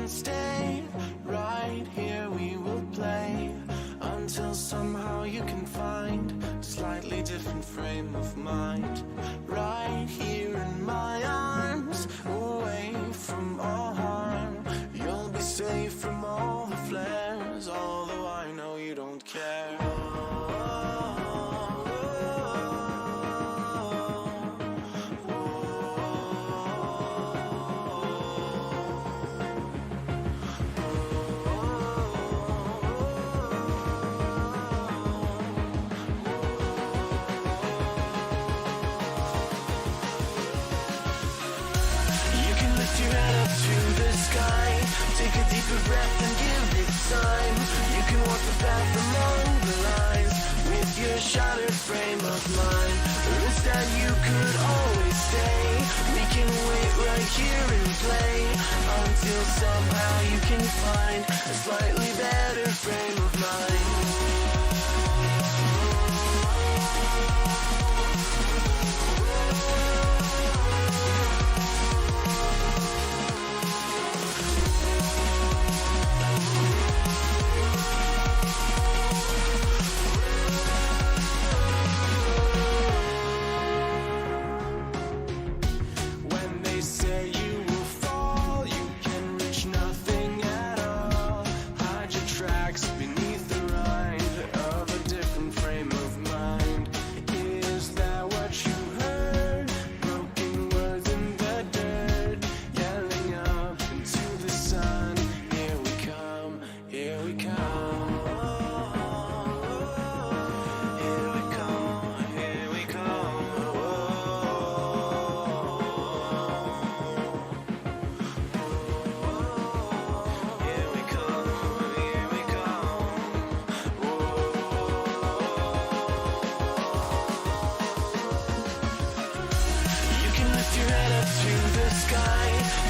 can stay right here, we will play until somehow you can find a slightly different frame of mind. Right here in my arms, away from all harm, you'll be safe from all the flares, although I know you don't care. Your head up to the sky, take a deeper breath and give it time. You can walk the path among the lines with your shattered frame of mind. Or instead you could always stay. We can wait right here and play until somehow you can find a slightly better frame of mind.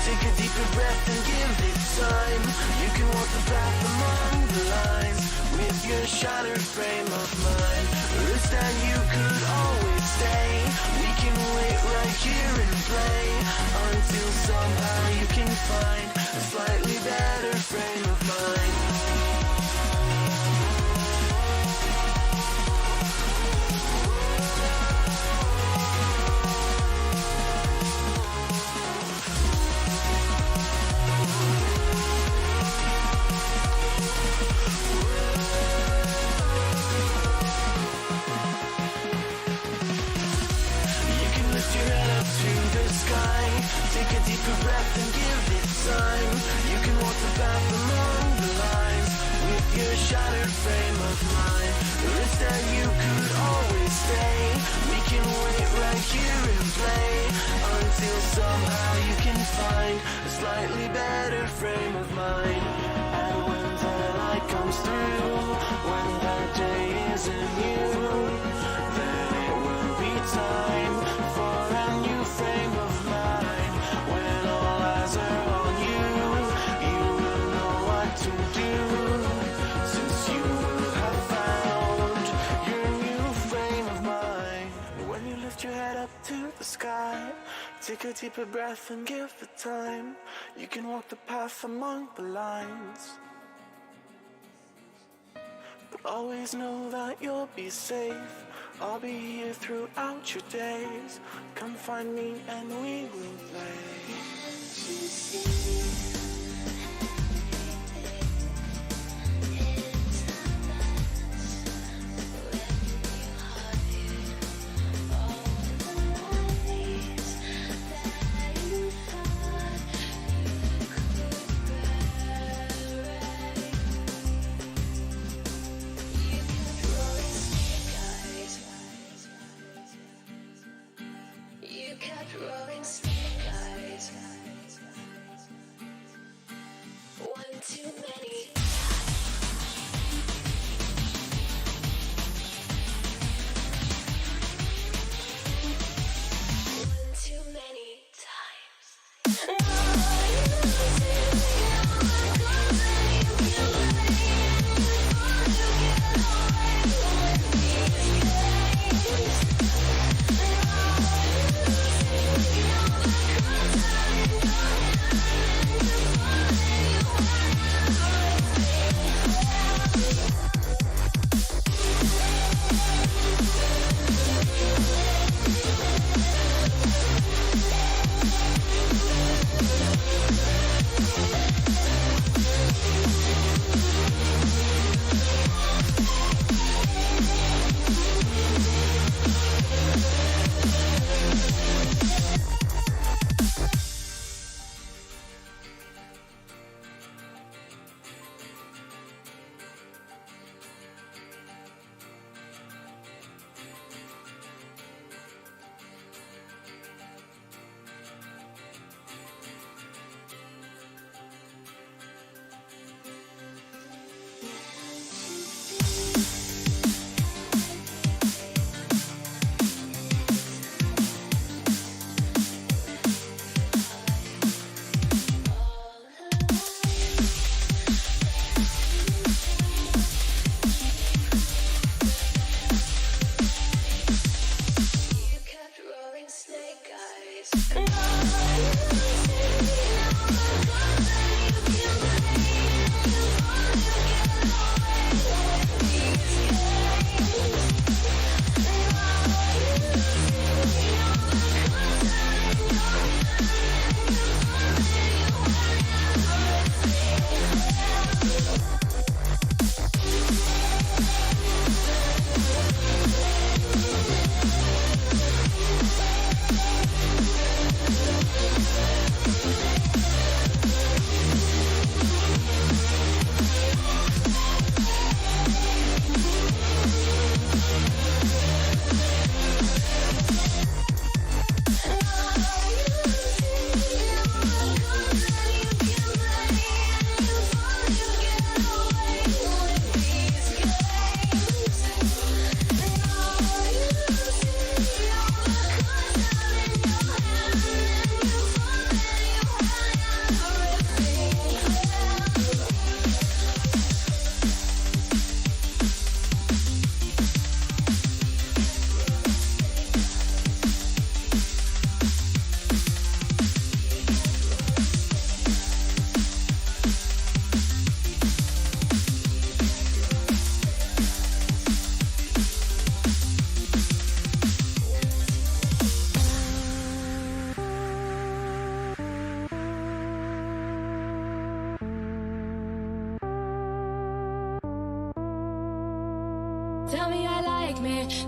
Take a deeper breath and give it time. You can walk the path among the lines with your shattered frame of mind. Or instead you could always stay. We can wait right here and play until somehow you can find a slightly better frame of mind. Take a deeper breath and give it time. You can walk the path among the lines with your shattered frame of mind. Or instead you could always stay. We can wait right here and play until somehow you can find a slightly better frame of mind. And when the light comes through, when the day isn't new, then it will be time for a new frame of mind. When all eyes are on you, you will know what to do, since you will have found your new frame of mind. When you lift your head up to the sky, take a deeper breath and give it time. You can walk the path among the lines, but always know that you'll be safe. I'll be here throughout your days. Come find me and we will play. You kept rolling snake eyes.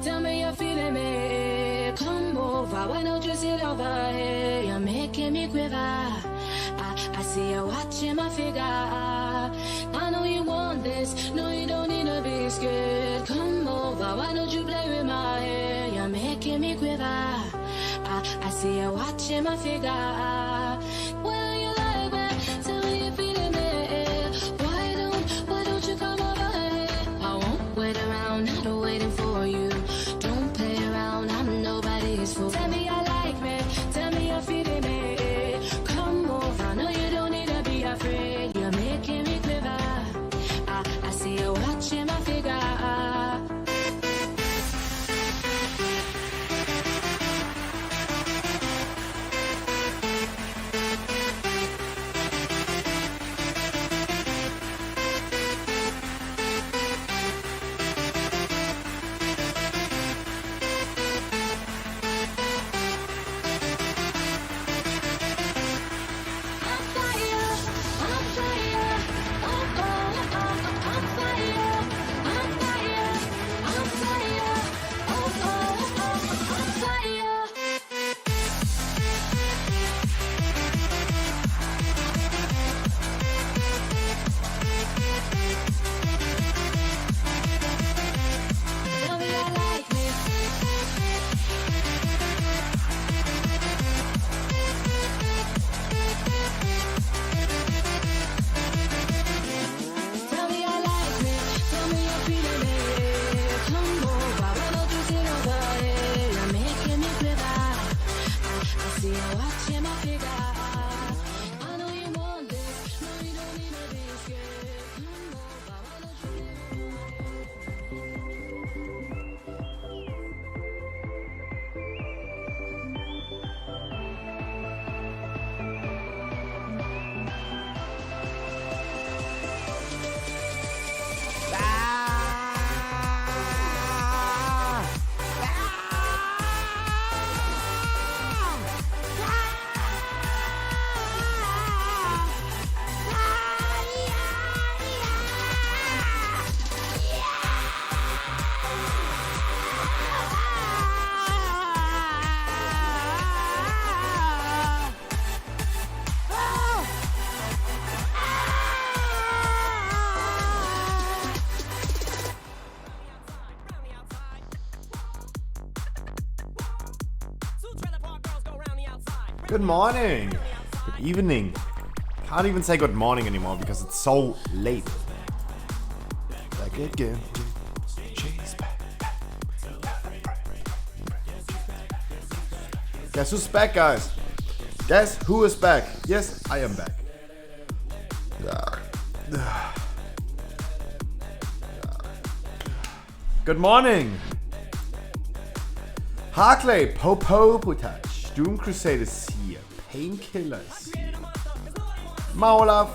Tell me you're feeling me. Come over, why don't you sit over here? You're making me quiver. I see you watching my figure. I know you want this. No, you don't need to be scared. Come over, why don't you play with my hair? You're making me quiver. I see you watching my figure. Well, you like that? Tell me you're feeling me. Why don't you come over here? I won't wait around, not waiting for you. Don't play around, I'm nobody's fool. Tell me I like me, tell me you're feeling me. Come over, no you don't need to be afraid. You're making me quiver. I see you watching my figure. Good morning, good evening. Can't even say good morning anymore because it's so late. Back again. Guess who's back, guys? Guess who is back? Yes, I am back. Good morning. Harkley, Popo Putaj, Doom Crusade is here, Painkiller is here, Maulaf,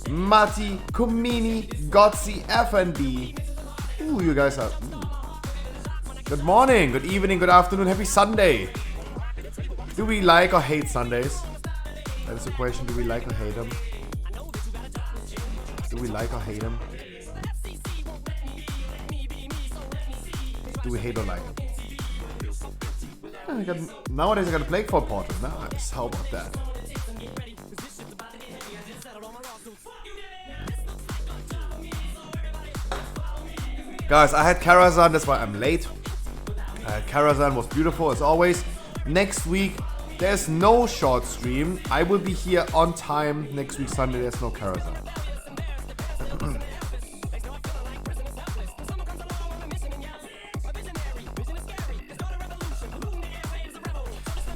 Matti, Kumini, Gotzi, FNB. Ooh, you guys are. Good morning, good evening, good afternoon, happy Sunday. Do we like or hate Sundays? That is the question. Do we like or hate them? Do we like or hate them? Do we hate or like them? Nowadays I got a Plague Fall portrait. Nice. How about that? Guys, I had Karazhan, that's why I'm late. Karazhan was beautiful as always. Next week, there's no short stream. I will be here on time. Next week, Sunday, there's no Karazhan.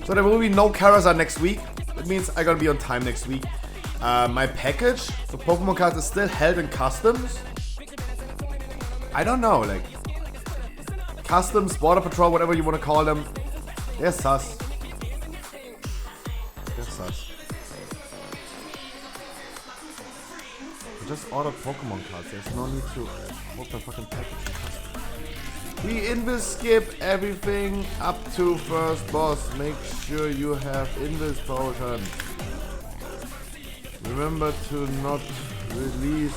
So there will be no Karazhan next week. That means I gotta be on time next week. My package, the Pokemon cards, is still held in customs. I don't know, like customs, border patrol, whatever you want to call them. They're sus. They're sus. I just ordered Pokemon cards. There's no need to open fucking package. We invis skip everything up to first boss. Make sure you have invis potion. Remember to not release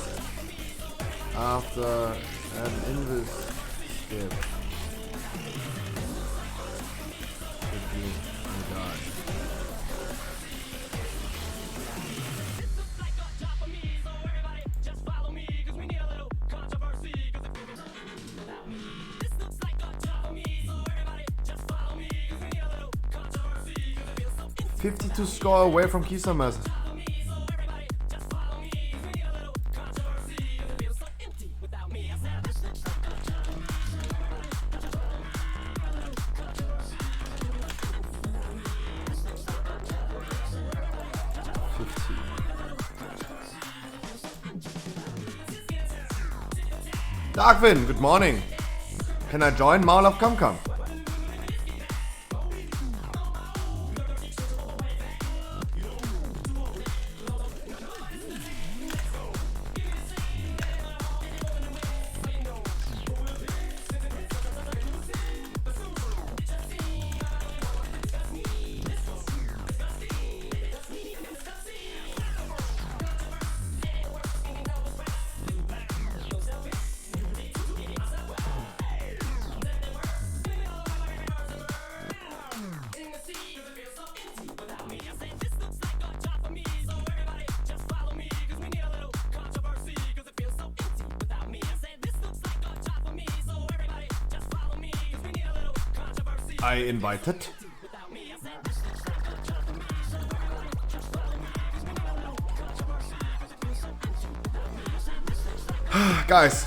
after an invis skip. 52 score away from Kisamas. Darkwin, good morning. Can I join Maul of Come? I invited. Guys,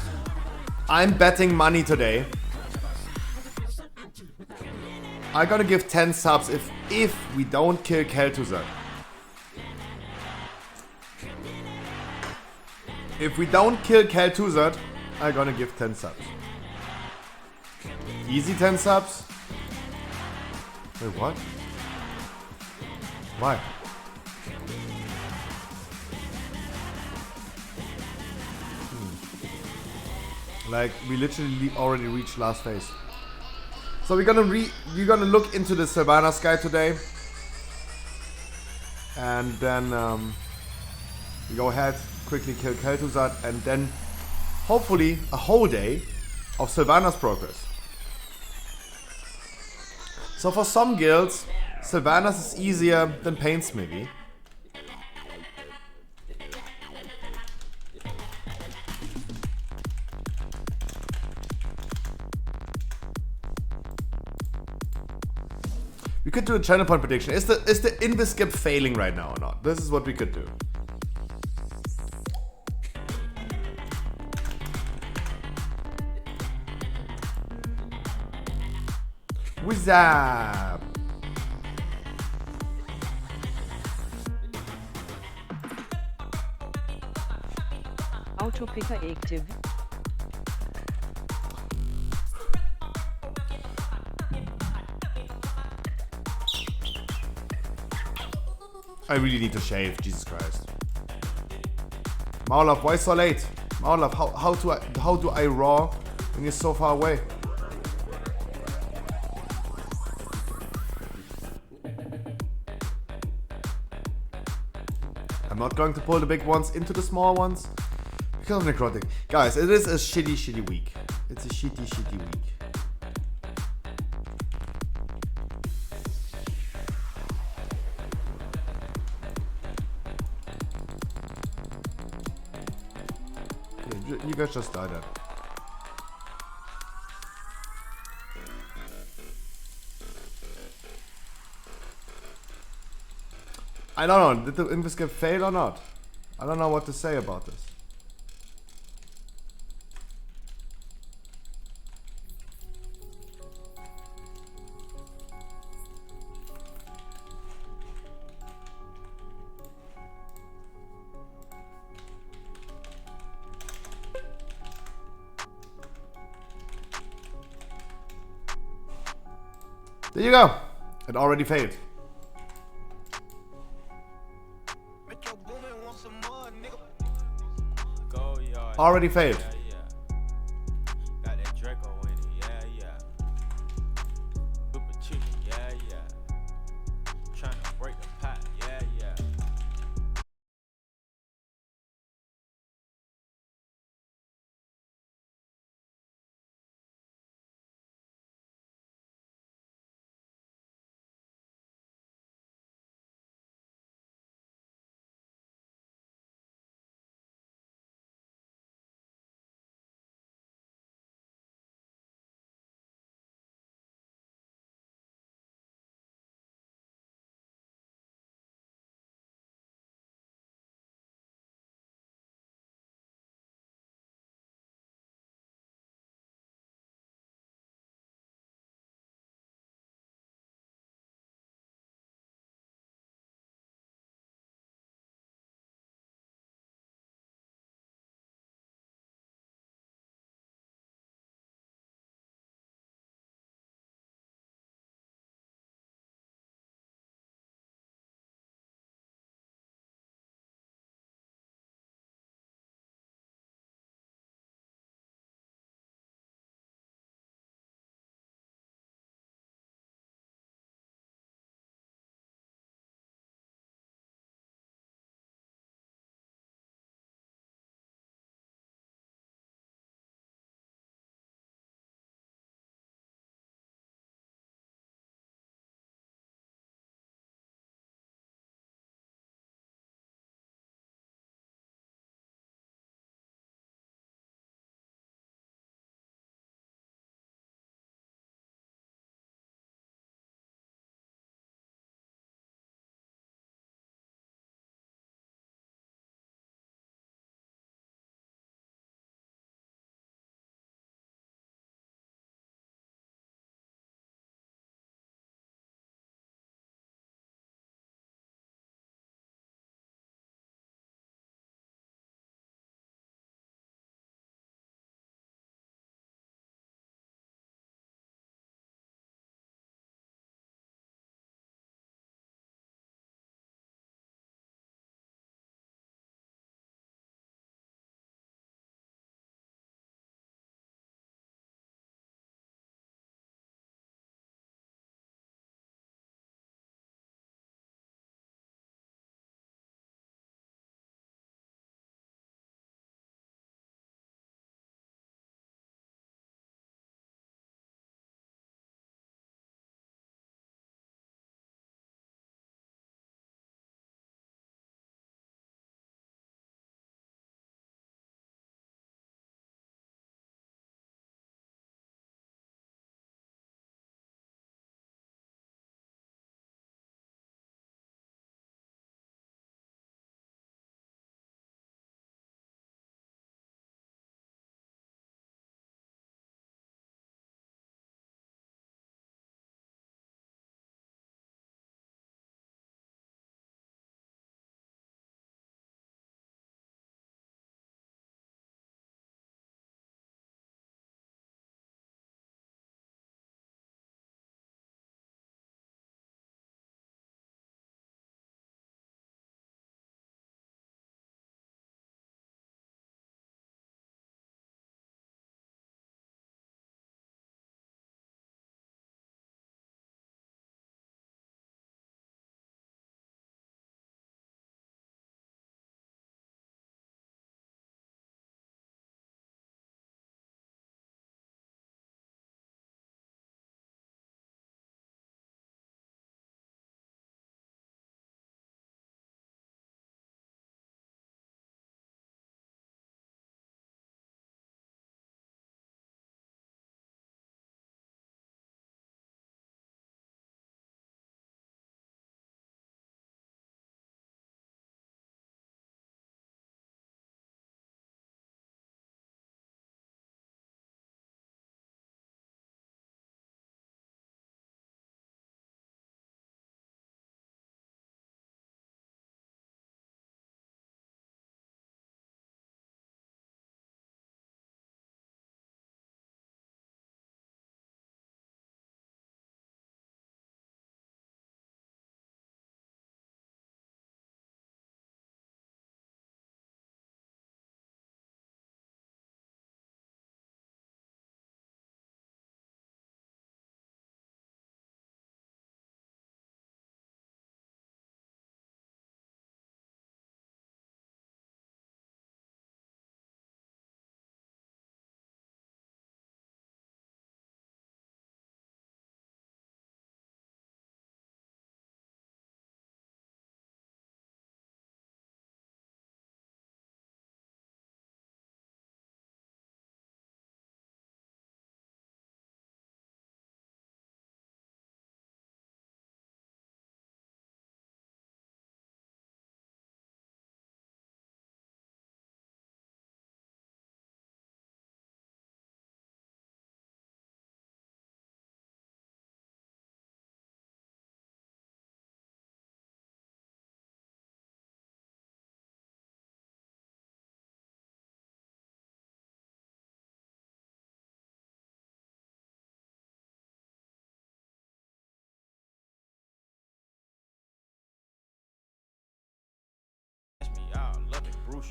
I'm betting money today. I gotta give 10 subs if we don't kill Kel'Thuzad. If we don't kill Kel'Thuzad, I'm gonna give 10 subs. Easy 10 subs. Wait, what? Why? Like, we literally already reached last phase. So we're gonna look into the Savannah Sky today. And then we go ahead, quickly kill Kel'Thuzad, and then hopefully a whole day of Sylvanas progress. So for some guilds, Sylvanas is easier than Painsmithy. We could do a channel point prediction. Is the Inviskip failing right now or not? This is what we could do. What's up? Auto picker active. I really need to shave, Jesus Christ. Maulaf, why so late? Maulaf, how do I raw when you're so far away? I'm not going to pull the big ones into the small ones because of necrotic. Guys, it is a shitty week. It's a shitty week. You guys just died at. I don't know, did the Inviskip fail or not? I don't know what to say about this. There you go. It already failed. Already failed.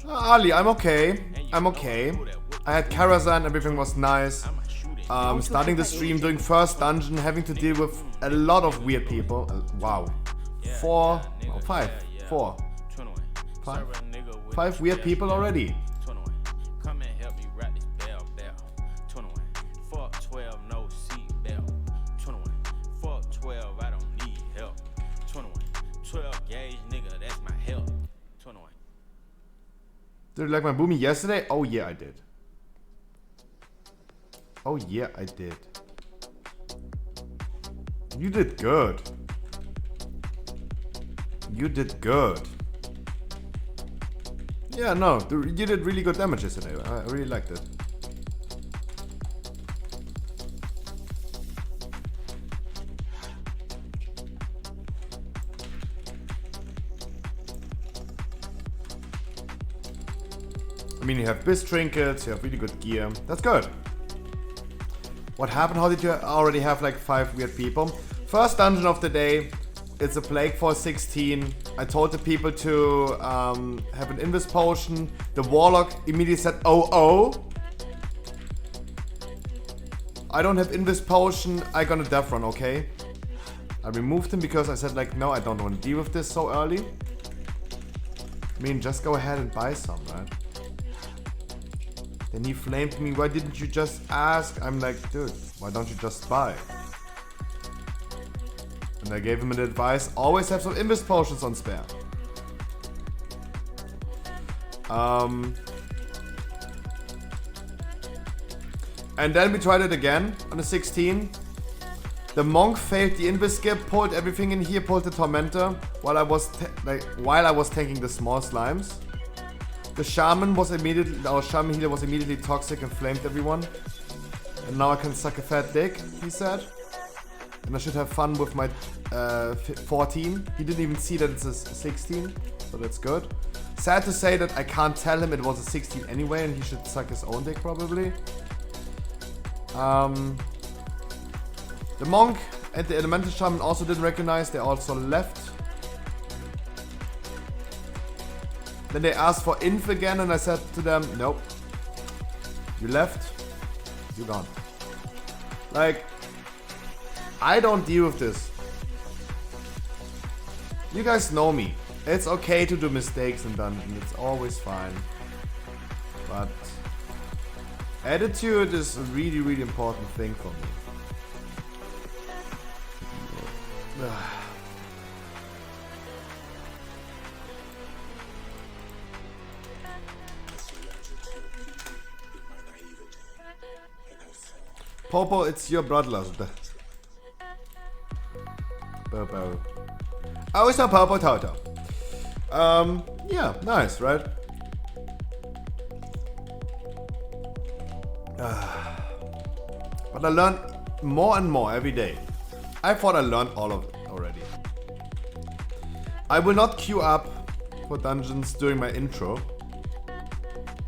Ali, I'm okay. I'm okay. I had Karazhan, everything was nice. Starting the stream, doing first dungeon, having to deal with a lot of weird people. Wow. 4, oh, 5, 4, 5, 5 weird people already. Come and help me rap this bell bell. 21. Fuck 12, no seat belt. 21. Fuck 12, I don't need help. 21. 12 gauge nigga, that's my help. 21. Did you like my boomy yesterday? Oh yeah, I did. Oh yeah, I did. You did good. You did good. Yeah, no, you did really good damage yesterday. I really liked it. I mean, you have Biz trinkets, you have really good gear. That's good. What happened? How did you already have like 5 weird people? First dungeon of the day. It's a Plague Force 16. I told the people to have an Invis potion. The Warlock immediately said, oh. I don't have Invis potion. I gonna death run, okay? I removed him because I said like, no, I don't want to deal with this so early. I mean, just go ahead and buy some, right? Then he flamed me, why didn't you just ask? I'm like, dude, why don't you just buy? And I gave him an advice, always have some Invis potions on spare. And then we tried it again on the 16. The monk failed the Invis skip, pulled everything in here, pulled the Tormentor while I was tanking the small slimes. The shaman was immediately, our shaman healer was immediately toxic and flamed everyone. And now I can suck a fat dick, he said. And I should have fun with my 14. He didn't even see that it's a 16, so that's good. Sad to say that I can't tell him it was a 16 anyway, and he should suck his own dick probably. The monk and the elemental shaman also didn't recognize, they also left. Then they asked for inf again and I said to them, nope. You left, you're gone. Like, I don't deal with this. You guys know me. It's okay to do mistakes in dungeon, it's always fine. But attitude is a really, really important thing for me. Popo, it's your bloodlust. Popo. Oh, it's a Popo Toto. Yeah, nice, right? But I learn more and more every day. I thought I learned all of it already. I will not queue up for dungeons during my intro.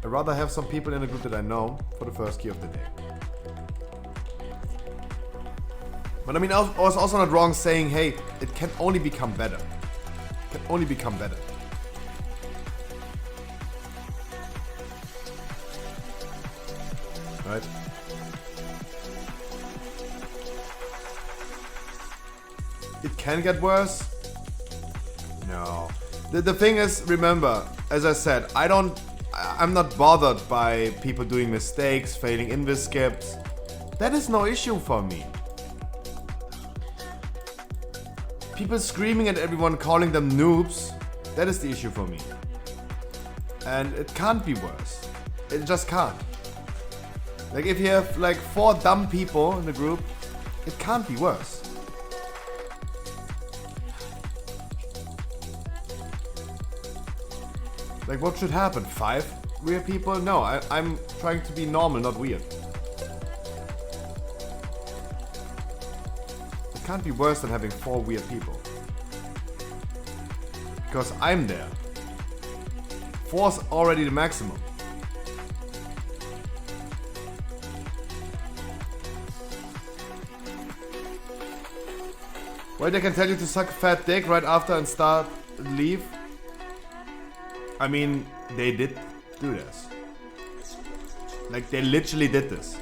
I'd rather have some people in the group that I know for the first key of the day. But I mean, I was also not wrong saying, hey, it can only become better. It can only become better. Right? It can get worse? No. The thing is, remember, as I said, I'm not bothered by people doing mistakes, failing invis skips. That is no issue for me. People screaming at everyone, calling them noobs, that is the issue for me. And it can't be worse. It just can't. Like if you have like 4 dumb people in the group, it can't be worse. Like what should happen? 5 weird people? No, I'm trying to be normal, not weird. It can't be worse than having 4 weird people. Because I'm there. 4's already the maximum. Wait, I can tell you to suck a fat dick right after and leave. I mean, they did do this. Like, they literally did this.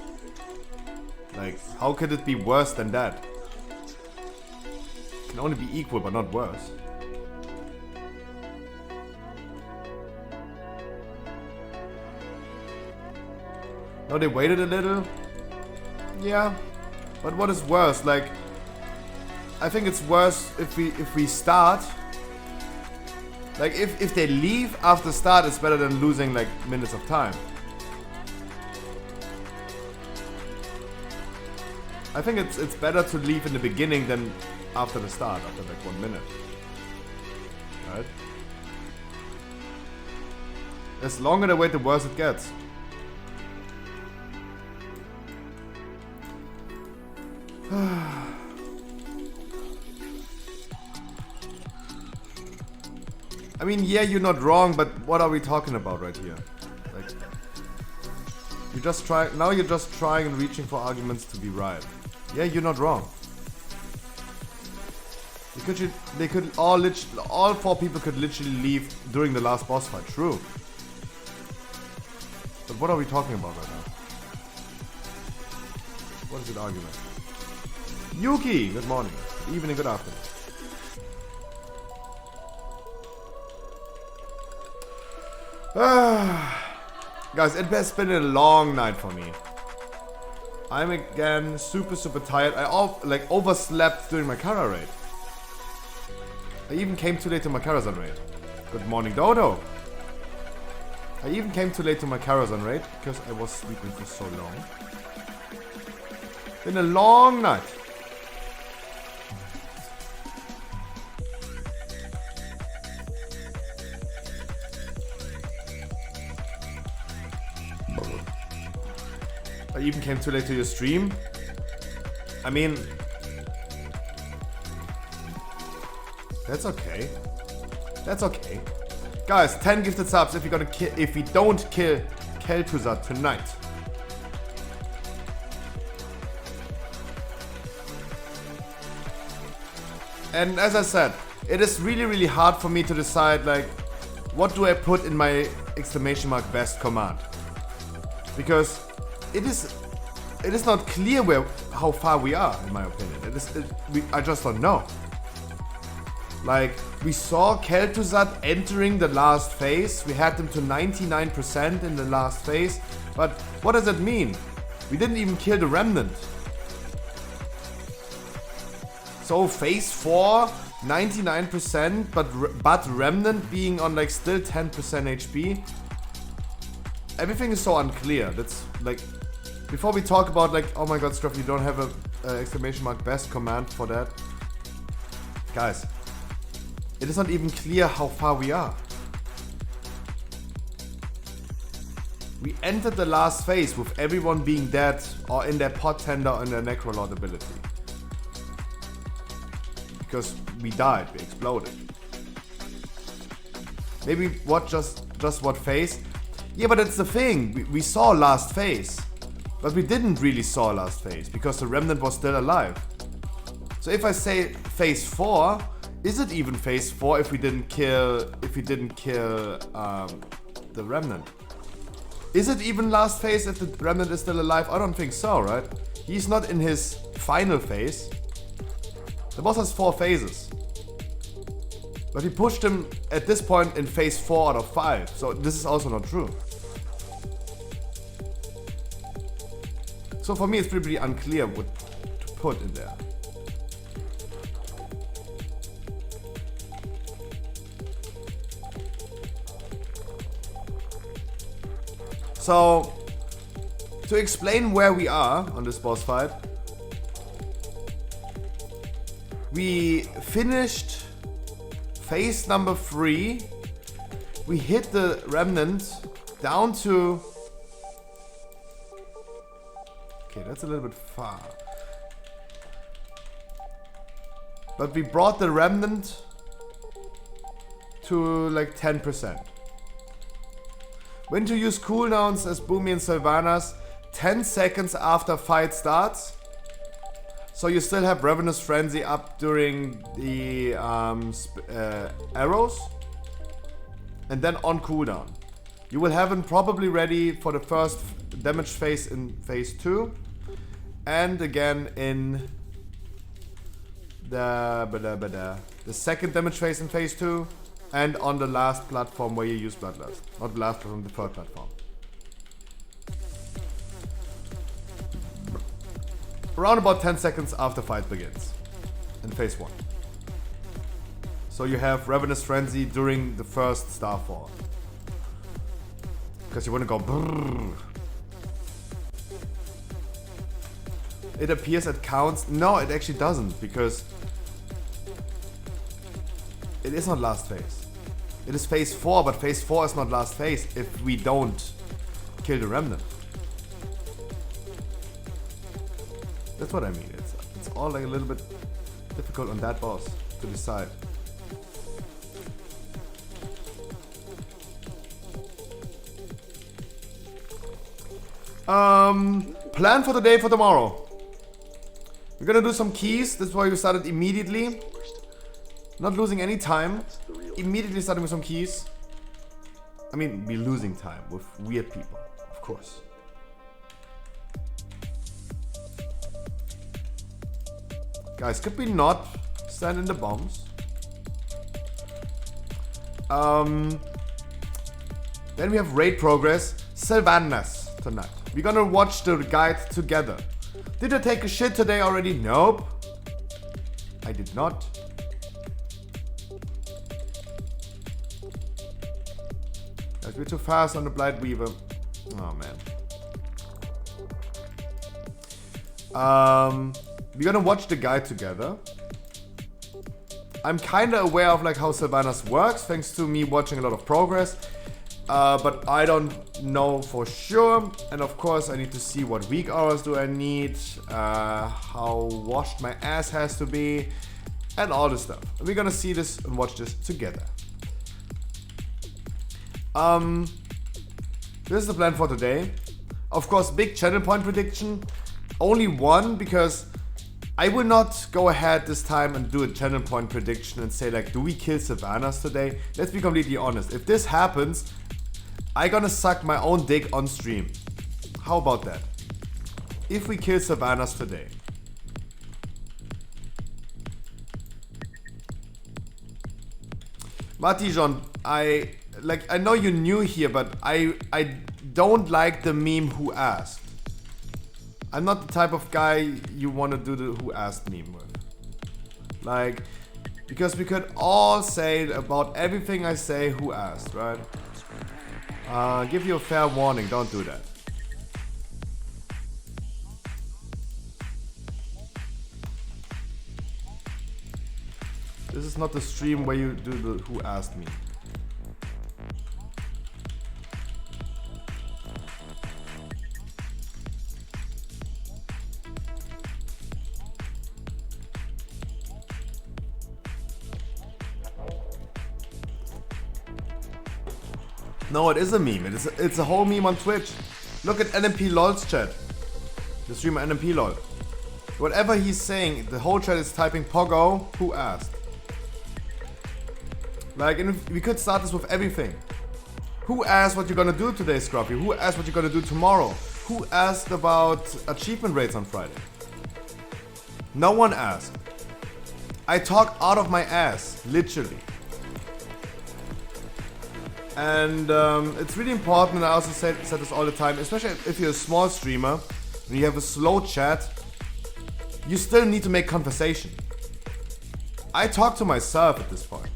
Like, how could it be worse than that? It can only be equal, but not worse. No, they waited a little. Yeah, but what is worse? Like, I think it's worse if we start. Like, if they leave after start, it's better than losing like minutes of time. I think it's better to leave in the beginning than after the start, after like 1 minute. Right? The longer the wait, the worse it gets. I mean, yeah, you're not wrong, but what are we talking about right here? Like, you're just trying and reaching for arguments to be right. Yeah, you're not wrong. They could all 4 people could literally leave during the last boss fight. True. But what are we talking about right now? What is the argument? Yuki, good morning. Good evening, good afternoon. Guys, it has been a long night for me. I'm again super tired. I overslept during my Kara raid. I even came too late to my Karazhan raid. Good morning, Dodo. I even came too late to my Karazhan raid because I was sleeping for so long. Been a long night. I even came too late to your stream. I mean, that's okay. That's okay. Guys, 10 gifted subs if we don't kill Kel'Thuzad tonight. And as I said, it is really hard for me to decide, like, what do I put in my !best command? Because it is not clear how far we are, in my opinion. I just don't know. Like, we saw Kel'Thuzad entering the last phase. We had them to 99% in the last phase. But what does it mean? We didn't even kill the Remnant. So phase 4, 99%, but Remnant being on like still 10% HP. Everything is so unclear. That's like, before we talk about like, oh my god, Struff, you don't have a !best command for that. Guys, it is not even clear how far we are. We entered the last phase with everyone being dead or in their pot tender and their Necrolord ability. Because we died, we exploded. Maybe what just what phase? Yeah, but that's the thing. We saw last phase. But we didn't really saw last phase because the Remnant was still alive. So if I say phase 4, is it even phase 4 if we didn't kill the Remnant? Is it even last phase if the Remnant is still alive? I don't think so, right? He's not in his final phase. The boss has 4 phases. But he pushed him at this point in phase 4 out of 5. So this is also not true. So for me it's pretty unclear what to put in there. So, to explain where we are on this boss fight, we finished phase number 3. We hit the Remnant down to... Okay, that's a little bit far. But we brought the Remnant to like 10%. When to use cooldowns as Boomy and Sylvanas, 10 seconds after fight starts. So you still have Ravenous Frenzy up during the arrows. and then on cooldown. You will have him probably ready for the first damage phase in phase 2, and again in the second damage phase in phase 2, and on the last platform where you use Bloodlust. Not the last platform, the third platform. Around about 10 seconds after fight begins in phase 1. So you have Ravenous Frenzy during the first Starfall. Because you want to go brrrr. It appears it counts. No, it actually doesn't, because it is not last phase. It is phase 4, but phase 4 is not last phase if we don't kill the Remnant. That's what I mean. It's all like a little bit difficult on that boss to decide. Plan for the day for tomorrow. We're gonna do some keys. That's why we started immediately. Not losing any time. Immediately starting with some keys. I mean, we're losing time with weird people, of course. Guys, could we not stand in the bombs? Then we have raid progress. Sylvanas tonight. We're gonna watch the guide together. Did I take a shit today already? Nope. I did not. Guys, we're too fast on the Blight Weaver. Oh man. We're gonna watch the guide together. I'm kinda aware of like how Sylvanas works, thanks to me watching a lot of progress. But I don't know for sure. And of course I need to see what weak hours do I need, how washed my ass has to be, and all this stuff. And we're gonna see this and watch this together. This is the plan for today. Of course, big channel point prediction. Only one, because I will not go ahead this time and do a channel point prediction and say like, do we kill Sylvanas today? Let's be completely honest. If this happens, I'm gonna suck my own dick on stream. How about that? If we kill Sylvanas today. Matijon, I know you're new here, but I don't like the meme "who asked." I'm not the type of guy you want to do the "who asked" meme with. Like, because we could all say about everything I say "who asked," right? Give you a fair warning, don't do that. This is not the stream where you do the "who asked" me. No, it is a meme. It's a whole meme on Twitch. Look at NMP LOL's chat. The streamer NMP LOL. Whatever he's saying, the whole chat is typing Pogo, who asked. Like, and we could start this with everything. Who asked what you're gonna do today, Scruffy? Who asked what you're gonna do tomorrow? Who asked about achievement rates on Friday? No one asked. I talk out of my ass, literally. And it's really important, and I also said this all the time, especially if you're a small streamer, and you have a slow chat, you still need to make conversation. I talk to myself at this point.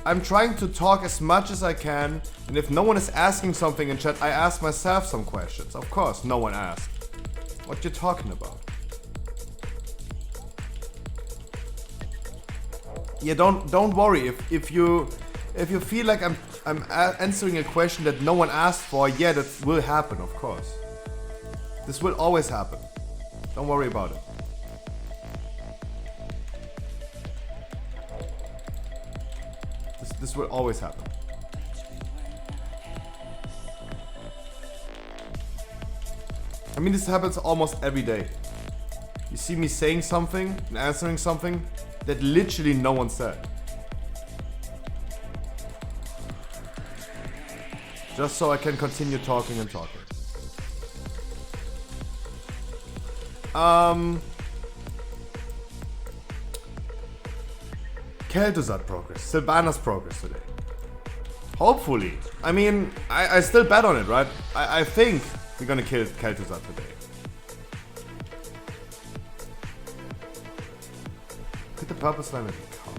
I'm trying to talk as much as I can, and if no one is asking something in chat, I ask myself some questions. Of course, no one asked. What you talking about? Yeah, don't worry if you feel like I'm answering a question that no one asked for. Yeah, that will happen, of course. This will always happen. Don't worry about it. This will always happen. I mean, this happens almost every day. You see me saying something and answering something that literally no one said. Just so I can continue talking and talking. Kel'Thuzad progress. Sylvanas progress today. Hopefully. I mean, I still bet on it, right? I think we're gonna kill Kel'Thuzad today. Could the purple slime come?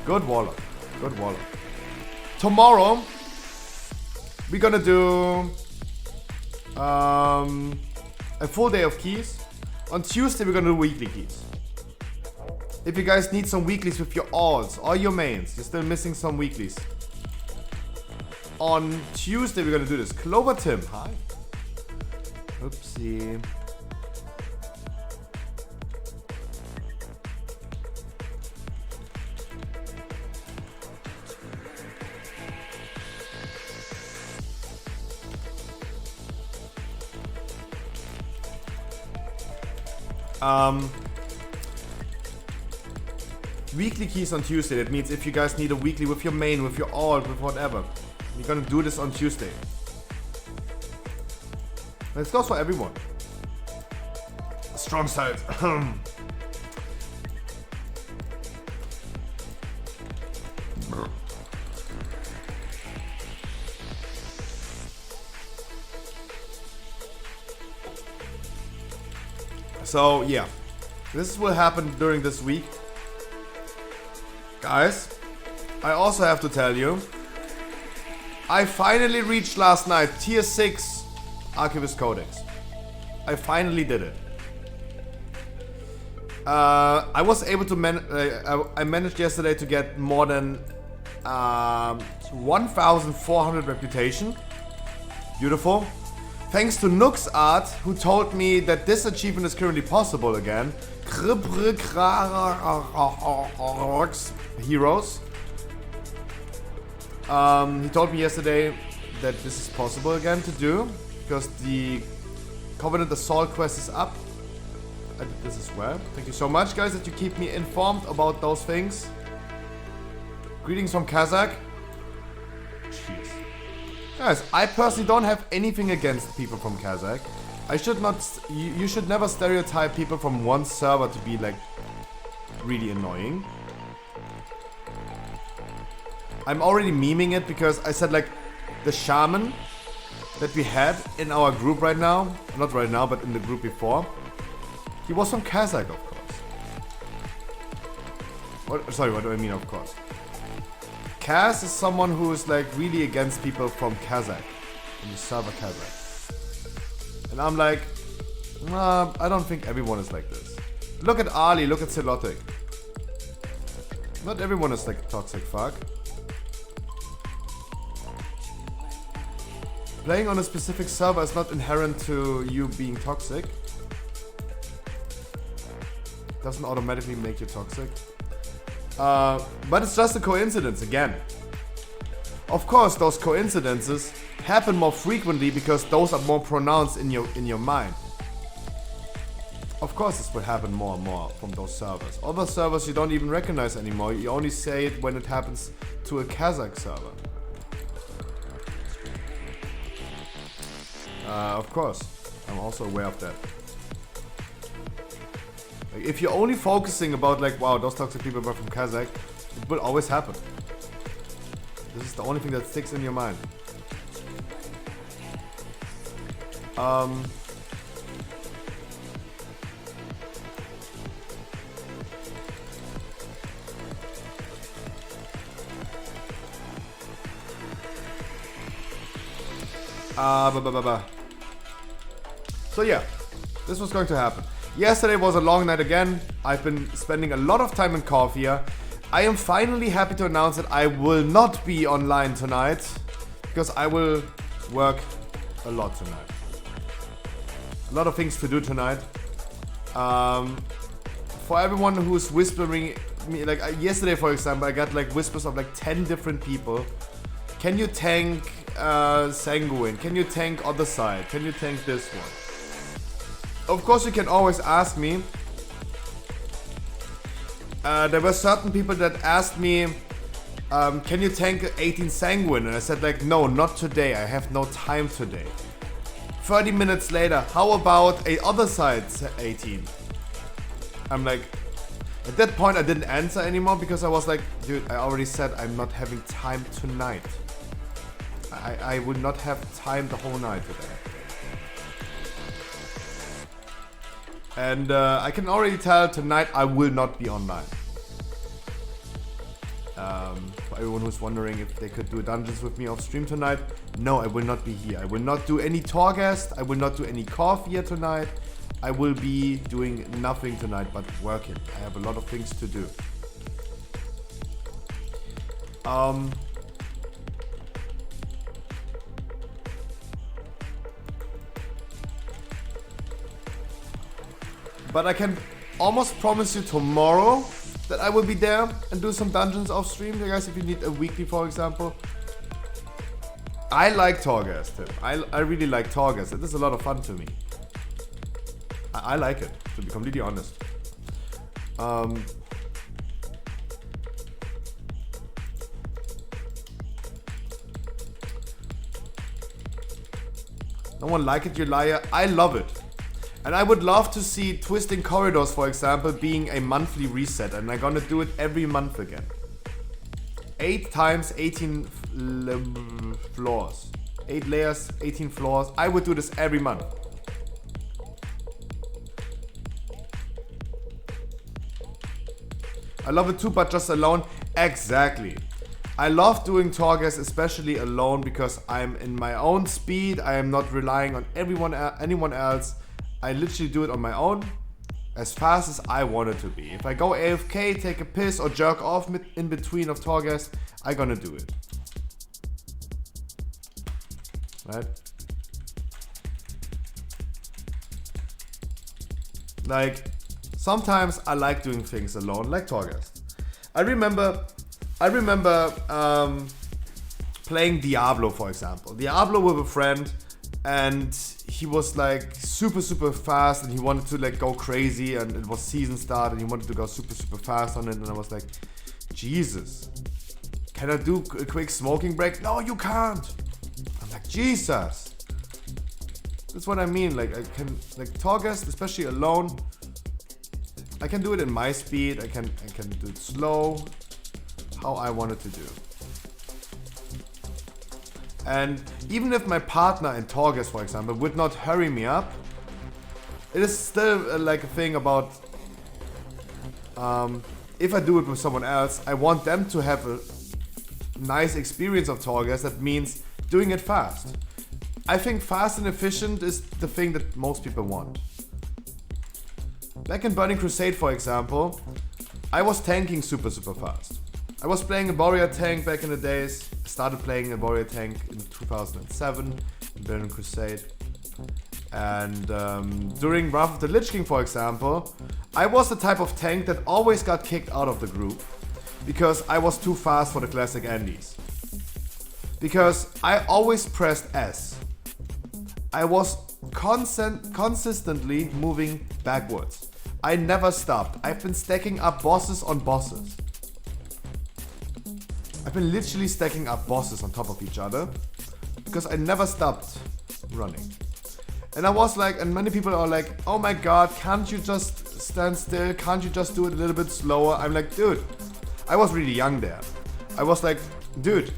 Good Warlock. Good Warlock. Tomorrow, we're gonna do a full day of keys. On Tuesday, we're gonna do weekly keys. If you guys need some weeklies with your alts or your mains, you're still missing some weeklies. On Tuesday, we're gonna do this. Clover Tim, hi. Oopsie. Weekly keys on Tuesday. That means if you guys need a weekly with your main, with your alt, with whatever, you're gonna do this on Tuesday. And it goes for everyone. Strong side. So yeah, this will happen during this week. Guys, I also have to tell you, I finally reached last night tier 6 Archivist Codex. I finally did it. I was able to I managed yesterday to get more than 1,400 reputation. Beautiful. Thanks to Nook's Art, who told me that this achievement is currently possible again. Heroes. He told me yesterday that this is possible again to do because the Covenant Assault quest is up. I did this as well. Thank you so much, guys, that you keep me informed about those things. Greetings from Kazakh. Cheers. Guys, I personally don't have anything against people from Kazakh. I should not. You should never stereotype people from one server to be like really annoying. I'm already memeing it because I said like the shaman that we had in our group right now, not right now, but in the group before, he was from Kazakh, of course. Sorry, what do I mean, of course? Kaz is someone who is like really against people from Kazakh, from the server Kazakh. And I'm like, nah, I don't think everyone is like this. Look at Ali, look at Celotic. Not everyone is like a toxic fuck. Playing on a specific server is not inherent to you being toxic. Doesn't automatically make you toxic. But it's just a coincidence again. Of course, those coincidences happen more frequently because those are more pronounced in your mind. Of course, this will happen more and more from those servers. Other servers you don't even recognize anymore. You only say it when it happens to a Kazakh server. Of course, I'm also aware of that. Like, if you're only focusing about like, wow, those toxic people were from Kazakh, it will always happen. This is the only thing that sticks in your mind. So yeah, this was going to happen. Yesterday was a long night again. I've been spending a lot of time in Corvia. I am finally happy to announce that I will not be online tonight because I will work a lot tonight. A lot of things to do tonight. For everyone who's whispering me, like yesterday for example, I got like whispers of like 10 different people. Can you tank Sanguine? Can you tank other side? Can you tank this one? Of course you can always ask me. There were certain people that asked me can you tank 18 sanguine? And I said like, no, not today. I have no time today. 30 minutes later, how about a other side 18? I'm like, at that point I didn't answer anymore because I was like, dude, I already said I'm not having time tonight. I will not have time the whole night today. And I can already tell tonight I will not be online. For everyone who's wondering if they could do dungeons with me off stream tonight, no, I will not be here. I will not do any Torghast. I will not do any coffee here tonight. I will be doing nothing tonight but working. I have a lot of things to do. But I can almost promise you tomorrow that I will be there and do some dungeons off stream, you guys, if you need a weekly, for example. I like Torghast, Tim. I really like Torghast. It is a lot of fun to me. I like it, to be completely honest. No one like it, you liar. I love it. And I would love to see Twisting Corridors, for example, being a monthly reset. And I'm gonna do it every month again. 8 times 18 floors. 8 layers, 18 floors. I would do this every month. I love it too, but just alone. Exactly. I love doing Torghast, especially alone, because I'm in my own speed. I am not relying on anyone else. I literally do it on my own, as fast as I want it to be. If I go AFK, take a piss, or jerk off in between of Torghast, I'm gonna do it. Right? Like, sometimes I like doing things alone, like Torghast. I remember playing Diablo, for example. Diablo with a friend, and he was like super fast, and he wanted to like go crazy, and it was season start, and he wanted to go super fast on it, and I was like, Jesus, can I do a quick smoking break? No, you can't. I'm like, Jesus. That's what I mean. Like, I can, like, Torghast, especially alone, I can do it in my speed. I can do it slow, how I want it to do. And even if my partner in Torghast, for example, would not hurry me up, it is still like a thing about if I do it with someone else, I want them to have a nice experience of Torghast. That means doing it fast. I think fast and efficient is the thing that most people want. Back in Burning Crusade, for example, I was tanking super fast. I was playing a warrior tank back in the days. I started playing a warrior tank in 2007 in Burning Crusade. And during Wrath of the Lich King, for example, I was the type of tank that always got kicked out of the group because I was too fast for the classic Andes. Because I always pressed S. I was consistently moving backwards. I never stopped. I've been stacking up bosses on bosses. I've been literally stacking up bosses on top of each other because I never stopped running. And I was like, and many people are like, oh my god, can't you just stand still? Can't you just do it a little bit slower? I'm like, dude, I was really young there. I was like, dude,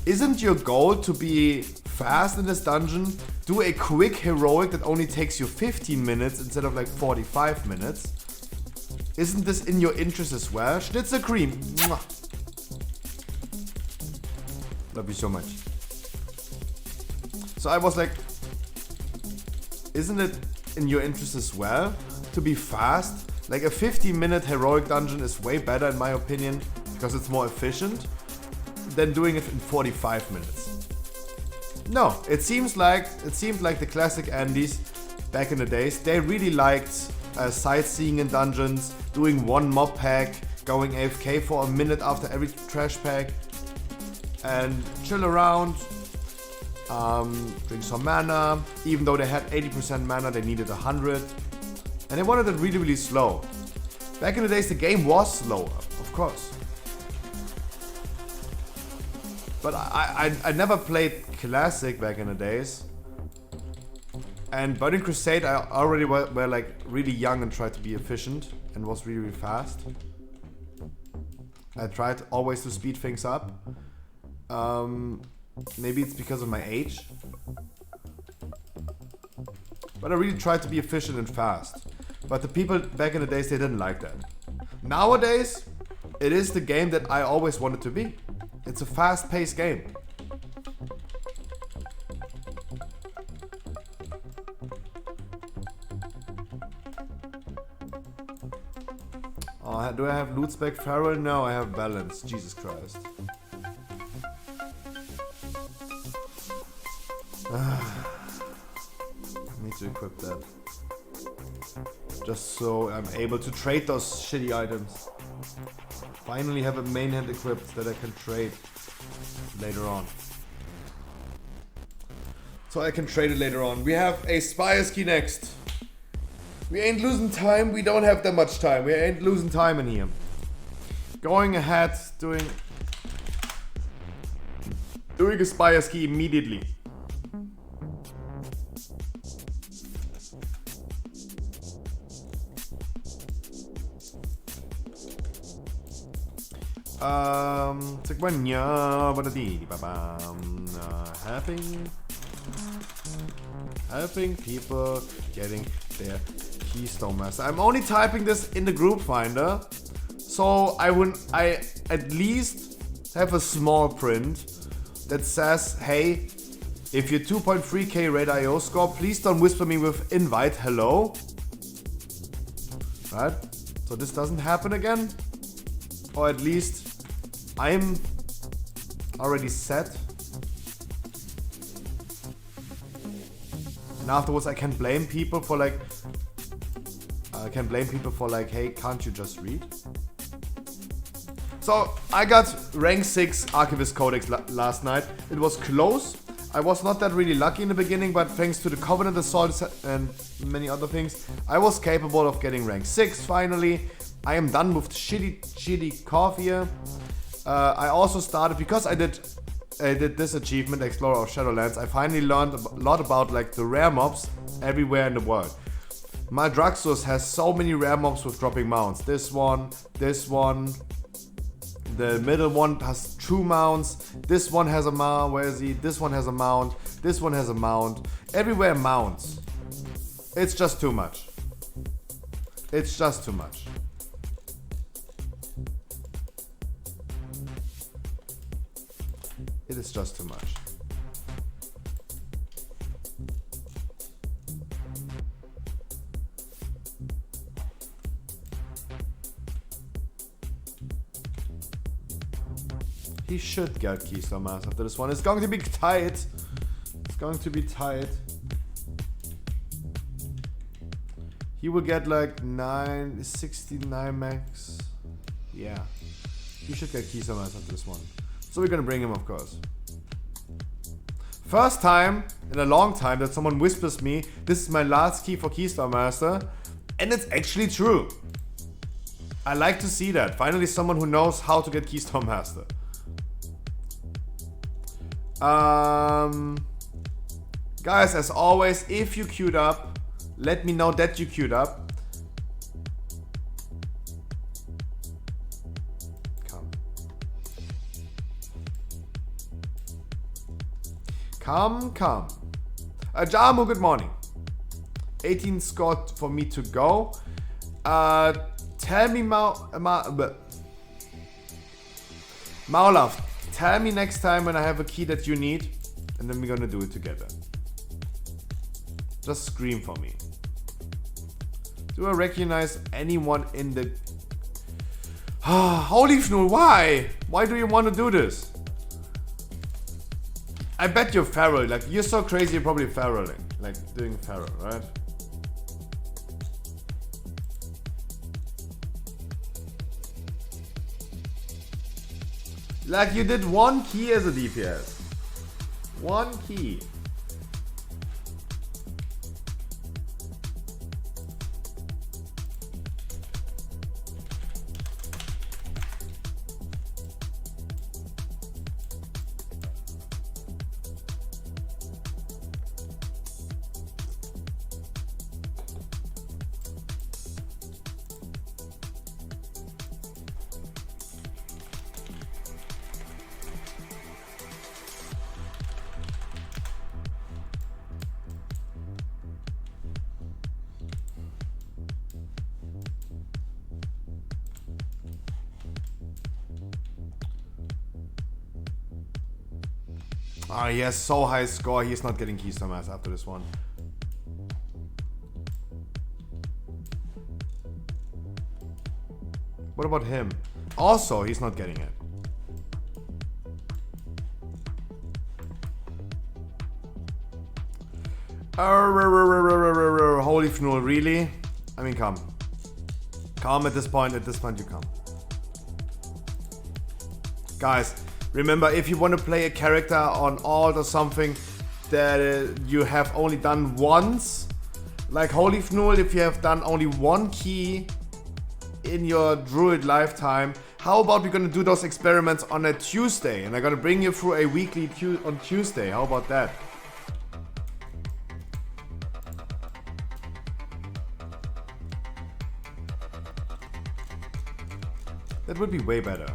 isn't your goal to be fast in this dungeon? Do a quick heroic that only takes you 15 minutes instead of like 45 minutes. Isn't this in your interest as well? Schnitzel cream. Mwah. Love you so much. So I was like, isn't it in your interest as well to be fast? Like a 50-minute heroic dungeon is way better in my opinion because it's more efficient than doing it in 45 minutes. No, it seemed like the classic Andes back in the days, they really liked sightseeing in dungeons, doing one mob pack, going AFK for a minute after every trash pack, and chill around, drink some mana. Even though they had 80% mana, they needed 100, and they wanted it really slow. Back in the days, the game was slower, of course. But I never played Classic back in the days. And Burning Crusade, I already were like really young and tried to be efficient and was really, really fast. I tried always to speed things up. Maybe it's because of my age. But I really tried to be efficient and fast. But the people back in the days, they didn't like that. Nowadays, it is the game that I always wanted to be. It's a fast-paced game. Oh, do I have loot spec Feral? No, I have balance. Jesus Christ. I need to equip that. Just so I'm able to trade those shitty items. Finally have a main hand equipped that I can trade later on. So I can trade it later on. We have a Spire's Key next. We ain't losing time. We don't have that much time. We ain't losing time in here. Going ahead, doing a Spire's Key immediately. Helping people getting their Keystone Master. I'm only typing this in the group finder, so I at least have a small print that says, hey, if you're 2.3k Raid IO score, please don't whisper me with invite hello. Right? So this doesn't happen again. Or at least I'm already set. And afterwards I can blame people for like hey, can't you just read? So I got rank 6 Archivist Codex last night. It was close. I was not that really lucky in the beginning, but thanks to the Covenant Assault and many other things, I was capable of getting rank 6 finally. I am done with shitty cough here. I also started, because I did this achievement, Explorer of Shadowlands, I finally learned a lot about like the rare mobs everywhere in the world. Maldraxxus has so many rare mobs with dropping mounts. This one. The middle one has 2 mounts. This one has a mount. Where is he? This one has a mount. This one has a mount. Everywhere mounts. It's just too much. It's just too much. It is just too much. He should get Keystone Master after this one. It's going to be tight. It's going to be tight. He will get like 69 max. Yeah. He should get Keystone Master after this one. So we're gonna bring him, of course. First time in a long time that someone whispers me, this is my last key for Keystone Master. And it's actually true. I like to see that. Finally someone who knows how to get Keystone Master. Guys, as always, if you queued up, let me know that you queued up. Come. Jamu, good morning. 18 scored for me to go. Tell me, Maulaf, tell me next time when I have a key that you need, and then we're gonna do it together. Just scream for me. Do I recognize anyone in the... Holy Fnul, why? Why do you want to do this? I bet you're feral. Like, you're so crazy, you're probably feraling. Like, doing feral, right? Like, you did 1 key as a DPS. 1 key. Ah, he has so high score, he's not getting Keystone Mass after this one. What about him? Also, he's not getting it. Holy Fnul, really? I mean, come. Come at this point you come. Guys, remember, if you want to play a character on alt or something that you have only done once, like Holy Fnul, if you have done only one key in your druid lifetime, how about we're gonna do those experiments on a Tuesday and I'm gonna bring you through a weekly on Tuesday? How about that? That would be way better.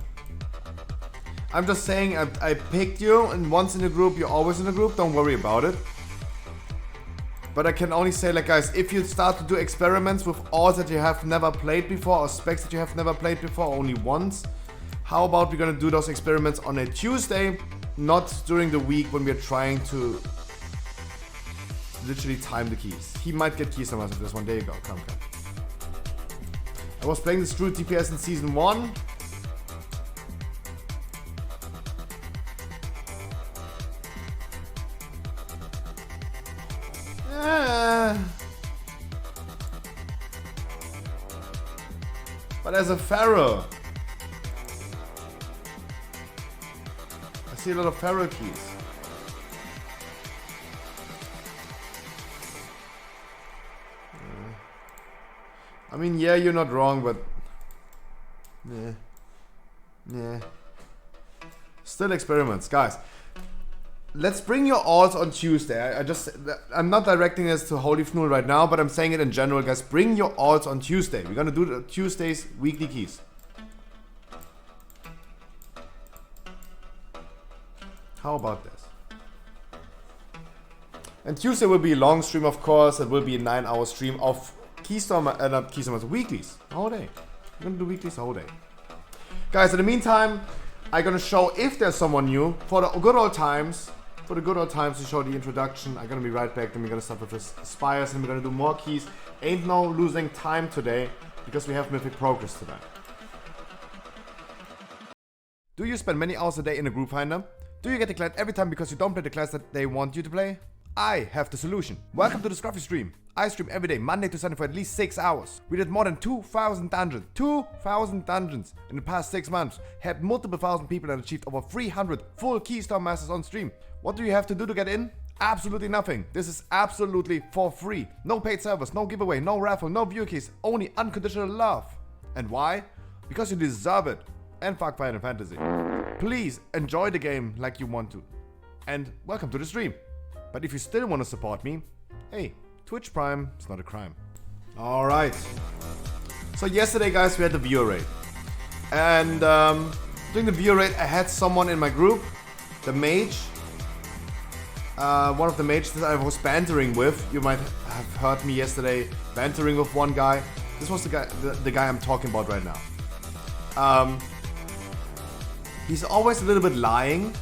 I'm just saying, I picked you, and once in the group, you're always in the group. Don't worry about it. But I can only say, like, guys, if you start to do experiments with alts that you have never played before, or specs that you have never played before, only once, how about we're gonna do those experiments on a Tuesday, not during the week when we're trying to literally time the keys. He might get keys on this one. There you go. Come. I was playing this Druid DPS in Season 1. But as a Pharaoh, I see a lot of Pharaoh keys. I mean, yeah, you're not wrong, but yeah. Still experiments, guys. Let's bring your alts on Tuesday. I'm not directing this to Holy Fnul right now, but I'm saying it in general, guys. Bring your alts on Tuesday. We're gonna do the Tuesday's weekly keys. How about this? And Tuesday will be a long stream, of course. It will be a 9-hour stream of Keystone, not Keystone, weeklies. All day. We're gonna do weeklies all day. Guys, in the meantime, I'm gonna show if there's someone new for the good old times. For the good old times to show the introduction. I'm gonna be right back. Then we're gonna start with this Spires and we're gonna do more keys. Ain't no losing time today because we have Mythic Progress today. Do you spend many hours a day in a group finder? Do you get declared every time because you don't play the class that they want you to play? I have the solution. Welcome to the Scruffy stream. I stream every day, Monday to Sunday for at least 6 hours. We did more than 2,000 dungeons. 2,000 dungeons in the past 6 months. Had multiple thousand people and achieved over 300 full Keystone Masters on stream. What do you have to do to get in? Absolutely nothing. This is absolutely for free. No paid servers, no giveaway, no raffle, no viewer keys. Only unconditional love. And why? Because you deserve it. And fuck Final Fantasy. Please enjoy the game like you want to. And welcome to the stream. But if you still want to support me, hey, Twitch Prime is not a crime. Alright. So yesterday, guys, we had the viewer raid. And during the viewer raid, I had someone in my group, the mage. One of the mages that I was bantering with. You might have heard me yesterday bantering with one guy. This was the guy I'm talking about right now. He's always a little bit lying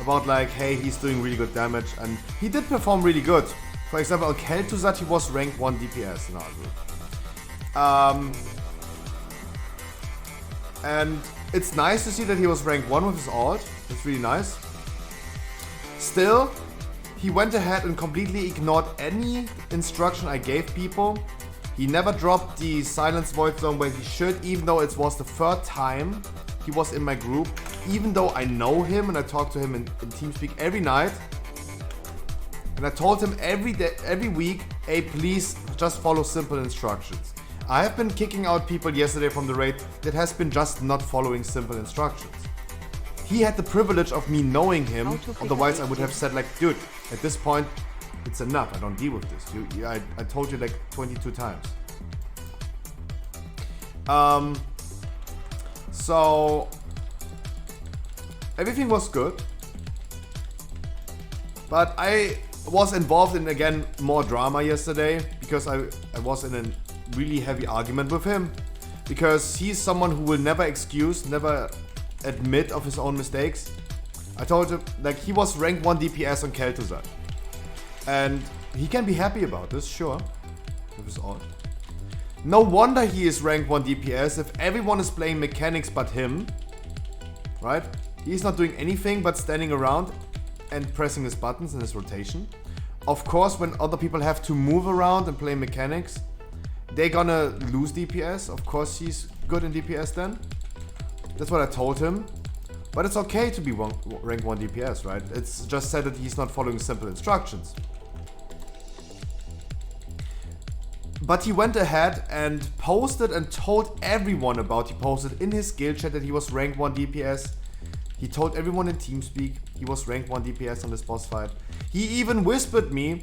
about like, hey, he's doing really good damage, and he did perform really good. For example, on Kel'Thuzad, he was ranked 1 DPS in our group. And it's nice to see that he was ranked 1 with his ult. That's really nice. Still, he went ahead and completely ignored any instruction I gave people. He never dropped the Silence Void Zone when he should, even though it was the 3rd time he was in my group. Even though I know him and I talk to him in TeamSpeak every night. And I told him every day, every week, hey, please just follow simple instructions. I have been kicking out people yesterday from the raid that has been just not following simple instructions. He had the privilege of me knowing him, otherwise I would have said like, dude, at this point, it's enough, I don't deal with this. I told you like 22 times. So, everything was good. But I was involved in, again, more drama yesterday because I was in a really heavy argument with him. Because he's someone who will never excuse, never admit of his own mistakes. I told him, like, he was rank 1 DPS on Kel'Thuzad. And he can be happy about this, sure. It was odd. No wonder he is rank 1 DPS if everyone is playing mechanics but him. Right? He's not doing anything but standing around and pressing his buttons in his rotation. Of course, when other people have to move around and play mechanics, they're gonna lose DPS. Of course, he's good in DPS then. That's what I told him. But it's okay to be rank 1 DPS, right? It's just said that he's not following simple instructions. But he went ahead and posted and told everyone about, he posted in his guild chat that he was rank 1 DPS. He told everyone in TeamSpeak he was rank 1 DPS on this boss fight. He even whispered me.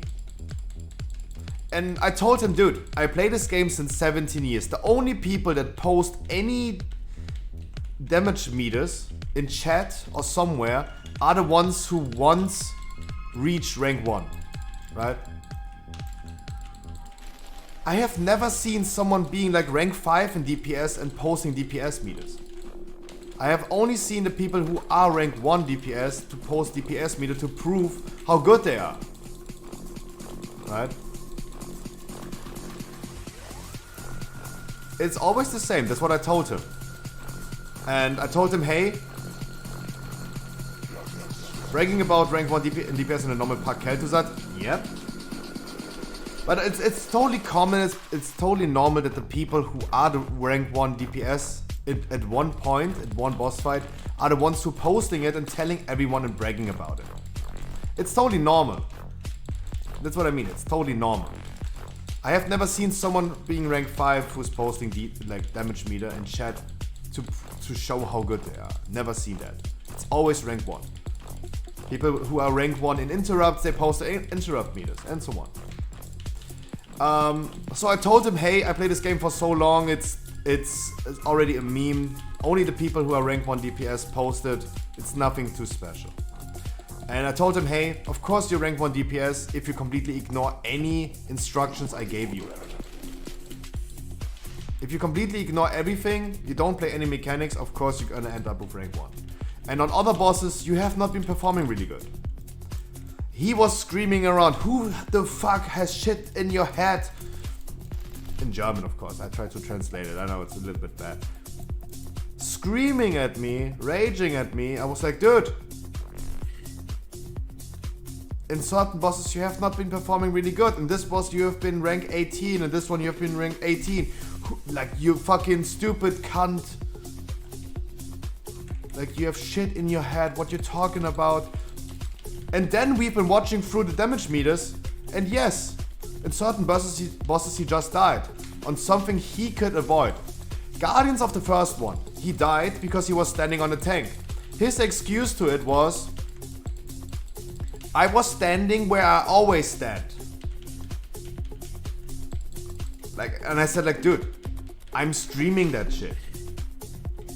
And I told him, dude, I play this game since 17 years. The only people that post any damage meters in chat or somewhere are the ones who once reached rank 1, right? I have never seen someone being like rank 5 in DPS and posting DPS meters. I have only seen the people who are rank 1 DPS to post DPS meter to prove how good they are, right? It's always the same, that's what I told him. And I told him, hey, bragging about rank 1 DPS in a normal pack Kel'Thuzad, yep. But it's totally common, it's totally normal that the people who are the rank 1 DPS at one point, at one boss fight, are the ones who are posting it and telling everyone and bragging about it. It's totally normal. That's what I mean, it's totally normal. I have never seen someone being rank 5 who's posting like damage meter in chat to show how good they are. Never seen that. It's always rank 1. People who are rank 1 in interrupts, they post the interrupt meters and so on. So I told him, hey, I play this game for so long, it's already a meme. Only the people who are rank 1 DPS post it. It's nothing too special. And I told him, hey, of course you're rank 1 DPS if you completely ignore any instructions I gave you. If you completely ignore everything, you don't play any mechanics, of course you're gonna end up with rank 1. And on other bosses, you have not been performing really good. He was screaming around, who the fuck has shit in your head? In German, of course. I tried to translate it. I know it's a little bit bad. Screaming at me, raging at me. I was like, dude. In certain bosses, you have not been performing really good. In this boss, you have been rank 18. And this one, you have been rank 18. Like, you fucking stupid cunt. Like, you have shit in your head. What you're talking about. And then we've been watching through the damage meters. And yes, in certain bosses he just died. On something he could avoid. Guardians of the first one. He died because he was standing on a tank. His excuse to it was, I was standing where I always stand. Like, and I said like, dude, I'm streaming that shit.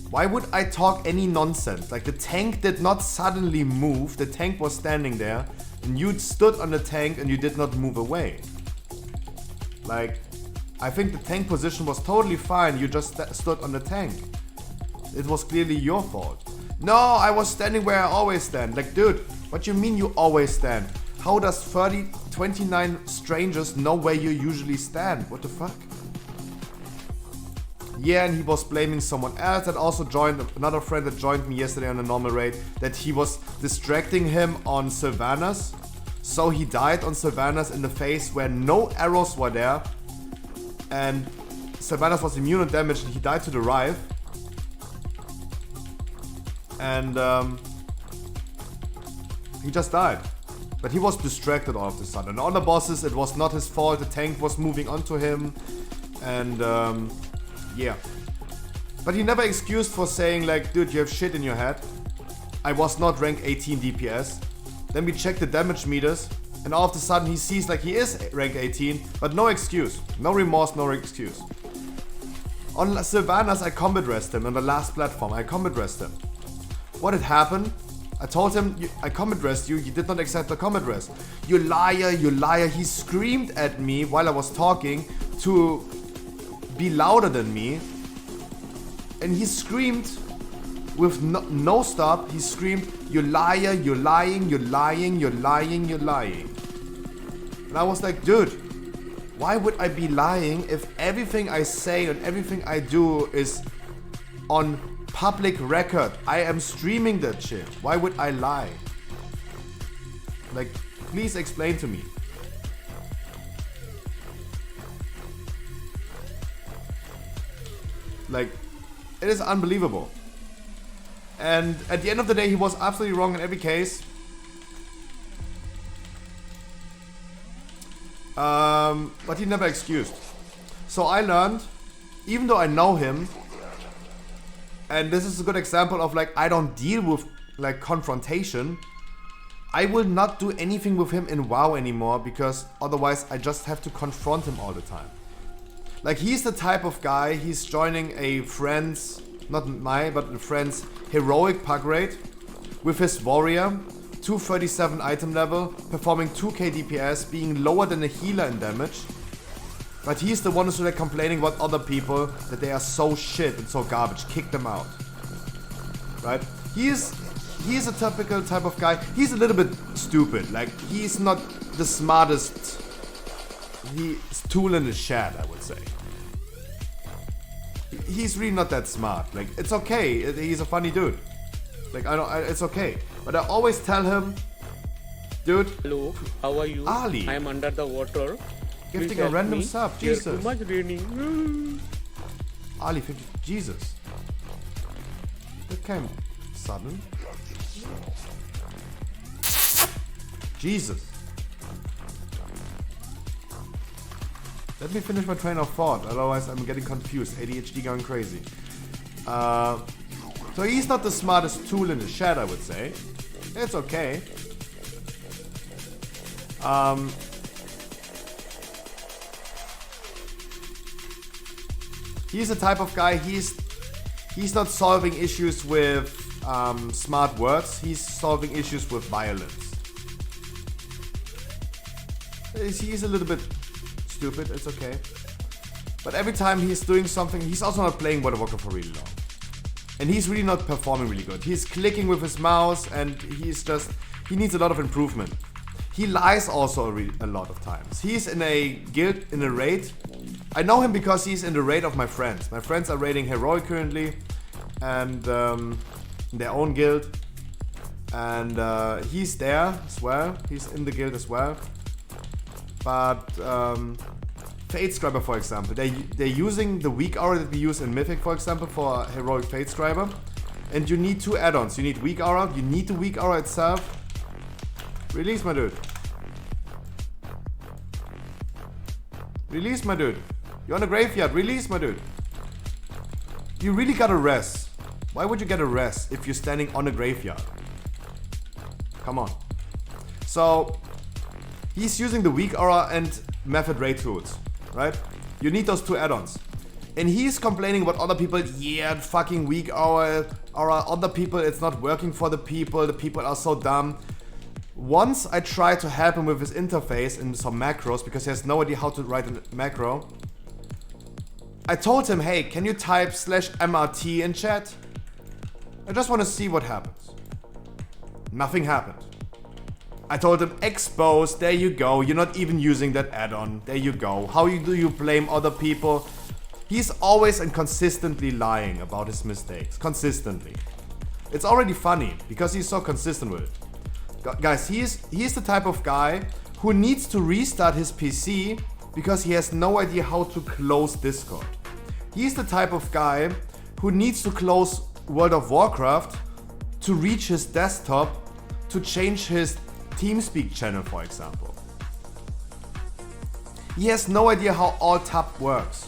Why would I talk any nonsense? Like, the tank did not suddenly move. The tank was standing there. And you stood on the tank and you did not move away. Like, I think the tank position was totally fine. You just stood on the tank. It was clearly your fault. No, I was standing where I always stand. Like, dude, what you mean you always stand? How does 29 strangers know where you usually stand? What the fuck? Yeah, and he was blaming someone else that also joined, another friend that joined me yesterday on a normal raid, that he was distracting him on Sylvanas. So he died on Sylvanas in the phase where no arrows were there. And Sylvanas was immune on damage and he died to the Rive. And he just died. But he was distracted all of a sudden. On the bosses, it was not his fault. The tank was moving onto him. And yeah. But he never excused for saying like, dude, you have shit in your head. I was not rank 18 DPS. Then we checked the damage meters. And all of a sudden he sees like he is rank 18. But no excuse. No remorse, no excuse. On Sylvanas, I combat rest him. On the last platform, I combat rest him. What had happened? I told him, I combat rest you. You did not accept the combat rest. You liar, you liar. He screamed at me while I was talking to be louder than me. And he screamed with no stop, he screamed, "You liar, you're lying, you're lying, you're lying, you're lying." And I was like, dude, why would I be lying if everything I say and everything I do is on public record? I am streaming that shit. Why would I lie? Like, please explain to me. Like, it is unbelievable. And at the end of the day, he was absolutely wrong in every case. But he never excused. So I learned, even though I know him, and this is a good example of like, I don't deal with like confrontation. I will not do anything with him in WoW anymore, because otherwise I just have to confront him all the time. Like, he's the type of guy, he's joining a friend's, not my, but a friend's heroic pack raid with his warrior, 237 item level, performing 2k DPS, being lower than a healer in damage. But he's the one who's like complaining about other people, that they are so shit and so garbage, kick them out. Right? He's a typical type of guy. He's a little bit stupid. Like, he's not the smartest. He's tool in the shed, I would say. He's really not that smart. Like, it's okay. He's a funny dude. Like, it's okay. But I always tell him, dude. Hello, how are you? Ali. I am under the water. Gifting Please a help random me. sub. Here Jesus. too much raining. Ali 50. Jesus. That came sudden. Jesus. Let me finish my train of thought, otherwise I'm getting confused. ADHD going crazy. So he's not the smartest tool in the shed, I would say. It's okay. He's the type of guy, he's not solving issues with smart words, he's solving issues with violence. He's a little bit stupid, it's okay. But every time he's doing something, he's also not playing World of Warcraft for really long. And he's really not performing really good. He's clicking with his mouse and he needs a lot of improvement. He lies also a lot of times. He's in a guild, in a raid. I know him because he's in the raid of my friends. My friends are raiding Heroic currently, and in their own guild. And he's there as well. He's in the guild as well. But Fate Scriber, for example, they're using the weak aura that we use in Mythic, for example, for Heroic Fate Scriber. And you need two add-ons. You need weak aura. You need the weak aura itself. Release, my dude. Release, my dude. You're on a graveyard. Release, my dude. You really gotta rest. Why would you get a rest if you're standing on a graveyard? Come on. So, he's using the weak aura and method raid tools, right? You need those two add-ons. And he's complaining about other people. Yeah, fucking weak aura. Other people, it's not working for the people are so dumb. Once I tried to help him with his interface and some macros, because he has no idea how to write a macro. I told him, hey, can you type /MRT in chat? I just want to see what happens. Nothing happened. I told him, expose, there you go. You're not even using that add-on. There you go. How do you blame other people? He's always and consistently lying about his mistakes. Consistently. It's already funny because he's so consistent with it. Guys, he's the type of guy who needs to restart his PC because he has no idea how to close Discord. He's the type of guy who needs to close World of Warcraft to reach his desktop to change his TeamSpeak channel, for example. He has no idea how alt-tab works.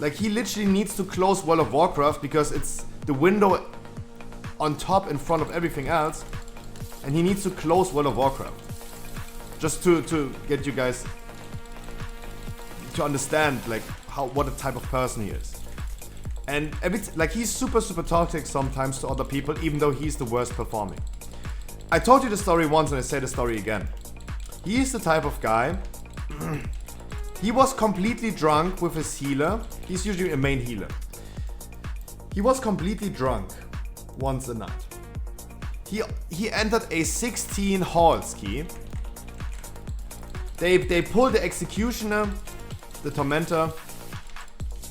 Like, he literally needs to close World of Warcraft because it's the window on top in front of everything else, and he needs to close World of Warcraft just to get you guys to understand like what a type of person he is. And he's super toxic sometimes to other people, even though he's the worst performing. I told you the story once and I say the story again. He's the type of guy. He was completely drunk with his healer. He's usually a main healer. He was completely drunk once a night. He entered a 16 hall ski. They pull the executioner, the tormentor.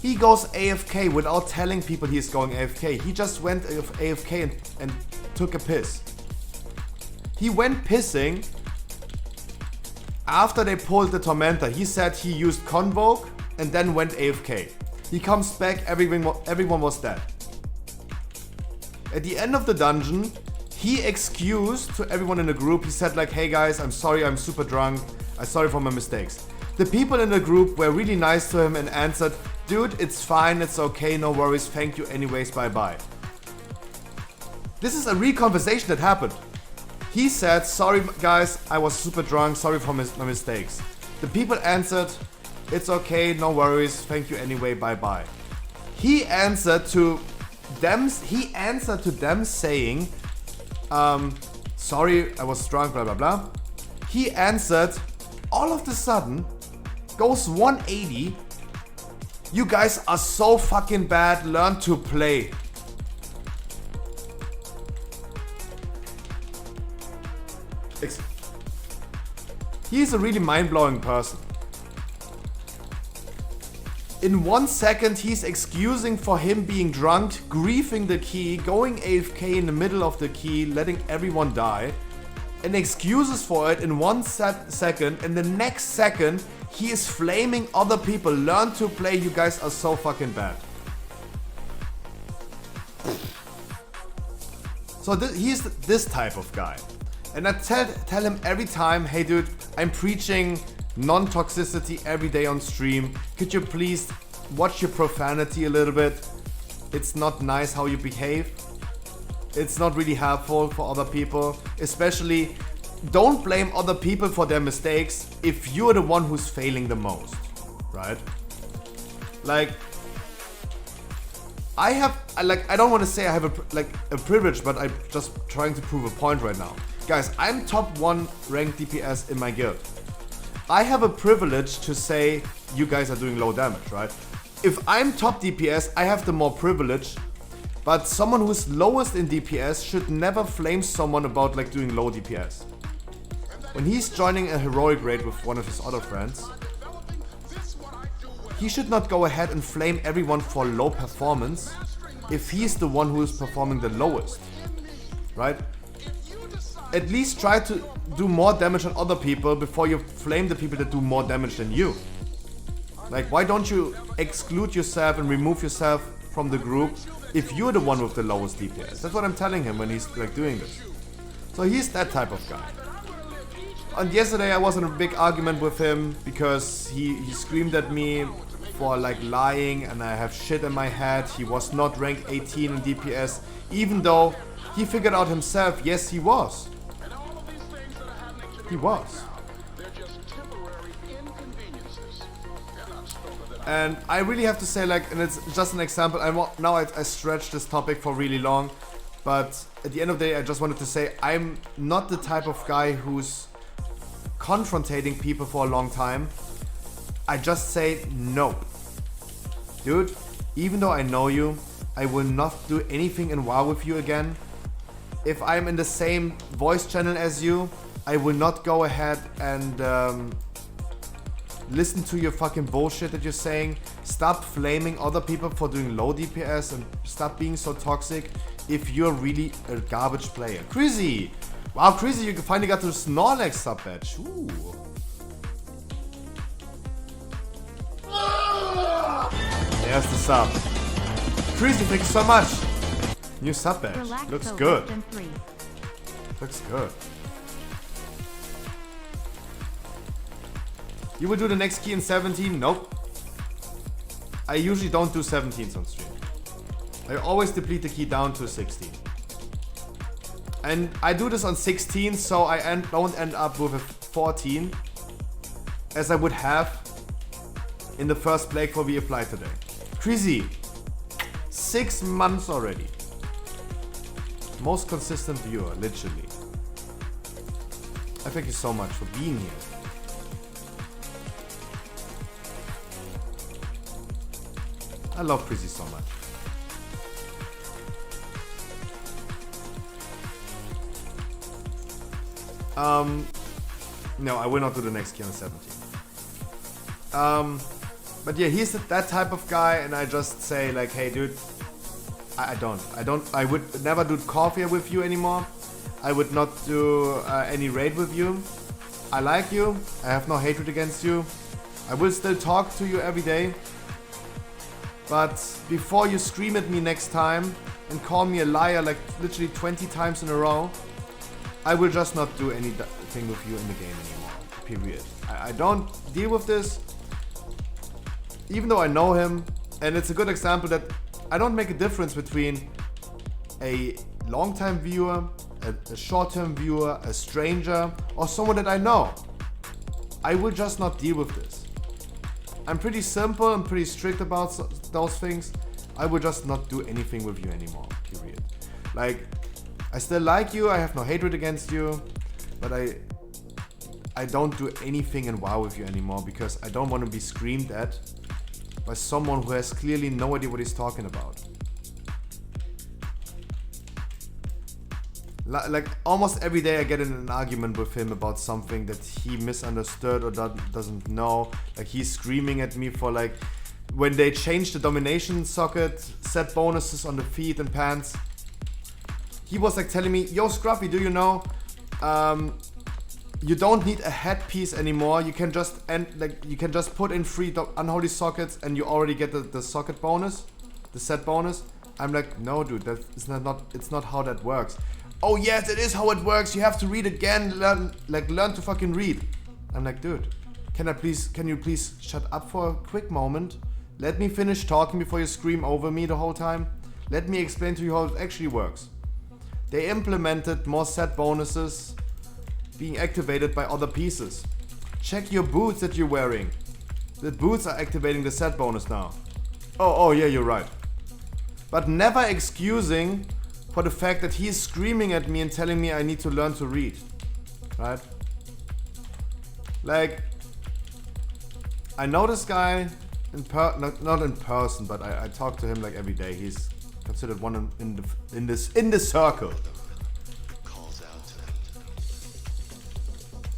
He goes AFK without telling people he's going AFK. He just went AFK and took a piss. He went pissing after they pulled the tormentor. He said he used Convoke and then went AFK. He comes back, everyone was dead. At the end of the dungeon, he excused to everyone in the group. He said like, hey guys, I'm sorry, I'm super drunk. I'm sorry for my mistakes. The people in the group were really nice to him and answered, dude, it's fine, it's okay, no worries, thank you anyways, bye bye. This is a real conversation that happened. He said, sorry guys, I was super drunk, sorry for my mistakes. The people answered, it's okay, no worries, thank you anyway, bye bye. He answered to them saying, sorry, I was drunk, blah blah blah. He answered, all of a sudden, goes 180. You guys are so fucking bad, learn to play. He's a really mind-blowing person. In 1 second, he's excusing for him being drunk, griefing the key, going AFK in the middle of the key, letting everyone die, and excuses for it in 1 second, and the next second, he is flaming other people. Learn to play, you guys are so fucking bad. So he's this type of guy. And I tell him every time, hey dude, I'm preaching non-toxicity every day on stream. Could you please watch your profanity a little bit? It's not nice how you behave. It's not really helpful for other people. Especially, don't blame other people for their mistakes if you're the one who's failing the most, right? Like, I don't want to say I have a privilege, but I'm just trying to prove a point right now. Guys, I'm top 1 ranked DPS in my guild. I have a privilege to say you guys are doing low damage, right? If I'm top DPS, I have the more privilege, but someone who's lowest in DPS should never flame someone about like doing low DPS. When he's joining a heroic raid with one of his other friends, he should not go ahead and flame everyone for low performance if he's the one who is performing the lowest, right? At least try to do more damage on other people before you flame the people that do more damage than you. Like, why don't you exclude yourself and remove yourself from the group if you're the one with the lowest DPS? That's what I'm telling him when he's like doing this. So he's that type of guy. And yesterday I was in a big argument with him because he screamed at me for like lying and I have shit in my head. He was not ranked 18 in DPS, even though he figured out himself, yes he was. He was. And I really have to say, like, and it's just an example, I stretched this topic for really long, but at the end of the day I just wanted to say I'm not the type of guy who's confrontating people for a long time. I just say nope. Dude, even though I know you, I will not do anything in WoW with you again. If I'm in the same voice channel as you, I will not go ahead and listen to your fucking bullshit that you're saying. Stop flaming other people for doing low DPS and stop being so toxic if you're really a garbage player. Crazy! Wow, Crazy, you finally got the Snorlax sub badge. Ooh. There's the sub. Crazy, thank you so much. New sub badge. Looks good. Looks good. You will do the next key in 17? Nope. I usually don't do 17s on stream. I always deplete the key down to 16. And I do this on 16 so I don't end up with a 14 as I would have in the first Plague we applied today. Crazy. 6 months already. Most consistent viewer, literally. I thank you so much for being here. I love Prissy so much. No, I will not do the next key on 17. But yeah, he's that type of guy, and I just say like, hey dude, I would never do coffee with you anymore. I would not do any raid with you. I like you, I have no hatred against you. I will still talk to you every day. But before you scream at me next time and call me a liar like literally 20 times in a row, I will just not do anything with you in the game anymore. Period. I don't deal with this. Even though I know him, and it's a good example that I don't make a difference between a long-time viewer, a short-term viewer, a stranger, or someone that I know. I will just not deal with this. I'm pretty simple and pretty strict about those things. I will just not do anything with you anymore, period. Like, I still like you, I have no hatred against you, but I don't do anything in WoW with you anymore because I don't want to be screamed at by someone who has clearly no idea what he's talking about. Like almost every day I get in an argument with him about something that he misunderstood or doesn't know. Like he's screaming at me for like when they changed the domination socket, set bonuses on the feet and pants. He was like telling me, yo Scruffy, do you know you don't need a headpiece anymore. You can just put in 3 unholy sockets and you already get the socket bonus, the set bonus. I'm like, no, dude, it's not how that works. Oh yes, it is how it works. You have to read again. Learn to fucking read. I'm like, dude, can you please shut up for a quick moment? Let me finish talking before you scream over me the whole time. Let me explain to you how it actually works. They implemented more set bonuses being activated by other pieces. Check your boots that you're wearing. The boots are activating the set bonus now. Oh yeah, you're right. But never excusing for the fact that he's screaming at me and telling me I need to learn to read. Right? Like, I know this guy not in person, but I talk to him like every day. He's considered one in the circle.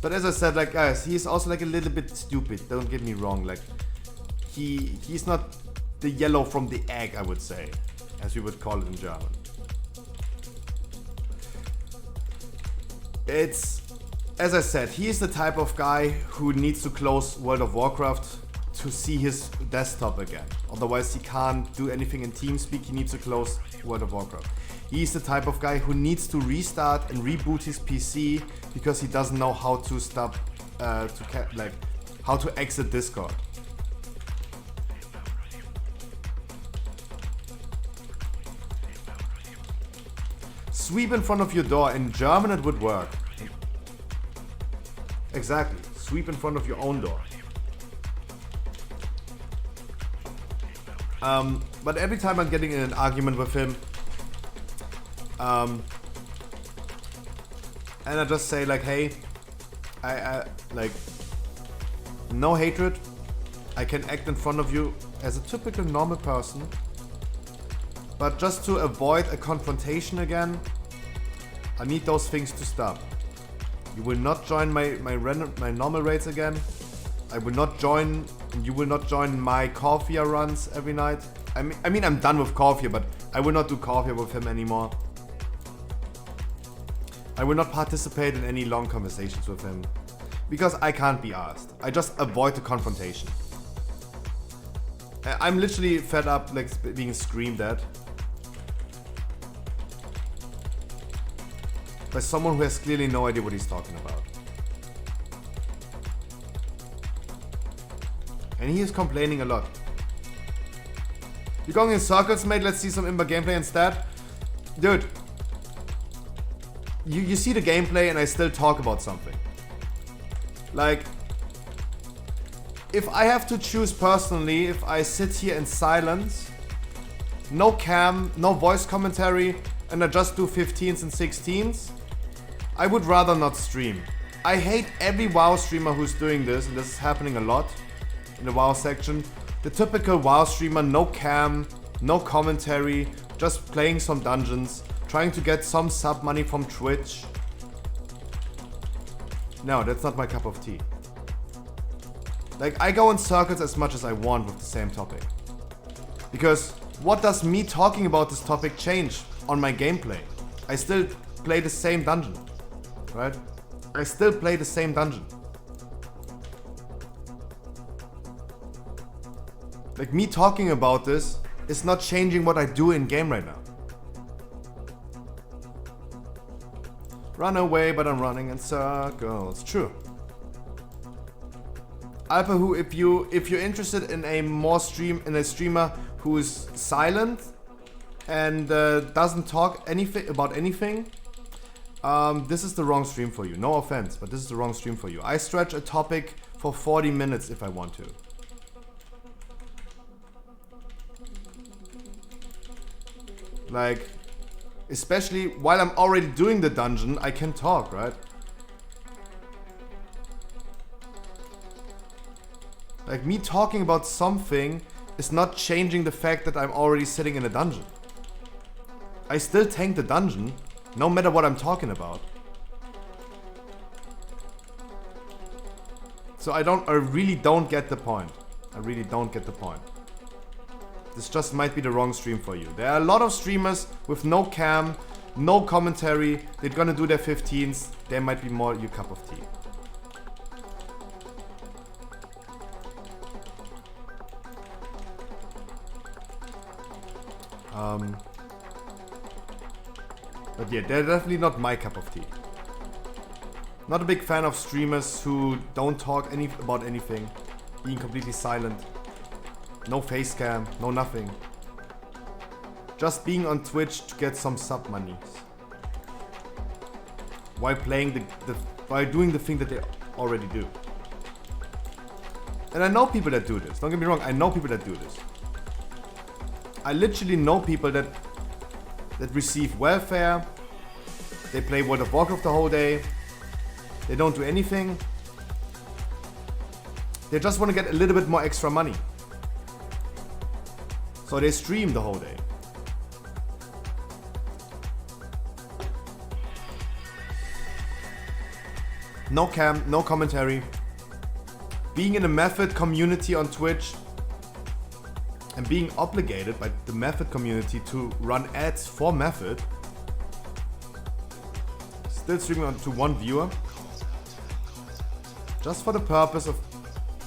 But as I said, like guys, he's also like a little bit stupid. Don't get me wrong. Like he's not the yellow from the egg, I would say, as we would call it in German. It's, as I said, he's the type of guy who needs to close World of Warcraft to see his desktop again. Otherwise he can't do anything in TeamSpeak. He needs to close World of Warcraft. He's the type of guy who needs to restart and reboot his PC because he doesn't know how to stop, how to exit Discord. Sweep in front of your door. In German it would work. Exactly. Sweep in front of your own door. But every time I'm getting in an argument with him, and I just say like, hey, I like, no hatred. I can act in front of you as a typical normal person. But just to avoid a confrontation again, I need those things to stop. You will not join my normal raids again. I will not join, and you will not join my coffee runs every night. I mean I'm done with coffee, but I will not do coffee with him anymore. I will not participate in any long conversations with him because I can't be asked. I just avoid the confrontation. I'm literally fed up like being screamed at by someone who has clearly no idea what he's talking about. And he is complaining a lot. You're going in circles, mate. Let's see some Imba gameplay instead. Dude, you see the gameplay and I still talk about something. Like, if I have to choose personally, if I sit here in silence, no cam, no voice commentary, and I just do 15s and 16s, I would rather not stream. I hate every WoW streamer who's doing this, and this is happening a lot in the WoW section. The typical WoW streamer, no cam, no commentary, just playing some dungeons, trying to get some sub money from Twitch. No, that's not my cup of tea. Like, I go in circles as much as I want with the same topic. Because what does me talking about this topic change on my gameplay? I still play the same dungeon, right? I still play the same dungeon. Like, me talking about this is not changing what I do in game right now. Run away, but I'm running in circles. True. Alpha, who if you're interested in a streamer who is silent and doesn't talk about anything, this is the wrong stream for you. No offense, but this is the wrong stream for you. I stretch a topic for 40 minutes if I want to. Like, especially while I'm already doing the dungeon, I can talk, right? Like, me talking about something is not changing the fact that I'm already sitting in a dungeon. I still tank the dungeon, no matter what I'm talking about. So I really don't get the point. I really don't get the point. This just might be the wrong stream for you. There are a lot of streamers with no cam, no commentary. They're gonna do their 15s. There might be more your cup of tea. But yeah, they're definitely not my cup of tea. Not a big fan of streamers who don't talk about anything, being completely silent. No face cam, no nothing. Just being on Twitch to get some sub monies. While playing while doing the thing that they already do. And I know people that do this. Don't get me wrong, I know people that do this. I literally know people that receive welfare. They play World of Warcraft the whole day. They don't do anything. They just want to get a little bit more extra money. So they stream the whole day. No cam, no commentary. Being in a Method community on Twitch and being obligated by the Method community to run ads for Method. Still streaming on to one viewer. Just for the purpose of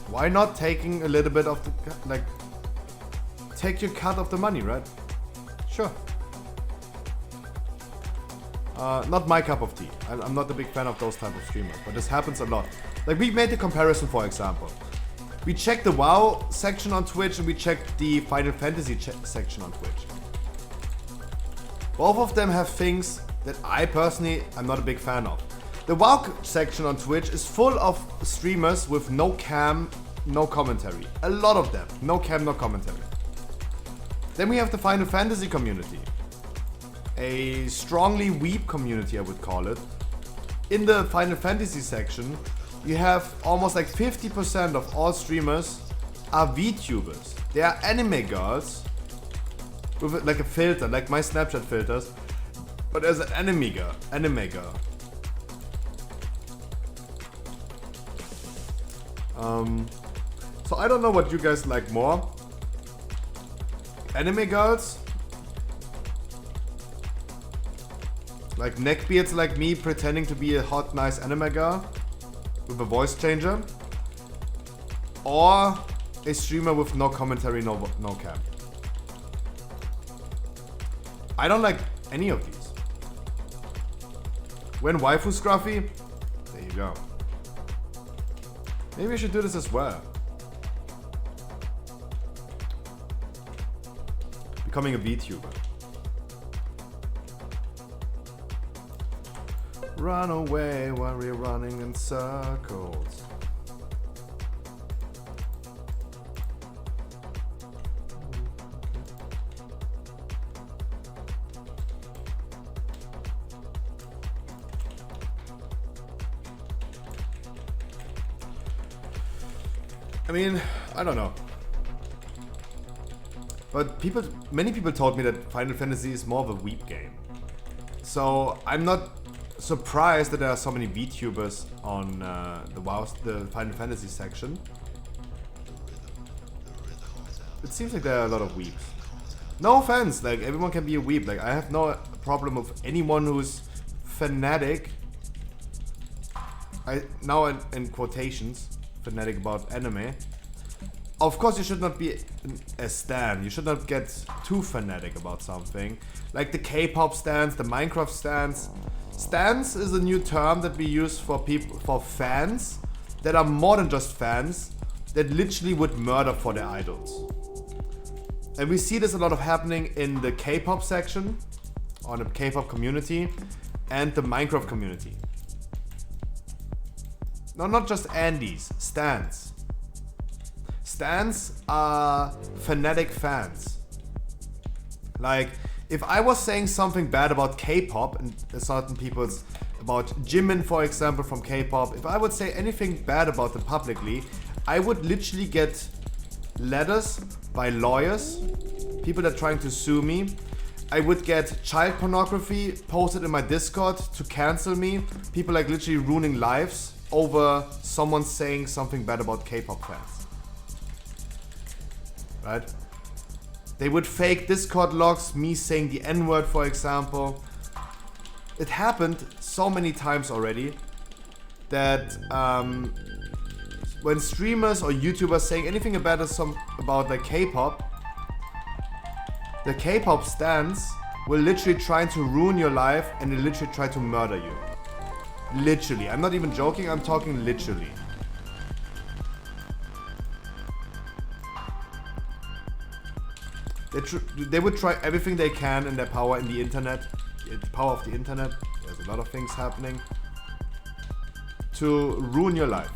why not taking a little bit of the, like, take your cut of the money, right? Sure. Not my cup of tea. I'm not a big fan of those type of streamers, but this happens a lot. Like, we made the comparison, for example. We checked the WoW section on Twitch and we checked the Final Fantasy section on Twitch. Both of them have things that I personally am not a big fan of. The WoW section on Twitch is full of streamers with no cam, no commentary. A lot of them. No cam, no commentary. Then we have the Final Fantasy community. A strongly weeb community, I would call it. In the Final Fantasy section, you have almost like 50% of all streamers are VTubers. They are anime girls with like a filter, like my Snapchat filters, but as an anime girl. So I don't know what you guys like more. Anime girls? Like neckbeards like me pretending to be a hot, nice anime girl with a voice changer? Or a streamer with no commentary, no cam? I don't like any of these. When waifu scruffy? There you go. Maybe I should do this as well. Becoming a VTuber. Run away while we're running in circles. I mean, I don't know. But many people told me that Final Fantasy is more of a weep game. So I'm not surprised that there are so many VTubers on the Final Fantasy section. It seems like there are a lot of weeps. No offense, like everyone can be a weep. Like I have no problem with anyone who's fanatic. Now in quotations, fanatic about anime. Of course, you should not be a stan. You should not get too fanatic about something. Like the K-pop stans, the Minecraft stans. Stans is a new term that we use for people, for fans that are more than just fans, that literally would murder for their idols. And we see this a lot of happening in the K-pop section, on the K-pop community, and the Minecraft community. No, not just Andes, stans. Stans are fanatic fans. Like, if I was saying something bad about K-pop and certain people's, about Jimin for example from K-pop, if I would say anything bad about them publicly, I would literally get letters by lawyers, people that are trying to sue me. I would get child pornography posted in my Discord to cancel me. People like literally ruining lives over someone saying something bad about K-pop fans. Right? They would fake Discord logs, me saying the N-word for example. It happened so many times already that when streamers or YouTubers saying anything about like K-pop, the K-pop stans will literally try to ruin your life and they literally try to murder you. Literally. I'm not even joking, I'm talking literally. They would try everything they can in their power in the internet, the power of the internet, there's a lot of things happening, to ruin your life.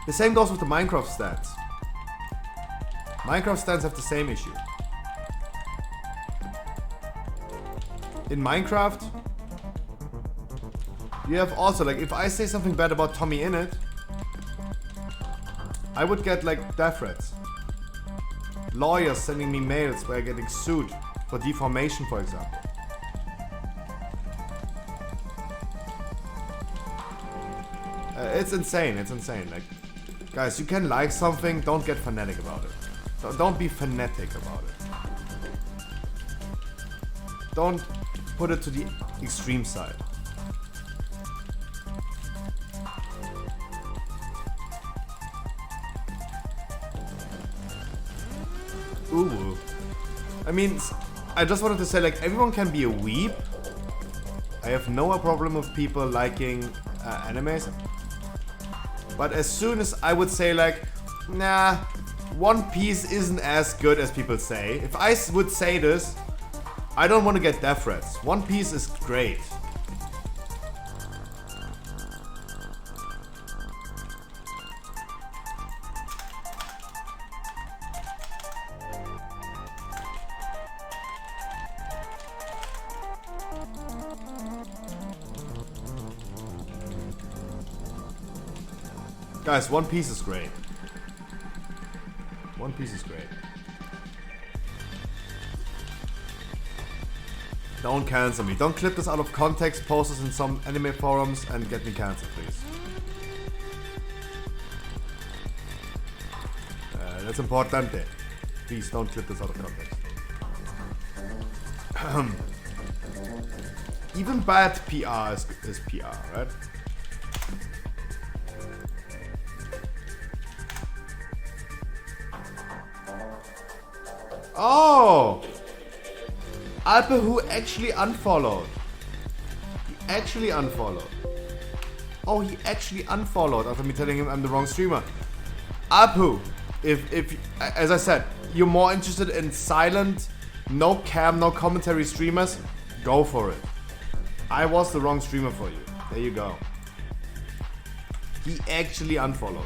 The same goes with the Minecraft stans. Minecraft stans have the same issue. In Minecraft, you have also, like, if I say something bad about Tommy Innit, I would get like death threats. Lawyers sending me mails where I'm getting sued for defamation, for example. It's insane, it's insane. Like, guys, you can like something, don't get fanatic about it. Don't be fanatic about it. Don't put it to the extreme side. Ooh. I mean, I just wanted to say, like, everyone can be a weeb. I have no problem with people liking animes. But as soon as I would say, like, nah, One Piece isn't as good as people say. If I would say this, I don't want to get death threats. One Piece is great. Guys, One Piece is great. One Piece is great. Don't cancel me. Don't clip this out of context, post this in some anime forums and get me cancelled, please. That's importante. Please don't clip this out of context. Even bad PR is PR, right? Oh! Alpe who actually unfollowed. He actually unfollowed. Oh, he actually unfollowed after me telling him I'm the wrong streamer. Alpe, if as I said, you're more interested in silent, no cam, no commentary streamers, go for it. I was the wrong streamer for you. There you go. He actually unfollowed.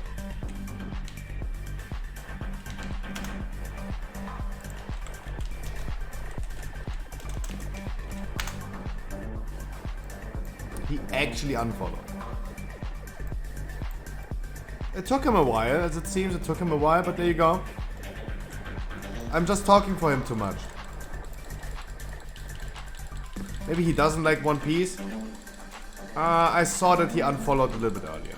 He actually unfollowed. It took him a while, as it seems. It took him a while, but there you go. I'm just talking for him too much. Maybe he doesn't like One Piece. I saw that he unfollowed a little bit earlier.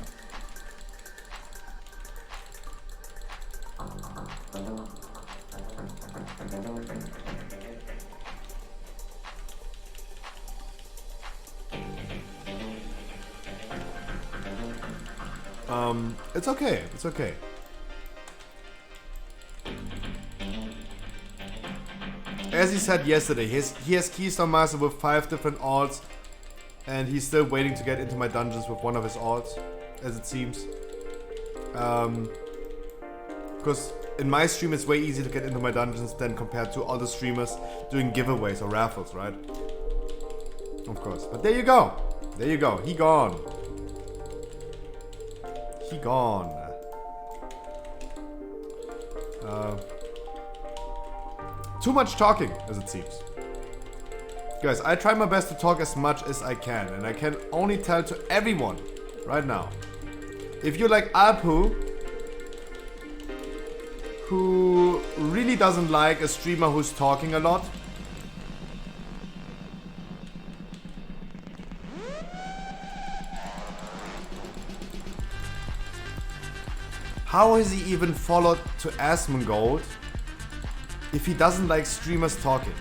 It's okay. It's okay. As he said yesterday, he has Keystone Master with 5 different alts, and he's still waiting to get into my dungeons with one of his alts, as it seems. Because in my stream it's way easier to get into my dungeons than compared to other streamers doing giveaways or raffles, right? Of course. But there you go. There you go. He gone. He gone. Too much talking, as it seems. Guys, I try my best to talk as much as I can, and I can only tell to everyone right now. If you're like Alpu, who really doesn't like a streamer who's talking a lot, how is he even followed to Asmongold if he doesn't like streamers talking?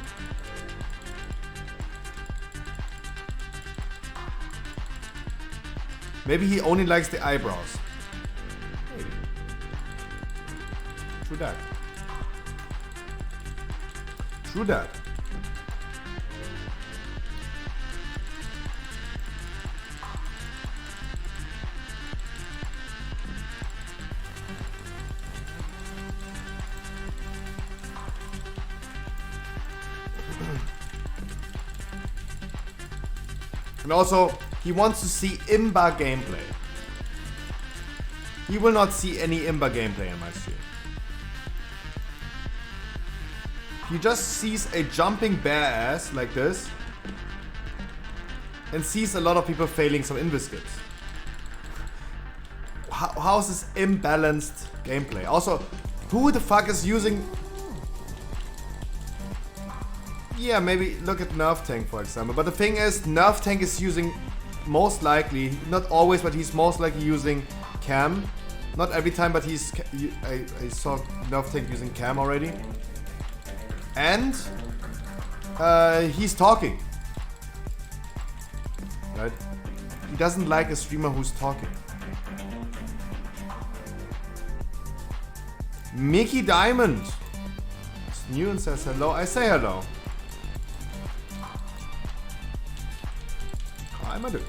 Maybe he only likes the eyebrows. Maybe. True that. True that. And also, he wants to see Imba gameplay. He will not see any Imba gameplay in my stream. He just sees a jumping bare ass like this and sees a lot of people failing some invis skips. How is this imbalanced gameplay? Also, who the fuck is using... Yeah, maybe look at Nerf Tank, for example. But the thing is, Nerf Tank is using, most likely, not always, but he's most likely using cam. Not every time, but he's... I saw Nerf Tank using cam already. And he's talking. Right? He doesn't like a streamer who's talking. Mickey Diamond is new and says hello. I say hello. Hi, my dude.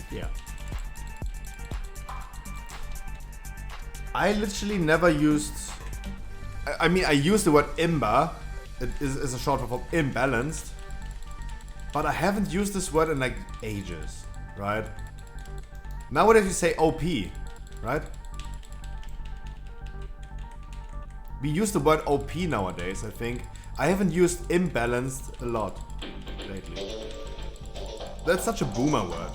Yeah. I literally never used... I mean, I used the word imba. It is a short form of imbalanced. But I haven't used this word in like ages, right? Nowadays you say OP, right? We use the word OP nowadays, I think. I haven't used imbalanced a lot lately. That's such a boomer word.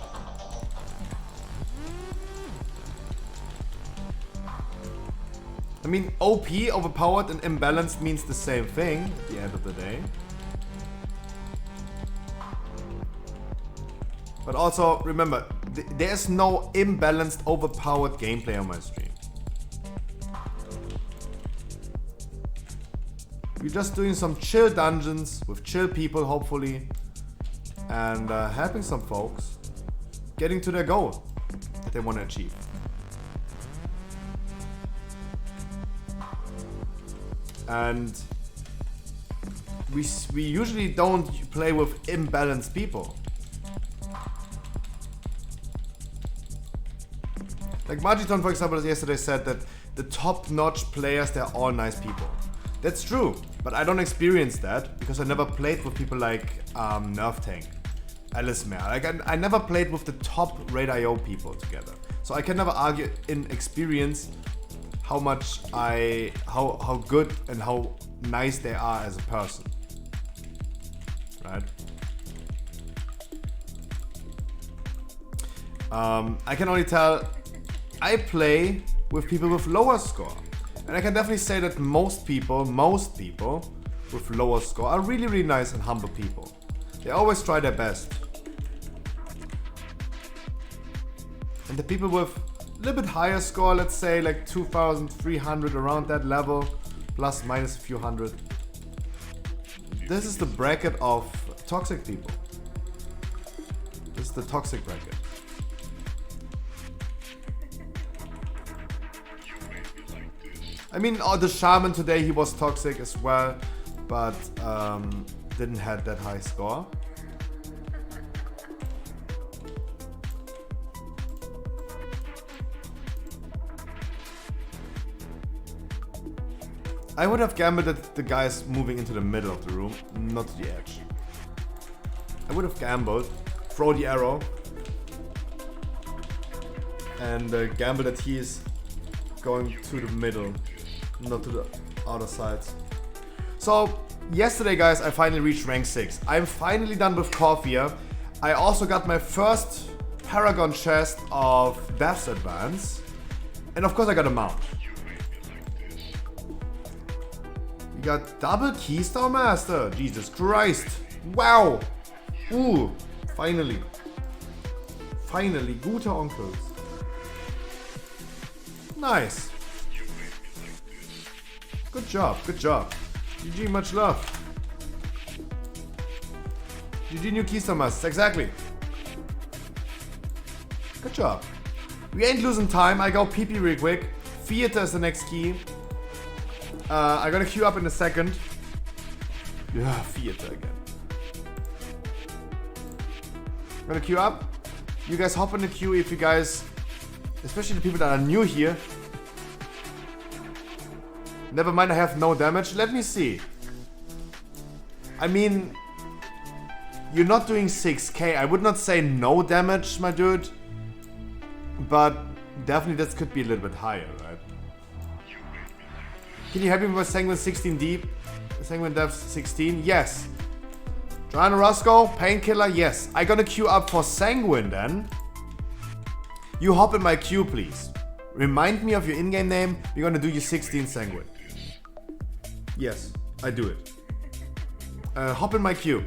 I mean, OP, overpowered, and imbalanced means the same thing at the end of the day. But also, remember, there's no imbalanced, overpowered gameplay on my stream. We're just doing some chill dungeons with chill people, hopefully, and helping some folks getting to their goal that they want to achieve. And we usually don't play with imbalanced people. Like Magiton, for example, yesterday said that the top-notch players, they're all nice people. That's true, but I don't experience that because I never played with people like Nerf Tank, Alice Mare. Like I never played with the top Raid IO people together. So I can never argue in experience how much how good and how nice they are as a person, right? I can only tell I play with people with lower score. And I can definitely say that most people with lower score are really, really nice and humble people. They always try their best. And the people with a little bit higher score, let's say like 2,300, around that level, plus minus a few hundred. This is the bracket of toxic people. This is the toxic bracket. I mean, the shaman today, he was toxic as well, but didn't have that high score. I would have gambled that the guy's moving into the middle of the room, not to the edge. I would have gambled, throw the arrow, and gamble that he is going to the middle, not to the other sides. So yesterday, guys, I finally reached rank 6. I'm finally done with Corphia. I also got my first Paragon chest of Death's Advance, and of course I got a mount. We got double Keystone Master. Jesus Christ! Wow! Ooh! Finally, gute Onkels. Nice. Good job, good job. GG, much love. GG, new Keystone Masters, exactly. Good job. We ain't losing time. I go PP real quick. Theater is the next key. I'm gonna queue up in a second. Yeah, theater again. I'm gonna queue up. You guys hop in the queue if you guys, especially the people that are new here. Never mind, I have no damage. Let me see. I mean, you're not doing 6k. I would not say no damage, my dude. But definitely this could be a little bit higher, right? Can you help me with Sanguine 16 deep? Sanguine Depth 16? Yes. Joanna Roscoe, Painkiller, yes. I gonna queue up for Sanguine then. You hop in my queue, please. Remind me of your in-game name. We're gonna do you 16 Sanguine. Yes, I do it. Hop in my queue.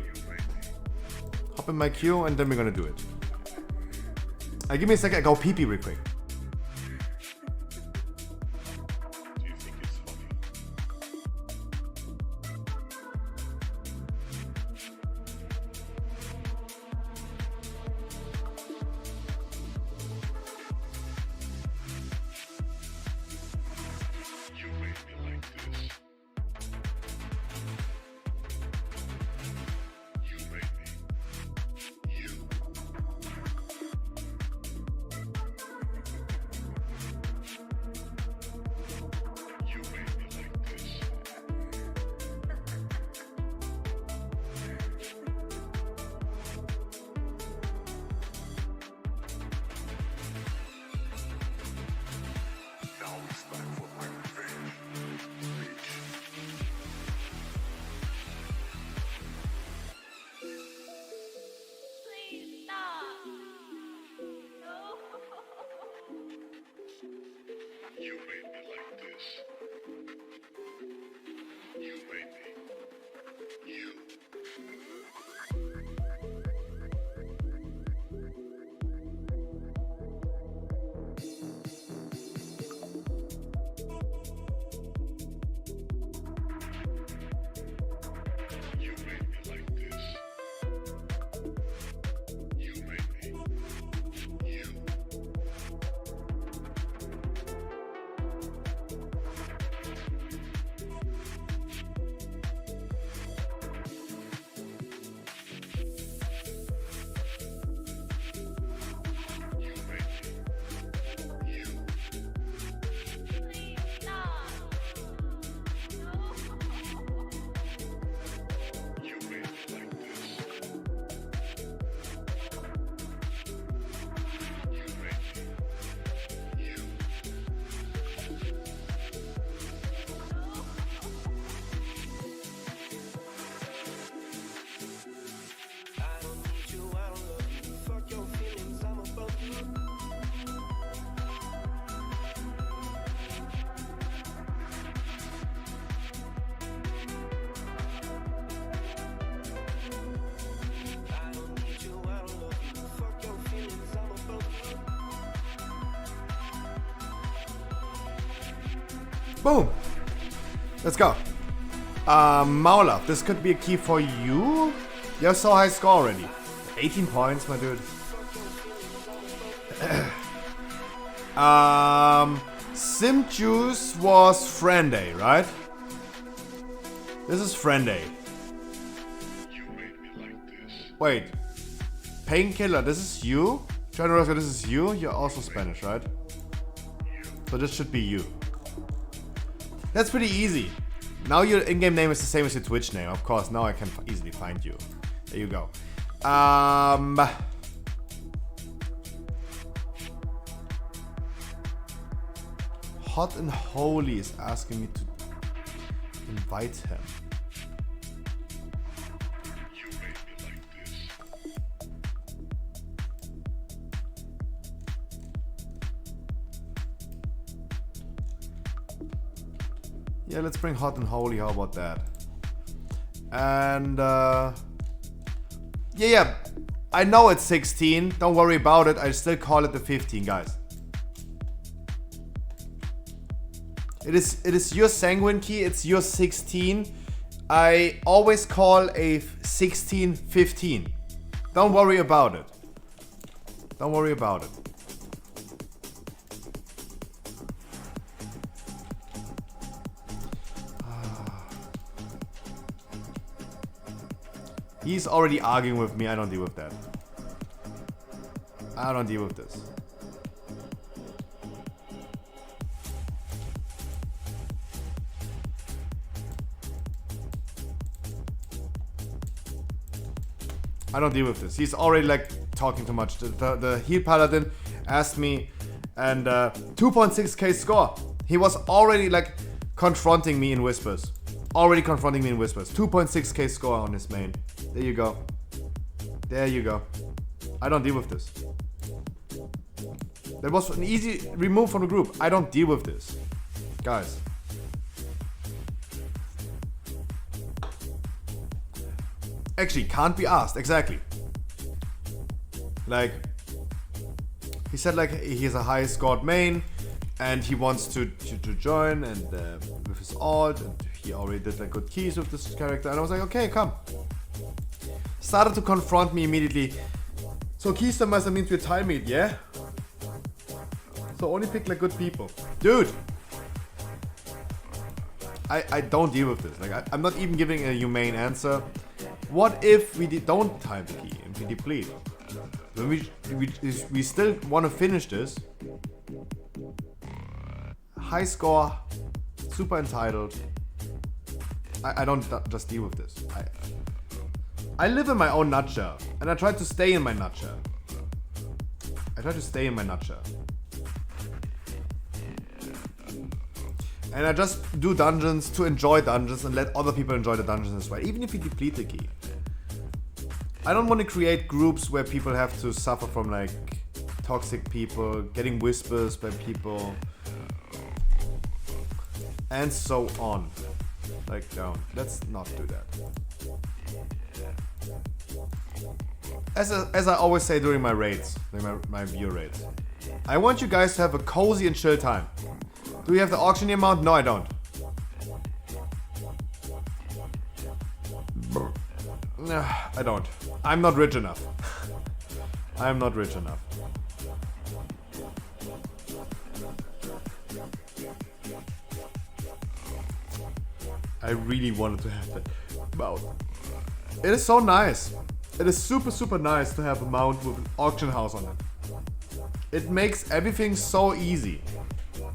Hop in my queue and then we're gonna do it. Give me a second, I go pee-pee real quick. Boom. Let's go. Maula, this could be a key for you. You have so high score already. 18 points, my dude. Sim Juice was Frienday, right? This is Frienday. Wait. Painkiller, this is you? Generosa, this is you? You're also Spanish, right? So this should be you. That's pretty easy. Now your in-game name is the same as your Twitch name. Of course, now I can easily find you. There you go. Hot and Holy is asking me to invite him. Yeah, let's bring Hot and Holy. How about that? And yeah, I know it's 16. Don't worry about it. I still call it the 15, guys. It is your Sanguine key. It's your 16. I always call a 16 15. Don't worry about it. Don't worry about it. He's already arguing with me. I don't deal with that. I don't deal with this. I don't deal with this. He's already like talking too much. The heal paladin asked me, and 2.6k score. He was already like confronting me in whispers. Already confronting me in whispers. 2.6k score on his main. There you go. There you go. I don't deal with this. That was an easy remove from the group. I don't deal with this. Guys. Actually, can't be asked. Exactly. Like, he said like he has a high scored main and he wants to join and with his alt, and he already did like good keys with this character, and I was like, okay, come. Started to confront me immediately. So Keystone means we're tiemate, yeah? So only pick like good people. Dude! I don't deal with this. Like I'm not even giving a humane answer. What if we don't time the key and we deplete? Then we still want to finish this. High score, super entitled. I don't just deal with this. I live in my own nutshell, and I try to stay in my nutshell. And I just do dungeons to enjoy dungeons and let other people enjoy the dungeons as well, even if you deplete the key. I don't want to create groups where people have to suffer from like toxic people, getting whispers by people, and so on. Like, no, let's not do that. As I always say during my raids, during my viewer raids, I want you guys to have a cozy and chill time. Do you have the auctioneer mount? No, I don't. I don't. I'm not rich enough. I'm not rich enough. I really wanted to have that mount. It is so nice. It is super, super nice to have a mount with an auction house on it. It makes everything so easy.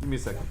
Give me a second.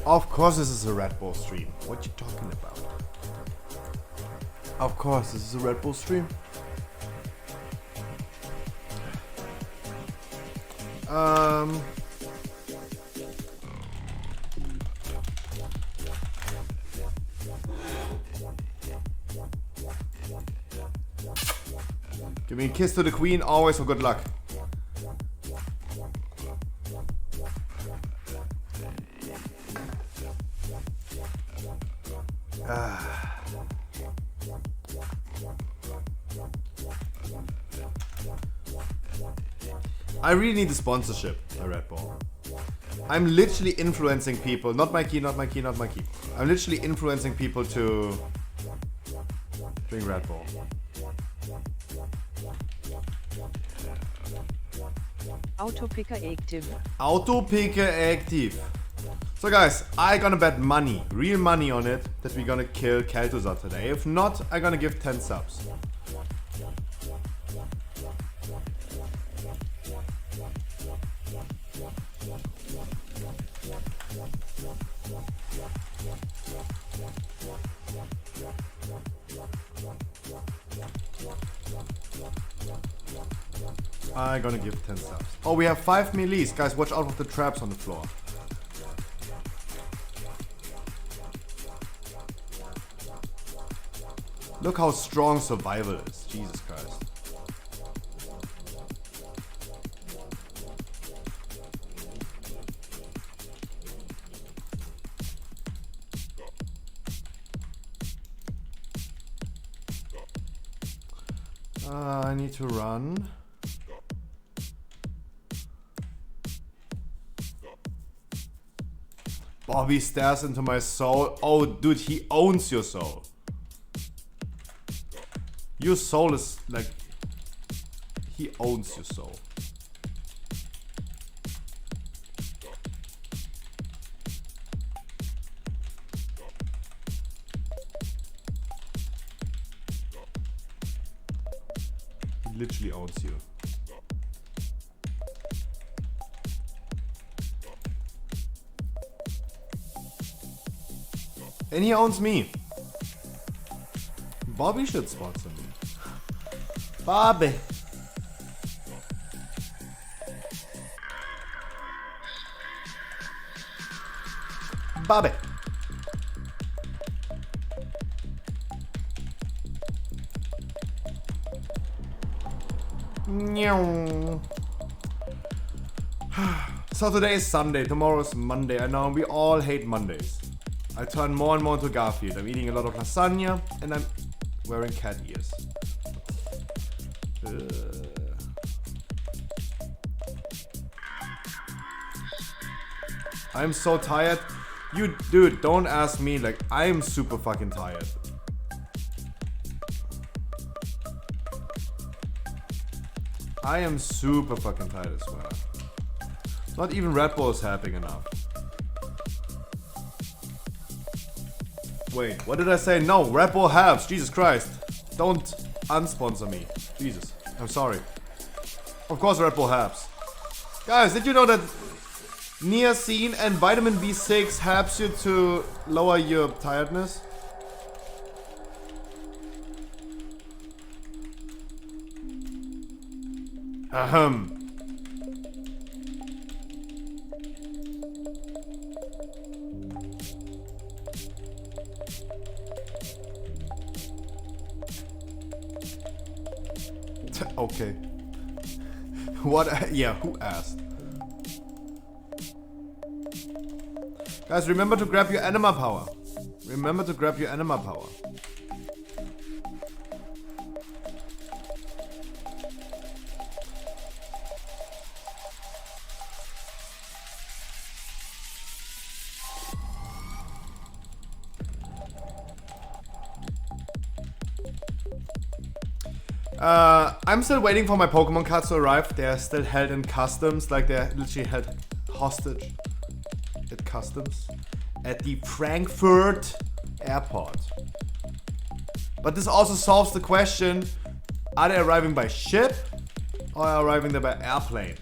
Of course this is a Red Bull stream. What you talking about? Of course this is a Red Bull stream. Give me a kiss to the queen, always for good luck. I really need a sponsorship, a Red Bull. I'm literally influencing people, not my key, not my key, not my key. I'm literally influencing people to drink Red Bull. Autopicker active. Autopicker active. So guys, I gonna bet money, real money on it, that we're gonna kill Kel'Thuzad today. If not, I gonna give 10 subs. I'm gonna give 10 subs. Oh, we have 5 melees. Guys, watch out for the traps on the floor. Look how strong survival is. Jesus Christ. I need to run. Bobby stares into my soul. Oh, dude, he owns your soul. Your soul is like... He owns your soul. He literally owns you. And he owns me. Bobby should sponsor me. Bobby. Bobby. So today is Sunday, tomorrow is Monday. I know we all hate Mondays. I turn more and more into Garfield. I'm eating a lot of lasagna and I'm wearing cat ears. I'm so tired. You, dude, don't ask me. Like, I'm super fucking tired. I am super fucking tired as well. Not even Red Bull is helping enough. Wait, what did I say? No, Red Bull helps. Jesus Christ. Don't unsponsor me. Jesus, I'm sorry. Of course Red Bull helps. Guys, did you know that niacin and vitamin B6 helps you to lower your tiredness? Ahem. Okay. What? Yeah, who asked? Guys, remember to grab your anima power. Remember to grab your anima power. I'm still waiting for my Pokemon cards to arrive. They're still held in customs, like they're literally held hostage at customs at the Frankfurt airport. But this also solves the question, are they arriving by ship or are they arriving there by airplane?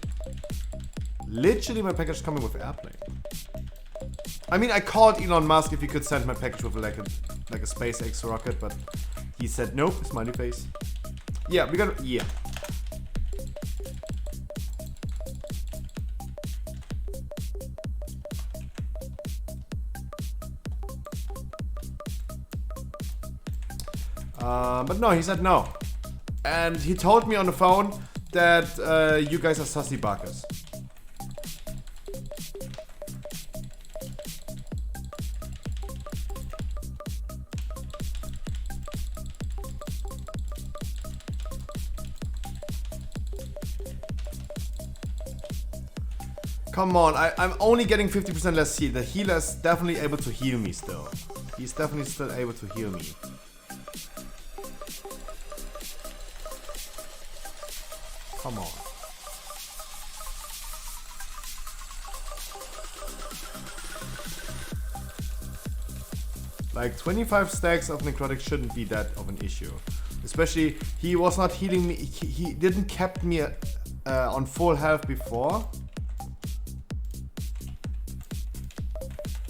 Literally my package is coming with airplane. I mean, I called Elon Musk if he could send my package with like a SpaceX rocket, but he said nope. Smiley face. Yeah, we got yeah. But no, he said no. And he told me on the phone that you guys are sussy buckers. Come on, I'm only getting 50% less heal. The healer is definitely able to heal me still. He's definitely still able to heal me. Come on. Like 25 stacks of necrotic shouldn't be that of an issue. Especially he was not healing me. He didn't kept me on full health before.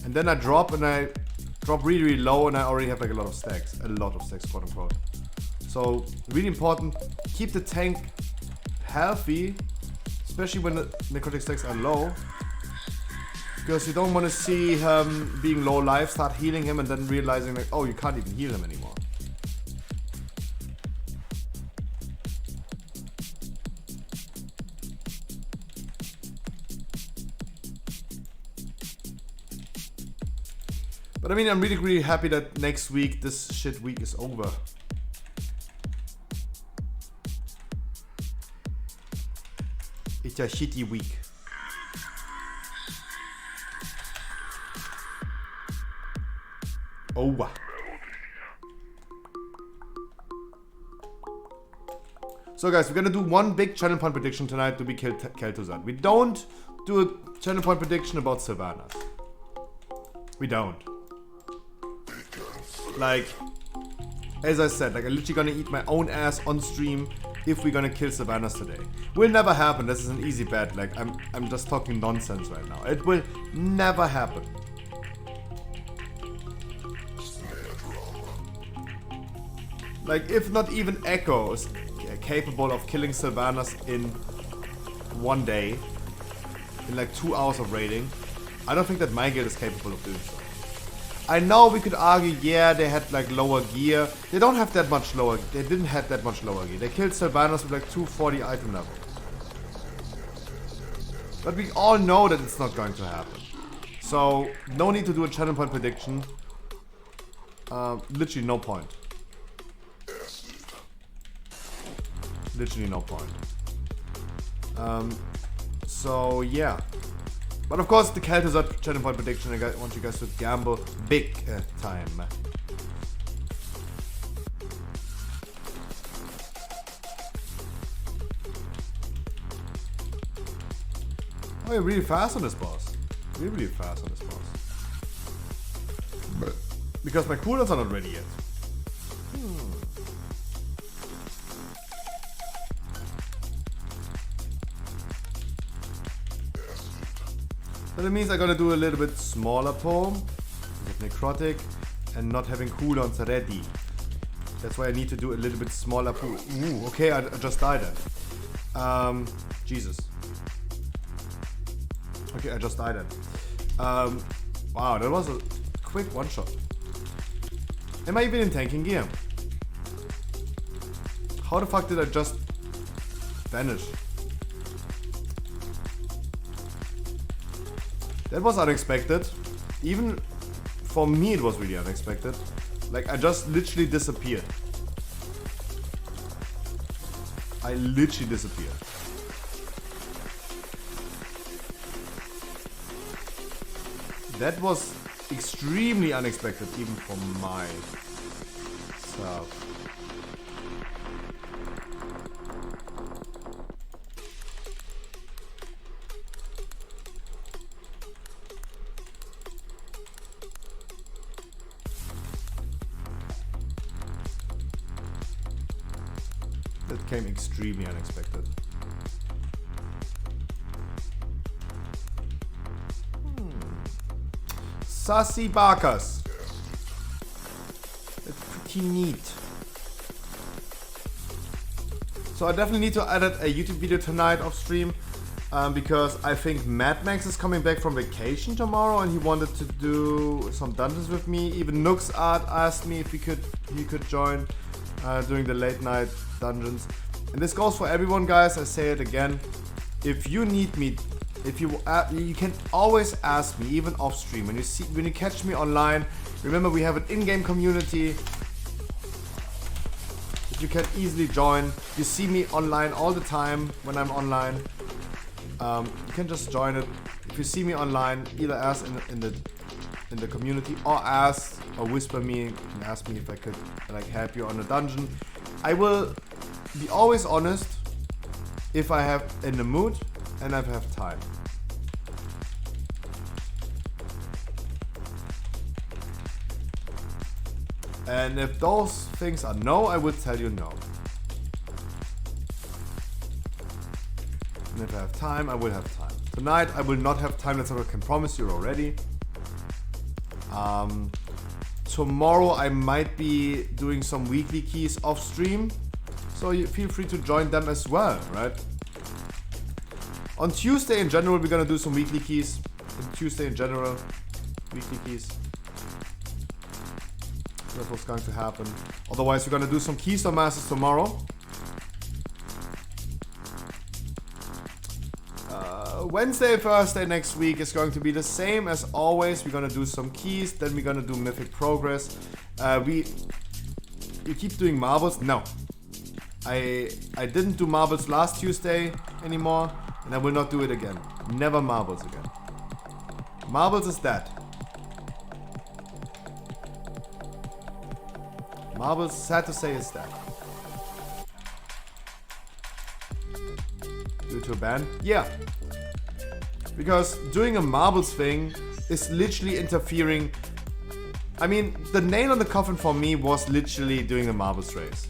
And then I drop really, really low and I already have like a lot of stacks, quote unquote. So really important, keep the tank healthy, especially when the necrotic stacks are low. Because you don't want to see him being low life, start healing him and then realizing like, oh, you can't even heal him anymore. But I mean, I'm really, really happy that next week, this shit week is over. It's a shitty week. Over. So guys, we're gonna do one big channel point prediction tonight to be Kel'Thuzad. We don't do a channel point prediction about Sylvanas. We don't. Like, as I said, like I'm literally gonna eat my own ass on stream if we're gonna kill Sylvanas today. Will never happen. This is an easy bet. Like I'm just talking nonsense right now. It will never happen. Like if not even Echo is capable of killing Sylvanas in one day, in like 2 hours of raiding, I don't think that my guild is capable of doing so. I know we could argue, yeah, they had like lower gear. They don't have that much lower. They didn't have that much lower gear. They killed Sylvanas with like 240 item level. But we all know that it's not going to happen. So no need to do a channel point prediction. Literally no point. Literally no point. So yeah. But of course, the Kel'Thuzad channel point prediction, I want you guys to gamble big time. Oh, you're really fast on this boss. You're really fast on this boss. But because my cooldowns are not ready yet. So that means I'm gonna do a little bit smaller poem with necrotic and not having cooldowns ready. That's why I need to do a little bit smaller pool. Ooh, okay, I just died then. Jesus. Okay, I just died then. Wow, that was a quick one shot. Am I even in tanking gear? How the fuck did I just vanish? That was unexpected. Even for me it was really unexpected. Like I just literally disappeared. I literally disappeared. That was extremely unexpected even for myself. That came extremely unexpected. Sassy Barkers. That's pretty neat. So I definitely need to edit a YouTube video tonight off stream. Because I think Mad Max is coming back from vacation tomorrow and he wanted to do some dungeons with me. Even Nook's Art asked me if he could join doing the late night dungeons. And this goes for everyone, guys. I say it again. If you need me, if you can always ask me, even off stream. When you catch me online, remember we have an in-game community that you can easily join. You see me online all the time when I'm online. You can just join it. If you see me online, either ask in the community or ask or whisper me and ask me if I could like help you on a dungeon. I will be always honest if I have in the mood and I have time. And if those things are no, I will tell you no. And if I have time, I will have time. Tonight, I will not have time, that's what I can promise you already. Tomorrow, I might be doing some weekly keys off stream. So you feel free to join them as well, right? On Tuesday in general, we're gonna do some weekly keys. On Tuesday in general, weekly keys. That's what's going to happen. Otherwise, we're gonna do some Keystone Masters tomorrow. Wednesday, Thursday next week is going to be the same as always. We're gonna do some keys, then we're gonna do Mythic Progress. We keep doing marbles. No, I didn't do marbles last Tuesday anymore, and I will not do it again. Never marbles again. Marbles is dead. Marbles, sad to say, is dead. Due to a ban? Yeah. Because doing a marbles thing is literally interfering. I mean, the nail on the coffin for me was literally doing the marbles race.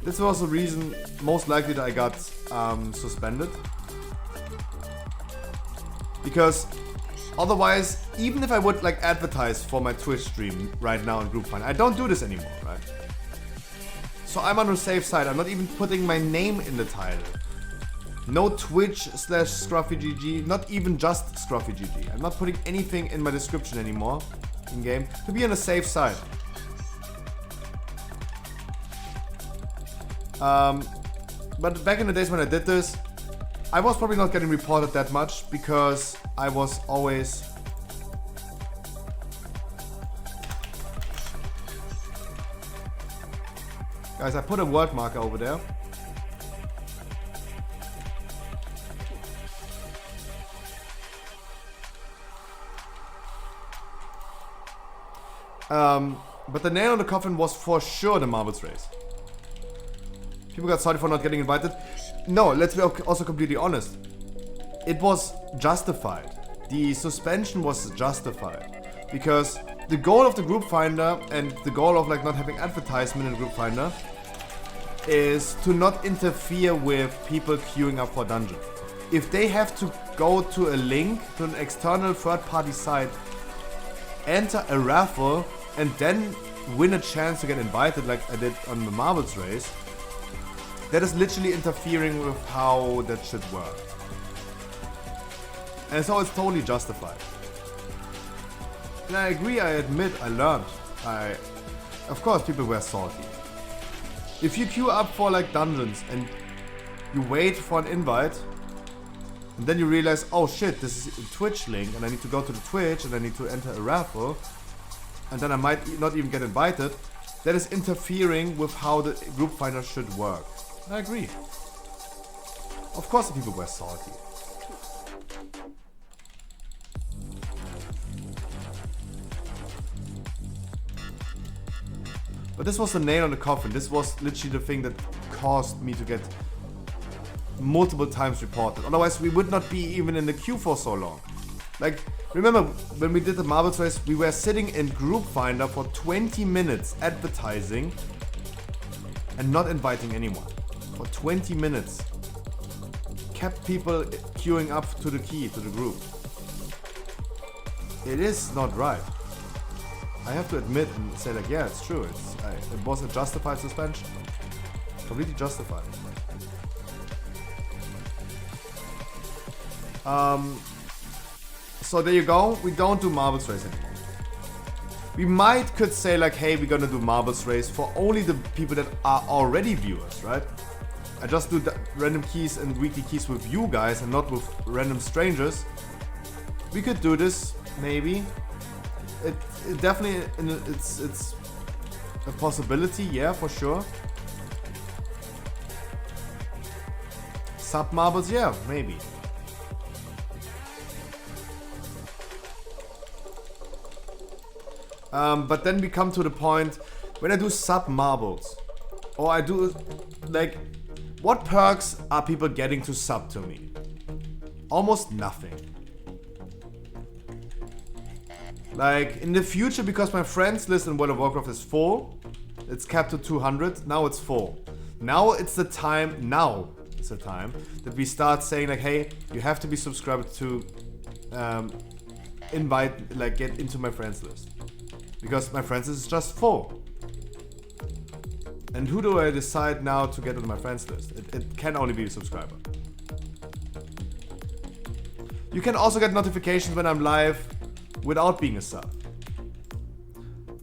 This was the reason, most likely, that I got suspended. Because otherwise, even if I would like advertise for my Twitch stream right now in Group Find, I don't do this anymore, right? So I'm on the safe side. I'm not even putting my name in the title. No Twitch/ScruffyGG, not even just ScruffyGG. I'm not putting anything in my description anymore in game to be on the safe side. But back in the days when I did this, I was probably not getting reported that much because I was always guys, I put a word marker over there. But the nail on the coffin was for sure the marbles race. People got sorry for not getting invited. No, let's be also completely honest. It was justified. The suspension was justified. Because the goal of the group finder and the goal of like not having advertisement in the group finder is to not interfere with people queuing up for dungeons. If they have to go to a link to an external third-party site, enter a raffle, and then win a chance to get invited like I did on the marbles race, that is literally interfering with how that should work. And so it's totally justified. And I agree, I admit, I learned. Of course people were salty. If you queue up for like dungeons and you wait for an invite, and then you realize, oh shit, this is a Twitch link and I need to go to the Twitch and I need to enter a raffle, and then I might not even get invited, that is interfering with how the group finder should work. I agree. Of course the people were salty. But this was the nail on the coffin. This was literally the thing that caused me to get multiple times reported. Otherwise we would not be even in the queue for so long. Like, remember when we did the marbles race, we were sitting in Group Finder for 20 minutes advertising and not inviting anyone. For 20 minutes. Kept people queuing up to the key, to the group. it is not right. I have to admit and say like, yeah, it's true. It was a justified suspension. Completely justified. So there you go. We don't do Marbles Race anymore. We could say like, hey, we're gonna do Marbles Race for only the people that are already viewers, right? I just do the random keys and weekly keys with you guys and not with random strangers. We could do this, maybe. It definitely, it's a possibility, yeah, for sure. Sub marbles, yeah, maybe. But then we come to the point when I do sub marbles, or I do like, what perks are people getting to sub to me? Almost nothing. Like in the future, because my friends list in World of Warcraft is full, it's capped to 200. Now it's full. Now it's the time that we start saying like, hey, you have to be subscribed to invite, like get into my friends list. Because my friends list is just full. And who do I decide now to get on my friends list? It can only be a subscriber. You can also get notifications when I'm live without being a sub.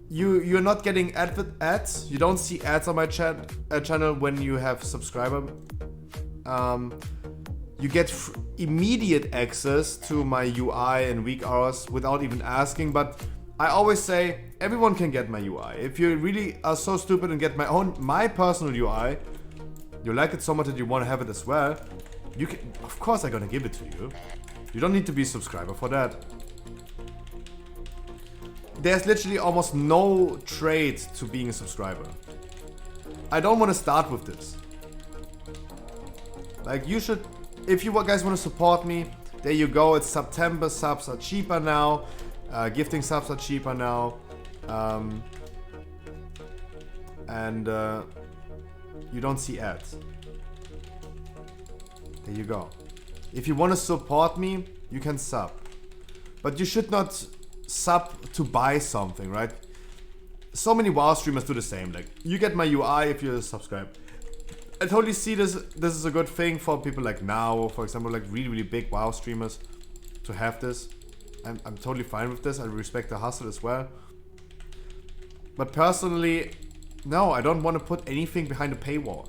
You're not getting ads. You don't see ads on my channel when you have subscriber. You get immediate access to my UI and week hours without even asking. But I always say everyone can get my UI. If you really are so stupid and get my personal UI, you like it so much that you want to have it as well, you can. Of course, I'm gonna give it to you. You don't need to be a subscriber for that. There's literally almost no trade to being a subscriber. I don't want to start with this. Like, you should, if you guys want to support me, there you go. It's September, subs are cheaper now. Gifting subs are cheaper now. And you don't see ads. There you go. If you want to support me, you can sub. But you should not sub to buy something, right? So many WoW streamers do the same. Like, you get my UI if you subscribe. I totally see this is a good thing for people like now, for example, like really big WoW streamers to have this. I'm totally fine with this. I respect the hustle as well. But personally, no, I don't want to put anything behind a paywall.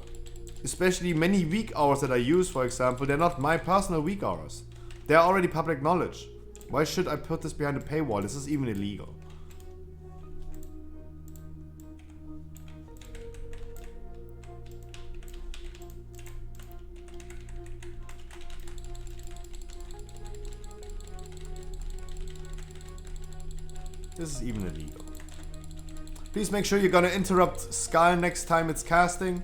Especially many week hours that I use, for example, they're not my personal week hours. They're already public knowledge. Why should I put this behind a paywall? This is even illegal. This is even illegal. Please make sure you're gonna interrupt Skull next time it's casting.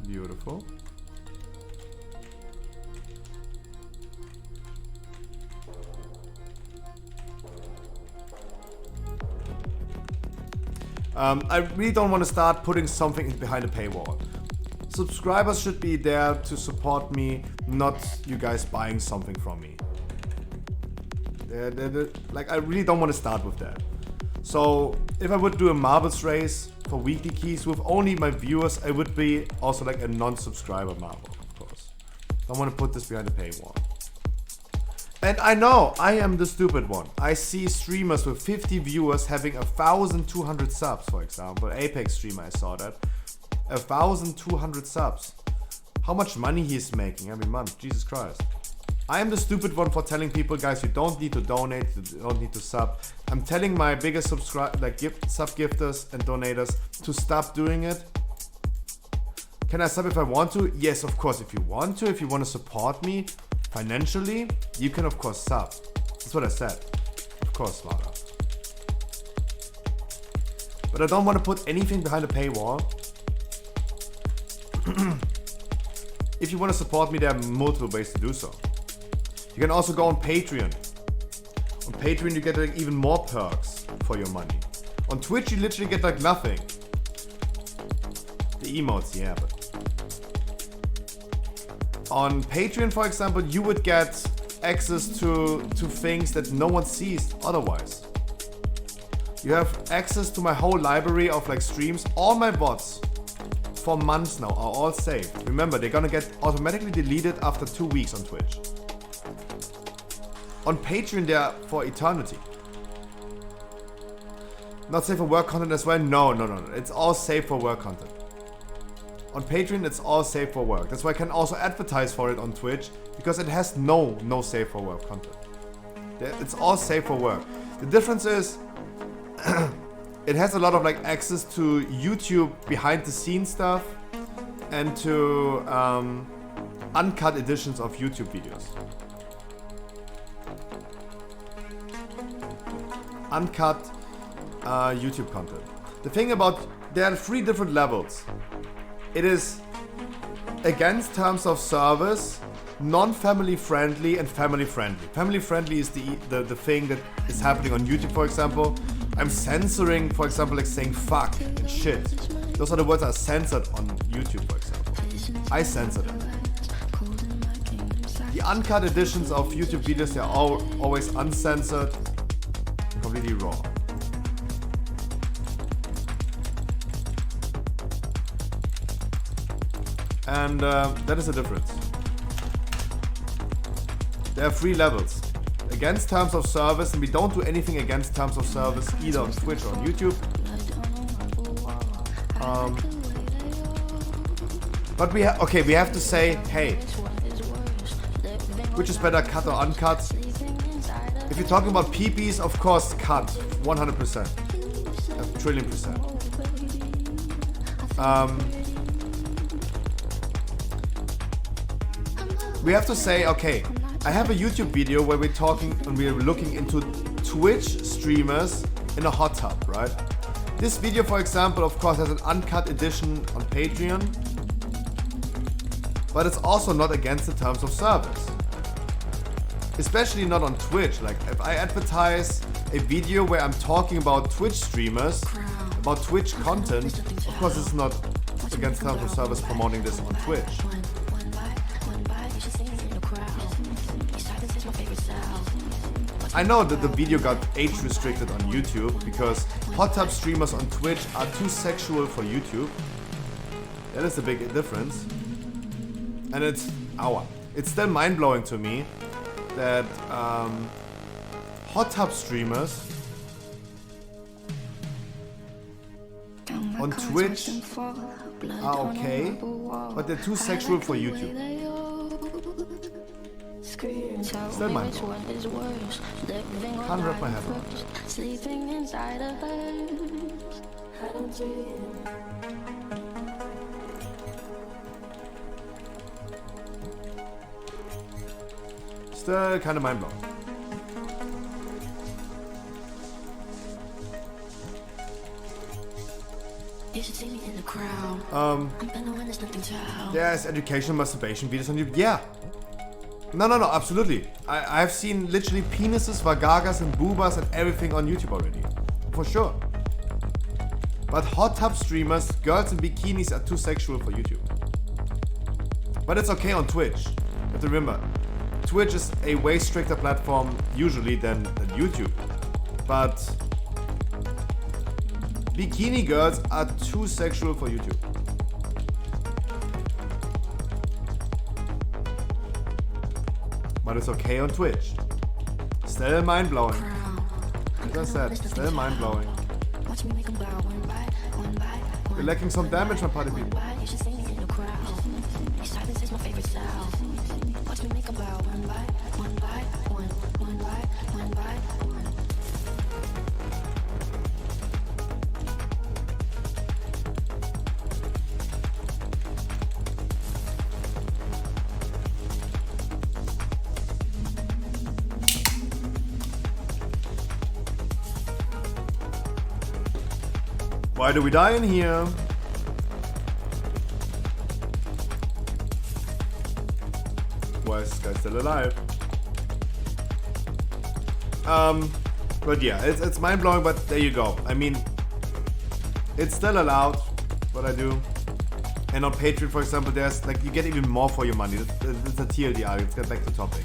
Beautiful. I really don't want to start putting something behind a paywall. Subscribers should be there to support me, not you guys buying something from me. Like, I really don't want to start with that. So if I would do a marbles race for weekly keys with only my viewers, I would be also like a non-subscriber marble, of course. I want to put this behind a paywall. And I know, I am the stupid one. I see streamers with 50 viewers having 1,200 subs, for example. Apex streamer, I saw that. 1,200 subs. How much money he's making every month, Jesus Christ. I am the stupid one for telling people, guys, you don't need to donate, you don't need to sub. I'm telling my biggest sub gifters and donators to stop doing it. Can I sub if I want to? Yes, of course, if you want to support me financially, you can of course sub. That's what I said. Of course, Slaughter. But I don't want to put anything behind a paywall. If you want to support me, there are multiple ways to do so. You can also go on Patreon. On Patreon, you get like even more perks for your money. On Twitch, you literally get like nothing. The emotes, yeah, but on Patreon, for example, you would get access to things that no one sees otherwise. You have access to my whole library of like streams. All my VoDs for months now are all saved. Remember, they're gonna get automatically deleted after 2 weeks on Twitch. On Patreon, they're for eternity. Not safe for work content as well? No. It's all safe for work content. On Patreon, it's all safe for work. That's why I can also advertise for it on Twitch, because it has no safe for work content. It's all safe for work. The difference is, it has a lot of like access to YouTube behind the scenes stuff and to uncut editions of YouTube videos. Uncut YouTube content. The thing about, there are 3 different levels. It is against terms of service, non-family friendly, and family friendly. Family friendly is the thing that is happening on YouTube, for example. I'm censoring, for example, like saying fuck and shit. Those are the words that are censored on YouTube, for example. I censor them. The uncut editions of YouTube videos, they're always uncensored, completely raw. And that is the difference. There are 3 levels. Against terms of service, and we don't do anything against terms of service either on Twitch or on YouTube. But we have to say, hey, which is better, cut or uncut? If you're talking about PPs, of course, cut, 100%, a trillion %. We have to say, okay, I have a YouTube video where we're talking and we're looking into Twitch streamers in a hot tub, right? This video, for example, of course, has an uncut edition on Patreon, but it's also not against the terms of service. Especially not on Twitch. Like, if I advertise a video where I'm talking about Twitch streamers, about Twitch content, of course it's not against terms of service promoting this on Twitch. I know that the video got age restricted on YouTube because hot tub streamers on Twitch are too sexual for YouTube. That is a big difference. And it's still mind-blowing to me that hot tub streamers on Twitch are okay, but they're too sexual for YouTube. Still mind-blowing. Can't wrap my head around it. Still kind of mind-blowing. There's educational masturbation videos on YouTube. Yeah. No, absolutely. I've seen literally penises, vagagas, and boobas and everything on YouTube already. For sure. But hot tub streamers, girls in bikinis are too sexual for YouTube. But it's okay on Twitch. You have to remember, Twitch is a way stricter platform usually than YouTube. But bikini girls are too sexual for YouTube. But it's okay on Twitch. Still mind-blowing. As I said, still mind-blowing. We're lacking some damage, my party people. Why do we die in here? Why is this guy still alive? But yeah, it's mind-blowing, but there you go. I mean, it's still allowed, what I do. And on Patreon, for example, there's like, you get even more for your money. It's a TLDR. Let's get back to topic.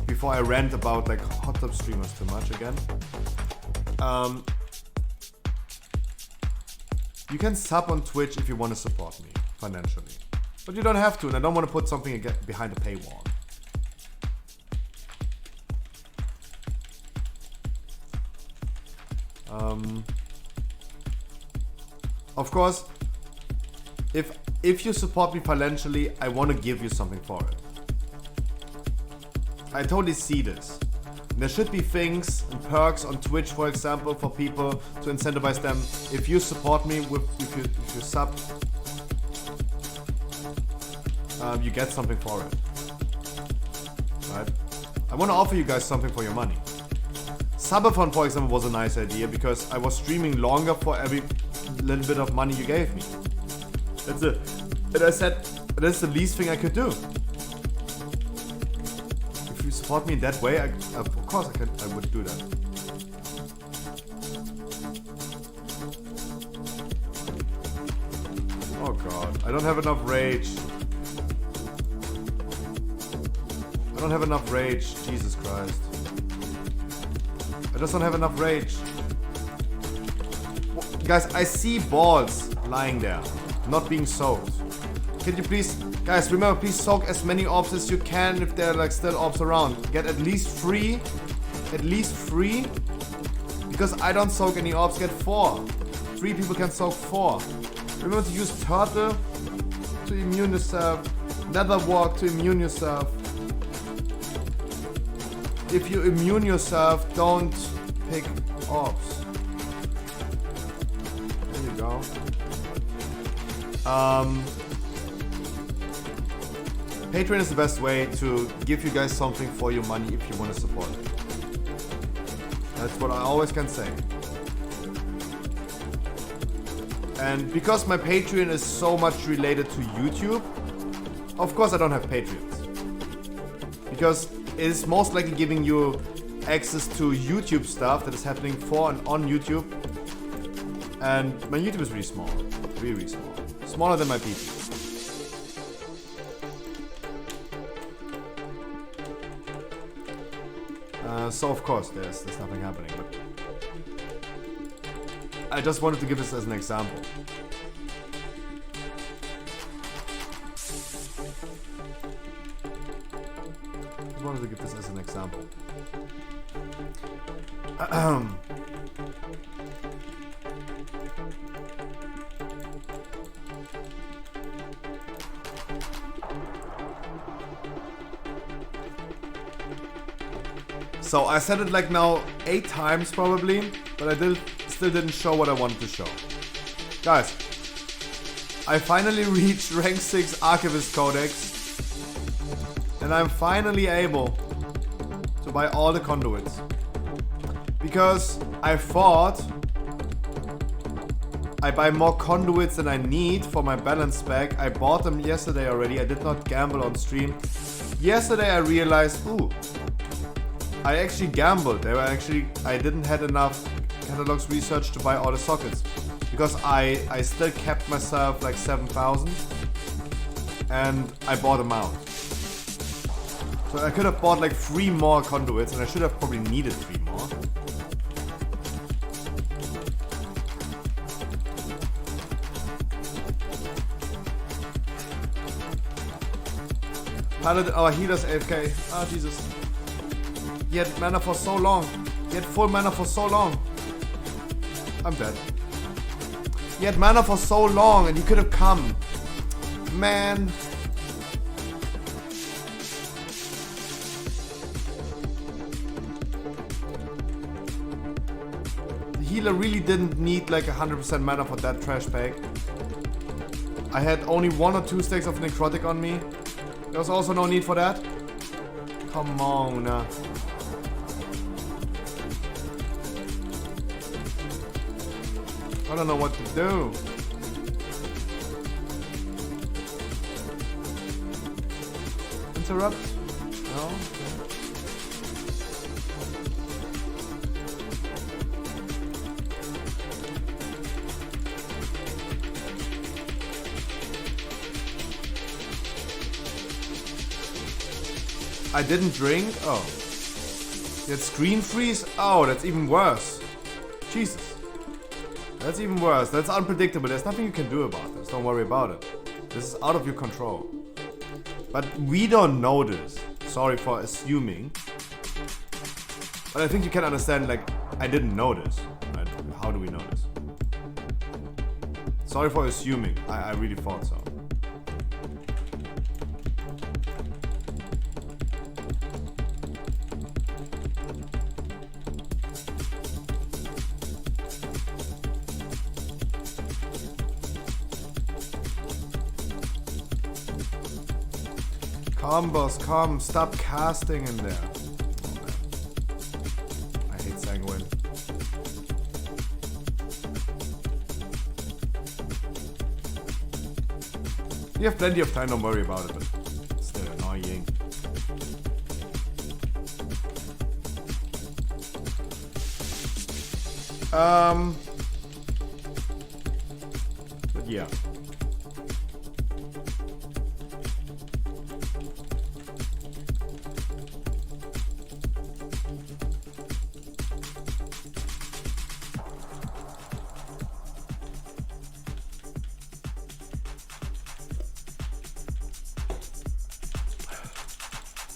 Before I rant about like hot tub streamers too much again. You can sub on Twitch if you want to support me financially. But you don't have to, and I don't want to put something behind a paywall. Of course, if you support me financially, I want to give you something for it. I totally see this. There should be things and perks on Twitch, for example, for people to incentivize them. If you support me if you sub, you get something for it. Right? I want to offer you guys something for your money. Subathon, for example, was a nice idea because I was streaming longer for every little bit of money you gave me. That's it. And I said, that's the least thing I could do. If you support me in that way, of course I would do that. Oh god, I don't have enough rage. I don't have enough rage, Jesus Christ. I just don't have enough rage. Guys, I see balls lying there, not being soaked. Can you please, guys, remember, please soak as many orbs as you can if there are like still orbs around. Get at least three, because I don't soak any orbs, get 4. 3 people can soak 4. Remember to use turtle to immune yourself, nether walk to immune yourself. If you immune yourself, don't pick orbs. There you go. Patreon is the best way to give you guys something for your money if you want to support it. That's what I always can say. And because my Patreon is so much related to YouTube, of course I don't have Patreons. Because it is most likely giving you access to YouTube stuff that is happening for and on YouTube. And my YouTube is really small. Really small. Smaller than my PC. So of course there's nothing happening, but I just wanted to give this as an example. I wanted to give this as an example. So I said it like now 8 times probably, but I still didn't show what I wanted to show. Guys, I finally reached rank 6 Archivist Codex, and I'm finally able to buy all the conduits. Because I thought I buy more conduits than I need for my balance pack. I bought them yesterday already. I did not gamble on stream. Yesterday I realized, ooh, I actually gambled. I didn't have enough catalogs research to buy all the sockets. Because I still kept myself like 7,000. And I bought them out. So I could have bought like 3 more conduits, and I should have probably needed 3 more. Paladin, our healer's AFK. Ah, Jesus. He had mana for so long. He had full mana for so long. I'm dead. He had mana for so long and he could have come. Man. The healer really didn't need like 100% mana for that trash pack. I had only 1 or 2 stacks of necrotic on me. There was also no need for that. Come on. I don't know what to do. Interrupt? No? I didn't drink? Oh. You had screen freeze? Oh, that's even worse. Jesus. That's even worse. That's unpredictable. There's nothing you can do about this. Don't worry about it. This is out of your control. But we don't know this. Sorry for assuming. But I think you can understand, like, I didn't know this. Right? How do we know this? Sorry for assuming. I really thought so. Come, boss, come. Stop casting in there. Oh, man. I hate Sanguine. You have plenty of time, don't worry about it, but still annoying. But yeah.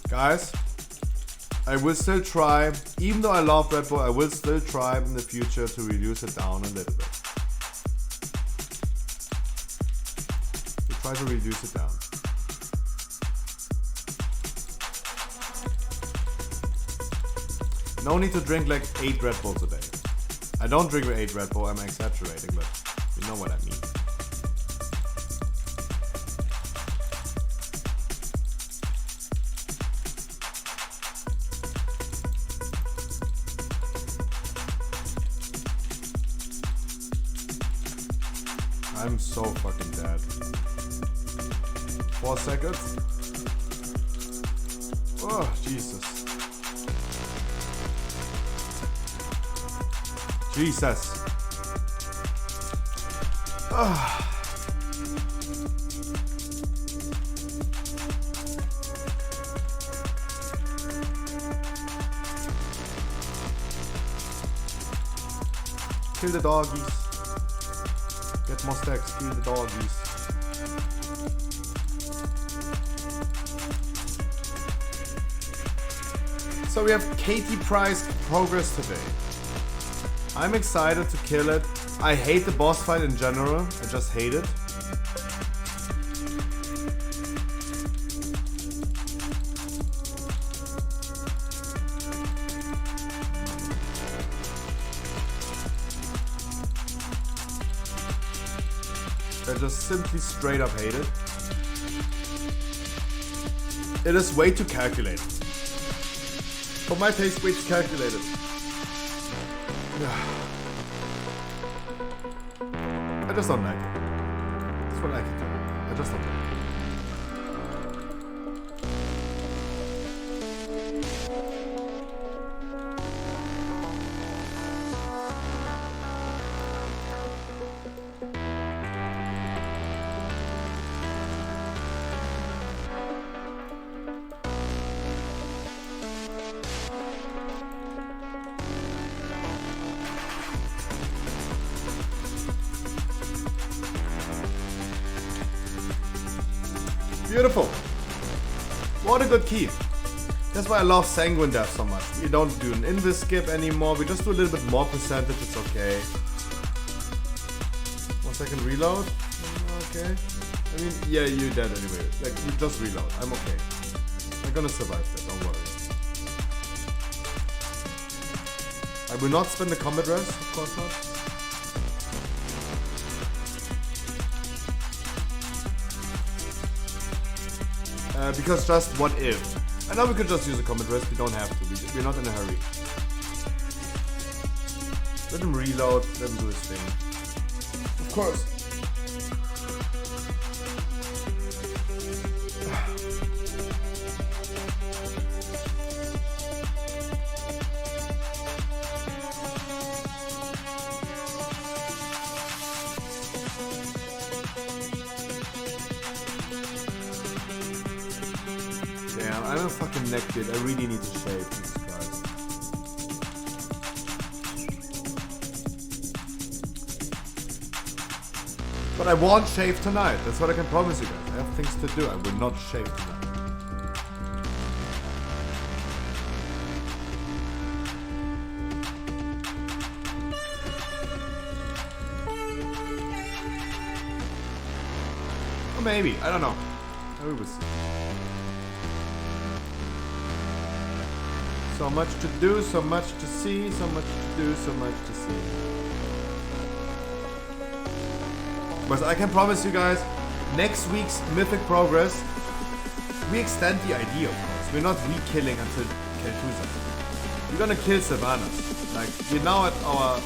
Guys, I will still try, even though I love Red Bull, I will still try in the future to reduce it down a little bit. To try to reduce it down. No need to drink like 8 Red Bulls a day. I don't drink 8 Red Bull, I'm exaggerating, but you know what I mean. I'm so fucking dead. 4 seconds. Oh, Jesus. Jesus. Oh. Kill the doggies. Get more stacks, kill the doggies. So we have Katie Price progress today. I'm excited to kill it. I hate the boss fight in general. I just hate it. I just simply straight up hate it. It is way too calculated. For my taste, way too calculated. I just don't like it. That's what I can do. I just don't like it. Beautiful. What a good key. That's why I love Sanguine Death so much. We don't do an invis skip anymore. We just do a little bit more percentage. It's okay. 1 second reload. Okay. I mean, yeah, you're dead anyway. Like, you just reload. I'm okay. I'm gonna survive that. Don't worry. I will not spend the combat rest. Of course not. Because just what if? I know we could just use a combat rest, we don't have to, we're not in a hurry. Let him reload, let him do his thing. Of course. Damn. I'm a fucking neckbeard. I really need to shave. Jesus Christ. But I won't shave tonight. That's what I can promise you guys. I have things to do. I will not shave tonight. Or maybe. I don't know. We will see. So much to do, so much to see, so much to do, so much to see. But I can promise you guys, next week's Mythic Progress, we extend the idea, of course. We're not re-killing until Kel'Thuzad. We're gonna kill Savannas. Like, we're now at our...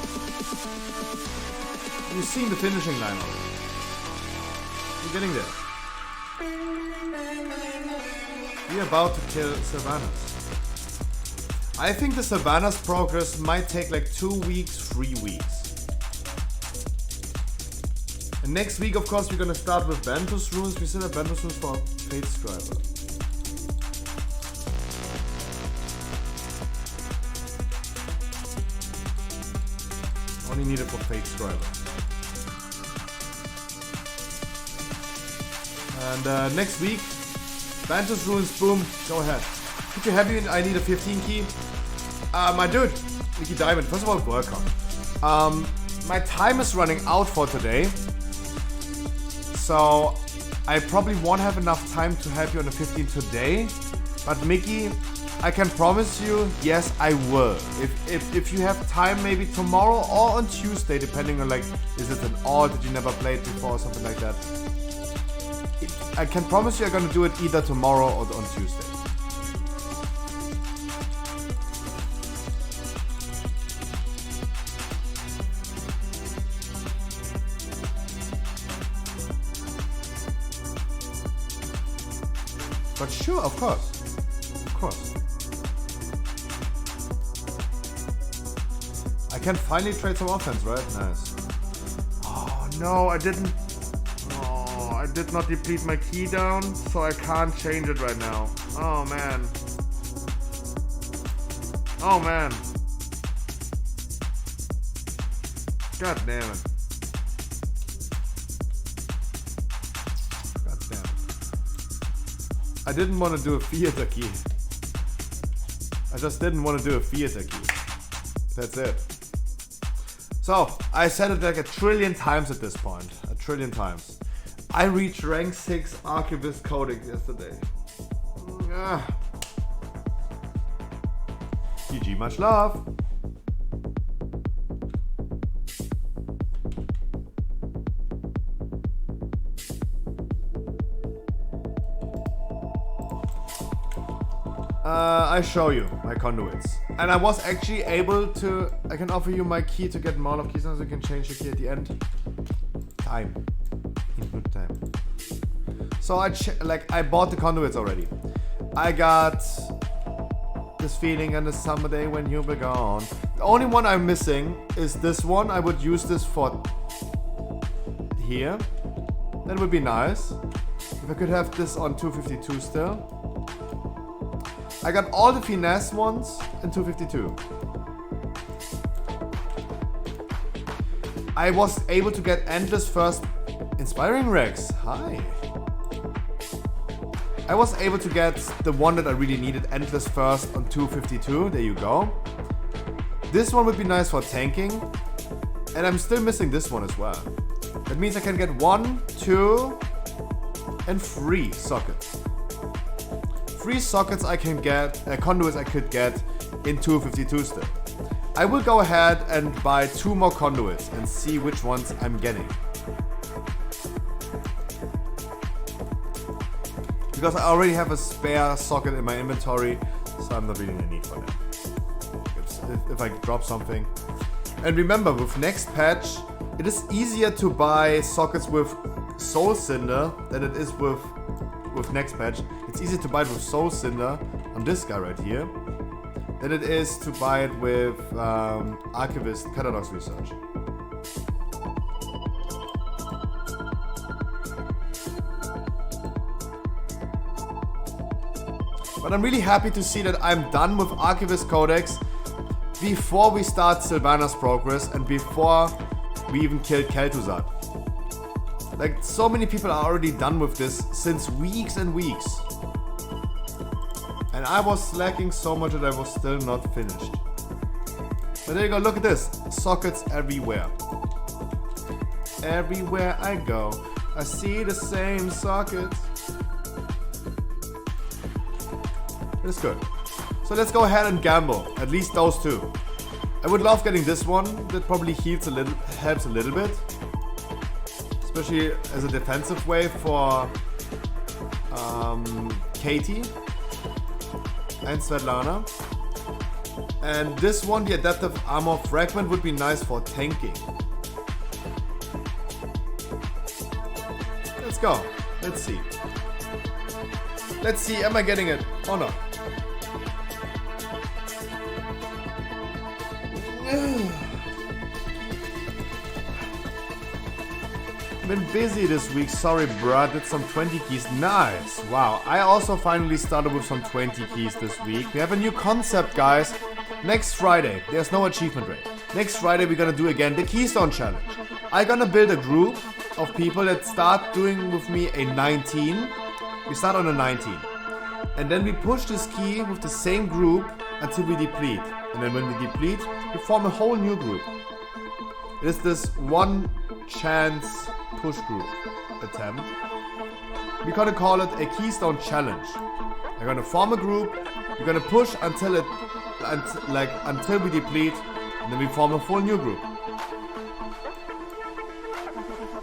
You've seen the finishing line already. We're getting there. We're about to kill Savannas. I think the Savannas progress might take like 2 weeks, 3 weeks. And next week, of course, we're gonna start with Ventus runes. We still have Ventus runes for Fate Scriber. Only needed for Fate Scriber. And next week, Ventus runes, boom, go ahead. If you're happy, I need a 15 key. My dude, Mickey Diamond, first of all, welcome. My time is running out for today. So I probably won't have enough time to help you on the 15 today. But Mickey, I can promise you, yes, I will. If you have time, maybe tomorrow or on Tuesday, depending on like, is it an alt that you never played before or something like that. I can promise you I'm gonna do it either tomorrow or on Tuesday. But sure, of course. Of course. I can finally trade some offense, right? Nice. Oh no, I didn't. Oh, I did not deplete my key down, so I can't change it right now. Oh man. Oh man. God damn it. I didn't want to do a theater key. I just didn't want to do a theater key. That's it. So, I said it like 1 trillion times at this point. 1 trillion times. I reached rank 6 Archivist Codex yesterday. GG, much love. I show you my conduits. And I was actually able to... I can offer you my key to get Mall of Keys, so you can change the key at the end. Time. Include time. So I bought the conduits already. I got this feeling on the summer day when you'll be gone. The only one I'm missing is this one. I would use this for here. That would be nice. If I could have this on 252 still. I got all the finesse ones in 252. I was able to get Endless first. Inspiring Rex, hi. I was able to get the one that I really needed, Endless first on 252. There you go. This one would be nice for tanking. And I'm still missing this one as well. That means I can get 1, 2, and 3 sockets. 3 sockets I can get, conduits I could get in 252 still. I will go ahead and buy 2 more conduits and see which ones I'm getting. Because I already have a spare socket in my inventory, so I'm not really in a need for that. If I drop something. And remember, with next patch, it is easier to buy sockets with Soul Cinder than it is with next patch. It's easier to buy it with Soul Cinder on this guy right here than it is to buy it with Archivist Paradox Research. But I'm really happy to see that I'm done with Archivist Codex before we start Sylvanas Progress and before we even killed Kel'Thuzad. Like, so many people are already done with this since weeks and weeks. And I was slacking so much that I was still not finished. But there you go, look at this. Sockets everywhere. Everywhere I go, I see the same sockets. It's good. So let's go ahead and gamble. At least those two. I would love getting this one. That probably heals a little, helps a little bit. Especially as a defensive way for Katie and Svetlana. And this one, the Adaptive Armor Fragment, would be nice for tanking. Let's go. Let's see. Let's see, am I getting it or not? Been busy this week, sorry bruh, did some 20 keys, nice, wow. I also finally started with some 20 keys this week. We have a new concept, guys. Next Friday, there's no achievement rate. Next Friday we're gonna do again the Keystone Challenge. I'm gonna build a group of people that start doing with me a 19. We start on a 19. And then we push this key with the same group until we deplete. And then when we deplete, we form a whole new group. It is this one chance push group attempt. We're gonna call it a Keystone Challenge. We're gonna form a group, we're gonna push until we deplete, and then we form a full new group.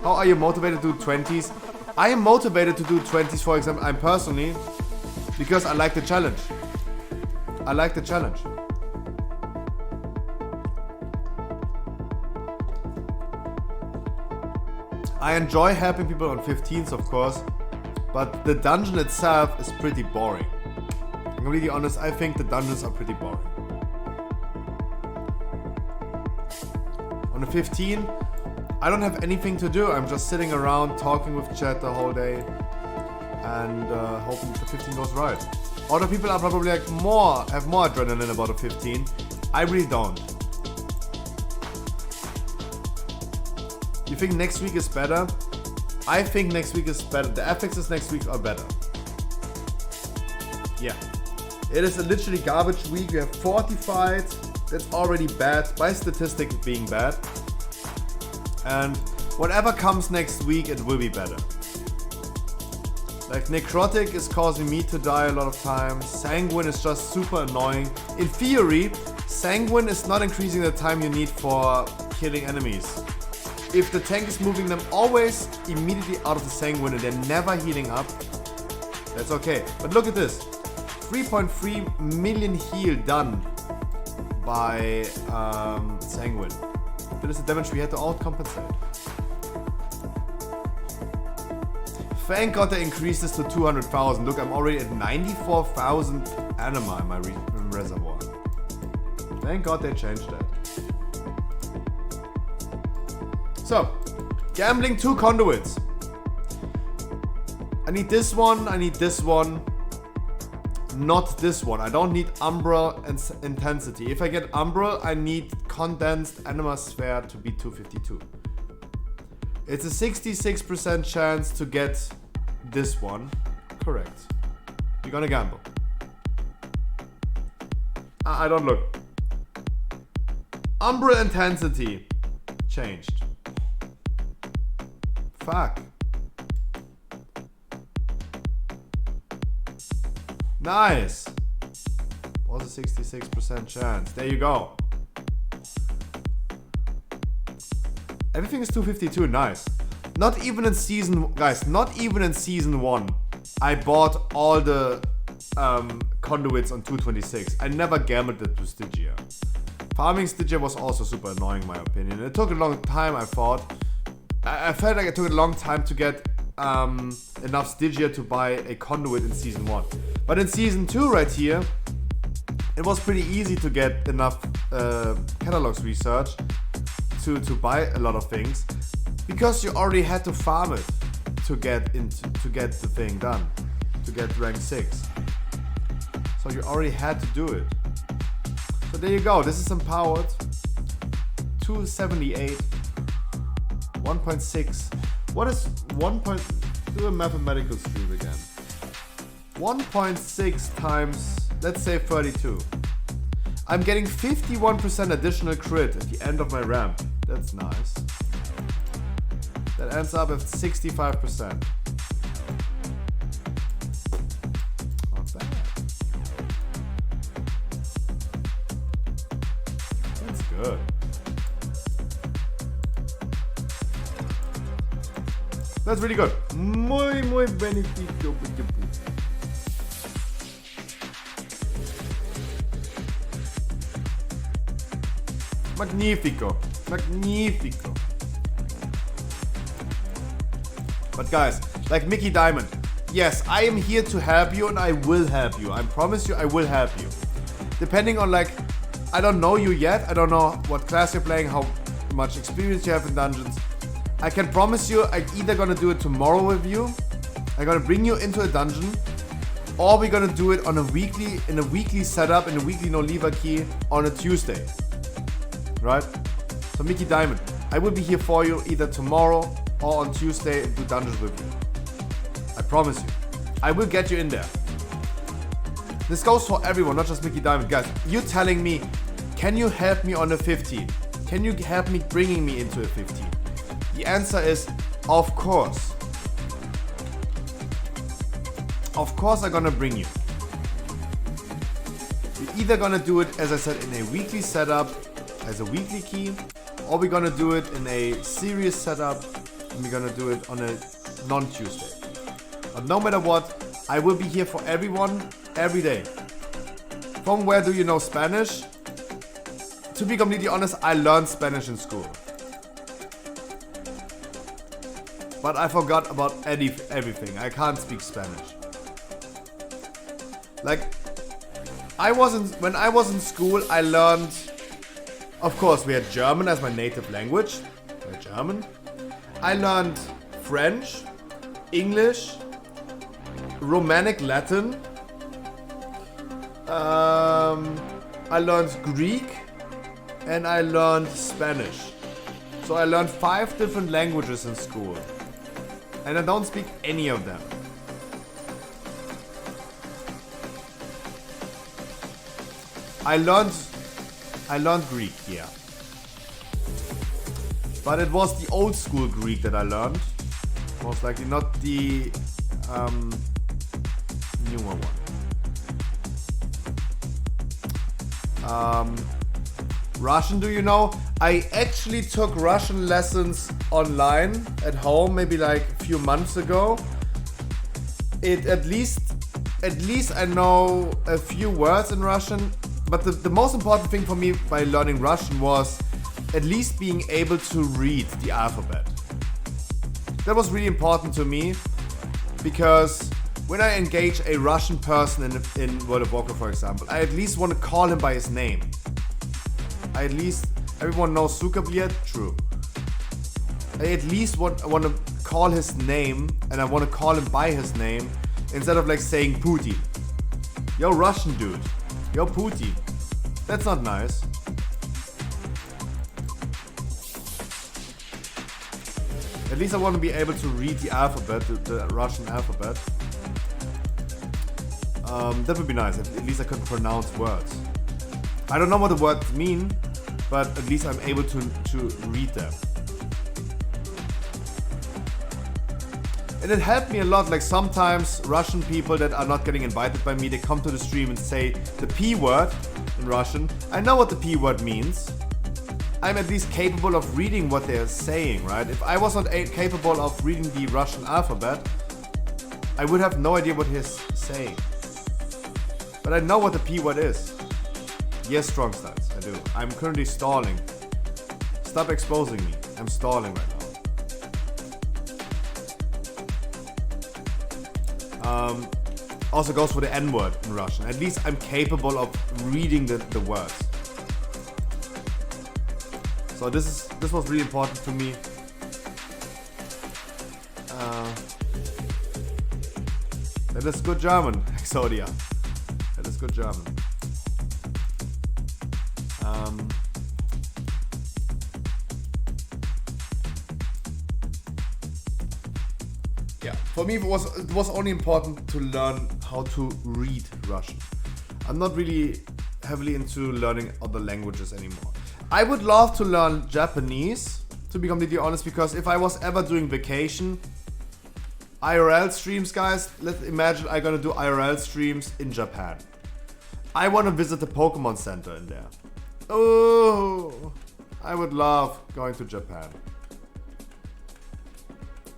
How are you motivated to do 20s? I am motivated to do 20s, for example, I'm personally, because I like the challenge. I like the challenge. I enjoy helping people on 15s, of course, but the dungeon itself is pretty boring. I'm completely honest, I think the dungeons are pretty boring. On a 15, I don't have anything to do. I'm just sitting around talking with chat the whole day and hoping the 15 goes right. Other people are probably like have more adrenaline about a 15. I really don't. You think next week is better? I think next week is better. The FXs next week are better. Yeah. It is a literally garbage week. We have 40 fights. That's already bad. By statistics being bad. And whatever comes next week, it will be better. Like Necrotic is causing me to die a lot of times. Sanguine is just super annoying. In theory, Sanguine is not increasing the time you need for killing enemies. If the tank is moving them always immediately out of the Sanguine and they're never healing up, that's okay. But look at this. 3.3 million heal done by Sanguine. That is the damage we had to outcompensate. Thank God they increased this to 200,000. Look, I'm already at 94,000 anima in my reservoir. Thank God they changed that. So, gambling 2 conduits. I need this one, I need this one. Not this one. I don't need Umbra and Intensity. If I get Umbra, I need Condensed Anima Sphere to be 252. It's a 66% chance to get this one. Correct. You're gonna gamble. I don't look. Umbra Intensity. Changed. Fuck. Nice. Was a 66% chance. There you go. Everything is 252. Nice. Not even in season, guys. Not even in season 1, I bought all the conduits on 226. I never gambled it to Stygia. Farming Stygia was also super annoying, in my opinion. It took a long time. I thought. I felt like it took a long time to get enough Stygia to buy a conduit in season 1. But in season 2 right here, it was pretty easy to get enough catalogs research to buy a lot of things, because you already had to farm it to get the thing done, to get rank 6. So you already had to do it. So there you go. This is empowered. 278. 1.6. What is 1. Do a mathematical stream again. 1.6 times, let's say 32. I'm getting 51% additional crit at the end of my ramp. That's nice. That ends up at 65%. Not bad. That's good. That's really good. Muy beneficio. Magnifico. Magnifico. But guys, like Mickey Diamond, yes, I am here to help you and I will help you. I promise you I will help you. Depending on like, I don't know you yet. I don't know what class you're playing, how much experience you have in dungeons. I can promise you I'm either gonna do it tomorrow with you, I'm gonna bring you into a dungeon, or we're gonna do it on a weekly setup, in a weekly no lever key on a Tuesday. Right? So Mickey Diamond, I will be here for you either tomorrow or on Tuesday and do dungeons with you. I promise you. I will get you in there. This goes for everyone, not just Mickey Diamond. Guys, you're telling me, can you help me on a 15? Can you help me bringing me into a 15? The answer is, of course. Of course I'm gonna bring you. We're either gonna do it, as I said, in a weekly setup, as a weekly key, or we're gonna do it in a serious setup, and we're gonna do it on a non-Tuesday. But no matter what, I will be here for everyone, every day. From where do you know Spanish? To be completely honest, I learned Spanish in school. But I forgot about everything. I can't speak Spanish. Like, when I was in school, I learned, of course, we had German as my native language. German. I learned French, English, Romanic Latin. I learned Greek, and I learned Spanish. So I learned 5 different languages in school. And I don't speak any of them. I learned Greek, yeah. But it was the old school Greek that I learned. Most likely not the newer one. Russian, do you know? I actually took Russian lessons online at home, maybe like a few months ago. At least I know a few words in Russian, but the most important thing for me by learning Russian was at least being able to read the alphabet. That was really important to me, because when I engage a Russian person in World of Warcraft, for example, I at least want to call him by his name. Everyone knows Zuckerberg, true. I at least want to call his name, and I want to call him by his name, instead of like saying Putin. Yo, Russian dude. Yo, Putin. That's not nice. At least I want to be able to read the alphabet, the Russian alphabet. That would be nice. At least I could pronounce words. I don't know what the words mean, but at least I'm able to read them. And it helped me a lot. Like sometimes Russian people that are not getting invited by me, they come to the stream and say the P word in Russian. I know what the P word means. I'm at least capable of reading what they're saying, right? If I was not capable of reading the Russian alphabet, I would have no idea what he's saying. But I know what the P word is. Yes, strong stance, I do. I'm currently stalling. Stop exposing me. I'm stalling right now. Also goes for the N word in Russian. At least I'm capable of reading the words. So this was really important to me. That is good German, Exodia. That is good German. Yeah, for me it was only important to learn how to read Russian. I'm not really heavily into learning other languages anymore. I would love to learn Japanese, to be completely honest, because if I was ever doing vacation, IRL streams, guys, let's imagine I'm gonna do IRL streams in Japan. I want to visit the Pokemon Center in there. Oh, I would love going to Japan.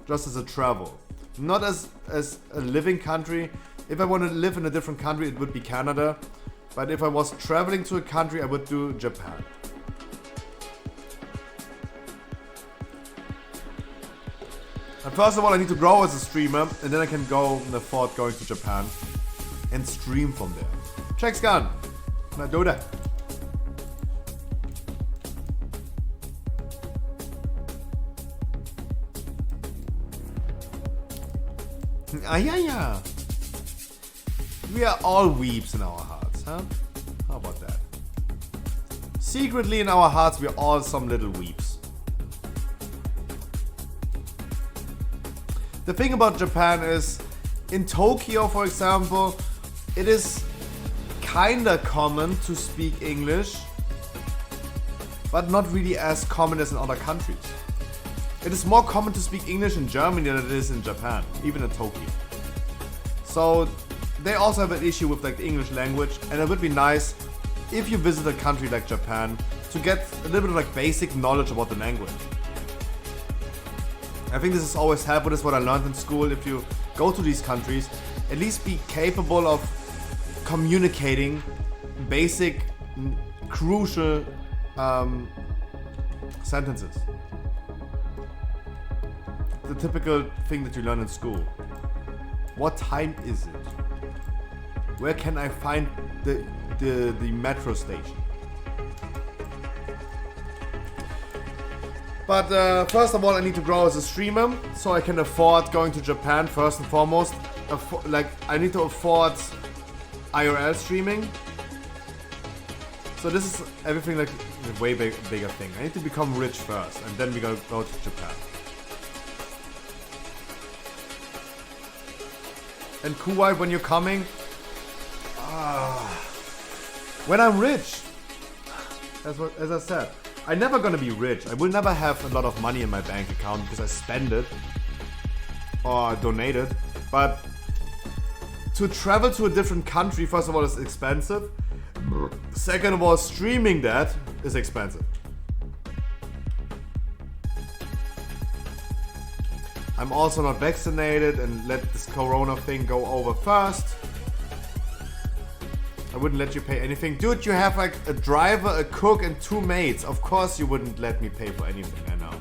Just as a travel. Not as a living country. If I want to live in a different country, it would be Canada. But if I was traveling to a country, I would do Japan. And first of all, I need to grow as a streamer, and then I can go and afford going to Japan and stream from there. Check's gone. Now do that. Ah, yeah. We are all weeps in our hearts, huh? How about that? Secretly in our hearts, we are all some little weeps. The thing about Japan is, in Tokyo, for example, it is kinda common to speak English, but not really as common as in other countries. It is more common to speak English in Germany than it is in Japan, even in Tokyo. So they also have an issue with like the English language, and it would be nice if you visit a country like Japan to get a little bit of like basic knowledge about the language. I think this has always helped. This is what I learned in school. If you go to these countries, at least be capable of communicating basic, crucial sentences. The typical thing that you learn in school. What time is it? Where can I find the metro station? But first of all, I need to grow as a streamer, so I can afford going to Japan first and foremost. I need to afford IRL streaming. So this is everything like a way bigger thing. I need to become rich first, and then we gotta go to Japan. And Kuwait, when you're coming, when I'm rich, as I said, I'm never gonna be rich. I will never have a lot of money in my bank account because I spend it or donate it. But to travel to a different country, first of all, is expensive. Second of all, streaming that is expensive. I'm also not vaccinated and let this corona thing go over first. I wouldn't let you pay anything. Dude, you have like a driver, a cook, and 2 maids. Of course you wouldn't let me pay for anything, I know.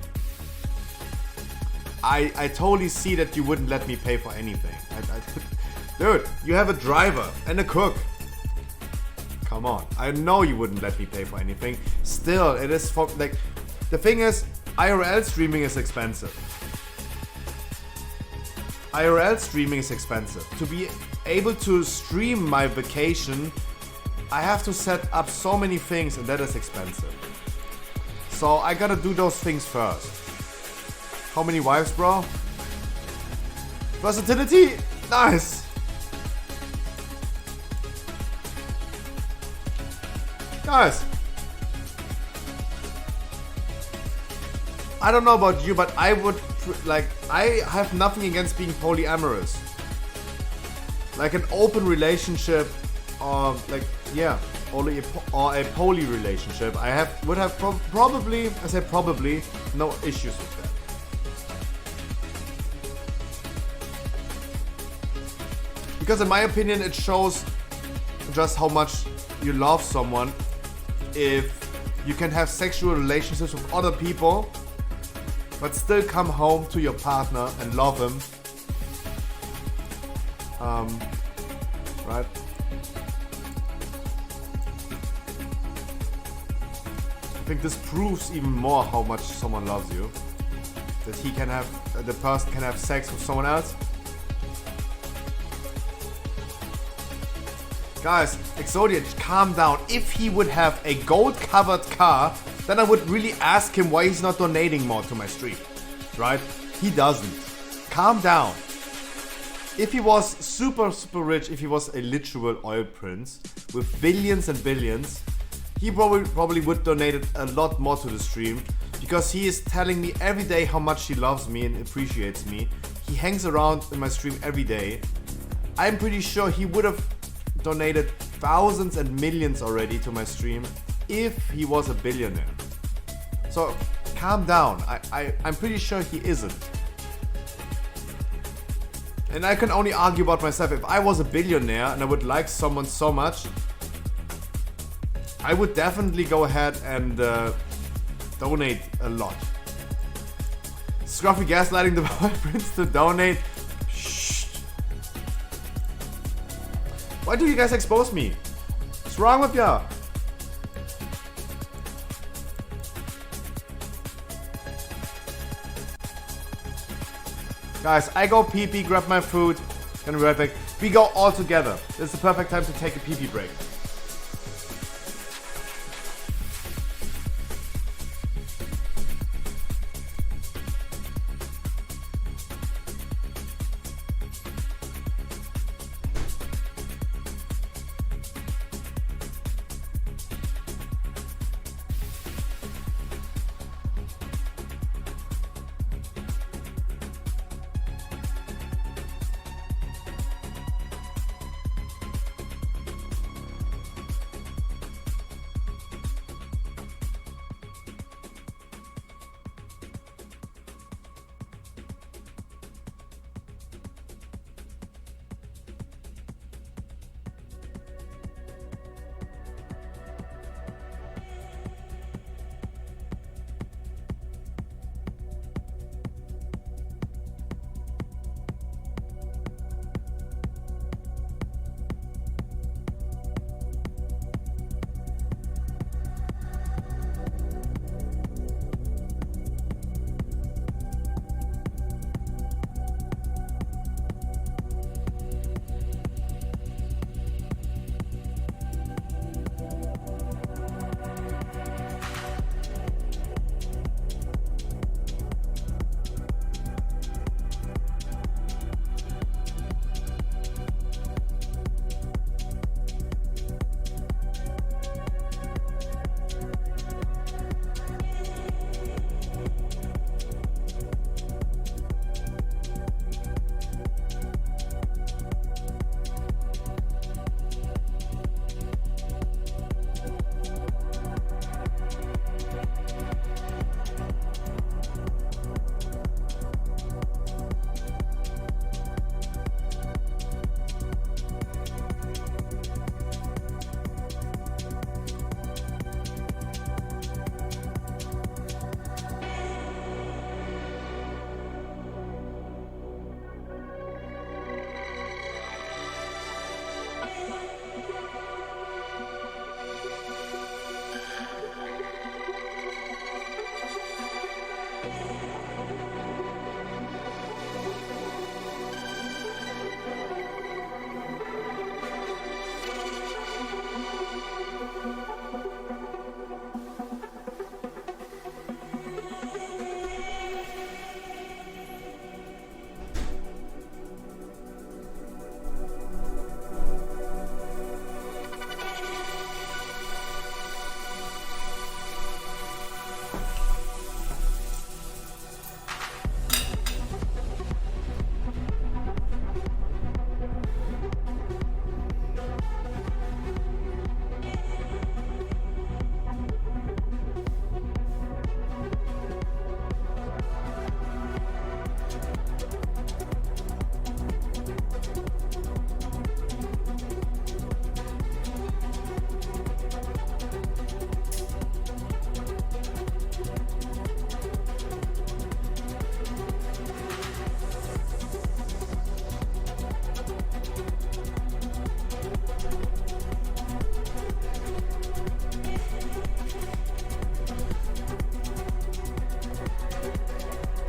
I totally see that you wouldn't let me pay for anything. Dude, you have a driver and a cook. Come on. I know you wouldn't let me pay for anything. Still, it is for, like, the thing is, IRL streaming is expensive. IRL streaming is expensive. To be able to stream my vacation, I have to set up so many things, and that is expensive. So I gotta do those things first. How many wives, bro? Versatility? Nice! Guys, I don't know about you, but I would I have nothing against being polyamorous. Like an open relationship, or or a poly relationship. I would have probably, I say probably, no issues with that. Because in my opinion, it shows just how much you love someone if you can have sexual relationships with other people but still come home to your partner and love him. Right? I think this proves even more how much someone loves you. That he can have, the person can have sex with someone else. Guys, Exodian, calm down. If he would have a gold-covered car, then I would really ask him why he's not donating more to my stream. Right? He doesn't. Calm down. If he was super rich, if he was a literal oil prince with billions and billions, he probably would donate a lot more to the stream, because he is telling me every day how much he loves me and appreciates me. He hangs around in my stream every day. I'm pretty sure he would have donated thousands and millions already to my stream if he was a billionaire. So calm down. I'm pretty sure he isn't. And I can only argue about myself. If I was a billionaire and I would like someone so much, I would definitely go ahead and donate a lot. Scruffy gaslighting the boy prince to donate. Shh. Why do you guys expose me? What's wrong with ya? Guys, I go pee-pee, grab my food, gonna be right back. We go all together. This is the perfect time to take a pee-pee break.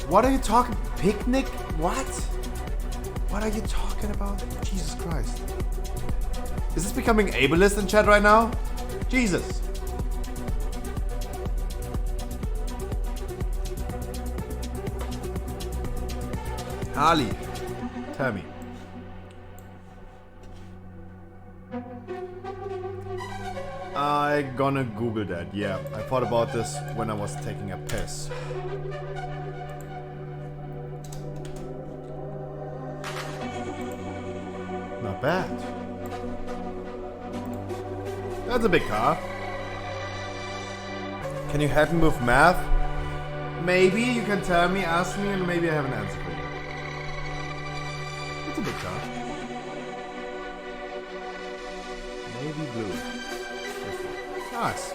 What are you talking? Picnic? What? What are you talking about? Jesus Christ. Is this becoming ableist in chat right now? Jesus. Ali, tell me. I gonna Google that, yeah. I thought about this when I was taking a piss. Not bad. That's a big car. Can you help me with math? Maybe you can tell me, ask me, and maybe I have an answer for you. It's a big car. Navy blue. Nice.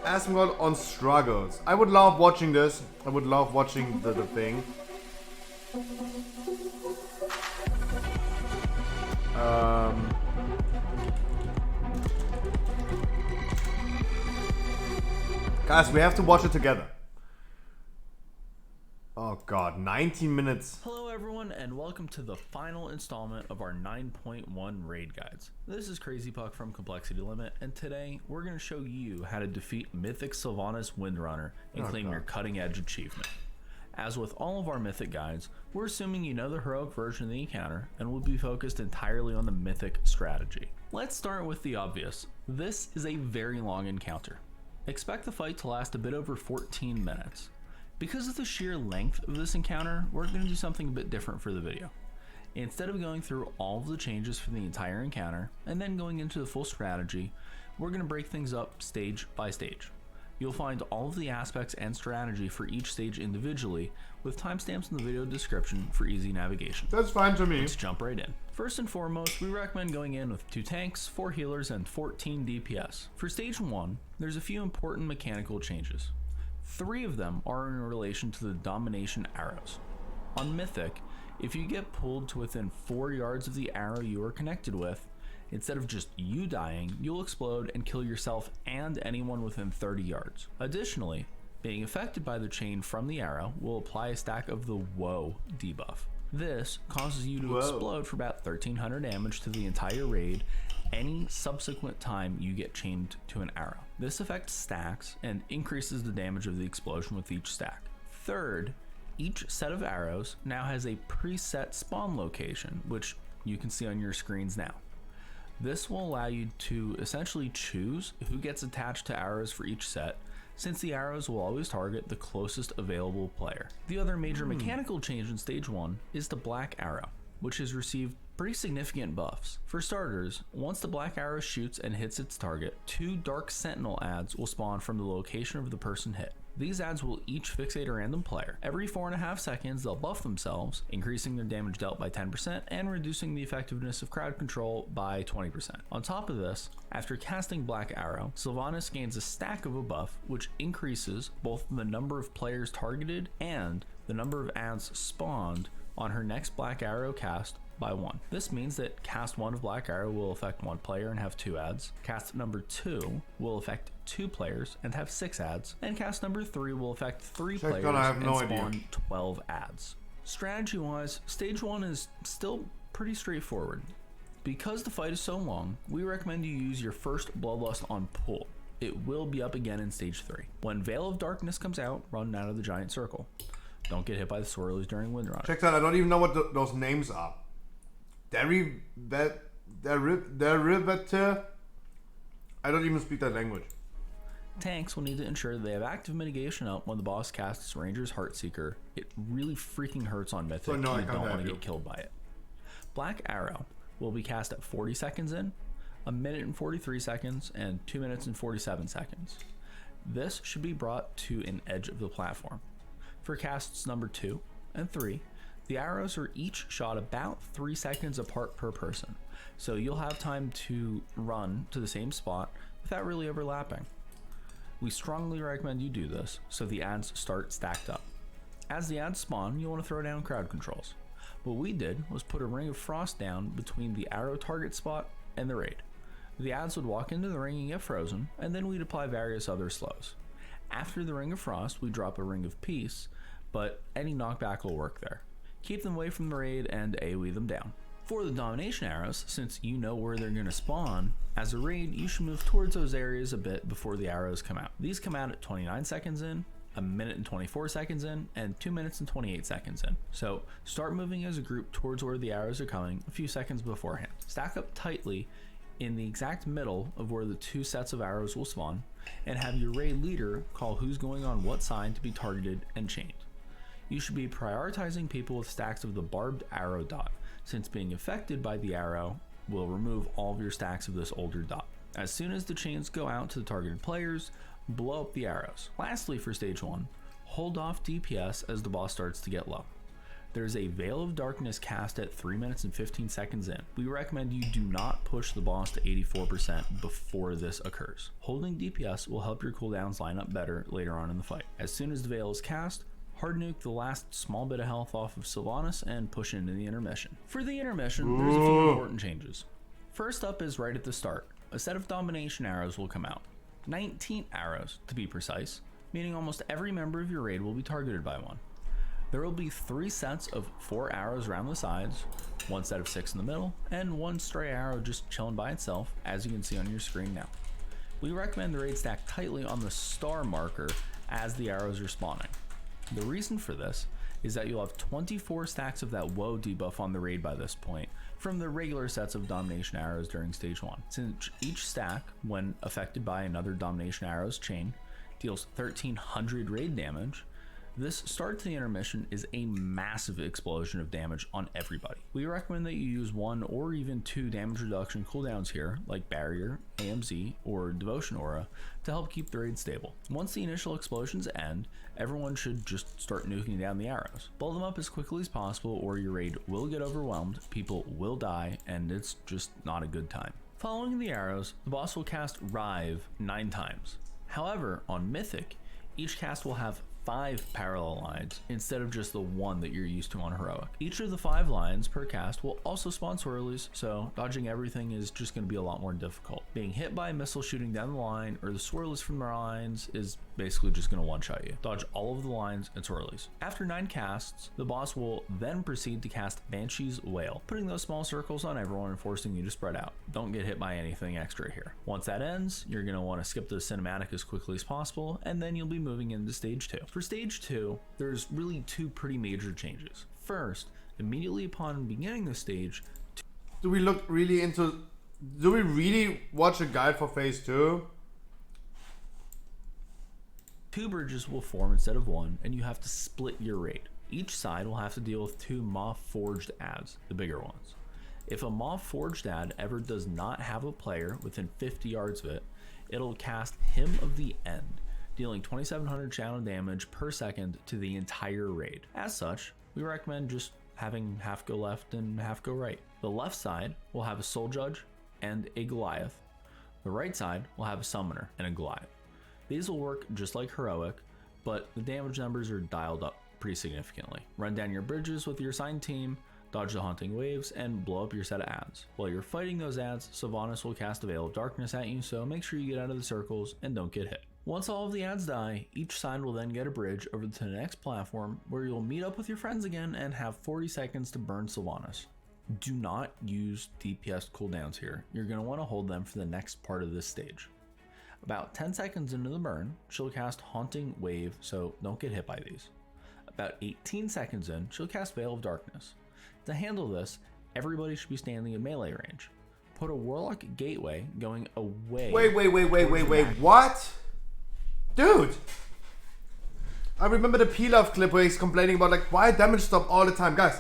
Asmongold on struggles. I would love watching this. I would love watching the thing. Guys, we have to watch it together. Oh god, 19 minutes. Hello everyone and welcome to the final installment of our 9.1 raid guides. This is Crazy Puck from Complexity Limit, and today we're going to show you how to defeat Mythic Sylvanas Windrunner and claim your cutting edge achievement. As with all of our Mythic guides, we're assuming you know the heroic version of the encounter and will be focused entirely on the Mythic strategy. Let's start with the obvious. This is a very long encounter. Expect the fight to last a bit over 14 minutes. Because of the sheer length of this encounter, we're going to do something a bit different for the video. Instead of going through all of the changes for the entire encounter and then going into the full strategy, we're going to break things up stage by stage. You'll find all of the aspects and strategy for each stage individually with timestamps in the video description for easy navigation. That's fine to me. Let's jump right in. First and foremost, we recommend going in with 2 tanks, 4 healers, and 14 DPS. For stage 1, there's a few important mechanical changes. 3 of them are in relation to the domination arrows. On Mythic, if you get pulled to within 4 yards of the arrow you are connected with, instead of just you dying, you'll explode and kill yourself and anyone within 30 yards. Additionally, being affected by the chain from the arrow will apply a stack of the Woe debuff. This causes you to explode for about 1300 damage to the entire raid any subsequent time you get chained to an arrow. This effect stacks and increases the damage of the explosion with each stack. Third, each set of arrows now has a preset spawn location, which you can see on your screens now. This will allow you to essentially choose who gets attached to arrows for each set, since the arrows will always target the closest available player. The other major mechanical change in stage 1 is the Black Arrow, which has received pretty significant buffs. For starters, once the Black Arrow shoots and hits its target, 2 Dark Sentinel adds will spawn from the location of the person hit. These adds will each fixate a random player. Every 4.5 seconds, they'll buff themselves, increasing their damage dealt by 10% and reducing the effectiveness of crowd control by 20%. On top of this, after casting Black Arrow, Sylvanas gains a stack of a buff, which increases both the number of players targeted and the number of adds spawned on her next Black Arrow cast by 1. This means that cast 1 of Black Arrow will affect 1 player and have 2 adds. Cast number 2 will affect 2 players and have 6 adds. And cast number 3 will affect 3 players and spawn 12 adds. Strategy wise, stage 1 is still pretty straightforward. Because the fight is so long, we recommend you use your first Bloodlust on pull. It will be up again in stage 3. When Veil of Darkness comes out, run out of the giant circle. Don't get hit by the swirlies during Windrunner. Check that, I don't even know what those names are. Derivative. I don't even speak that language. Tanks will need to ensure they have active mitigation up when the boss casts Ranger's Heartseeker. It really freaking hurts on Mythic, and you don't want to get killed by it. Black Arrow will be cast at 40 seconds in, 1 minute and 43 seconds, and 2 minutes and 47 seconds. This should be brought to an edge of the platform. For casts number 2 and 3, the arrows are each shot about 3 seconds apart per person, so you'll have time to run to the same spot without really overlapping. We strongly recommend you do this so the adds start stacked up. As the adds spawn, you'll want to throw down crowd controls. What we did was put a ring of frost down between the arrow target spot and the raid. The adds would walk into the ring and get frozen, and then we'd apply various other slows. After the Ring of Frost, we drop a Ring of Peace, but any knockback will work there. Keep them away from the raid and AoE them down. For the domination arrows, since you know where they're going to spawn, as a raid you should move towards those areas a bit before the arrows come out. These come out at 29 seconds in, 1 minute and 24 seconds in, and 2 minutes and 28 seconds in. So start moving as a group towards where the arrows are coming a few seconds beforehand. Stack up tightly in the exact middle of where the 2 sets of arrows will spawn, and have your raid leader call who's going on what side to be targeted and chained. You should be prioritizing people with stacks of the barbed arrow dot, since being affected by the arrow will remove all of your stacks of this older dot. As soon as the chains go out to the targeted players, blow up the arrows. Lastly, for stage 1, hold off DPS as the boss starts to get low. There's a Veil of Darkness cast at 3 minutes and 15 seconds in. We recommend you do not push the boss to 84% before this occurs. Holding DPS will help your cooldowns line up better later on in the fight. As soon as the Veil is cast, hard nuke the last small bit of health off of Sylvanas and push into the intermission. For the intermission, there's a few important changes. First up is right at the start. A set of domination arrows will come out. 19 arrows to be precise, meaning almost every member of your raid will be targeted by one. There will be 3 sets of 4 arrows around the sides, 1 set of 6 in the middle, and 1 stray arrow just chilling by itself, as you can see on your screen now. We recommend the raid stack tightly on the star marker as the arrows are spawning. The reason for this is that you'll have 24 stacks of that VoD debuff on the raid by this point from the regular sets of domination arrows during stage 1. Since each stack, when affected by another domination arrows chain, deals 1300 raid damage, this start to the intermission is a massive explosion of damage on everybody. We recommend that you use 1 or even 2 damage reduction cooldowns here, like Barrier, AMZ, or Devotion Aura, to help keep the raid stable. Once the initial explosions end, everyone should just start nuking down the arrows. Blow them up as quickly as possible or your raid will get overwhelmed, people will die, and it's just not a good time. Following the arrows, the boss will cast Rive 9 times. However, on Mythic, each cast will have 5 parallel lines instead of just the 1 that you're used to on Heroic. Each of the 5 lines per cast will also spawn swirlies, so dodging everything is just going to be a lot more difficult. Being hit by a missile shooting down the line or the swirlies from the lines is basically just going to one-shot you. Dodge all of the lines and swirlies. After 9 casts, the boss will then proceed to cast Banshee's Wail, putting those small circles on everyone and forcing you to spread out. Don't get hit by anything extra here. Once that ends, you're going to want to skip the cinematic as quickly as possible, and then you'll be moving into stage 2. For stage 2, there's really 2 pretty major changes. First, immediately upon beginning the stage, Do we really watch a guide for phase 2? 2 bridges will form instead of 1, and you have to split your raid. Each side will have to deal with 2 Maw Forged adds, the bigger ones. If a Maw Forged add ever does not have a player within 50 yards of it, it'll cast Hymn of the End, dealing 2700 channel damage per second to the entire raid. As such, we recommend just having half go left and half go right. The left side will have a Soul Judge and a Goliath. The right side will have a Summoner and a Goliath. These will work just like Heroic, but the damage numbers are dialed up pretty significantly. Run down your bridges with your assigned team, dodge the haunting waves, and blow up your set of adds. While you're fighting those adds, Sylvanas will cast a Veil of Darkness at you, so make sure you get out of the circles and don't get hit. Once all of the adds die, each side will then get a bridge over to the next platform where you'll meet up with your friends again and have 40 seconds to burn Sylvanas. Do not use DPS cooldowns here. You're going to want to hold them for the next part of this stage. About 10 seconds into the burn, she'll cast Haunting Wave, so don't get hit by these. About 18 seconds in, she'll cast Veil of Darkness. To handle this, everybody should be standing in melee range. Put a Warlock Gateway going away. Wait, what? Dude! I remember the Pilaf clip where he's complaining about like, why damage stop all the time? Guys,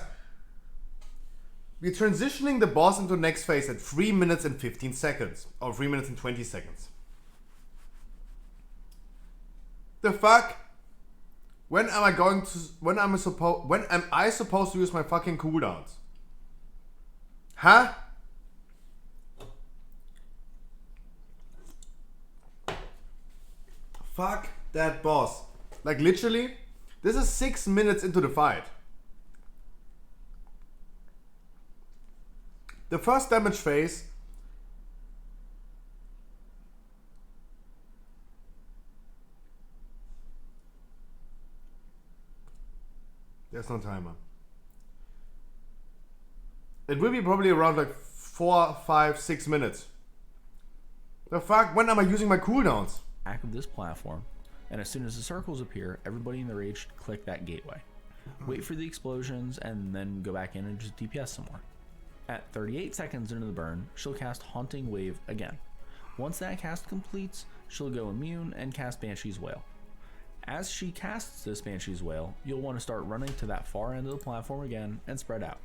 we're transitioning the boss into next phase at 3 minutes and 15 seconds. Or 3 minutes and 20 seconds. The fuck? When am I supposed to use my fucking cooldowns? Huh? Fuck that boss. Like literally, this is 6 minutes into the fight. The first damage phase There's no timer. It will be probably around like 4, 5, 6 minutes. The fuck? When am I using my cooldowns? Back of this platform, and as soon as the circles appear, everybody in the raid should click that gateway. Wait for the explosions, and then go back in and just DPS some more. At 38 seconds into the burn, she'll cast Haunting Wave again. Once that cast completes, she'll go immune and cast Banshee's Wail. As she casts this Banshee's Wail, you'll want to start running to that far end of the platform again and spread out.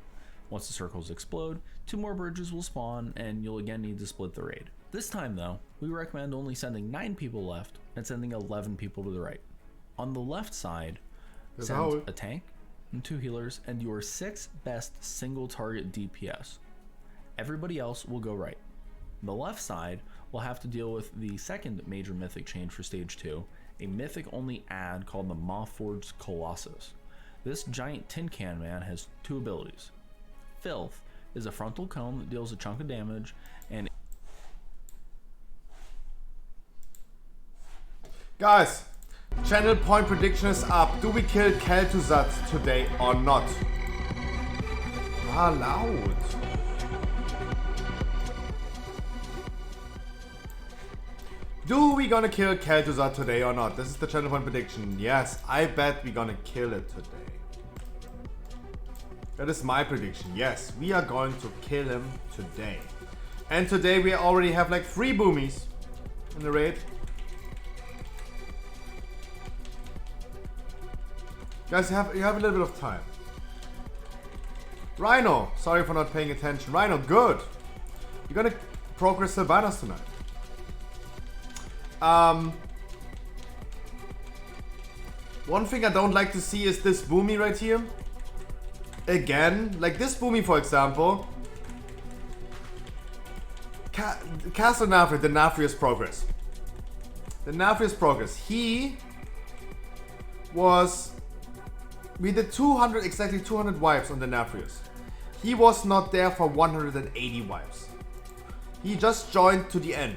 Once the circles explode, 2 more bridges will spawn and you'll again need to split the raid. This time though, we recommend only sending 9 people left and sending 11 people to the right. On the left side, send a tank and 2 healers and your 6 best single target DPS. Everybody else will go right. The left side will have to deal with the second major mythic change for stage 2, a mythic only ad called the Mawforged Colossus. This giant tin can man has 2 abilities. Filth is a frontal cone that deals a chunk of damage, and Guys, channel point prediction is up. Do we kill Kel'Thuzad today or not? Ah, loud. Do we gonna kill Kel'Thuzad today or not? This is the channel point prediction. Yes, I bet we gonna kill it today. That is my prediction. Yes, we are going to kill him today. And today we already have like 3 boomies in the raid. Guys, you have a little bit of time. Rhino, sorry for not paying attention. Rhino, good. You're gonna progress Sylvanas tonight. One thing I don't like to see is this boomy right here. Again, like this boomy for example. Castle Nafri, the Nafrius progress. The Nafrius progress. He was... We did 200, exactly 200 wipes on the Nafrius. He was not there for 180 wipes. He just joined to the end.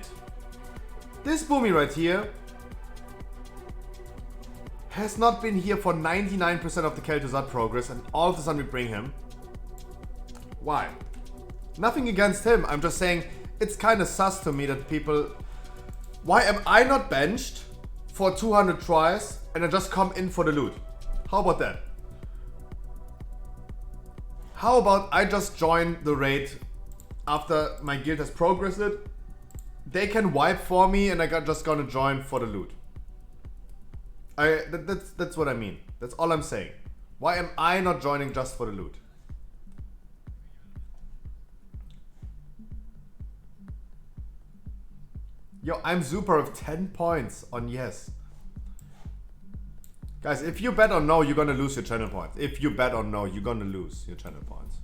This boomy right here has not been here for 99% of the Kel'Thuzad progress, and all of a sudden we bring him. Why? Nothing against him, I'm just saying it's kind of sus to me that people... Why am I not benched for 200 tries and I just come in for the loot? How about that? How about I just join the raid after my guild has progressed it? They can wipe for me and I just gonna join for the loot. That's what I mean. That's all I'm saying. Why am I not joining just for the loot? Yo, I'm super with 10 points on yes. Guys, if you bet on no, you're gonna lose your channel points. If you bet on no, you're gonna lose your channel points.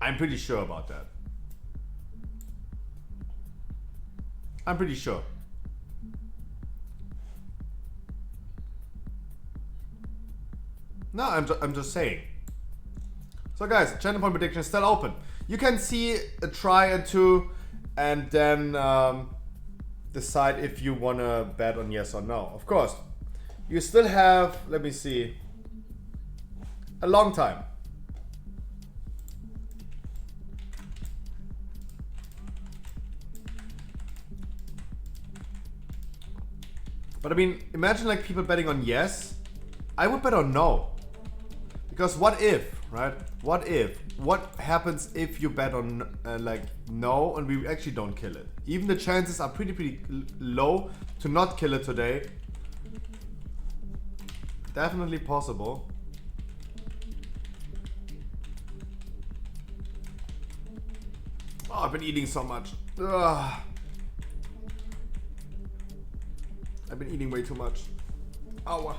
I'm pretty sure about that. I'm pretty sure. No, I'm just saying. So guys, channel point prediction is still open. You can see a try and 2 and then decide if you wanna bet on yes or no. Of course, you still have, let me see, a long time. But I mean, imagine like people betting on yes. I would bet on no. Because what if, right? What if? What happens if you bet on like no and we actually don't kill it? Even the chances are pretty low to not kill it today. Definitely possible. Oh, I've been eating so much. Ugh. I've been eating way too much. Ow.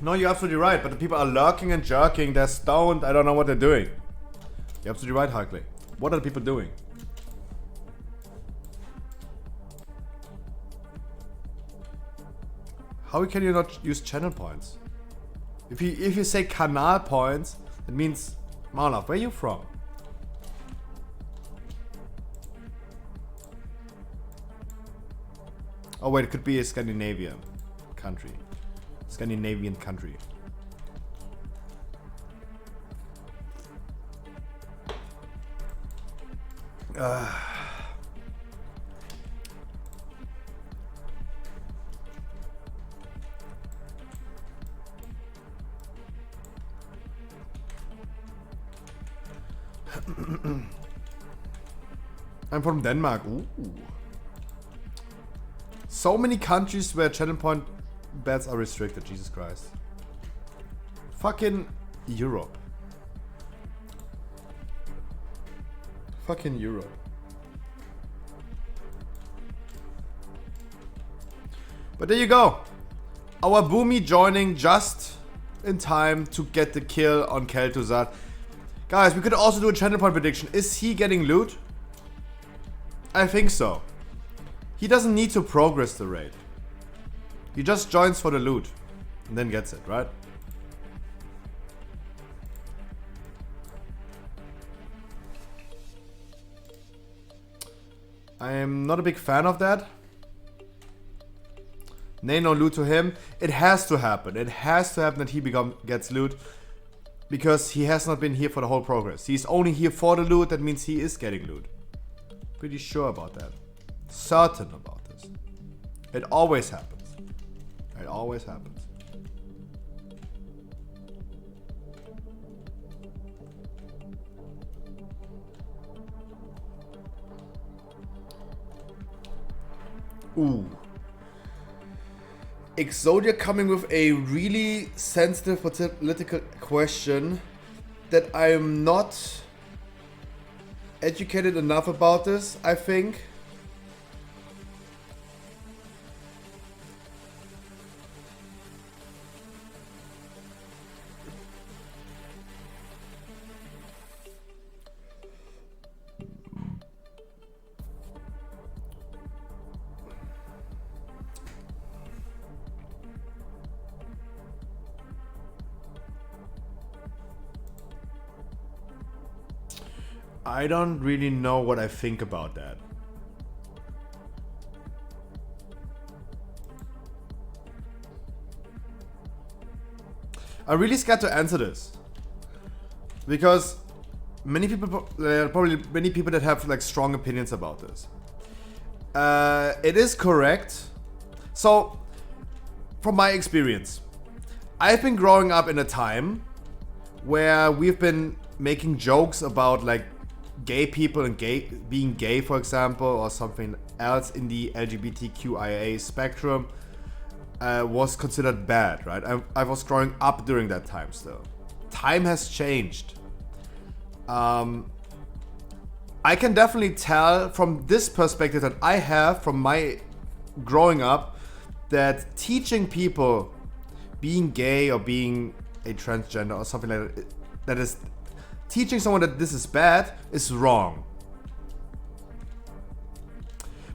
No, you're absolutely right, but the people are lurking and jerking, they're stoned, I don't know what they're doing. You're absolutely right, Harkley. What are the people doing? How can you not use channel points? If you say canal points, it means Marlov, where are you from? Oh wait, it could be a Scandinavian country. Scandinavian country. I'm from Denmark. Ooh. So many countries where channel point bets are restricted. Jesus Christ. Fucking Europe. Fucking Europe. But there you go. Our Boomy joining just in time to get the kill on Kel'Thuzad. Guys, we could also do a channel point prediction. Is he getting loot? I think so. He doesn't need to progress the raid. He just joins for the loot and then gets it, right? I am not a big fan of that. Nay, no loot to him. It has to happen. It has to happen that he gets loot. Because he has not been here for the whole progress. He's only here for the loot. That means he is getting loot. Pretty sure about that. Certain about this. It always happens. It always happens. Ooh. Exodia coming with a really sensitive political question that I'm not educated enough about this, I think. I don't really know what I think about that. I'm really scared to answer this. Because many people, probably many people that have like strong opinions about this. It is correct. So, from my experience, I've been growing up in a time where we've been making jokes about like gay people and being gay, for example, or something else in the LGBTQIA spectrum was considered bad, right? I was growing up during that time still. Time has changed. I can definitely tell from this perspective that I have from my growing up that teaching people being gay or being a transgender or something like that, that is teaching someone that this is bad is wrong.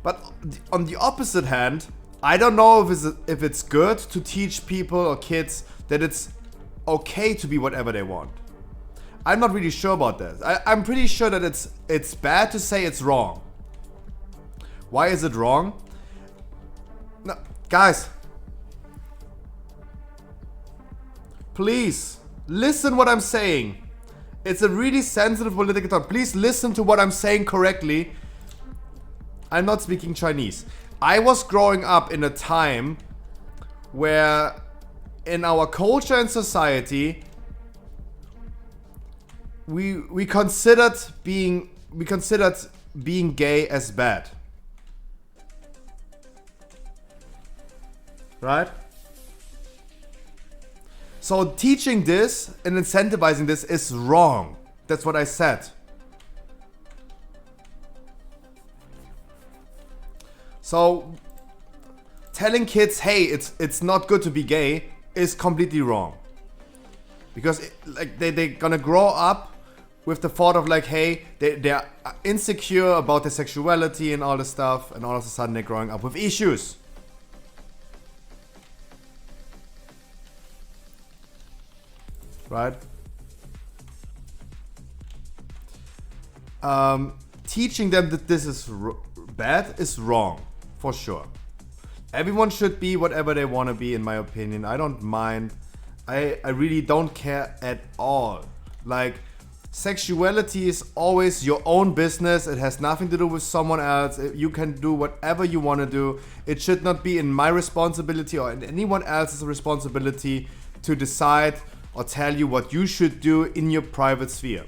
But on the opposite hand, I don't know if it's good to teach people or kids that it's okay to be whatever they want. I'm not really sure about that. I'm pretty sure that it's bad to say it's wrong. Why is it wrong? No, guys, please listen what I'm saying. It's a really sensitive political talk. Please listen to what I'm saying correctly. I'm not speaking Chinese. I was growing up in a time where in our culture and society we considered being gay as bad. Right? So teaching this and incentivizing this is wrong. That's what I said. So telling kids, hey, it's not good to be gay, is completely wrong. Because like they're gonna grow up with the thought of like, hey, they're insecure about their sexuality and all this stuff, and all of a sudden they're growing up with issues. Right? Teaching them that this is bad is wrong, for sure. Everyone should be whatever they want to be, in my opinion. I don't mind. I really don't care at all. Like, sexuality is always your own business. It has nothing to do with someone else. You can do whatever you want to do. It should not be in my responsibility or in anyone else's responsibility to decide or tell you what you should do in your private sphere.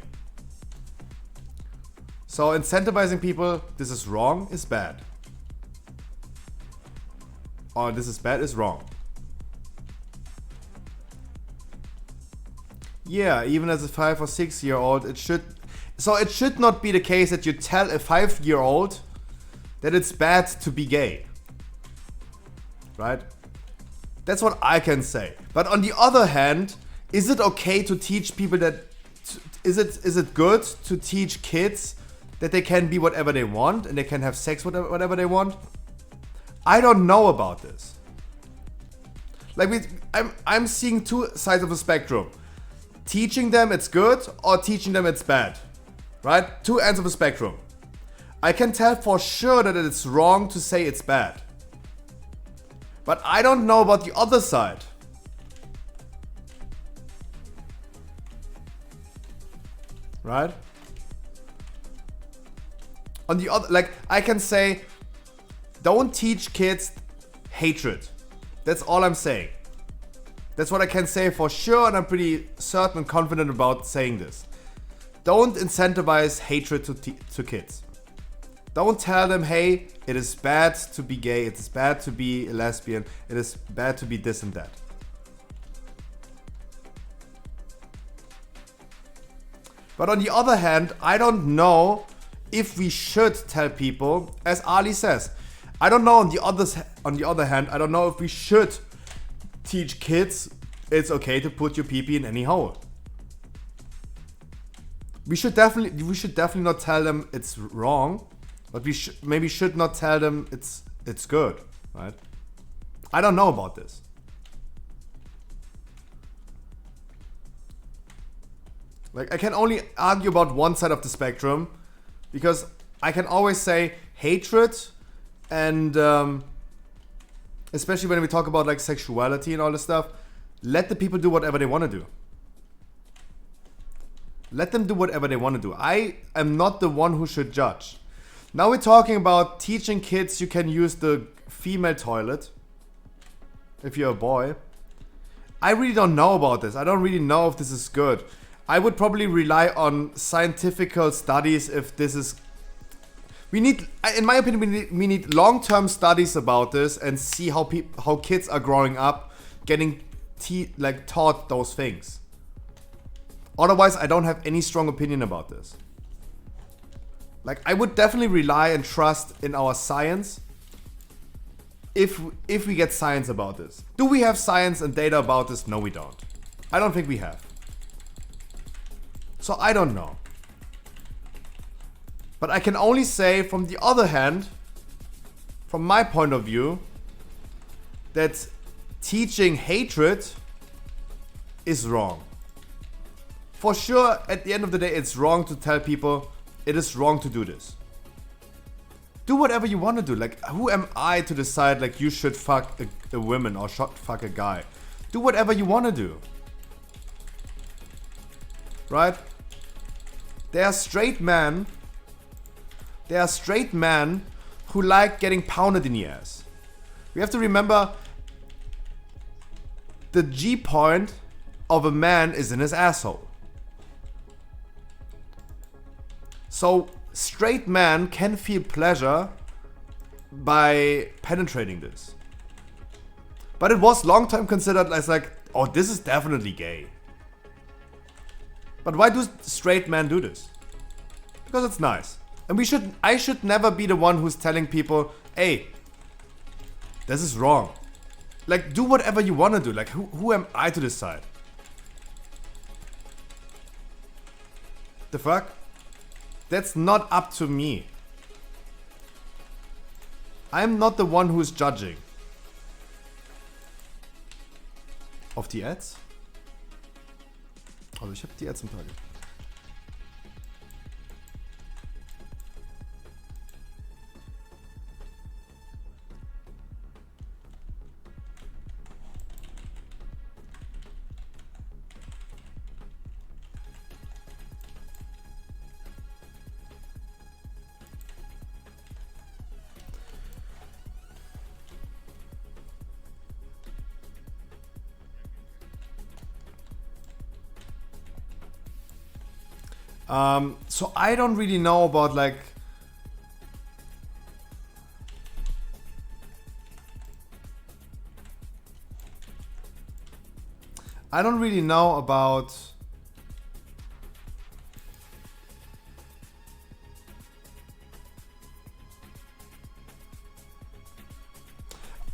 So incentivizing people, this is wrong, is bad. Or this is bad, is wrong. Yeah, even as a 5 or 6 year old, it should not be the case that you tell a 5-year-old that it's bad to be gay. Right? That's what I can say. But on the other hand, is it okay to teach people that, is it good to teach kids that they can be whatever they want and they can have sex whatever they want? I don't know about this. Like, I'm seeing two sides of the spectrum. Teaching them it's good or teaching them it's bad. Right? Two ends of the spectrum. I can tell for sure that it's wrong to say it's bad. But I don't know about the other side. Right? On the other, like, I can say, don't teach kids hatred. That's all I'm saying. That's what I can say for sure, and I'm pretty certain and confident about saying this. Don't incentivize hatred to kids. Don't tell them, hey, it is bad to be gay, it is bad to be a lesbian, it is bad to be this and that. But on the other hand, I don't know if we should tell people, as Ali says, I don't know on the other hand, I don't know if we should teach kids it's okay to put your pee-pee in any hole. We should definitely not tell them it's wrong, but we maybe should not tell them it's good, right? I don't know about this. Like, I can only argue about one side of the spectrum, because I can always say hatred and especially when we talk about like sexuality and all this stuff, let the people do whatever they want to do. Let them do whatever they want to do. I am not the one who should judge. Now we're talking about teaching kids you can use the female toilet if you're a boy. I really don't know about this. I don't really know if this is good. I would probably rely on scientific studies if this is... We need, in my opinion, we need long-term studies about this and see how kids are growing up, getting taught those things. Otherwise, I don't have any strong opinion about this. Like, I would definitely rely and trust in our science if we get science about this. Do we have science and data about this? No, we don't. I don't think we have. So I don't know. But I can only say, from the other hand, from my point of view, that teaching hatred is wrong. For sure, at the end of the day, it's wrong to tell people it is wrong to do this. Do whatever you want to do. Like, who am I to decide, like, you should fuck a woman or should fuck a guy? Do whatever you want to do. Right? There are straight men who like getting pounded in the ass. We have to remember the G point of a man is in his asshole. So straight men can feel pleasure by penetrating this. But it was long time considered as like, oh, this is definitely gay. But why do straight men do this? Because it's nice. And I should never be the one who's telling people, hey, this is wrong. Like, do whatever you want to do. Like, who am I to decide? The fuck? That's not up to me. I'm not the one who's judging. Auf die Ads? Also ich habe die Ads im Target. So I don't really know about like I don't really know about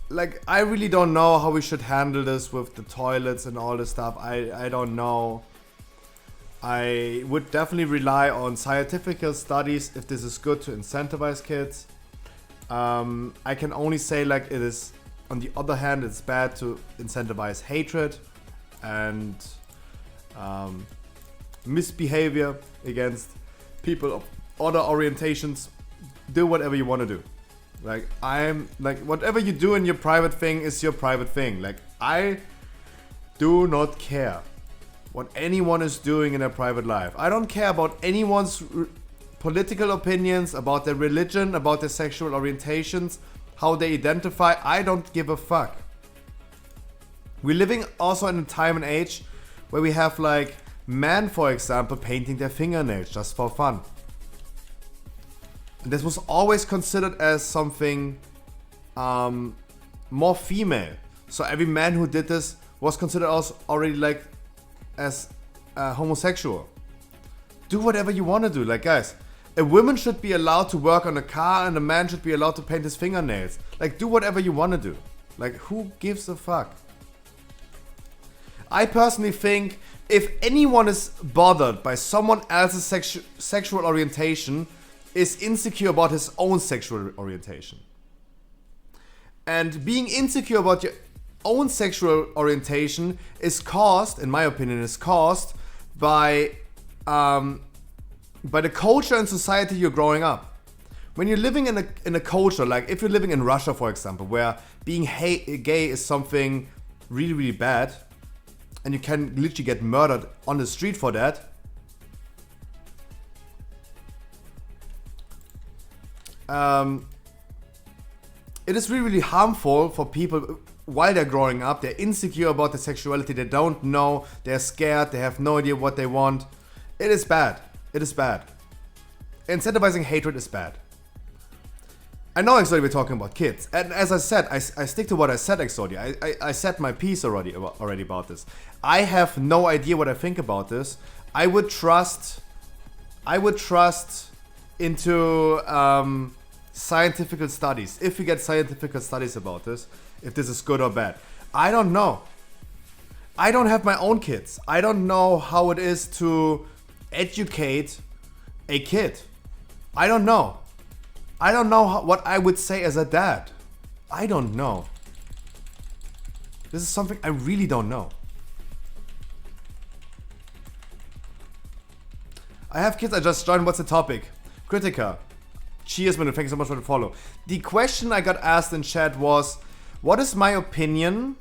like I really don't know how we should handle this with the toilets and all this stuff. I don't know. I would definitely rely on scientific studies if this is good to incentivize kids. I can only say like it is, on the other hand, it's bad to incentivize hatred and misbehavior against people of other orientations. Do whatever you want to do. Like I'm like whatever you do in your private thing is your private thing. Like I do not care what anyone is doing in their private life. I don't care about anyone's political opinions, about their religion, about their sexual orientations, how they identify. I don't give a fuck. We're living also in a time and age where we have like men, for example, painting their fingernails just for fun. And this was always considered as something more female. So every man who did this was considered also already like as homosexual. Do whatever you want to do. Like guys, a woman should be allowed to work on a car and a man should be allowed to paint his fingernails. Like do whatever you want to do. Like who gives a fuck? I personally think if anyone is bothered by someone else's sexual orientation, is insecure about his own sexual orientation. And being insecure about your own sexual orientation is caused, in my opinion, by the culture and society you're growing up. When you're living in a culture, like if you're living in Russia, for example, where being gay is something really, really bad, and you can literally get murdered on the street for that, it is really, really harmful for people while they're growing up. They're insecure about their sexuality. They don't know. They're scared. They have no idea what they want. It is bad. It is bad. Incentivizing hatred is bad. I know actually we're talking about kids. And as I said, I stick to what I said actually. I said my piece already about this. I have no idea what I think about this. I would trust into scientific studies. If we get scientific studies about this, if this is good or bad. I don't know. I don't have my own kids. I don't know how it is to educate a kid. I don't know. I don't know what I would say as a dad. I don't know. This is something I really don't know. I have kids, I just joined. What's the topic? Critica. Cheers, man. Thank you so much for the follow. The question I got asked in chat was, what is my opinion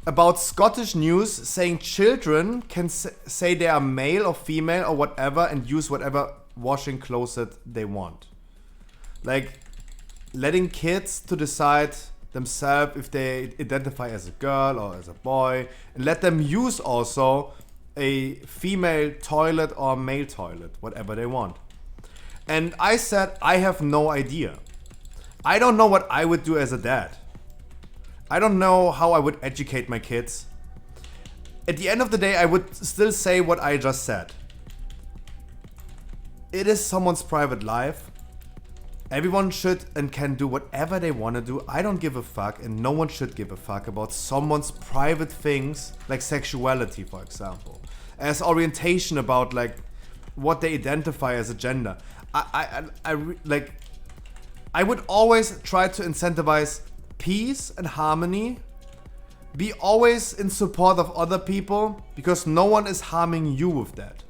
about Scottish news saying children can say they are male or female or whatever and use whatever washing closet they want? Like, letting kids to decide themselves if they identify as a girl or as a boy, and let them use also a female toilet or male toilet, whatever they want. And I said, I have no idea. I don't know what I would do as a dad. I don't know how I would educate my kids. At the end of the day, I would still say what I just said. It is someone's private life. Everyone should and can do whatever they want to do. I don't give a fuck, and no one should give a fuck about someone's private things, like sexuality, for example, as orientation, about like what they identify as a gender. I would always try to incentivize peace and harmony. Be always in support of other people, because no one is harming you with that.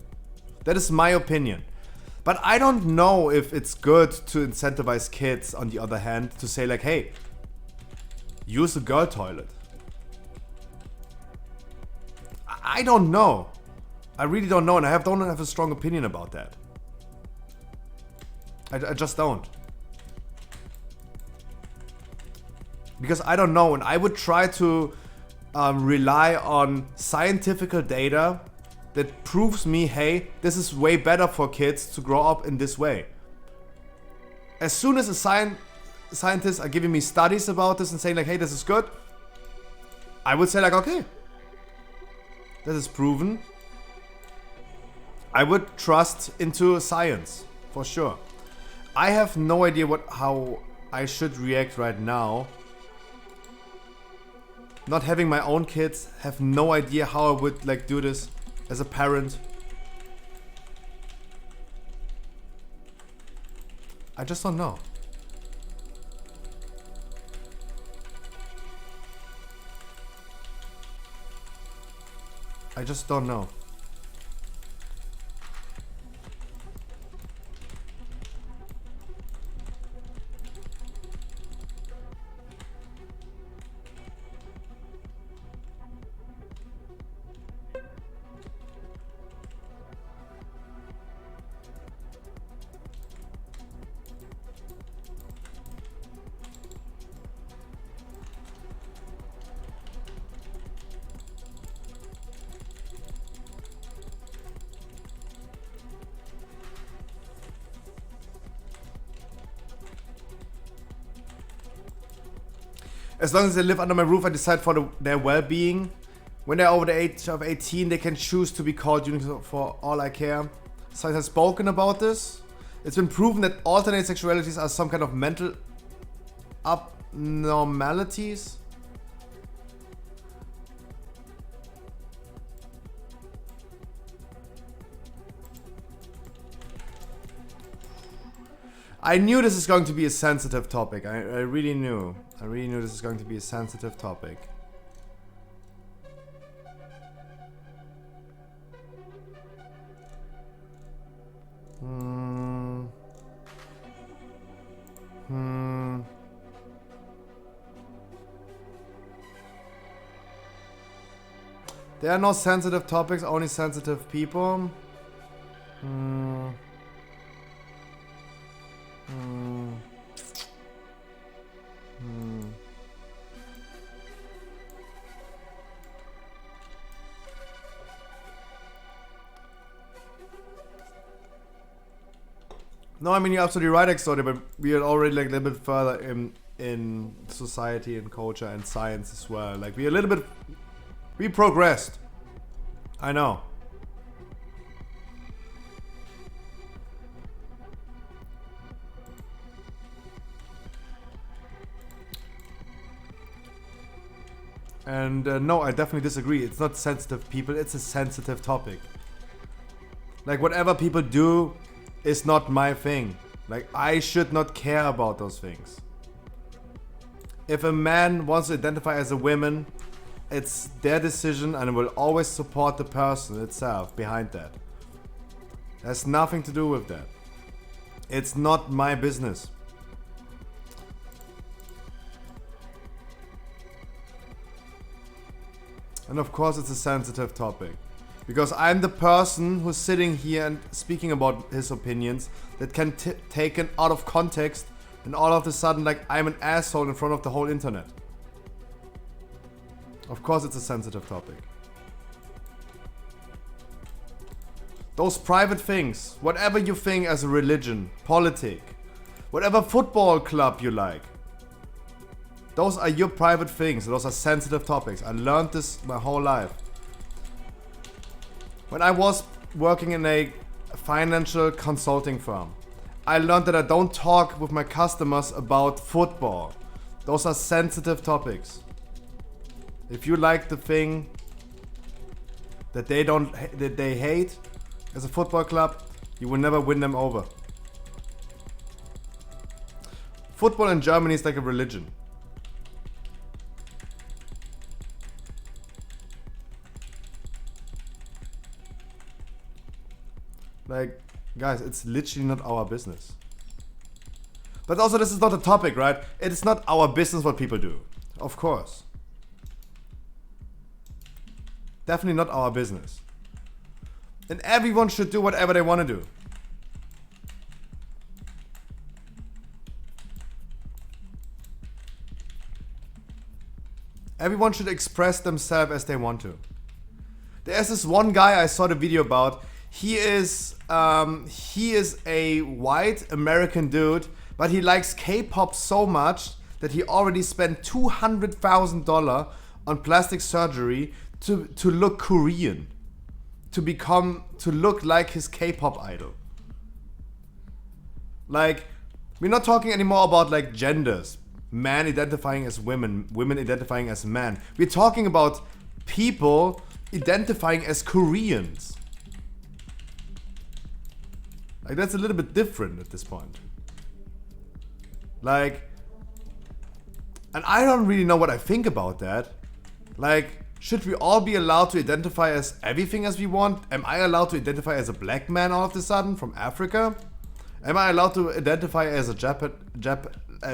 That is my opinion. But I don't know if it's good to incentivize kids, on the other hand, to say like, hey, use the girl toilet. I don't know. I really don't know, and I don't have a strong opinion about that. I just don't. Because I don't know, and I would try to rely on scientific data that proves me, hey, this is way better for kids to grow up in this way. As soon as scientists are giving me studies about this and saying like, hey, this is good, I would say like, okay, this is proven. I would trust into science, for sure. I have no idea how I should react right now. Not having my own kids, have no idea how I would like do this as a parent. I just don't know. I just don't know. As long as they live under my roof, I decide for their well-being. When they're over the age of 18, they can choose to be called unique for all I care. Science has spoken about this. It's been proven that alternate sexualities are some kind of mental abnormalities. I knew this is going to be a sensitive topic. I really knew. I really knew this is going to be a sensitive topic. There are no sensitive topics, only sensitive people. No, I mean, you're absolutely right, Exotic, but we are already like a little bit further in society and culture and science as well. Like we progressed. I know. And no, I definitely disagree. It's not sensitive people, it's a sensitive topic. Like whatever people do is not my thing. Like I should not care about those things. If a man wants to identify as a woman, it's their decision, and I will always support the person itself behind that. It has nothing to do with that. It's not my business. And of course it's a sensitive topic. Because I'm the person who's sitting here and speaking about his opinions that can taken out of context, and all of a sudden like I'm an asshole in front of the whole internet. Of course it's a sensitive topic. Those private things, whatever you think as a religion, politic, whatever football club you like, those are your private things. Those are sensitive topics. I learned this my whole life. When I was working in a financial consulting firm, I learned that I don't talk with my customers about football. Those are sensitive topics. If you like the thing that they hate as a football club, you will never win them over. Football in Germany is like a religion. Like, guys, it's literally not our business. But also, this is not a topic, right? It is not our business what people do. Of course. Definitely not our business. And everyone should do whatever they want to do. Everyone should express themselves as they want to. There's this one guy I saw the video about. He is a white American dude, but he likes K-pop so much that he already spent $200,000 on plastic surgery to look Korean, to look like his K-pop idol. Like, we're not talking anymore about like genders, man identifying as women, women identifying as men. We're talking about people identifying as Koreans. Like, that's a little bit different at this point. Like, and I don't really know what I think about that. Like, should we all be allowed to identify as everything as we want? Am I allowed to identify as a black man all of a sudden from Africa? Am I allowed to identify as a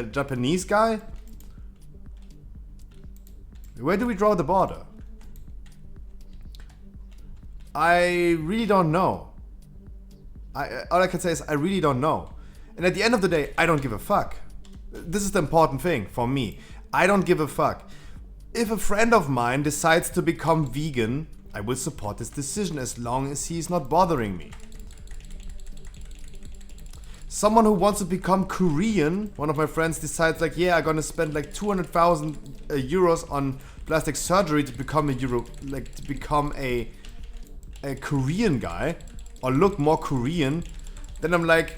Japanese guy? Where do we draw the border? I really don't know. All I can say is I really don't know. And at the end of the day, I don't give a fuck. This is the important thing for me. I don't give a fuck. If a friend of mine decides to become vegan, I will support his decision as long as he's not bothering me. Someone who wants to become Korean, one of my friends decides like, yeah, I'm gonna spend like 200,000 euros on plastic surgery to become a Korean guy or look more Korean, then I'm like,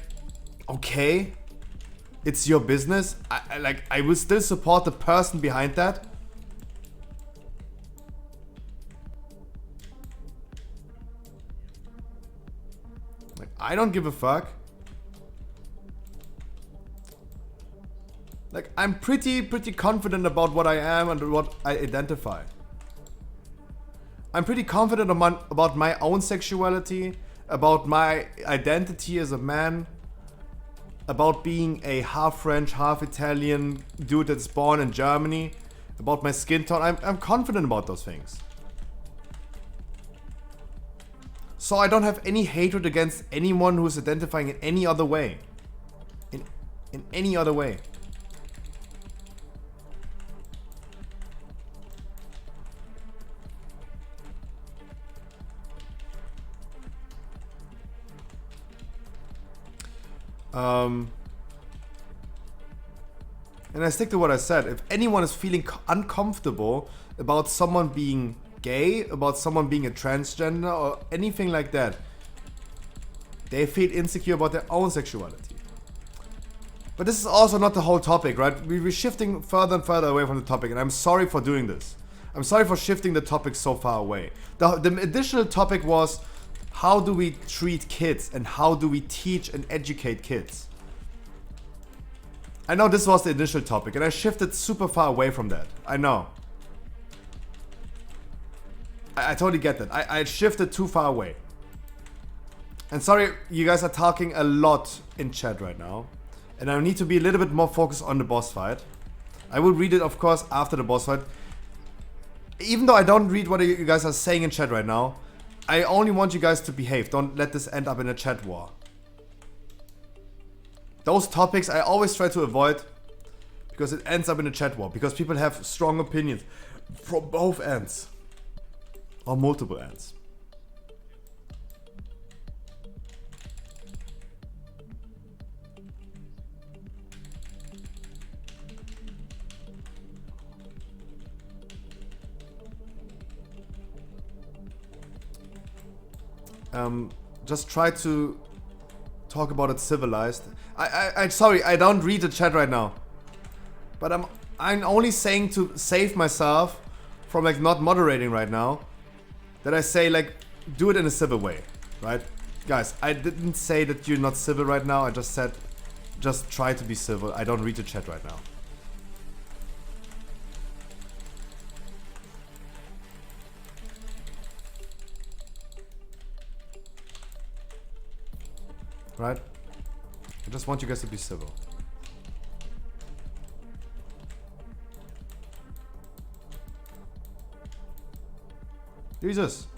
okay, it's your business. I will still support the person behind that. Like, I don't give a fuck. Like, I'm pretty confident about what I am and what I identify. I'm pretty confident about my own sexuality, about my identity as a man, about being a half French, half Italian dude that's born in Germany, about my skin tone. I'm confident about those things. So I don't have any hatred against anyone who's identifying in any other way. In any other way. And I stick to what I said. If anyone is feeling uncomfortable about someone being gay, about someone being a transgender, or anything like that, they feel insecure about their own sexuality. But this is also not the whole topic, right? We're shifting further and further away from the topic, and I'm sorry for doing this. I'm sorry for shifting the topic so far away. The additional topic was, how do we treat kids and how do we teach and educate kids? I know this was the initial topic and I shifted super far away from that. I know. I totally get that. I shifted too far away. And sorry, you guys are talking a lot in chat right now. And I need to be a little bit more focused on the boss fight. I will read it, of course, after the boss fight. Even though I don't read what you guys are saying in chat right now, I only want you guys to behave. Don't let this end up in a chat war. Those topics I always try to avoid because it ends up in a chat war. Because people have strong opinions from both ends. Or multiple ends. Just try to talk about it civilized. I sorry, I don't read the chat right now. But I'm only saying to save myself from like not moderating right now. That I say like do it in a civil way, right? Guys, I didn't say that you're not civil right now. I just said just try to be civil. I don't read the chat right now. Right? I just want you guys to be civil. Jesus.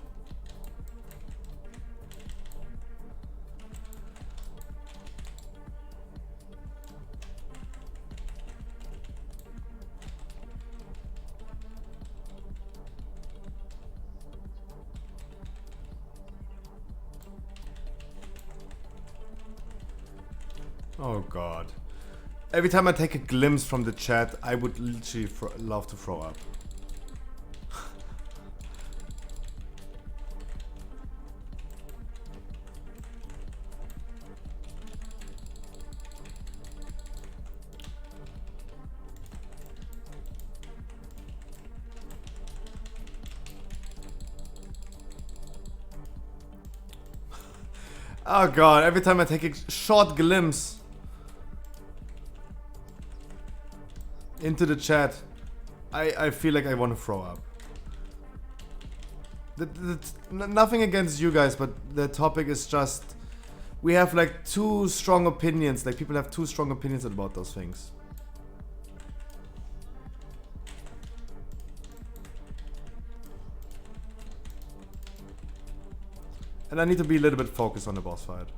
Oh god. Every time I take a glimpse from the chat, I would literally love to throw up. Oh god, every time I take a short glimpse into the chat, I feel like I want to throw up. Nothing against you guys, but the topic is just... We have like two strong opinions, like people have two strong opinions about those things. And I need to be a little bit focused on the boss fight.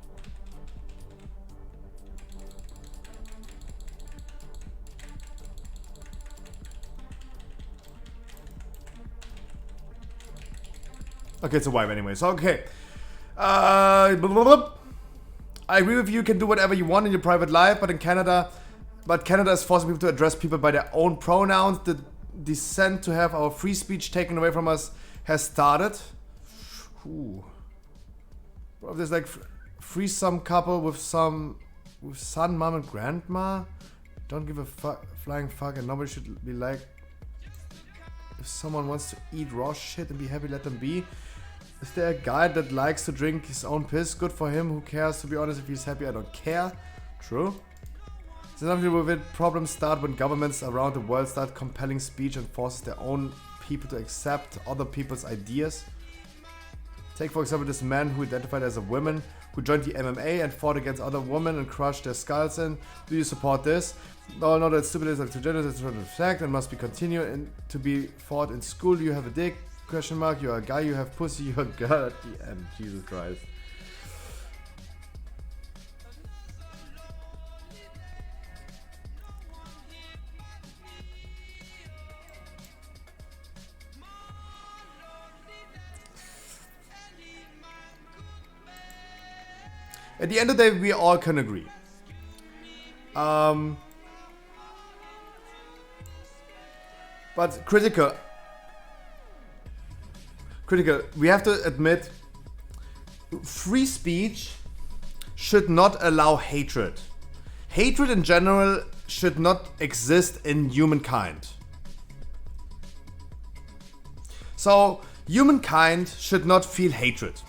Okay, it's a wipe anyway, so okay. Blah, blah, blah. I agree with you, can do whatever you want in your private life, but Canada is forcing people to address people by their own pronouns. The descent to have our free speech taken away from us has started. Ooh. Bro, there's like threesome couple with son, mom, and grandma. Don't give a flying fuck, and nobody should be like. If someone wants to eat raw shit and be happy, let them be. Is there a guy that likes to drink his own piss? Good for him. Who cares? To be honest, if he's happy, I don't care. True. There's nothing to do with it. Problems start when governments around the world start compelling speech and forces their own people to accept other people's ideas. Take for example this man who identified as a woman, who joined the MMA and fought against other women and crushed their skulls in. Do you support this? No, that's stupid. It's like two genders, it's a fact and must be continued and to be fought in school. You have a dick? Question mark. You're a guy. You have pussy. You're a girl at the end. Jesus Christ. At the end of the day, we all can agree. But critical, we have to admit, free speech should not allow hatred. Hatred in general should not exist in humankind. So, humankind should not feel hatred.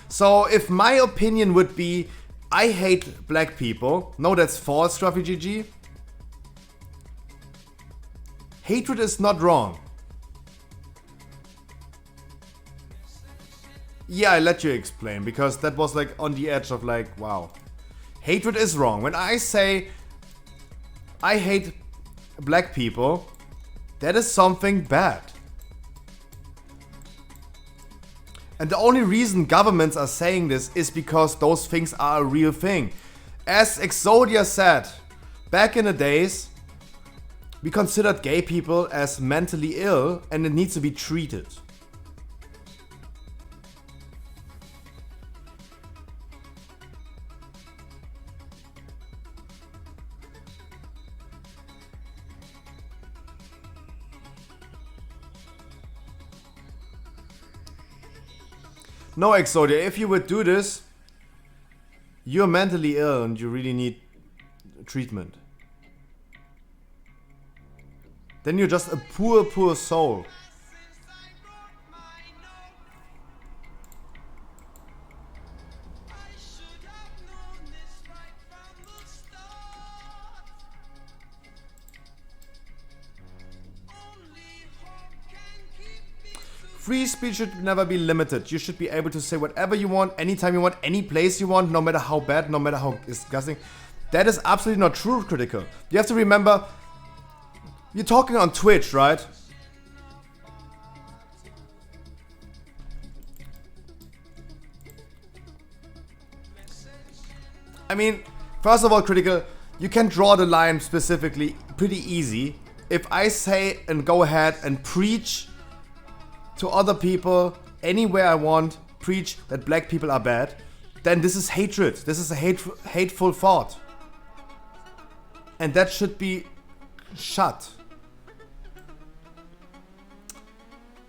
So, if my opinion would be, I hate black people, no, that's false, Scruffy GG. Hatred is not wrong. Yeah, I let you explain, because that was like on the edge of like, wow. Hatred is wrong. When I say I hate black people, that is something bad. And the only reason governments are saying this is because those things are a real thing. As Exodia said, back in the days, we considered gay people as mentally ill and it needs to be treated. No, Exodia, if you would do this, you're mentally ill and you really need treatment. Then you're just a poor, poor soul. Free speech should never be limited. You should be able to say whatever you want, anytime you want, any place you want, no matter how bad, no matter how disgusting. That is absolutely not true, Critical. You have to remember, you're talking on Twitch, right? I mean, first of all, Critical, you can draw the line specifically pretty easy. If I say and go ahead and preach to other people anywhere I want, preach that black people are bad, then this is hatred. This is a hateful thought. And that should be shut.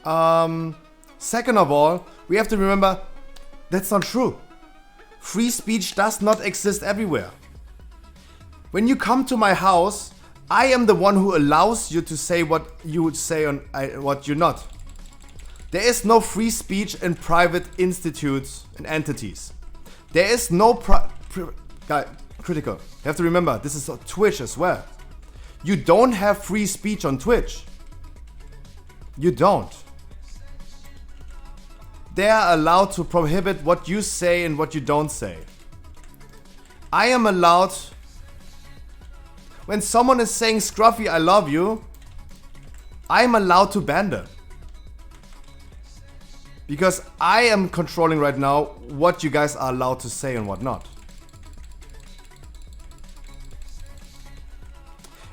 Second of all, we have to remember that's not true. Free speech does not exist everywhere. When you come to my house, I am the one who allows you to say what you would say on what you're not. There is no free speech in private institutes and entities. There is no Critical. You have to remember, this is on Twitch as well. You don't have free speech on Twitch. You don't. They are allowed to prohibit what you say and what you don't say. I am allowed, when someone is saying Scruffy, I love you, I'm allowed to ban them. Because I am controlling right now what you guys are allowed to say and what not.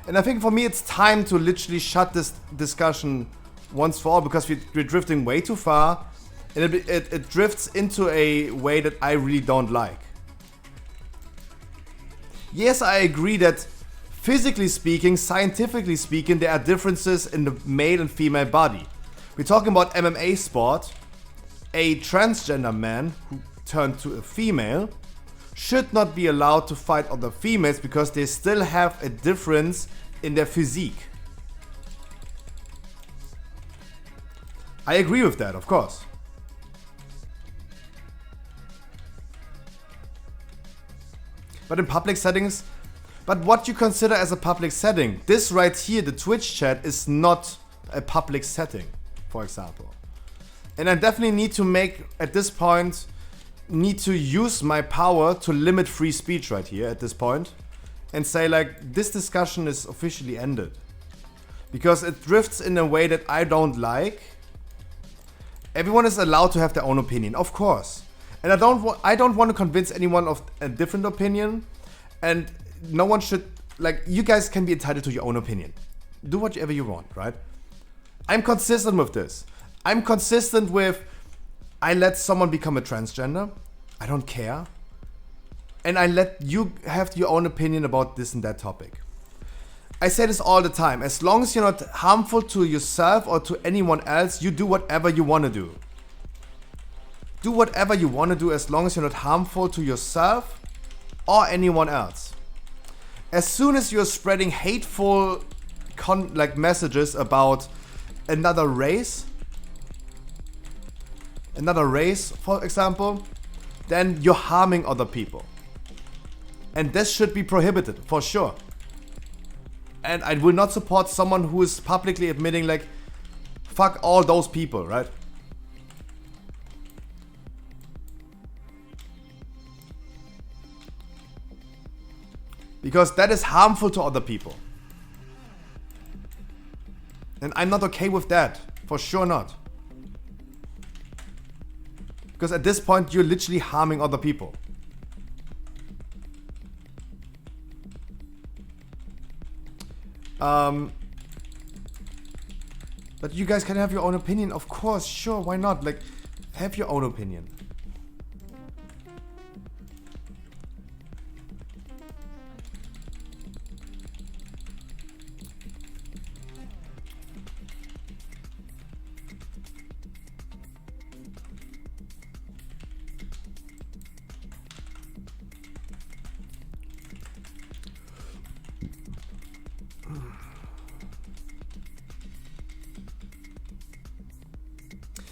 And I think for me it's time to literally shut this discussion once for all, because we're drifting way too far and it drifts into a way that I really don't like. Yes, I agree that physically speaking, scientifically speaking, there are differences in the male and female body. We're talking about MMA sport. A transgender man who turned to a female should not be allowed to fight other females because they still have a difference in their physique. I agree with that, of course. But in public settings, but what you consider as a public setting, this right here, the Twitch chat, is not a public setting, for example. And I definitely need to at this point, need to use my power to limit free speech right here at this point and say like, this discussion is officially ended. Because it drifts in a way that I don't like. Everyone is allowed to have their own opinion, of course. And I don't want to convince anyone of a different opinion. And no one should, like, you guys can be entitled to your own opinion. Do whatever you want, right? I'm consistent with this. I'm consistent with, I let someone become a transgender. I don't care. And I let you have your own opinion about this and that topic. I say this all the time. As long as you're not harmful to yourself or to anyone else, you do whatever you want to do. Do whatever you want to do as long as you're not harmful to yourself or anyone else. As soon as you're spreading hateful messages about another race, for example, then you're harming other people. And this should be prohibited, for sure. And I will not support someone who is publicly admitting like, fuck all those people, right? Because that is harmful to other people. And I'm not okay with that, for sure not. Because at this point, you're literally harming other people. But you guys can have your own opinion, of course, sure, why not? Like, have your own opinion.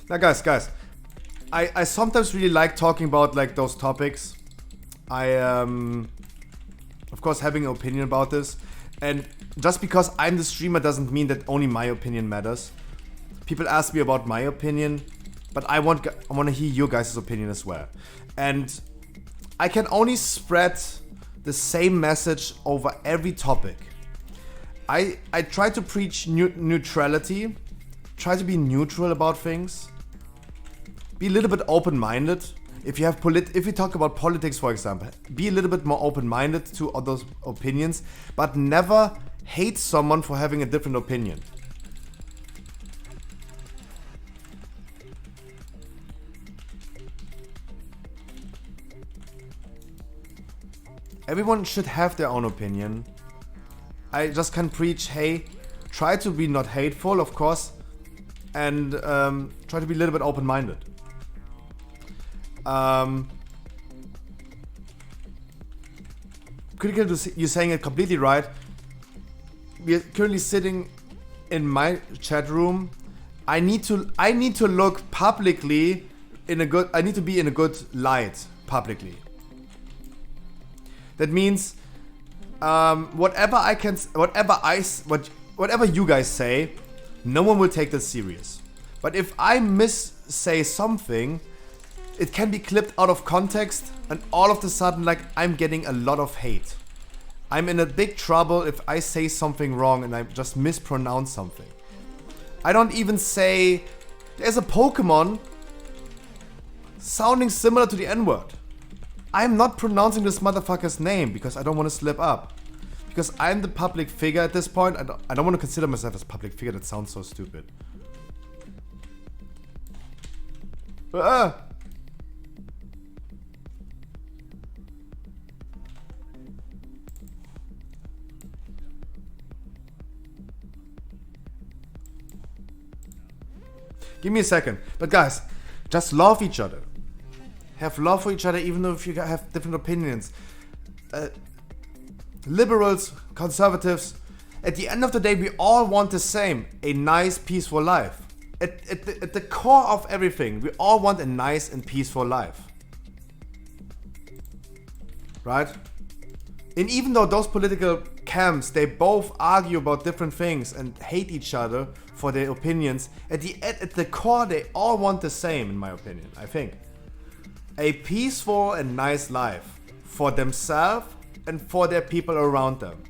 Now, guys, I sometimes really like talking about like those topics. I of course having an opinion about this, and just because I'm the streamer doesn't mean that only my opinion matters. People ask me about my opinion, but I want to hear your guys' opinion as well. And I can only spread the same message over every topic. I try to preach neutrality, try to be neutral about things, be a little bit open-minded. If you talk about politics, for example, be a little bit more open-minded to other opinions, but never hate someone for having a different opinion. Everyone should have their own opinion. I just can preach, hey, try to be not hateful, of course, and try to be a little bit open-minded. Critical, you're saying it completely right. We're currently sitting in my chat room. I need to look publicly I need to be in a good light publicly. That means whatever you guys say, no one will take this serious. But if I say something, it can be clipped out of context, and all of a sudden, like, I'm getting a lot of hate. I'm in a big trouble if I say something wrong and I just mispronounce something. I don't even say, there's a Pokemon sounding similar to the N-word. I'm not pronouncing this motherfucker's name because I don't want to slip up. Because I'm the public figure at this point. I don't want to consider myself as a public figure. That sounds so stupid. Give me a second. But guys, just love each other. Have love for each other even though if you have different opinions. Liberals, conservatives, at the end of the day we all want the same. A nice, peaceful life. At the core of everything, we all want a nice and peaceful life. Right? And even though those political camps, they both argue about different things and hate each other for their opinions, at the core they all want the same, in my opinion, I think. A peaceful and nice life for themselves and for their people around them.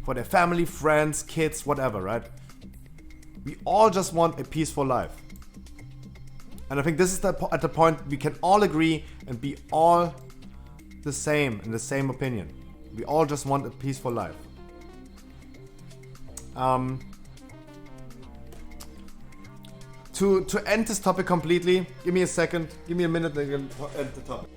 For their family, friends, kids, whatever, right? We all just want a peaceful life. And I think this is at the point we can all agree and be all the same, in the same opinion. We all just want a peaceful life. To end this topic completely, give me a second, give me a minute and I can end the topic.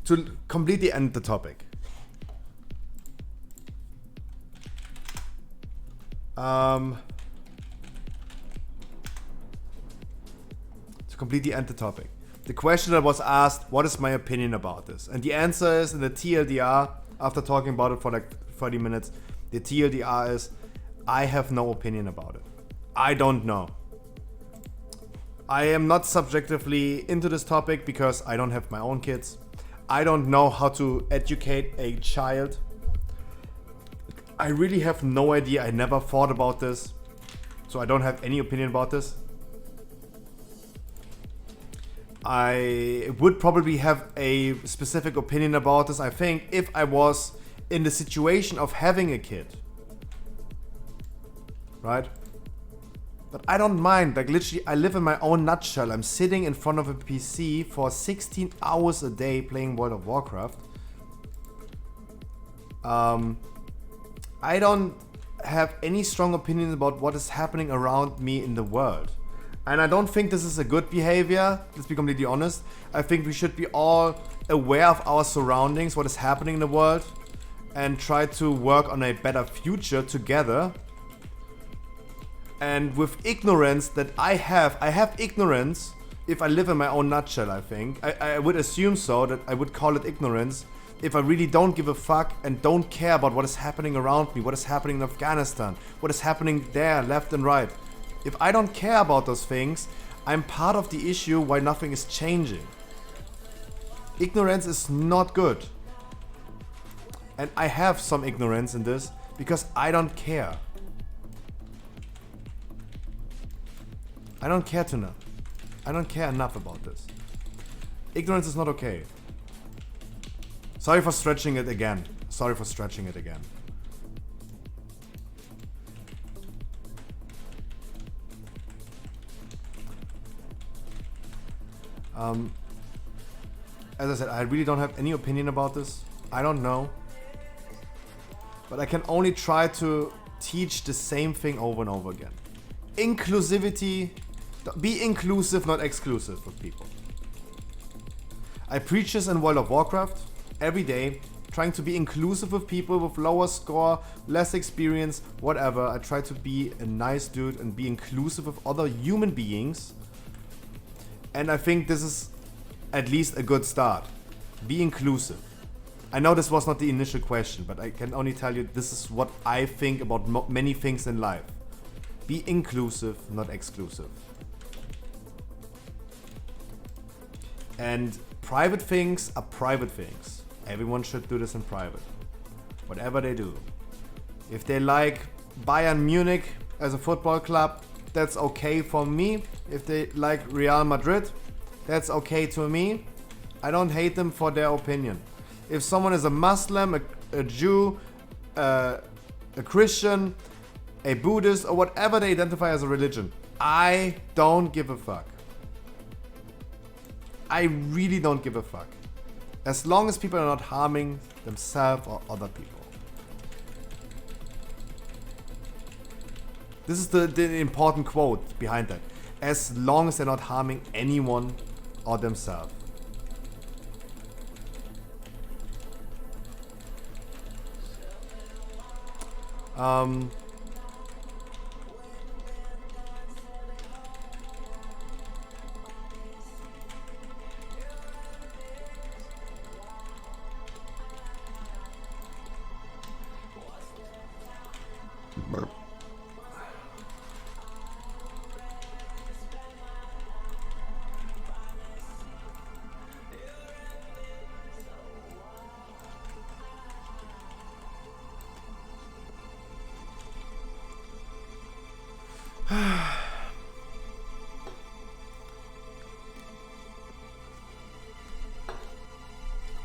To completely end the topic. To completely end the topic. The question that was asked, what is my opinion about this? And the answer is, in the TLDR, after talking about it for like 30 minutes, the TLDR is, I have no opinion about it. I don't know. I am not subjectively into this topic because I don't have my own kids. I don't know how to educate a child. I really have no idea. I never thought about this. So I don't have any opinion about this. I would probably have a specific opinion about this, I think, if I was in the situation of having a kid. Right? But I don't mind. Like, literally, I live in my own nutshell. I'm sitting in front of a PC for 16 hours a day playing World of Warcraft. I don't have any strong opinions about what is happening around me in the world. And I don't think this is a good behavior, let's be completely honest. I think we should be all aware of our surroundings, what is happening in the world, and try to work on a better future together. And with ignorance that I have ignorance if I live in my own nutshell, I think. I would assume so, that I would call it ignorance if I really don't give a fuck and don't care about what is happening around me, what is happening in Afghanistan, what is happening there, left and right. If I don't care about those things, I'm part of the issue why nothing is changing. Ignorance is not good. And I have some ignorance in this because I don't care. I don't care enough. I don't care enough about this. Ignorance is not okay. Sorry for stretching it again. Sorry for stretching it again. As I said, I really don't have any opinion about this. I don't know. But I can only try to teach the same thing over and over again. Inclusivity. Be inclusive, not exclusive with people. I preach this in World of Warcraft every day, trying to be inclusive with people with lower score, less experience, whatever. I try to be a nice dude and be inclusive with other human beings. And I think this is at least a good start. Be inclusive. I know this was not the initial question, but I can only tell you this is what I think about many things in life. Be inclusive, not exclusive. And private things are private things. Everyone should do this in private. Whatever they do. If they like Bayern Munich as a football club, that's okay for me. If they like Real Madrid, that's okay to me. I don't hate them for their opinion. If someone is a Muslim, a Jew, a Christian, a Buddhist, or whatever they identify as a religion, I don't give a fuck. I really don't give a fuck. As long as people are not harming themselves or other people. This is the important quote behind that. As long as they're not harming anyone or themselves.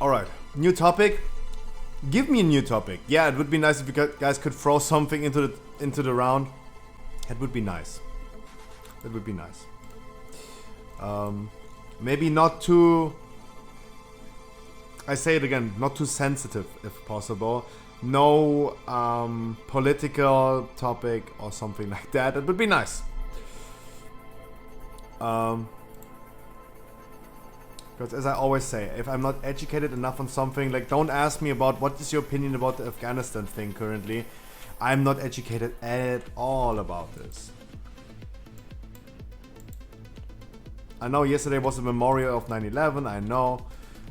Alright, new topic. Give me a new topic. Yeah, it would be nice if you guys could throw something into the round. That would be nice. That would be nice. Maybe not too... I say it again, not too sensitive if possible. No political topic or something like that. That would be nice. Because as I always say, if I'm not educated enough on something, like don't ask me about what is your opinion about the Afghanistan thing currently. I'm not educated at all about this. I know yesterday was a memorial of 9/11, I know.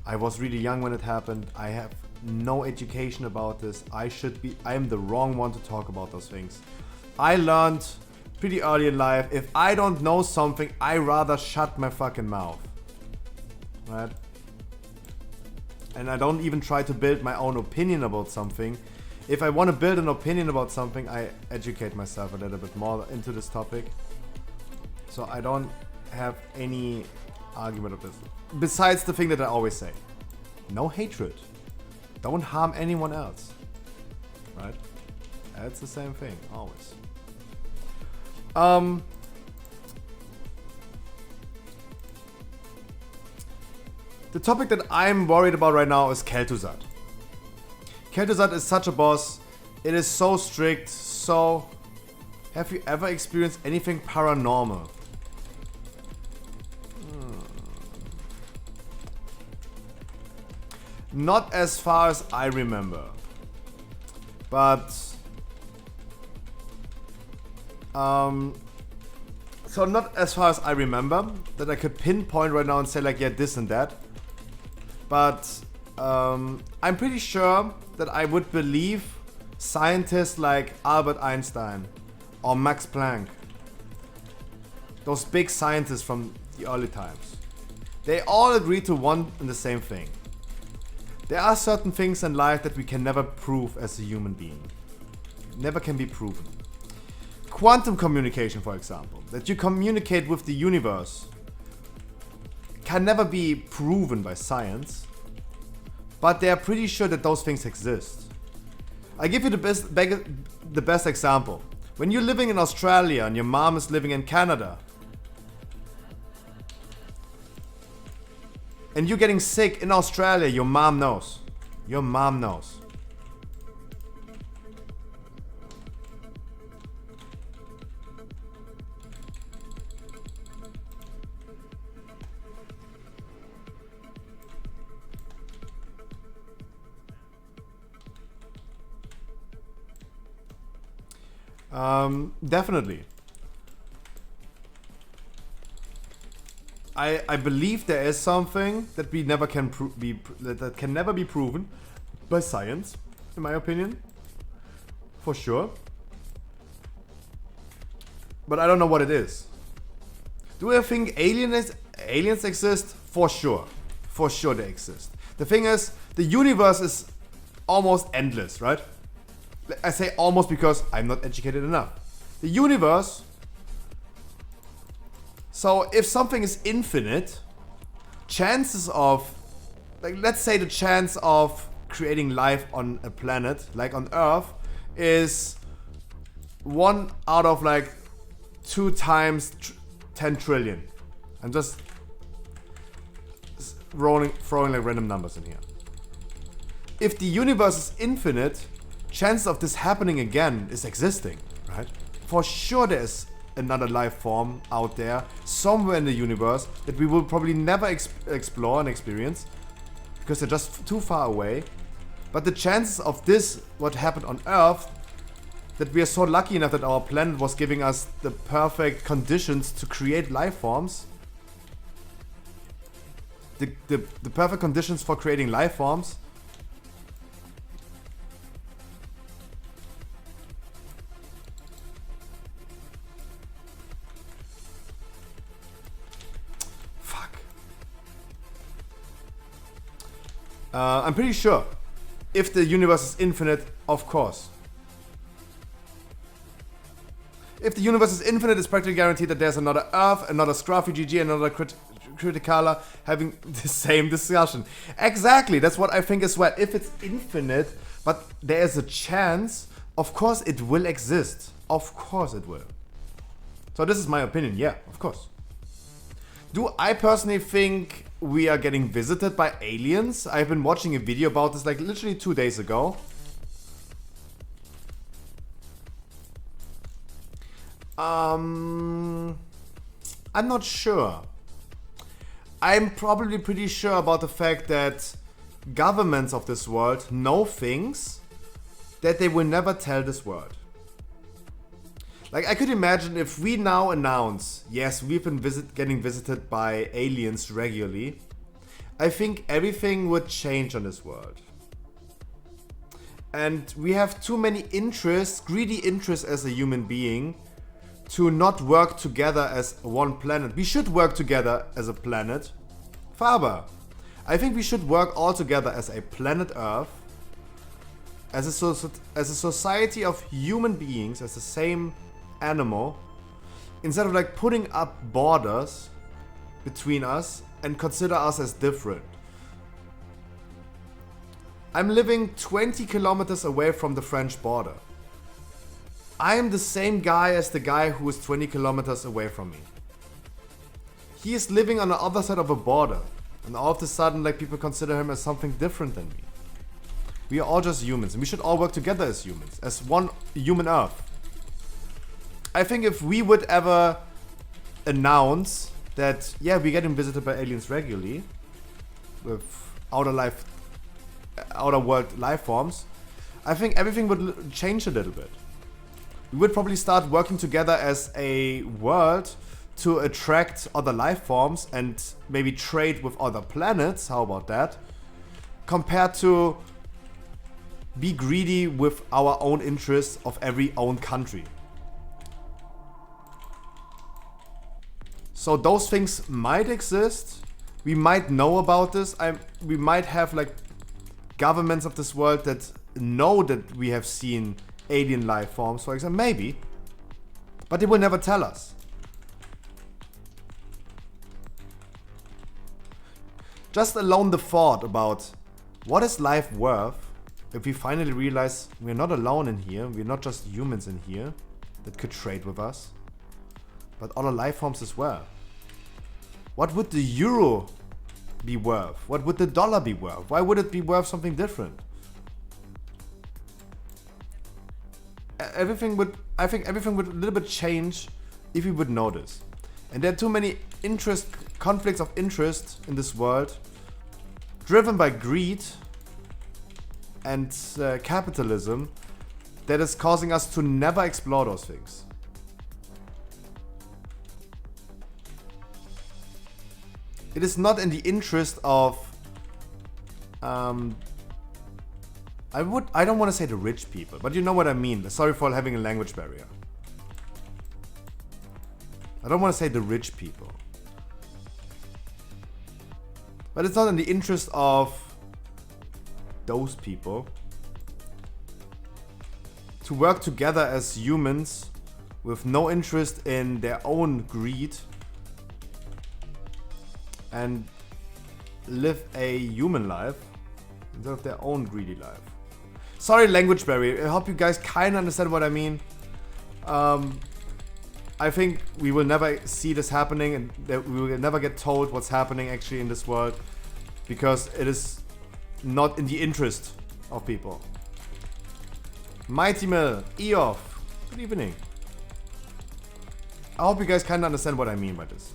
I was really young when it happened. I have no education about this. I am the wrong one to talk about those things. I learned pretty early in life, if I don't know something, I rather shut my fucking mouth. Right? And I don't even try to build my own opinion about something. If I want to build an opinion about something, I educate myself a little bit more into this topic. So I don't have any argument of this. Besides the thing that I always say. No hatred. Don't harm anyone else. Right? That's the same thing, always. The topic that I'm worried about right now is Kel'Thuzad. Kel'Thuzad is such a boss. It is so strict, so... Have you ever experienced anything paranormal? Not as far as I remember. But... So not as far as I remember, that I could pinpoint right now and say like, yeah, this and that. But I'm pretty sure that I would believe scientists like Albert Einstein or Max Planck. Those big scientists from the early times. They all agree to one and the same thing. There are certain things in life that we can never prove as a human being. Never can be proven. Quantum communication, for example, that you communicate with the universe, can never be proven by science, but they are pretty sure that those things exist. I give you the best example. When you're living in Australia and your mom is living in Canada, and you're getting sick in Australia, your mom knows. Your mom knows. Definitely. I believe there is something that we never can that can never be proven by science, in my opinion, for sure. But I don't know what it is. Do I think aliens exist? For sure they exist. The thing is, the universe is almost endless, right? I say almost because I'm not educated enough. The universe. So if something is infinite, chances of, like, let's say the chance of creating life on a planet, like on Earth, is 1 out of like 2 times 10 trillion. I'm just throwing like random numbers in here. If the universe is infinite, chances of this happening again is existing, right? For sure there's another life form out there somewhere in the universe that we will probably never explore and experience because they're just too far away. But the chances of this, what happened on Earth, that we are so lucky enough that our planet was giving us the perfect conditions to create life forms, the perfect conditions for creating life forms, I'm pretty sure. If the universe is infinite, of course. If the universe is infinite, it's practically guaranteed that there's another Earth, another Scruffy GG, another Criticala having the same discussion. Exactly, that's what I think as well. If it's infinite, but there is a chance, of course it will exist. Of course it will. So this is my opinion, yeah, of course. Do I personally think we are getting visited by aliens? I've been watching a video about this like literally 2 days ago. I'm not sure. I'm probably pretty sure about the fact that governments of this world know things that they will never tell this world. Like, I could imagine if we now announce, yes, we've been getting visited by aliens regularly, I think everything would change on this world. And we have too many interests, greedy interests as a human being, to not work together as one planet. We should work together as a planet. Faber, I think we should work all together as a planet Earth, as a society of human beings, as the same animal, instead of like putting up borders between us and consider us as different. I'm living 20 kilometers away from the French border. I am the same guy as the guy who is 20 kilometers away from me. He is living on the other side of a border, and all of a sudden like people consider him as something different than me. We are all just humans, and we should all work together as humans, as one human Earth. I think if we would ever announce that, yeah, we're getting visited by aliens regularly, with outer world life forms, I think everything would change a little bit. We would probably start working together as a world to attract other life forms and maybe trade with other planets. How about that? Compared to be greedy with our own interests of every own country. So those things might exist. We might know about this. We might have like governments of this world that know that we have seen alien life forms, for example. Maybe. But they will never tell us. Just alone the thought about what is life worth if we finally realize we're not alone in here, we're not just humans in here that could trade with us, but other life forms as well. What would the euro be worth? What would the dollar be worth? Why would it be worth something different? I think everything would a little bit change if we would notice. And there are too many conflicts of interest in this world, driven by greed and capitalism, that is causing us to never explore those things. It is not in the interest of I don't want to say the rich people, but you know what I mean. Sorry for having a language barrier. I don't want to say the rich people. But it's not in the interest of those people to work together as humans with no interest in their own greed and live a human life instead of their own greedy life. Sorry, language barrier. I hope you guys kind of understand what I mean. I think we will never see this happening, and that we will never get told what's happening actually in this world, because it is not in the interest of people. Mighty Mill, Eof, good evening. I hope you guys kind of understand what I mean by this.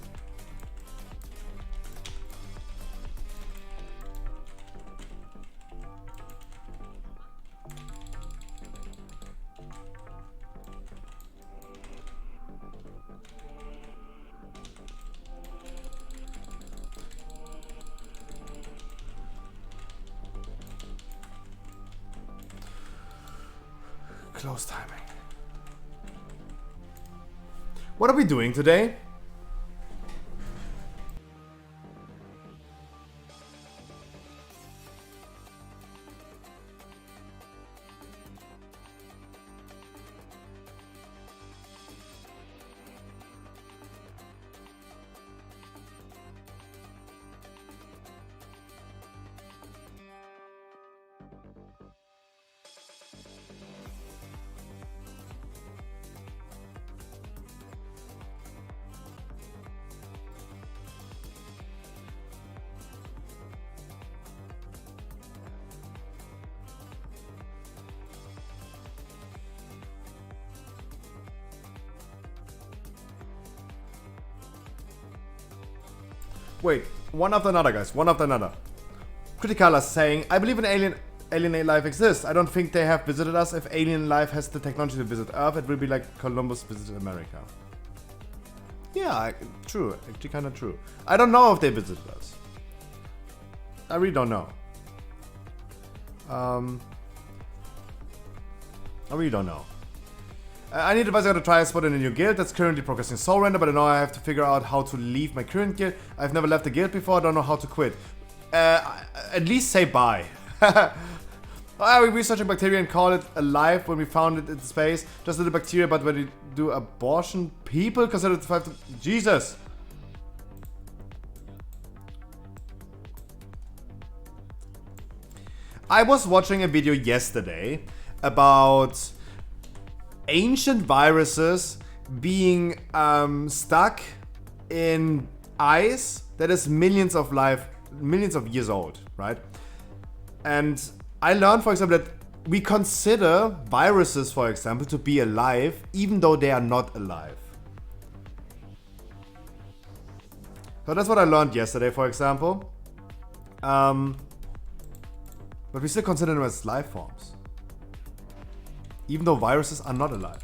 Close timing. What are we doing today? Wait, one after another, guys. One after another. Criticala saying, I believe an alien life exists. I don't think they have visited us. If alien life has the technology to visit Earth, it will be like Columbus visited America. Yeah, true. Actually, kind of true. I don't know if they visited us. I really don't know. I really don't know. I need advice how to try a spot in a new guild that's currently progressing Soul Render, but I know I have to figure out how to leave my current guild. I've never left the guild before, I don't know how to quit. At least say bye. We're researching bacteria and call it alive when we found it in space. Just a little bacteria, but when we do abortion, people consider it 5 to... Jesus! I was watching a video yesterday about ancient viruses being stuck in ice that is millions of years old, right? And I learned, for example, that we consider viruses, for example, to be alive, even though they are not alive. So that's what I learned yesterday, for example. But we still consider them as life forms, even though viruses are not alive.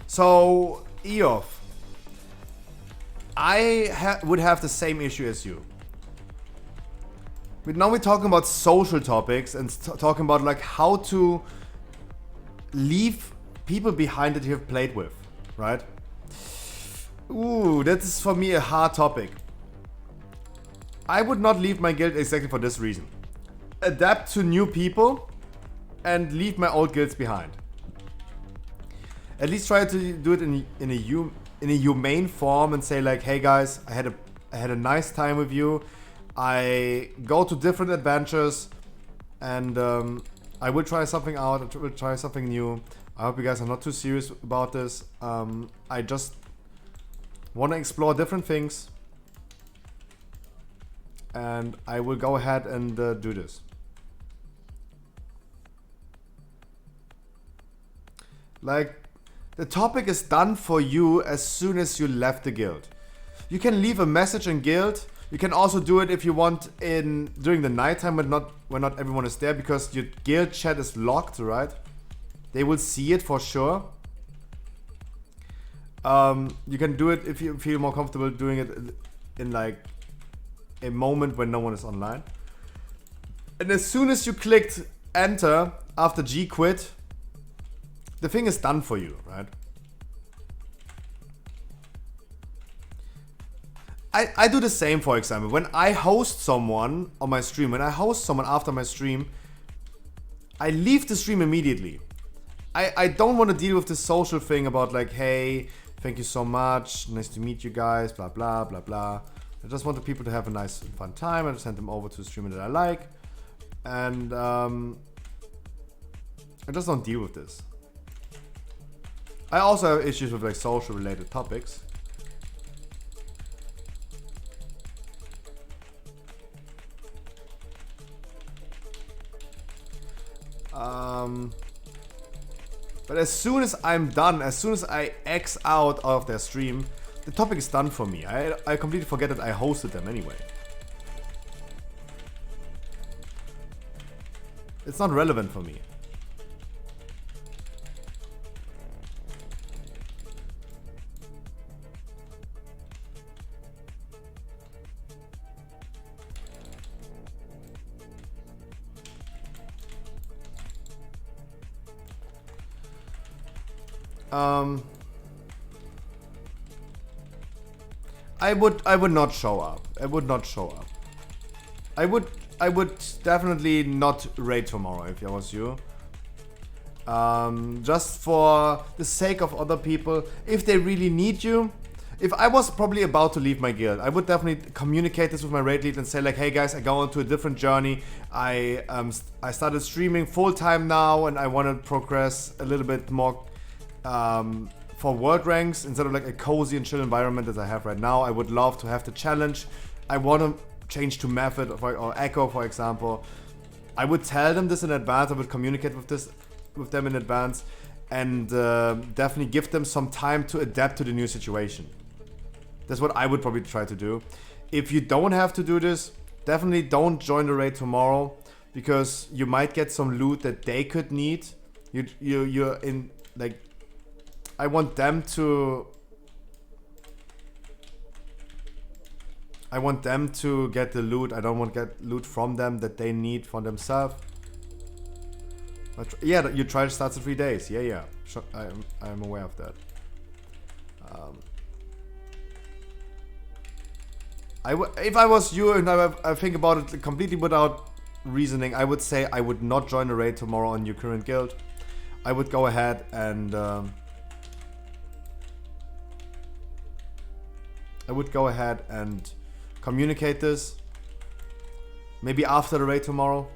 So, Eof, I would have the same issue as you. Now we're talking about social topics and talking about like how to leave people behind that you have played with, right? Ooh, that is for me a hard topic. I would not leave my guild exactly for this reason. Adapt to new people and leave my old guilds behind. At least try to do it in a humane form and say like, hey guys, I had a nice time with you. I go to different adventures, and I will try something out. I will try something new. I hope you guys are not too serious about this. I just want to explore different things, and I will go ahead and do this. Like, the topic is done for you as soon as you left the guild. You can leave a message in guild. You can also do it if you want during the nighttime when not everyone is there, because your guild chat is locked, right? They will see it for sure. You can do it if you feel more comfortable doing it in like a moment when no one is online. And as soon as you clicked enter after G quit, the thing is done for you, right? I do the same, for example. When I host someone on my stream, when I host someone after my stream, I leave the stream immediately. I don't want to deal with this social thing about like, hey, thank you so much, nice to meet you guys, blah, blah, blah, blah. I just want the people to have a nice and fun time. I just send them over to a streamer that I like. And I just don't deal with this. I also have issues with like social related topics. But as soon as I'm done, as soon as I X out of their stream, the topic is done for me. I completely forget that I hosted them anyway. It's not relevant for me. I would not show up. I would not show up. I would definitely not raid tomorrow if I was you. Just for the sake of other people. If they really need you. If I was probably about to leave my guild, I would definitely communicate this with my raid lead and say like, hey guys, I go on to a different journey. I started streaming full time now, and I want to progress a little bit more for world ranks instead of like a cozy and chill environment as I have right now. I would love to have the challenge. I want to change to method or echo, for example. I would tell them this in advance. I would communicate with them in advance, and definitely give them some time to adapt to the new situation. That's what I would probably try to do. If you don't have to do this, definitely don't join the raid tomorrow, because you might get some loot that they could need. You're in like, I want them to get the loot. I don't want to get loot from them that they need for themselves. Yeah, your trial starts in 3 days. Yeah. I'm aware of that. If I was you and I think about it completely without reasoning, I would say I would not join a raid tomorrow on your current guild. I would go ahead and communicate this Maybe after the raid tomorrow.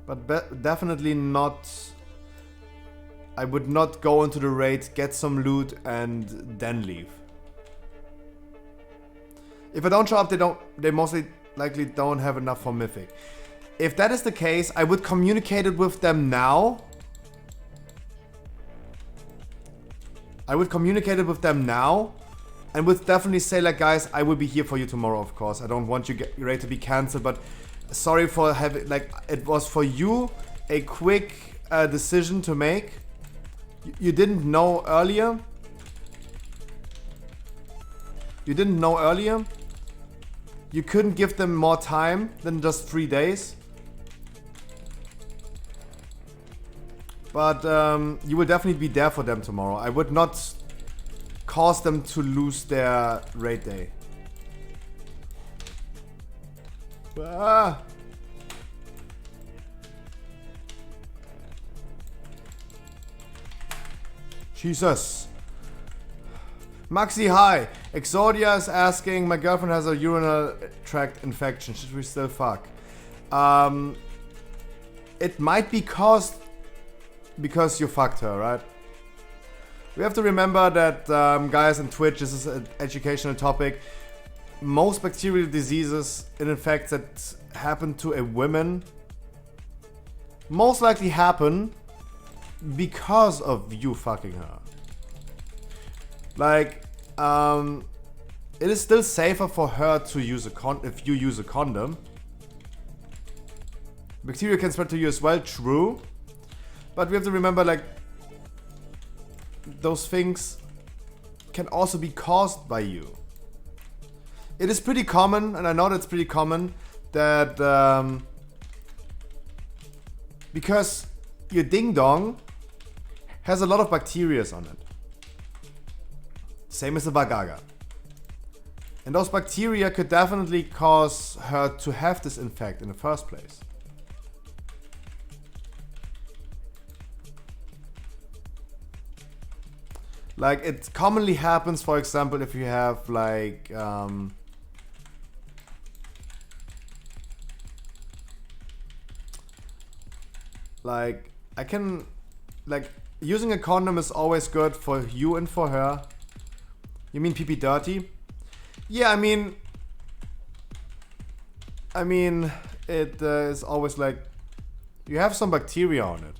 But definitely not. I would not go into the raid, get some loot, and then leave. If I don't show up, they mostly likely don't have enough for Mythic. If that is the case, I would communicate it with them now. I would communicate it with them now. And would definitely say, like, guys, I will be here for you tomorrow, of course. I don't want your raid to be cancelled, but sorry for having, like, it was for you a quick decision to make. You didn't know earlier. You didn't know earlier. You couldn't give them more time than just 3 days. But you will definitely be there for them tomorrow. I would not cause them to lose their raid day. Ah. Jesus. Maxi, hi. Exodia is asking, my girlfriend has a urinary tract infection. Should we still fuck? It might be caused because you fucked her, right? We have to remember that, guys, on Twitch, this is an educational topic. Most bacterial diseases and infects that happen to a woman most likely happen because of you fucking her. Like, it is still safer for her to use if you use a condom. Bacteria can spread to you as well, true. But we have to remember, like, those things can also be caused by you. It is pretty common, and I know that's pretty common, that because your ding dong has a lot of bacteria on it. Same as the Vagaga. And those bacteria could definitely cause her to have this infect in the first place. Like, it commonly happens, for example, if you have, like, using a condom is always good for you and for her. You mean pee dirty? Yeah, I mean, it is always like, you have some bacteria on it.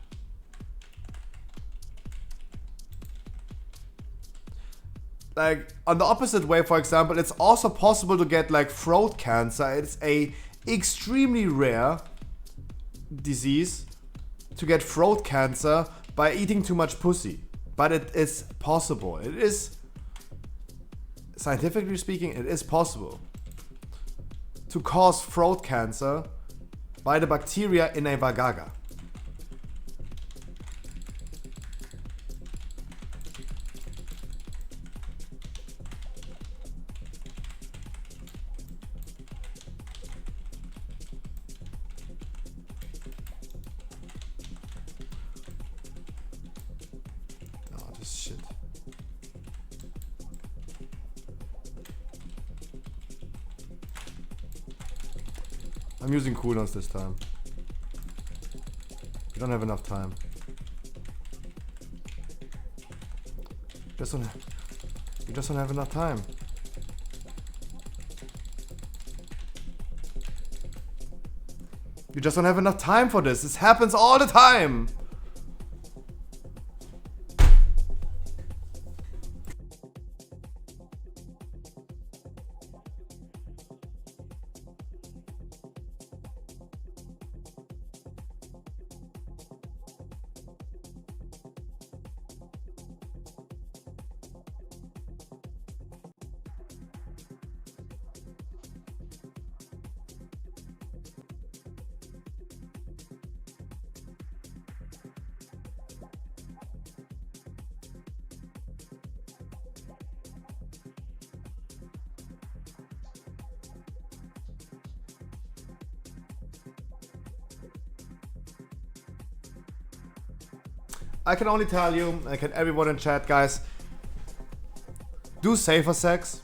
Like, on the opposite way, for example, it's also possible to get, like, throat cancer. It's a extremely rare disease to get throat cancer by eating too much pussy. But it is possible. It is, scientifically speaking, it is possible to cause throat cancer by the bacteria in a Vagaga. I'm using cooldowns this time. We don't have enough time. We just don't have enough time. You just don't have enough time for this. This happens all the time. I can only tell you, I can everyone in chat, guys, do safer sex.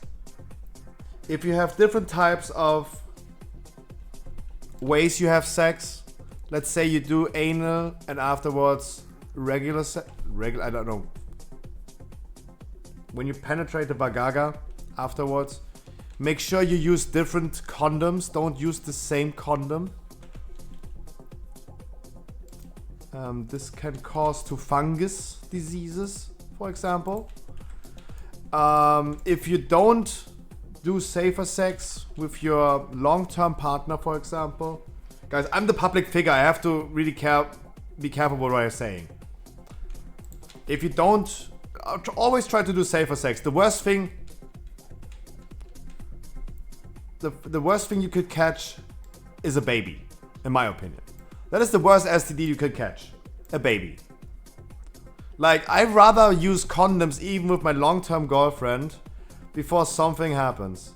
If you have different types of ways you have sex, let's say you do anal and afterwards regular, I don't know. When you penetrate the vagaga afterwards, make sure you use different condoms. Don't use the same condom. This can cause to fungus diseases, for example. If you don't do safer sex with your long-term partner, for example. Guys, I'm the public figure. I have to really be careful what I'm saying. If you don't, always try to do safer sex. The worst thing, the worst thing you could catch is a baby, in my opinion. That is the worst STD you could catch, a baby. Like, I'd rather use condoms even with my long-term girlfriend before something happens.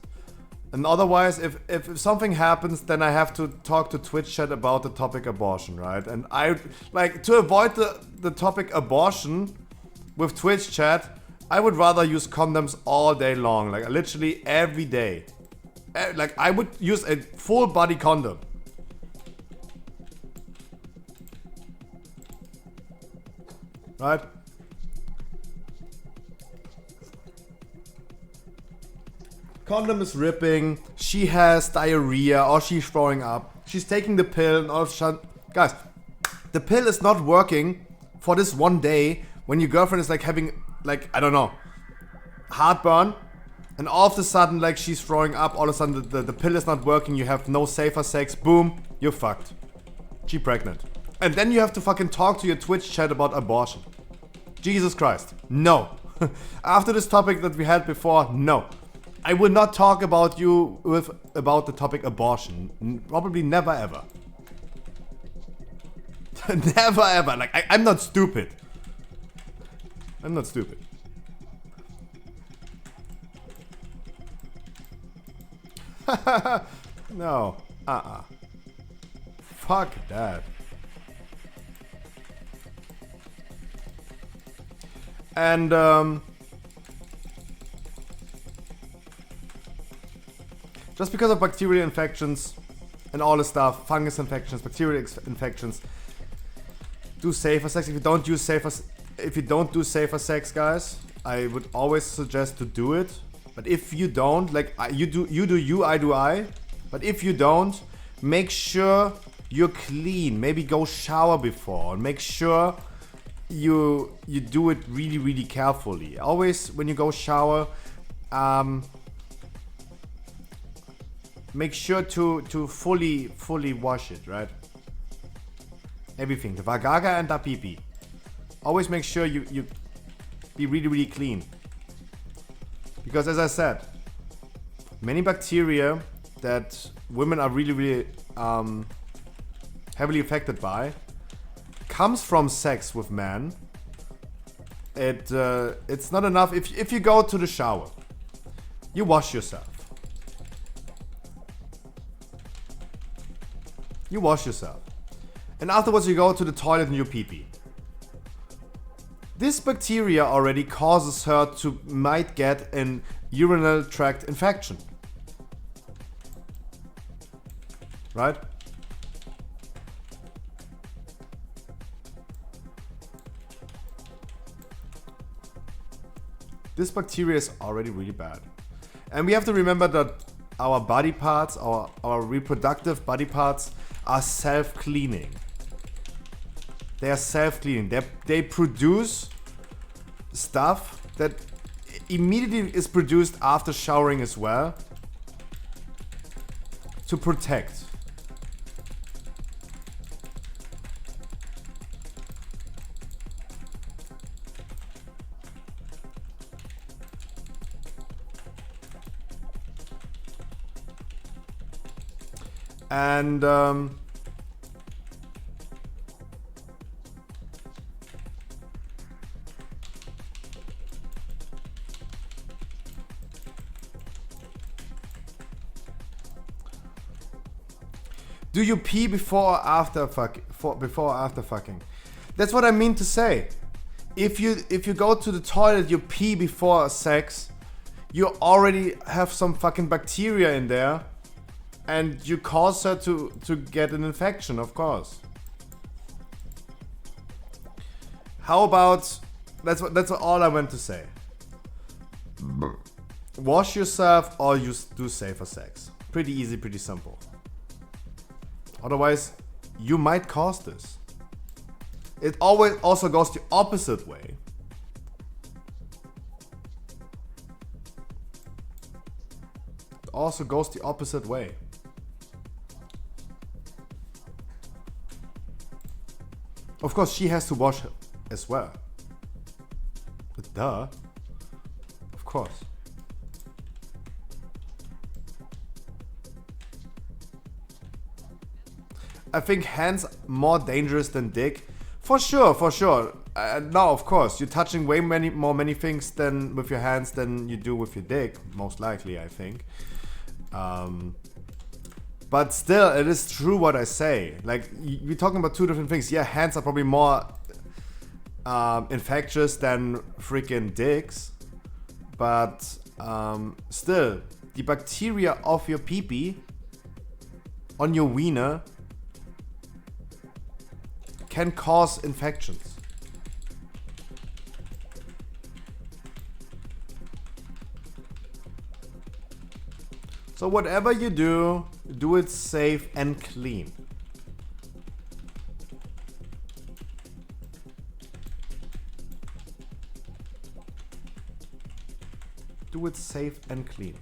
And otherwise, if something happens, then I have to talk to Twitch chat about the topic abortion, right? And I, like, to avoid the topic abortion with Twitch chat, I would rather use condoms all day long, like literally every day. Like, I would use a full body condom. Right? Condom is ripping, she has diarrhea or she's throwing up. She's taking the pill and all of a sudden... Guys, the pill is not working for this one day when your girlfriend is like having, like, I don't know, heartburn. And all of a sudden, like, she's throwing up, all of a sudden the pill is not working, you have no safer sex, boom, you're fucked. She pregnant. And then you have to fucking talk to your Twitch chat about abortion. Jesus Christ, no. After this topic that we had before, no. I will not talk about about the topic abortion. Probably never ever. Never ever. Like, I'm not stupid. I'm not stupid. No. Fuck that. And just because of bacterial infections and all this stuff, fungus infections, bacterial infections, do safer sex. If you don't do safer sex, guys, I would always suggest to do it. But if you don't, like, you do you, I do I. But if you don't, make sure you're clean. Maybe go shower before, and make sure you do it really, really carefully. Always when you go shower, make sure to fully wash it, right? Everything, the vagaga and the pee-pee. Always make sure you be really, really clean. Because as I said, many bacteria that women are really, really heavily affected by comes from sex with men. It's not enough if you go to the shower, you wash yourself. You wash yourself. And afterwards you go to the toilet and you pee-pee. This bacteria already causes her to might get an urinary tract infection. Right? This bacteria is already really bad. And we have to remember that our body parts, our reproductive body parts are self-cleaning. They are self-cleaning. They produce stuff that immediately is produced after showering as well to protect. And do you pee before or after fucking? That's what I mean to say. if you go to the toilet, you pee before sex, you already have some fucking bacteria in there, and you cause her to get an infection, of course. How about that's all I want to say. Wash yourself or you do safer sex. Pretty easy, pretty simple. Otherwise, you might cause this. It always also goes the opposite way. It also goes the opposite way. Of course, she has to wash as well. But duh. Of course. I think hands more dangerous than dick. For sure, for sure. No, of course. You're touching way many things than with your hands than you do with your dick. Most likely, I think. But still, it is true what I say. Like, we're talking about two different things. Yeah, hands are probably more infectious than freaking dicks. But still, the bacteria of your pee-pee on your wiener can cause infections. So whatever you do, do it safe and clean. Do it safe and clean.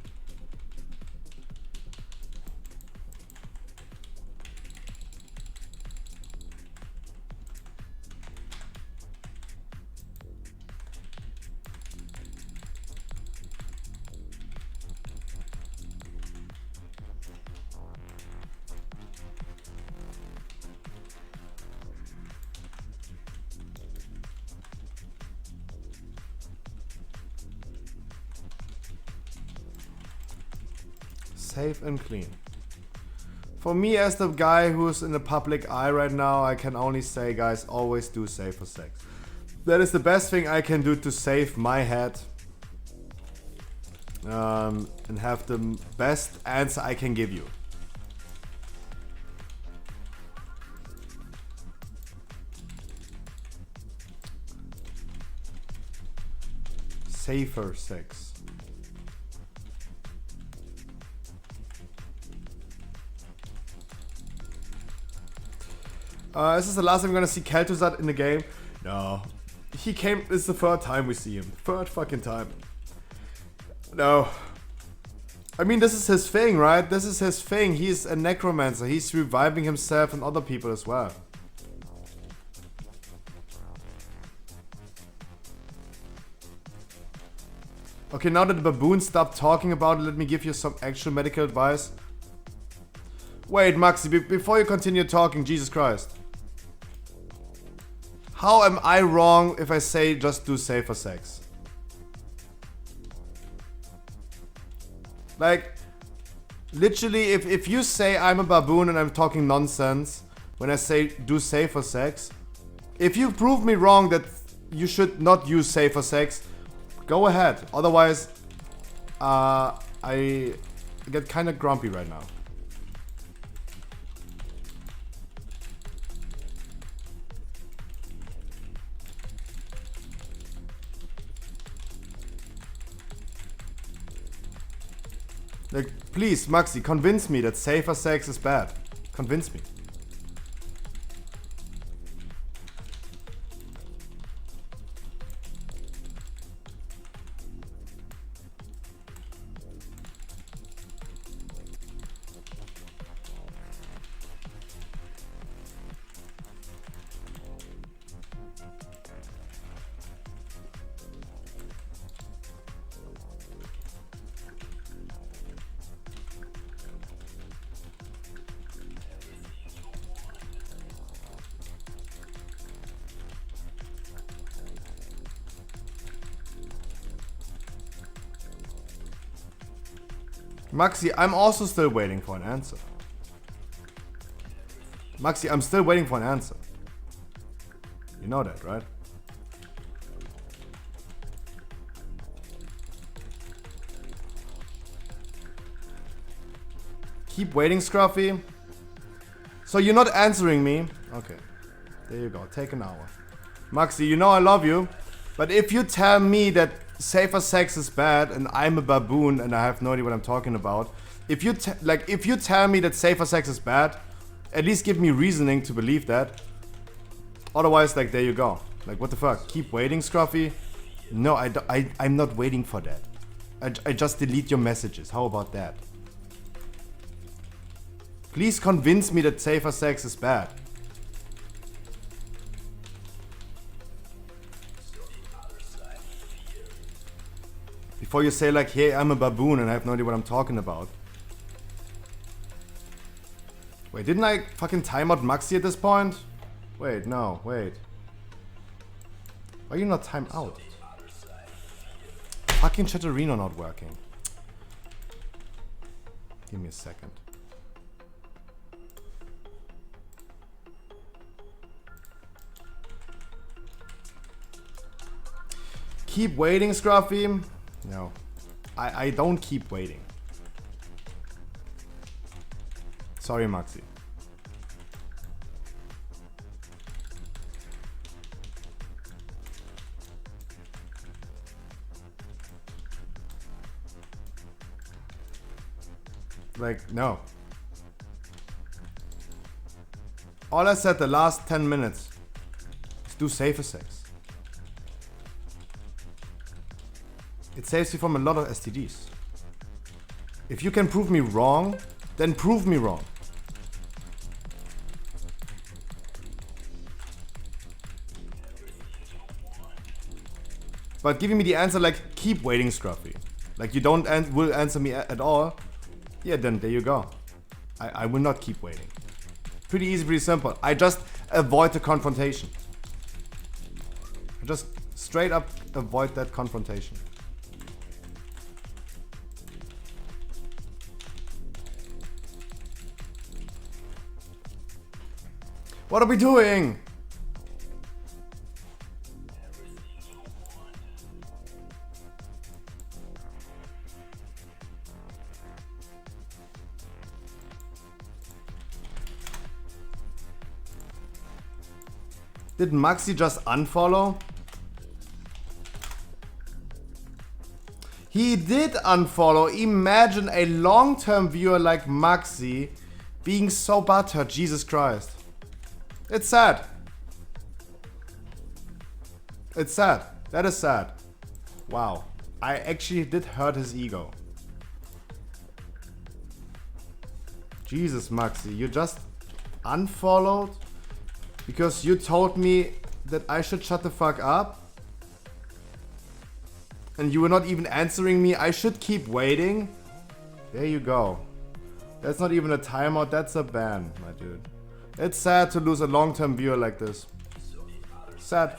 Safe and clean. For me, as the guy who's in the public eye right now, I can only say, guys, always do safer sex. That is the best thing I can do to save my head. And have the best answer I can give you. Safer sex. Is this the last time we're gonna see Kel'Thuzad in the game? No. He came, this is the third time we see him. Third fucking time. No. I mean, this is his thing, right? This is his thing. He's a necromancer. He's reviving himself and other people as well. Okay, now that the baboon stopped talking about it, let me give you some actual medical advice. Wait, Maxi, before you continue talking, Jesus Christ. How am I wrong if I say just do safer sex? Like, literally, if you say I'm a baboon and I'm talking nonsense when I say do safer sex, if you prove me wrong that you should not use safer sex, go ahead. Otherwise, I get kind of grumpy right now. Like, please, Maxi, convince me that safer sex is bad. Convince me. Maxi, I'm also still waiting for an answer. Maxi, I'm still waiting for an answer. You know that, right? Keep waiting, Scruffy. So you're not answering me? Okay. There you go. Take an hour. Maxi, you know I love you. But if you tell me that safer sex is bad and I'm a baboon and I have no idea what I'm talking about. If you tell me that safer sex is bad, at least give me reasoning to believe that. Otherwise, like, there you go. Like, what the fuck? Keep waiting, Scruffy? No, I'm not waiting for that. I just delete your messages. How about that? Please convince me that safer sex is bad. Before you say like, hey, I'm a baboon and I have no idea what I'm talking about. Wait, didn't I fucking time out Maxi at this point? Wait, no, wait. Why are you not timed out? Fucking Chatterino not working. Give me a second. Keep waiting, Scruffy. No. I don't keep waiting. Sorry, Maxi. Like, no. All I said the last 10 minutes is do safer sex. It saves you from a lot of STDs. If you can prove me wrong, then prove me wrong. But giving me the answer like, keep waiting, Scruffy. Like, you don't will answer me at all. Yeah, then there you go. I will not keep waiting. Pretty easy, pretty simple. I just avoid the confrontation. I just straight up avoid that confrontation. What are we doing? Did Maxi just unfollow? He did unfollow. Imagine a long-term viewer like Maxi being so butthurt. Jesus Christ. It's sad. It's sad. That is sad. Wow. I actually did hurt his ego. Jesus, Maxi. You just unfollowed because you told me that I should shut the fuck up? And you were not even answering me. I should keep waiting? There you go. That's not even a timeout. That's a ban, my dude. It's sad to lose a long-term viewer like this. Sad.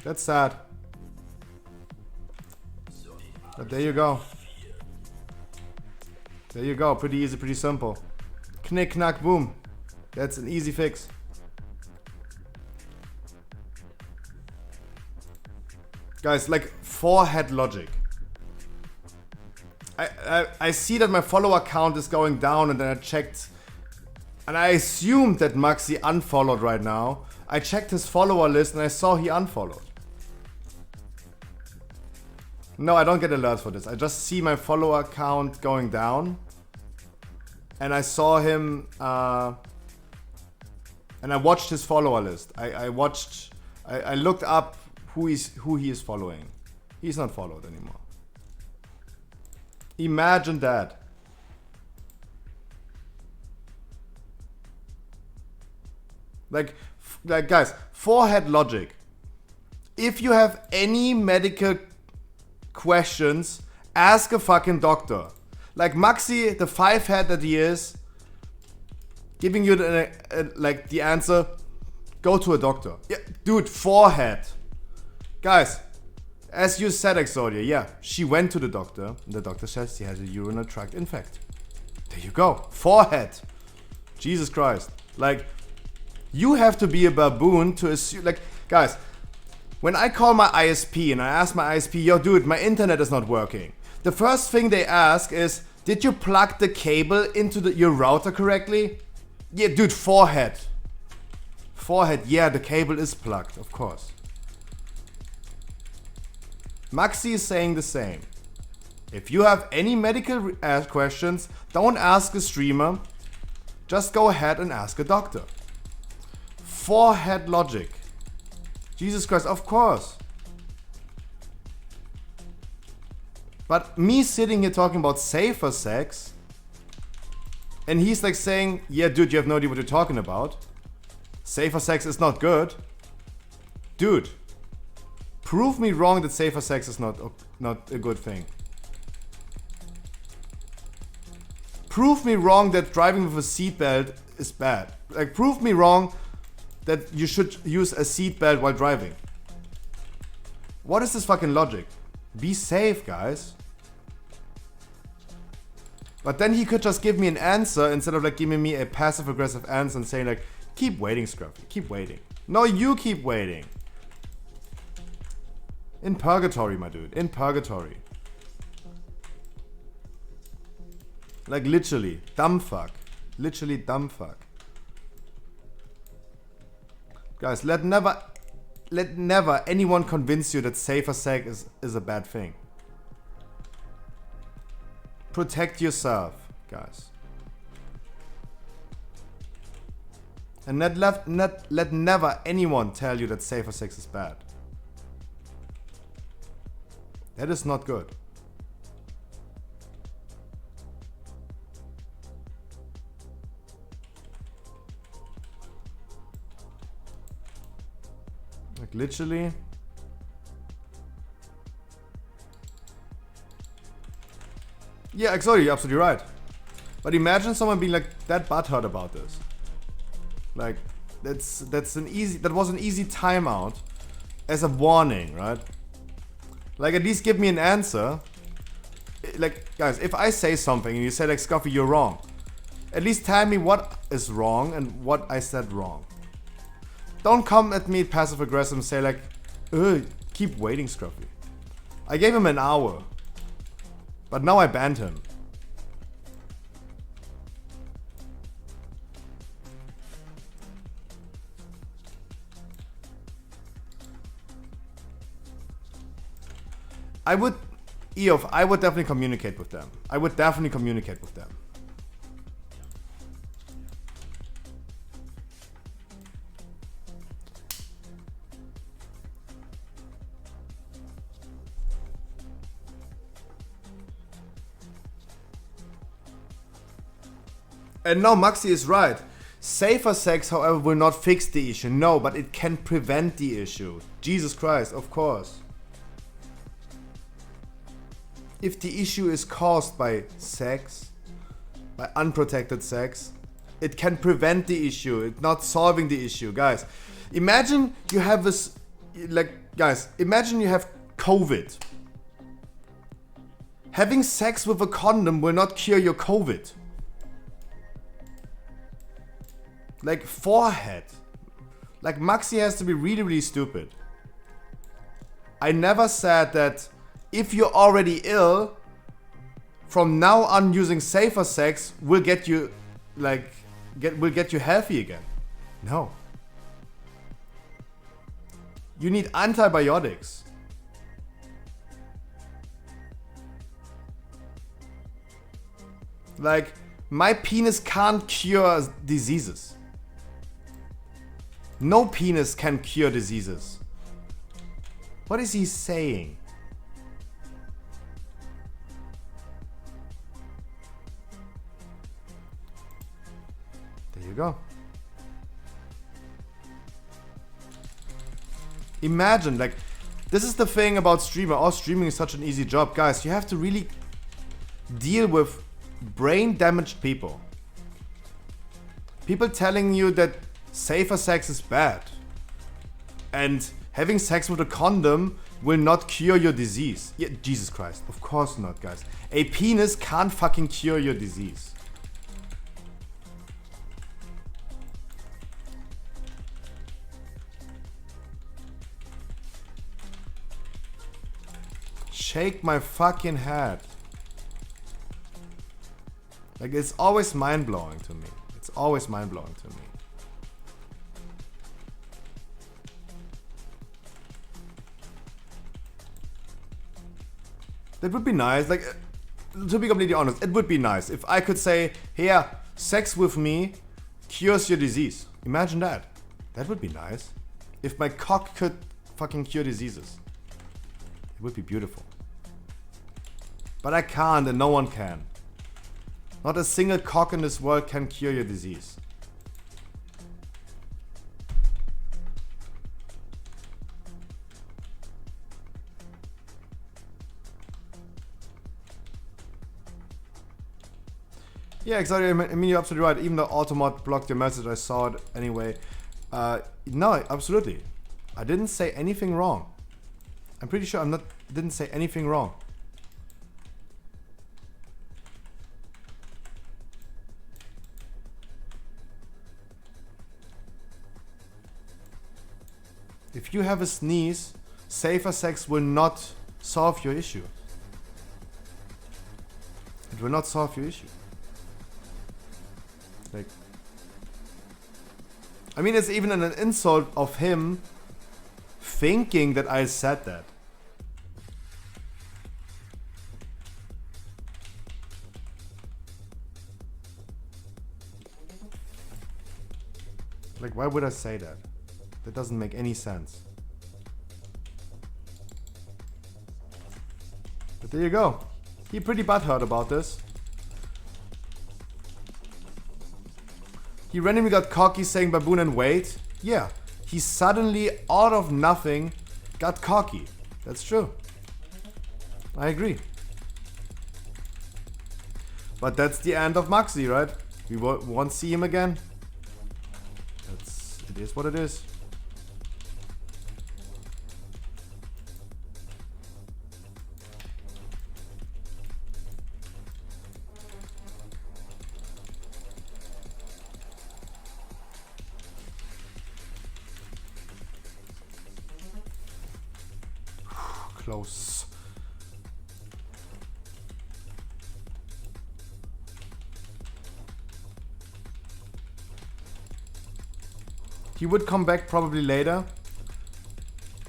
That's sad. But there you go. There you go. Pretty easy, pretty simple. Knick, knack, boom. That's an easy fix. Guys, like, forehead logic. I see that my follower count is going down, and then I checked. And I assumed that Maxi unfollowed right now. I checked his follower list and I saw he unfollowed. No, I don't get alerts for this. I just see my follower count going down. And I saw him, and I watched his follower list. I looked up who he is following. He's not followed anymore. Imagine that. Like guys, forehead logic. If you have any medical questions, ask a fucking doctor. Like Maxi, the 5-head that he is, giving you the answer, go to a doctor. Yeah, dude, forehead. Guys, as you said, Exodia, yeah, she went to the doctor. And the doctor says she has a urinary tract infection. There you go, forehead. Jesus Christ. Like, you have to be a baboon to assume, like, guys, when I call my ISP and I ask my ISP, yo dude, my internet is not working. The first thing they ask is, Did you plug the cable into your router correctly? Yeah, dude, forehead. Forehead, yeah, the cable is plugged, of course. Maxi is saying the same. If you have any medical questions, don't ask a streamer. Just go ahead and ask a doctor. Forehead logic. Jesus Christ, of course. But me sitting here talking about safer sex, and he's like saying, yeah, dude, you have no idea what you're talking about. Safer sex is not good. Dude, prove me wrong that safer sex is not a good thing. Prove me wrong that driving with a seatbelt is bad. Like, prove me wrong that you should use a seatbelt while driving. What is this fucking logic? Be safe, guys. But then he could just give me an answer instead of like giving me a passive aggressive answer and saying like, keep waiting, Scruffy, keep waiting. No, you keep waiting. In purgatory, my dude, in purgatory. Like literally, dumb fuck. Literally dumb fuck. Guys, let never anyone convince you that safer sex is a bad thing. Protect yourself, guys. And let never anyone tell you that safer sex is bad. That is not good. Like literally. Yeah, exactly, you're absolutely right. But imagine someone being like that butthurt about this. Like that was an easy timeout as a warning, right? Like at least give me an answer. Like guys, if I say something and you say like Scuffy, you're wrong, at least tell me what is wrong and what I said wrong. Don't come at me passive aggressive and say like, keep waiting, Scruffy. I gave him an hour. But now I banned him. I would definitely communicate with them. I would definitely communicate with them. And no, Maxi is right. Safer sex, however, will not fix the issue. No, but it can prevent the issue. Jesus Christ, of course. If the issue is caused by sex, by unprotected sex, it can prevent the issue. It's not solving the issue. Guys, imagine you have this, imagine you have COVID. Having sex with a condom will not cure your COVID. Like forehead. Like Maxi has to be really, really stupid. I never said that if you're already ill, from now on using safer sex will get you healthy again. No. You need antibiotics. Like, my penis can't cure diseases. No penis can cure diseases. What is he saying? There you go. Imagine, like, this is the thing about streamer. Oh, streaming is such an easy job. Guys, you have to really deal with brain damaged people. People telling you that safer sex is bad. And having sex with a condom will not cure your disease. Yeah, Jesus Christ. Of course not, guys. A penis can't fucking cure your disease. Shake my fucking head. Like, it's always mind-blowing to me. It's always mind-blowing to me. That would be nice. Like, to be completely honest, it would be nice if I could say, here, sex with me cures your disease. Imagine that. That would be nice. If my cock could fucking cure diseases. It would be beautiful. But I can't, and no one can. Not a single cock in this world can cure your disease. Yeah, exactly. I mean, you're absolutely right. Even though Automod blocked your message, I saw it anyway. No, absolutely. I didn't say anything wrong. I'm pretty sure didn't say anything wrong. If you have a sneeze, safer sex will not solve your issue. It will not solve your issue. Like, I mean, it's even an insult of him thinking that I said that. Like, why would I say that? That doesn't make any sense. But there you go. He pretty butthurt about this. He randomly got cocky saying baboon and wait. Yeah, he suddenly, out of nothing, got cocky. That's true. I agree. But that's the end of Maxi, right? We won't see him again. It is what it is. Close. He would come back probably later.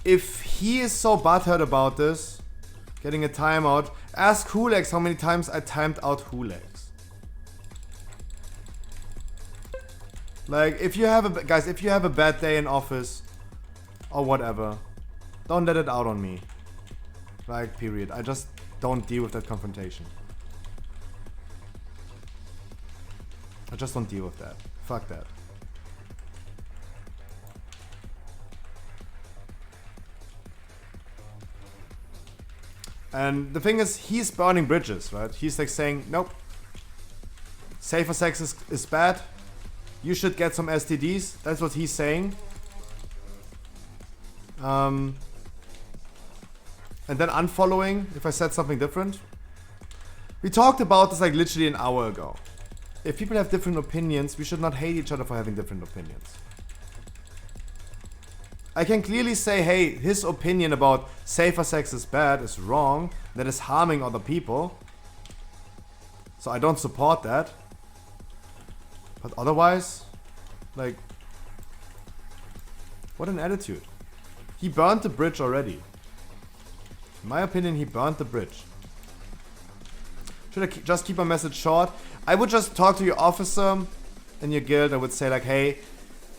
If he is so butthurt about this, getting a timeout, ask Hulex how many times I timed out Hulex. Like, if you have a bad day in office or whatever, don't let it out on me. Like, period. I just don't deal with that confrontation. I just don't deal with that. Fuck that. And the thing is, he's burning bridges, right? He's like saying, nope. Safer sex is bad. You should get some STDs. That's what he's saying. And then unfollowing if I said something different. We talked about this like literally an hour ago. If people have different opinions, we should not hate each other for having different opinions. I can clearly say, hey, his opinion about safer sex is bad, is wrong, that is harming other people. So I don't support that. But otherwise, like, what an attitude. He burned the bridge already. In my opinion, he burnt the bridge. Should I just keep my message short? I would just talk to your officer in your guild. I would say like, hey,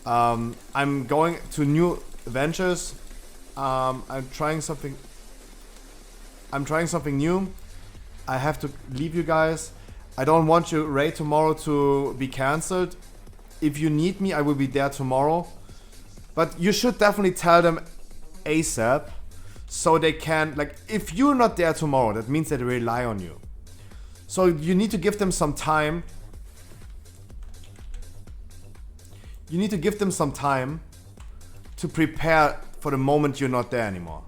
I'm going to new ventures. I'm trying something new. I have to leave you guys. I don't want your raid tomorrow to be cancelled. If you need me, I will be there tomorrow. But you should definitely tell them ASAP. So they can, like, if you're not there tomorrow, that means that they rely on you. So you need to give them some time. You need to give them some time to prepare for the moment you're not there anymore.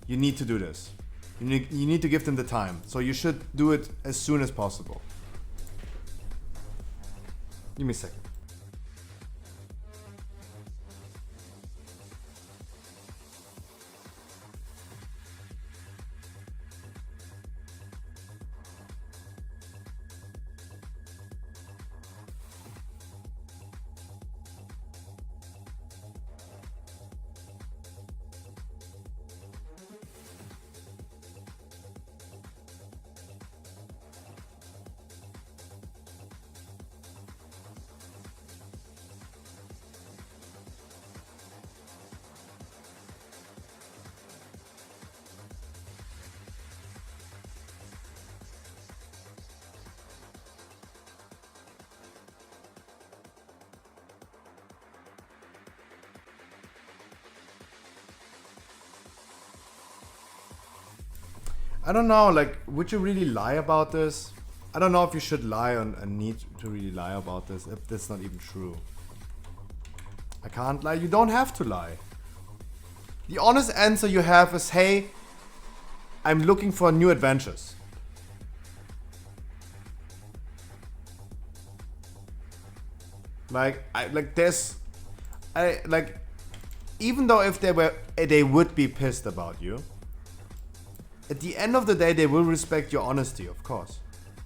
You need to do this. You need to give them the time. So you should do it as soon as possible. Give me a second. I don't know, like, would you really lie about this? I don't know if you should lie and need to really lie about this, if that's not even true. I can't lie. You don't have to lie. The honest answer you have is, hey, I'm looking for new adventures. Even though if they would be pissed about you, at the end of the day, they will respect your honesty, of course.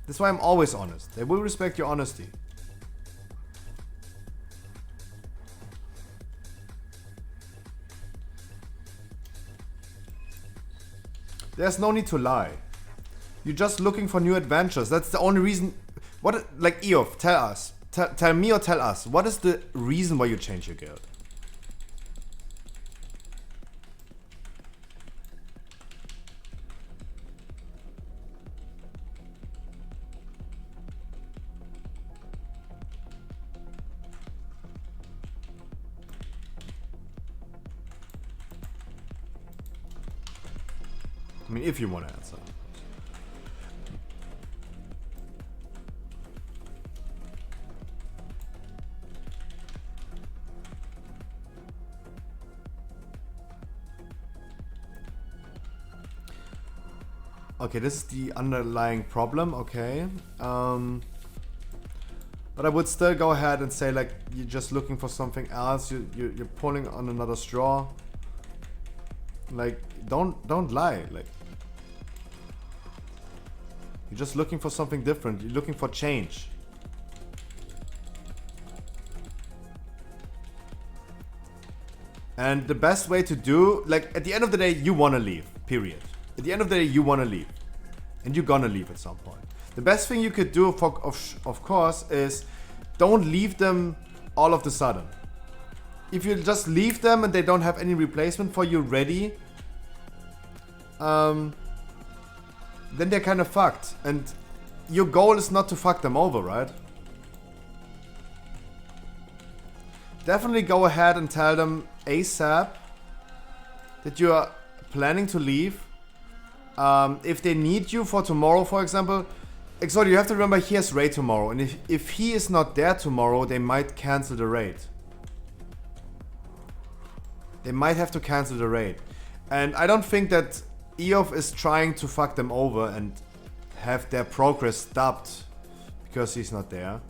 That's why I'm always honest. They will respect your honesty. There's no need to lie. You're just looking for new adventures. That's the only reason. Like, Eof, tell us. Tell me or tell us. What is the reason why you change your guild? I mean, if you want to answer. Okay, this is the underlying problem, okay. But I would still go ahead and say, like, you're just looking for something else. You're pulling on another straw. Like, don't lie. Like, you're just looking for something different. You're looking for change. And the best way to do, like, at the end of the day, you want to leave, period. At the end of the day, you want to leave. And you're gonna leave at some point. The best thing you could do, of course, is don't leave them all of the sudden. If you just leave them and they don't have any replacement for you ready, then they're kind of fucked. And your goal is not to fuck them over, right? Definitely go ahead and tell them ASAP that you are planning to leave. If they need you for tomorrow, for example, Exodia, you have to remember he has raid tomorrow. And if he is not there tomorrow, they might cancel the raid. They might have to cancel the raid. And I don't think that Eof is trying to fuck them over and have their progress stopped because he's not there.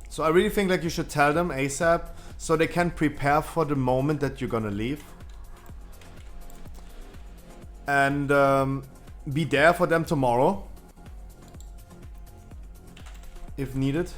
So I really think like you should tell them ASAP so they can prepare for the moment that you're gonna leave. And be there for them tomorrow if needed.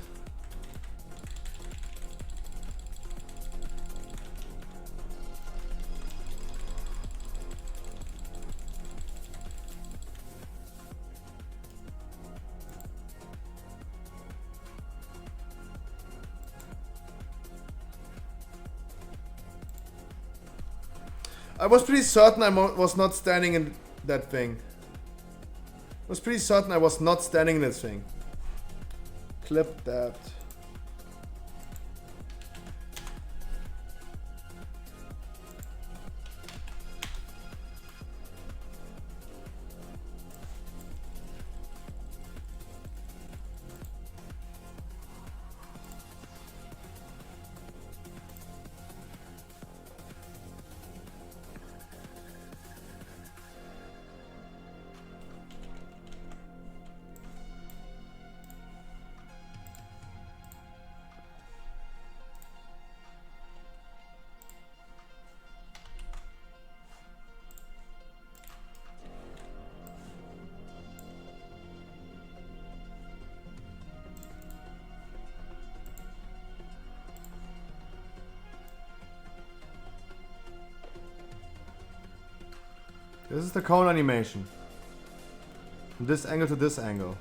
I was pretty certain I was not standing in that thing. I was pretty certain I was not standing in this thing. Clip that. This is the cone animation. From this angle to this angle.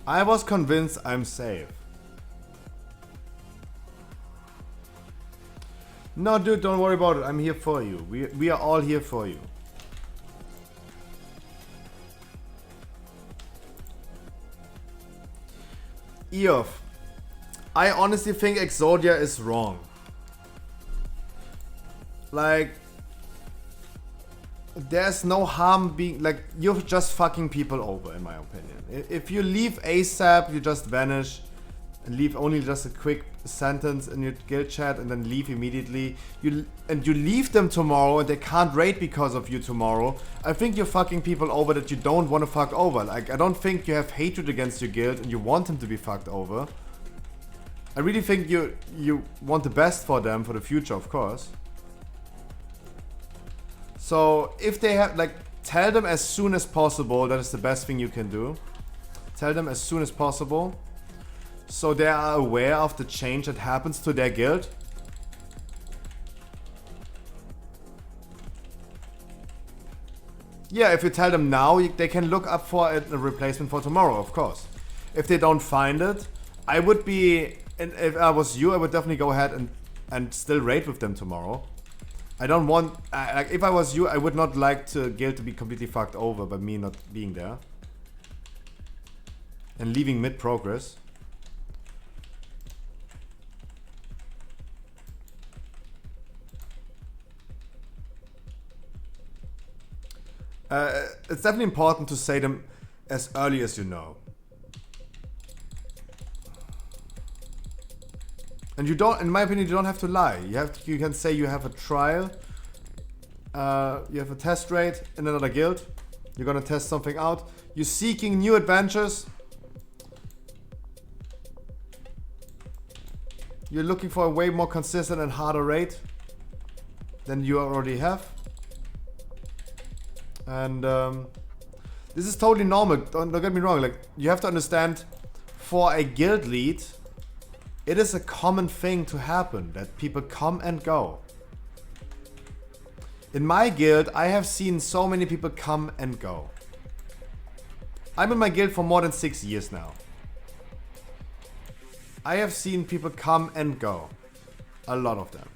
I was convinced I'm safe. No, dude, don't worry about it. I'm here for you. We are all here for you. Eof, I honestly think Exodia is wrong. Like, there's no harm being, like, you're just fucking people over, in my opinion. If you leave ASAP, you just vanish and leave only just a quick sentence in your guild chat and then leave immediately. You leave them tomorrow and they can't raid because of you tomorrow. I think you're fucking people over that you don't want to fuck over. Like, I don't think you have hatred against your guild and you want them to be fucked over. I really think you want the best for them for the future, of course. So if they have, like, tell them as soon as possible. That is the best thing you can do. Tell them as soon as possible, so they are aware of the change that happens to their guild. Yeah, if you tell them now, they can look up for a replacement for tomorrow, of course. If they don't find it, I would be, and if I was you, I would definitely go ahead and still raid with them tomorrow. I don't want, like, if I was you, I would not like the guild to be completely fucked over by me not being there and leaving mid-progress. It's definitely important to say them as early as you know. And you don't, in my opinion, you don't have to lie. You can say you have a trial, you have a test raid in another guild. You're gonna test something out. You're seeking new adventures. You're looking for a way more consistent and harder raid than you already have. And this is totally normal. Don't get me wrong. Like, you have to understand, for a guild lead, it is a common thing to happen that people come and go. In my guild, I have seen so many people come and go. I'm in my guild for more than 6 years now. I have seen people come and go. A lot of them.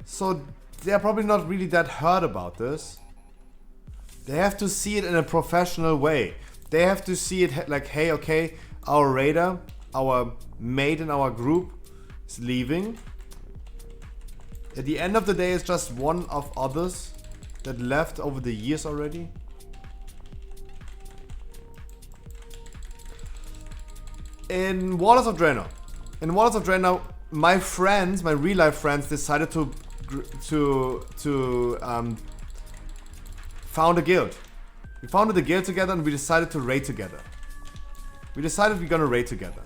So they're probably not really that hurt about this. They have to see it in a professional way. They have to see it like, hey, okay, our raider, our mate in our group is leaving. At the end of the day, it's just one of others that left over the years already. In Waters of Draenor, my friends, my real life friends, decided to found a guild. We founded a guild together and we decided to raid together. We decided we're gonna raid together.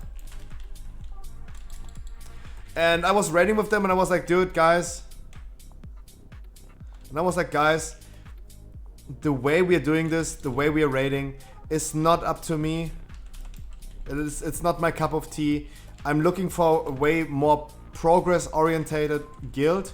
And I was raiding with them and I was like, dude, guys. And I was like, guys, the way we are doing this, the way we are raiding, is not up to me. It's not my cup of tea. I'm looking for a way more progress-orientated guild.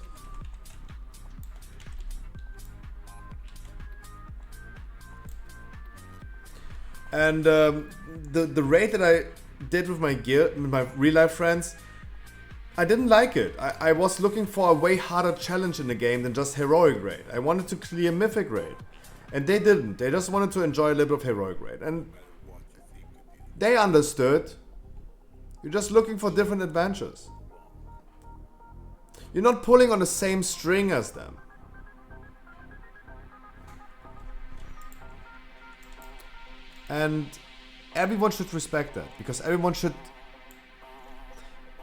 And the raid that I did with my guild, with my real life friends, I didn't like it. I was looking for a way harder challenge in the game than just heroic raid. I wanted to clear mythic raid. And they didn't. They just wanted to enjoy a little bit of heroic raid. And they understood. You're just looking for different adventures. You're not pulling on the same string as them. And everyone should respect that, because everyone should,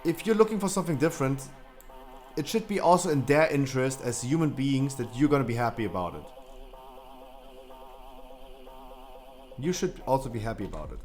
if you're looking for something different, it should be also in their interest as human beings that you're gonna be happy about it. You should also be happy about it.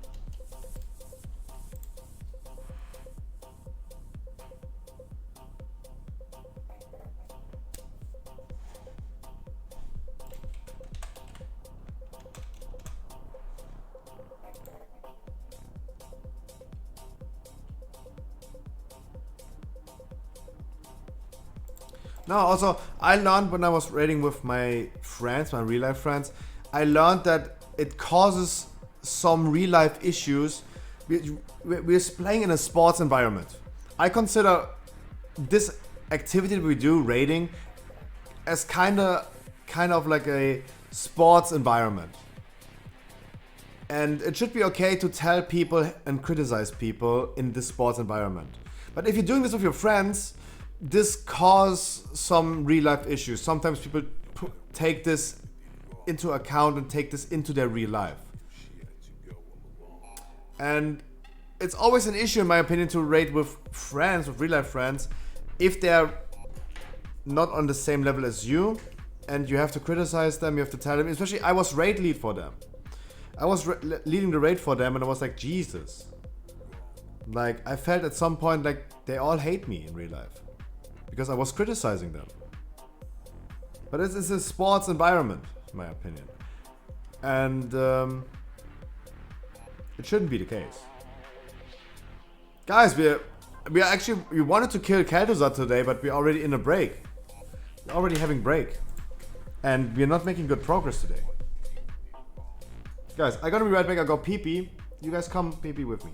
No, also, I learned when I was raiding with my friends, my real life friends, I learned that it causes some real life issues. We're playing in a sports environment. I consider this activity that we do, raiding, as kind of like a sports environment. And it should be okay to tell people and criticize people in this sports environment. But if you're doing this with your friends, this causes some real life issues. Sometimes people take this into account and take this into their real life. And it's always an issue, in my opinion, to raid with friends, with real life friends, if they're not on the same level as you, and you have to criticize them, you have to tell them. Especially, I was raid lead for them. I was leading the raid for them, and I was like, Jesus. Like, I felt at some point like they all hate me in real life because I was criticizing them. But it's a sports environment, in my opinion, and it shouldn't be the case. Guys, we wanted to kill Kel'Thuzad today, but we're already in a break. We're already having break, and we're not making good progress today. Guys, I gotta be right back. I go pee pee. You guys come pee pee with me.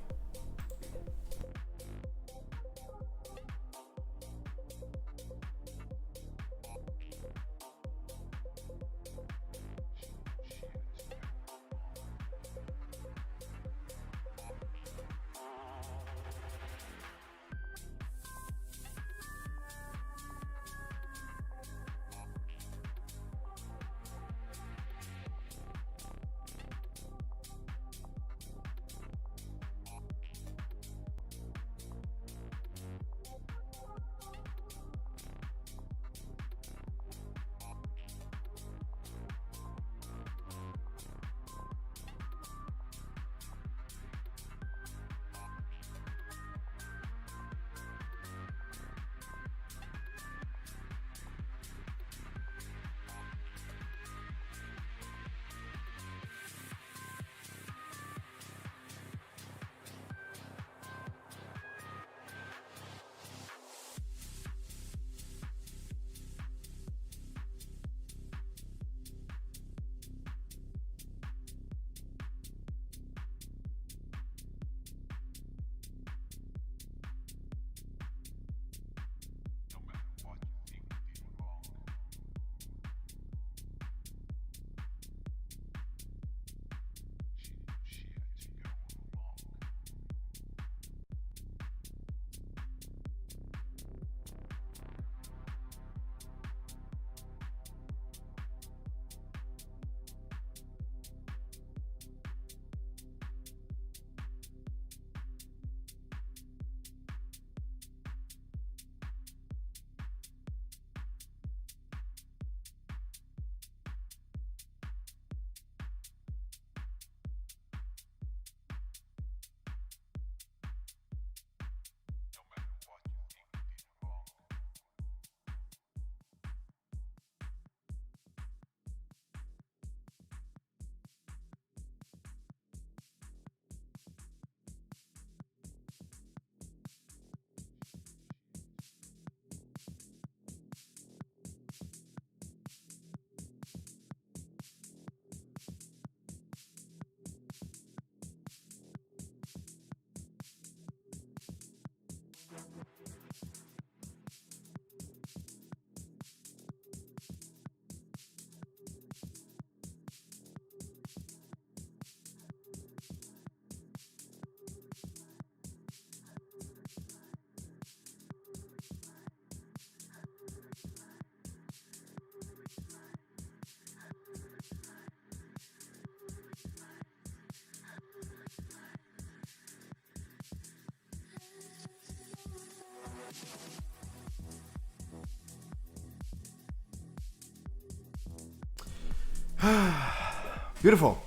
Beautiful.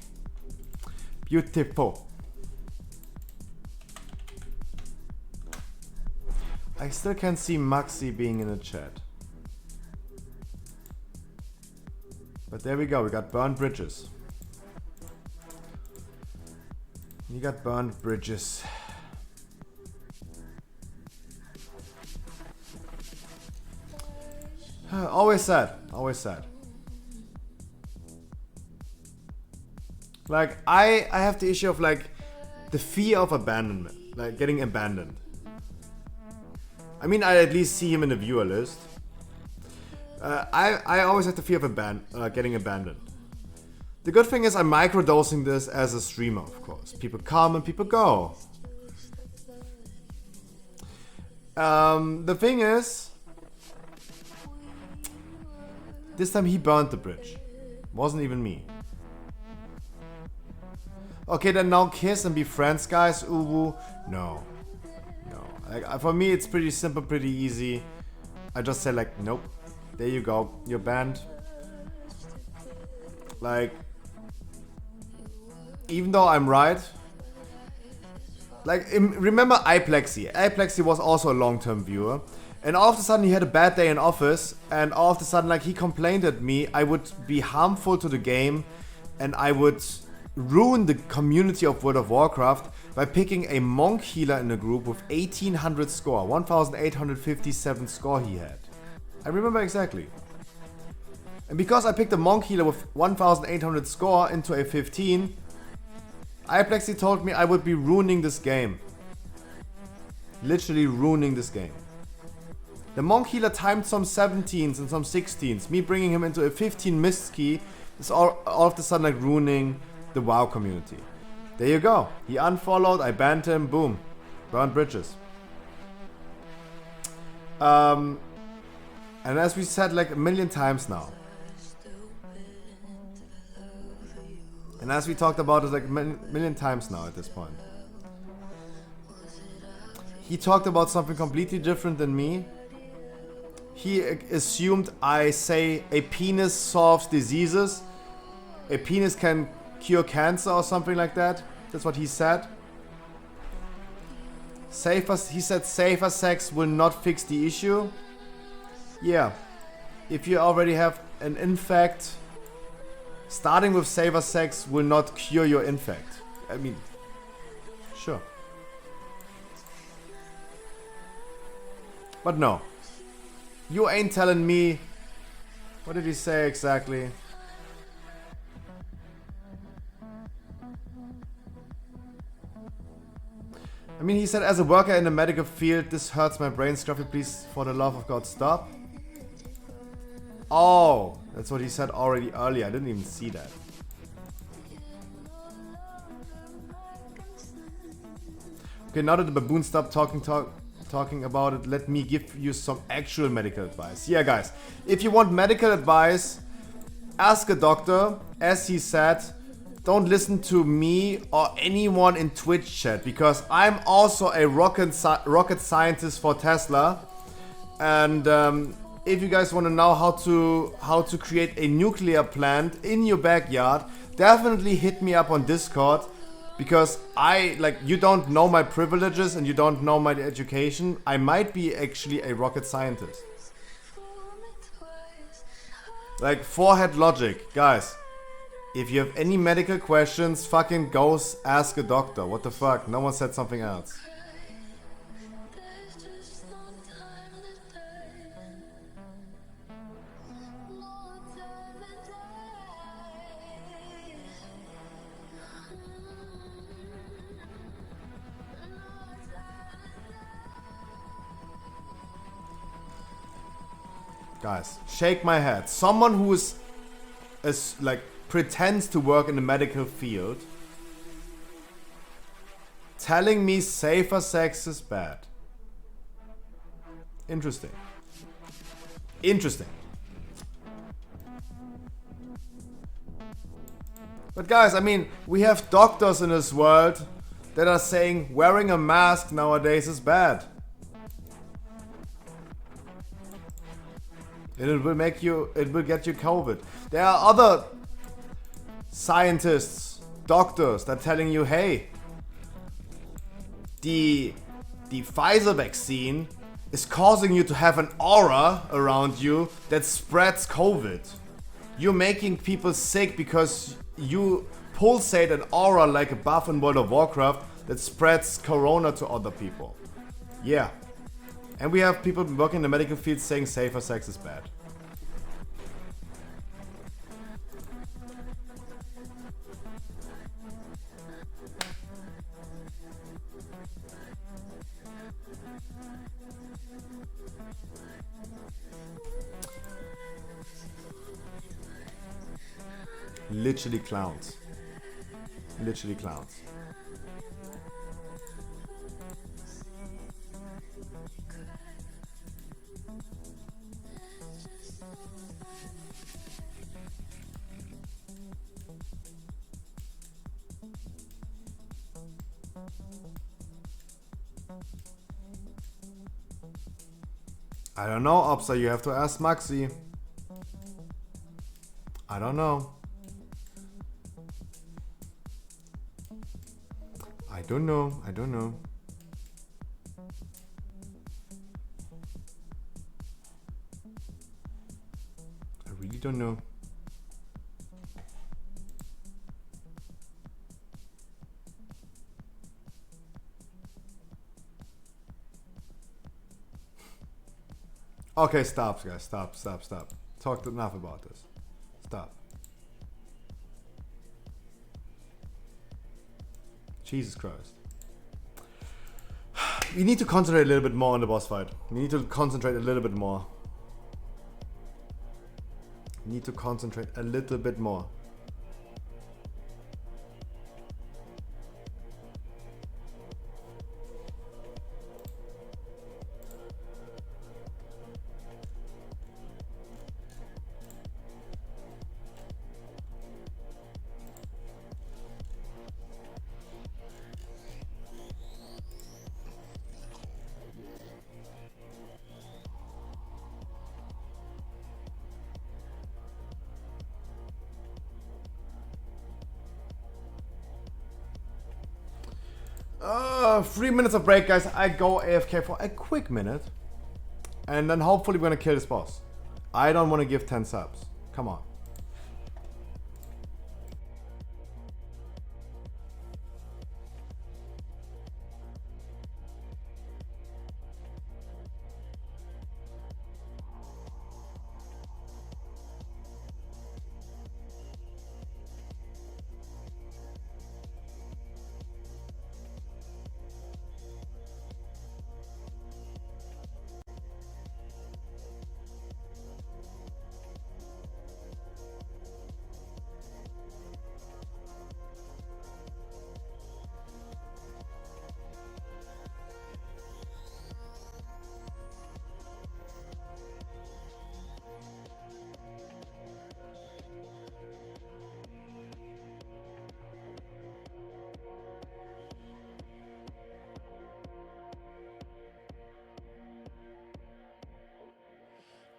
Beautiful. I still can't see Maxi being in the chat. But there we go, we got burned bridges. You got burned bridges. Always sad. Always sad. Like, I have the issue of, like, the fear of abandonment. Like, getting abandoned. I mean, I at least see him in the viewer list. I always have the fear of getting abandoned. The good thing is I'm microdosing this as a streamer, of course. People come and people go. The thing is, this time he burned the bridge. Wasn't even me. Okay, then now kiss and be friends, guys. Uwu. No. No. Like, for me, it's pretty simple, pretty easy. I just say, like, nope. There you go. You're banned. Like, even though I'm right. Like, remember iPlexi. iPlexi was also a long-term viewer. And all of a sudden he had a bad day in office. And all of a sudden, like, he complained at me. I would be harmful to the game. And I would ruin the community of World of Warcraft by picking a monk healer in a group with 1800 score. 1857 score he had. I remember exactly. And because I picked a monk healer with 1800 score into a 15, iPlexi told me I would be ruining this game. Literally ruining this game. The monk healer timed some 17s and some 16s. Me bringing him into a 15 mist key is all of a sudden like ruining the WoW community. There you go. He unfollowed, I banned him, boom. Burned bridges. And as we said like a million times now. And as we talked about it like a million times now at this point. He talked about something completely different than me. He assumed I say a penis solves diseases. A penis can cure cancer or something like that. That's what he said. He said safer sex will not fix the issue. Yeah. If you already have an infect, starting with safer sex will not cure your infect. I mean, sure. But no. You ain't telling me. What did he say exactly? I mean, he said, as a worker in the medical field, this hurts my brain. Scruffy, please, for the love of God, stop. Oh, that's what he said already earlier. I didn't even see that. Okay, now that the baboon stopped talking about it, let me give you some actual medical advice. Yeah, guys, if you want medical advice, ask a doctor. As he said, don't listen to me or anyone in Twitch chat, because I'm also a rocket scientist for Tesla. And if you guys want to know how to create a nuclear plant in your backyard, definitely hit me up on Discord, because you don't know my privileges and you don't know my education. I might be actually a rocket scientist. Like, forehead logic, guys. If you have any medical questions, fucking go ask a doctor. What the fuck? No one said something else. Guys, shake my head. Someone who is like pretends to work in the medical field telling me safer sex is bad. Interesting. Interesting. But guys, I mean, we have doctors in this world that are saying wearing a mask nowadays is bad. And it will get you COVID. There are other scientists, doctors that are telling you, hey, the Pfizer vaccine is causing you to have an aura around you that spreads COVID. You're making people sick because you pulsate an aura like a buff in World of Warcraft that spreads corona to other people. Yeah. And we have people working in the medical field saying safer sex is bad. Literally clowns. Literally clowns. I don't know, Opsa, you have to ask Maxi. I don't know. I don't know. I don't know. I really don't know. Okay, stop, guys. Stop. Talked enough about this. Stop. Jesus Christ. We need to concentrate a little bit more on the boss fight. We need to concentrate a little bit more. We need to concentrate a little bit more. Three minutes of break, guys. I go AFK for a quick minute. And then hopefully we're gonna kill this boss. I don't want to give 10 subs. Come on.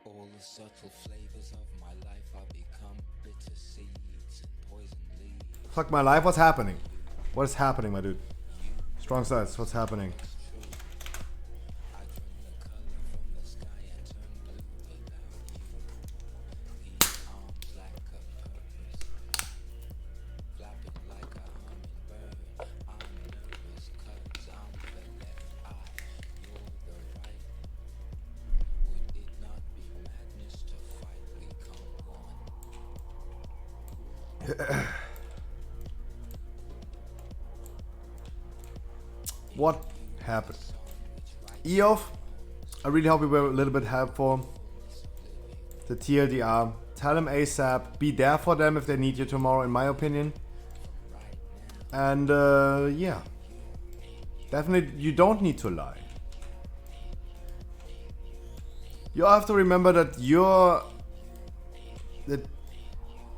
All the subtle flavors of my life are become bitter seeds and poison leaves. Fuck my life, what's happening? What is happening, my dude? Strong sides, what's happening? I drank the color from the sky and turned blue without you. These arms lack a purpose, flapping like a hummingbird. I'm nervous 'cause I'm the left eye, you're the right. Would it not be madness to fight? Become one. What happened? Eof, I really hope we were a little bit helpful. The TLDR, tell them ASAP. Be there for them if they need you tomorrow, in my opinion. And yeah, definitely you don't need to lie. You have to remember that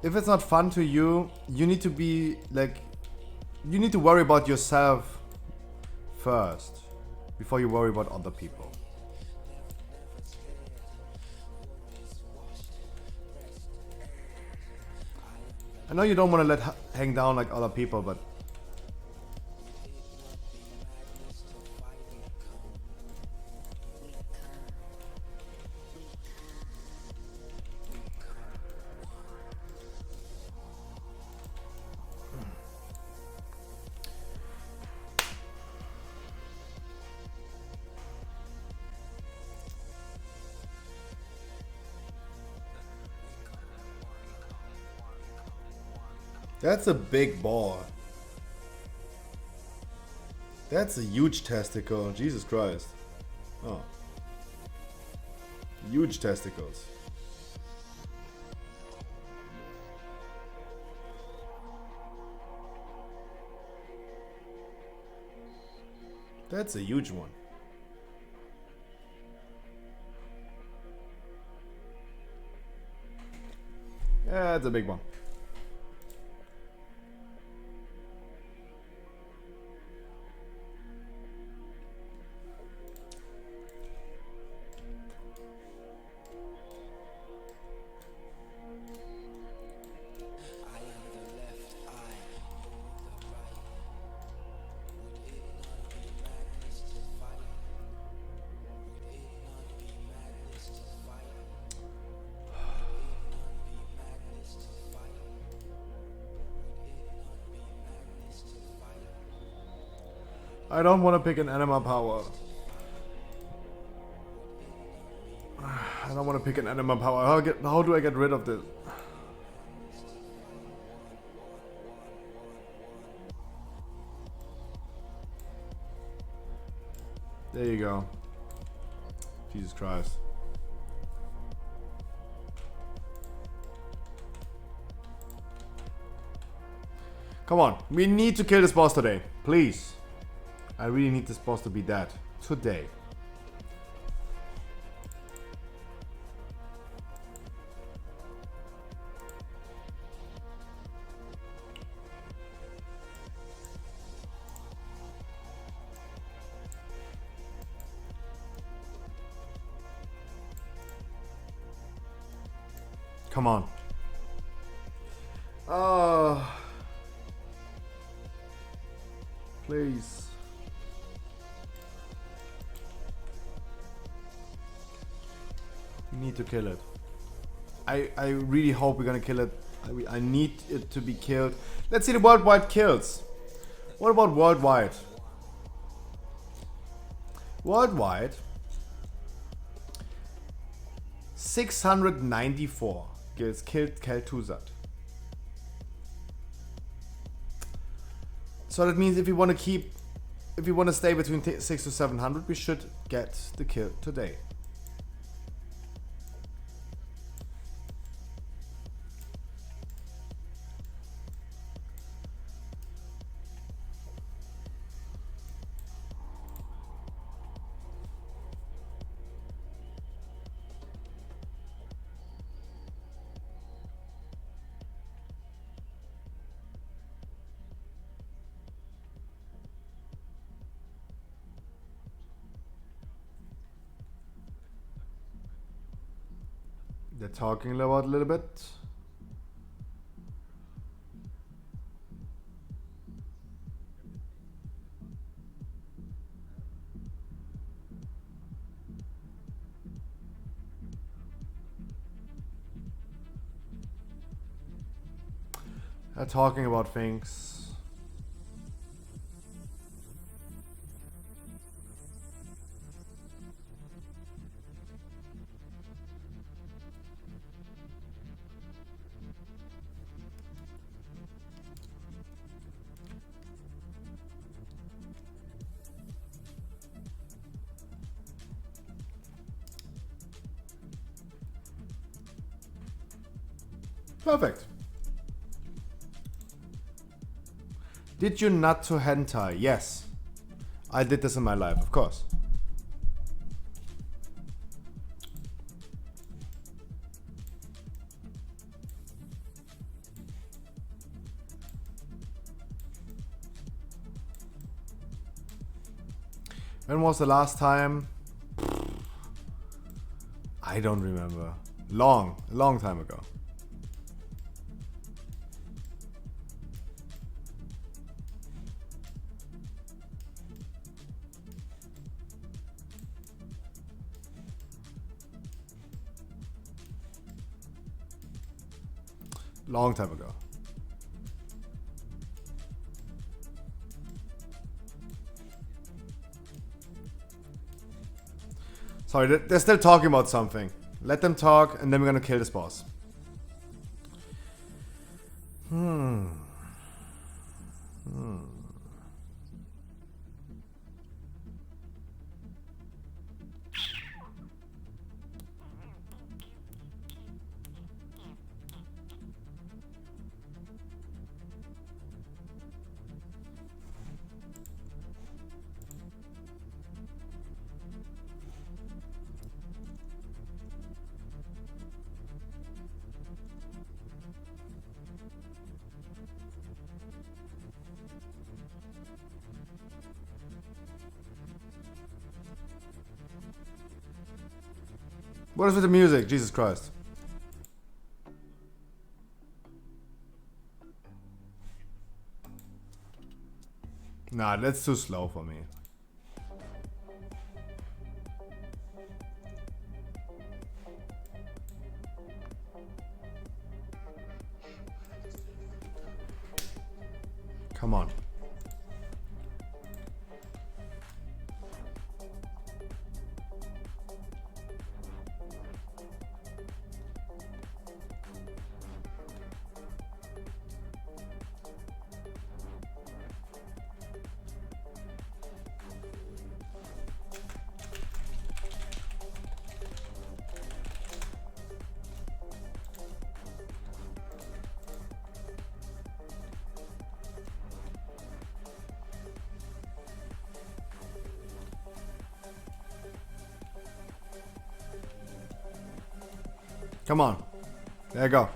if it's not fun to you, you need to be like, you need to worry about yourself first before you worry about other people. I know you don't want to let hang down like other people, but that's a big ball. That's a huge testicle. Jesus Christ. Oh. Huge testicles. That's a huge one. Yeah, that's a big one. I don't want to pick an anima power. I don't want to pick an anima power. How do I get rid of this? There you go. Jesus Christ. Come on, we need to kill this boss today. Please. I really need this boss to be dead. Today. Come on. Please. We need to kill it. I really hope we're gonna kill it. I need it to be killed. Let's see the worldwide kills. What about worldwide? Worldwide, 694 kills killed Kel'Thuzad. So that means if we want to stay between 600 to 700, we should get the kill today. They're talking about a little bit. They're talking about things. Perfect. Did you nut to hentai? Yes. I did this in my life, of course. When was the last time? I don't remember. A long time ago. Long time ago. Sorry, they're still talking about something. Let them talk, and then we're gonna kill this boss. What is with the music? Jesus Christ. Nah, that's too slow for me. Come on. Come on. There you go.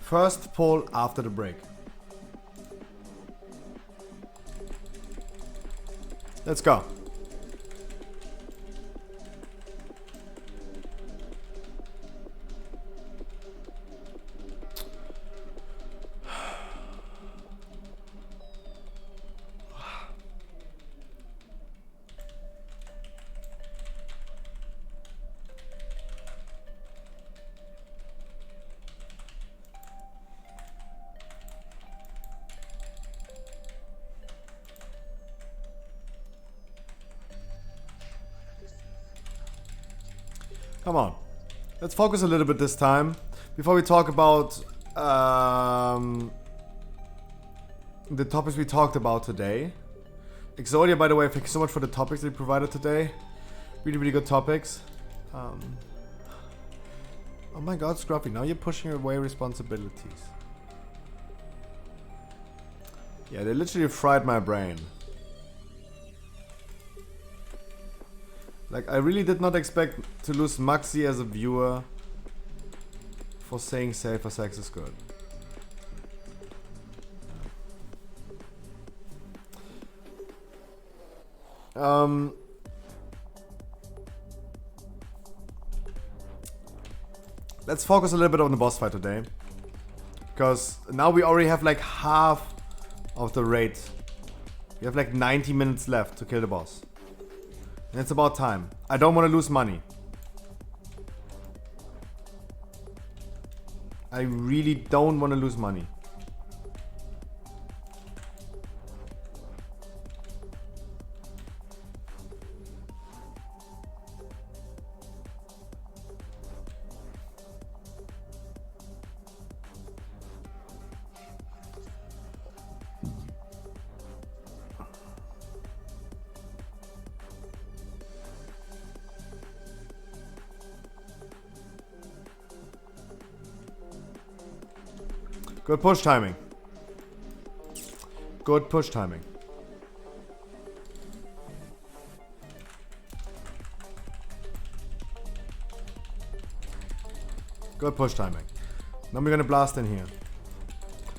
First pull after the break. Let's go. Come on. Let's focus a little bit this time. Before we talk about the topics we talked about today. Exodia, by the way, thank you so much for the topics that you provided today. Really, really good topics. Oh my god, Scruffy, now you're pushing away responsibilities. Yeah, they literally fried my brain. Like, I really did not expect to lose Maxi as a viewer for saying safer sex is good. Let's focus a little bit on the boss fight today. Because now we already have like half of the raid. We have like 90 minutes left to kill the boss. And it's about time. I don't want to lose money. I really don't want to lose money. Good push timing. Good push timing. Good push timing. Now we're gonna blast in here.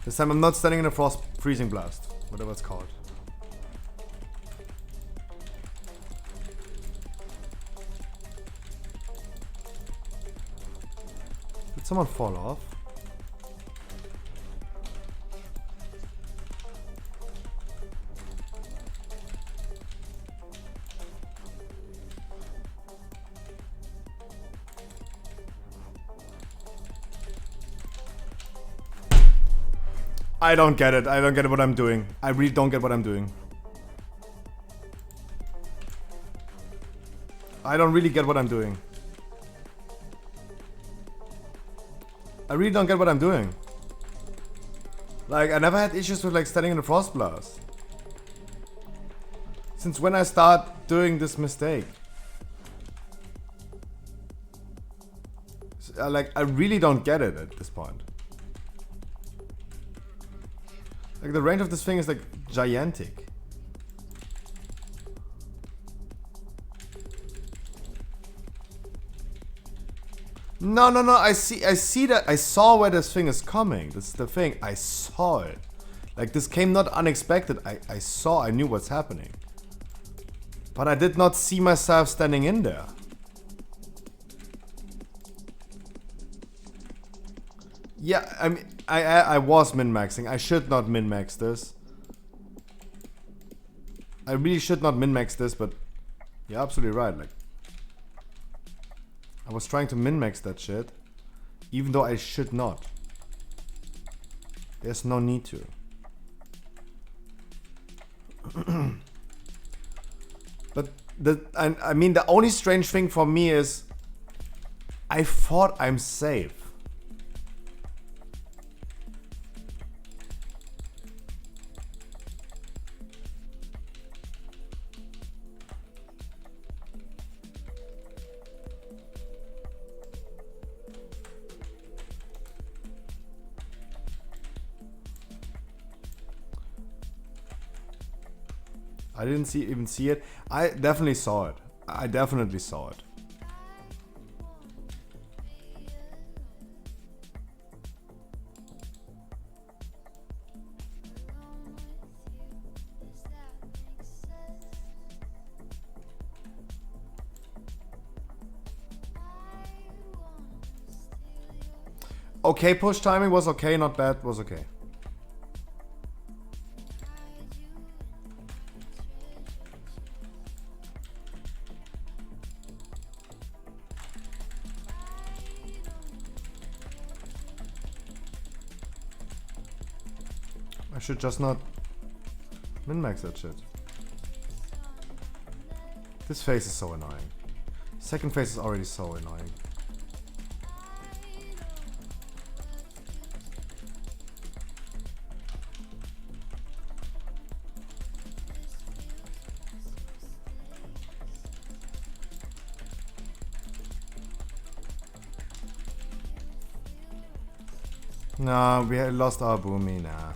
This time I'm not standing in a frost freezing blast. Whatever it's called. Did someone fall off? I don't get it. I don't get what I'm doing. I really don't get what I'm doing. I don't really get what I'm doing. I really don't get what I'm doing. Like, I never had issues with like standing in the frost blast. Since when I start doing this mistake? Like, I really don't get it at this point. Like, the range of this thing is like gigantic. No, I see that. I saw where this thing is coming. This is the thing. I saw it. Like, this came not unexpected. I knew what's happening. But I did not see myself standing in there. Yeah, I mean, I was min-maxing. I should not min-max this. I really should not min-max this, but you're absolutely right. Like, I was trying to min-max that shit, even though I should not. There's no need to. But I mean, the only strange thing for me is I thought I'm safe. I didn't even see it. I definitely saw it. I definitely saw it. Okay, push timing was okay, not bad, was okay. I should just not min-max that shit. This phase is so annoying. Second phase is already so annoying. Nah, we had lost our boomy, nah.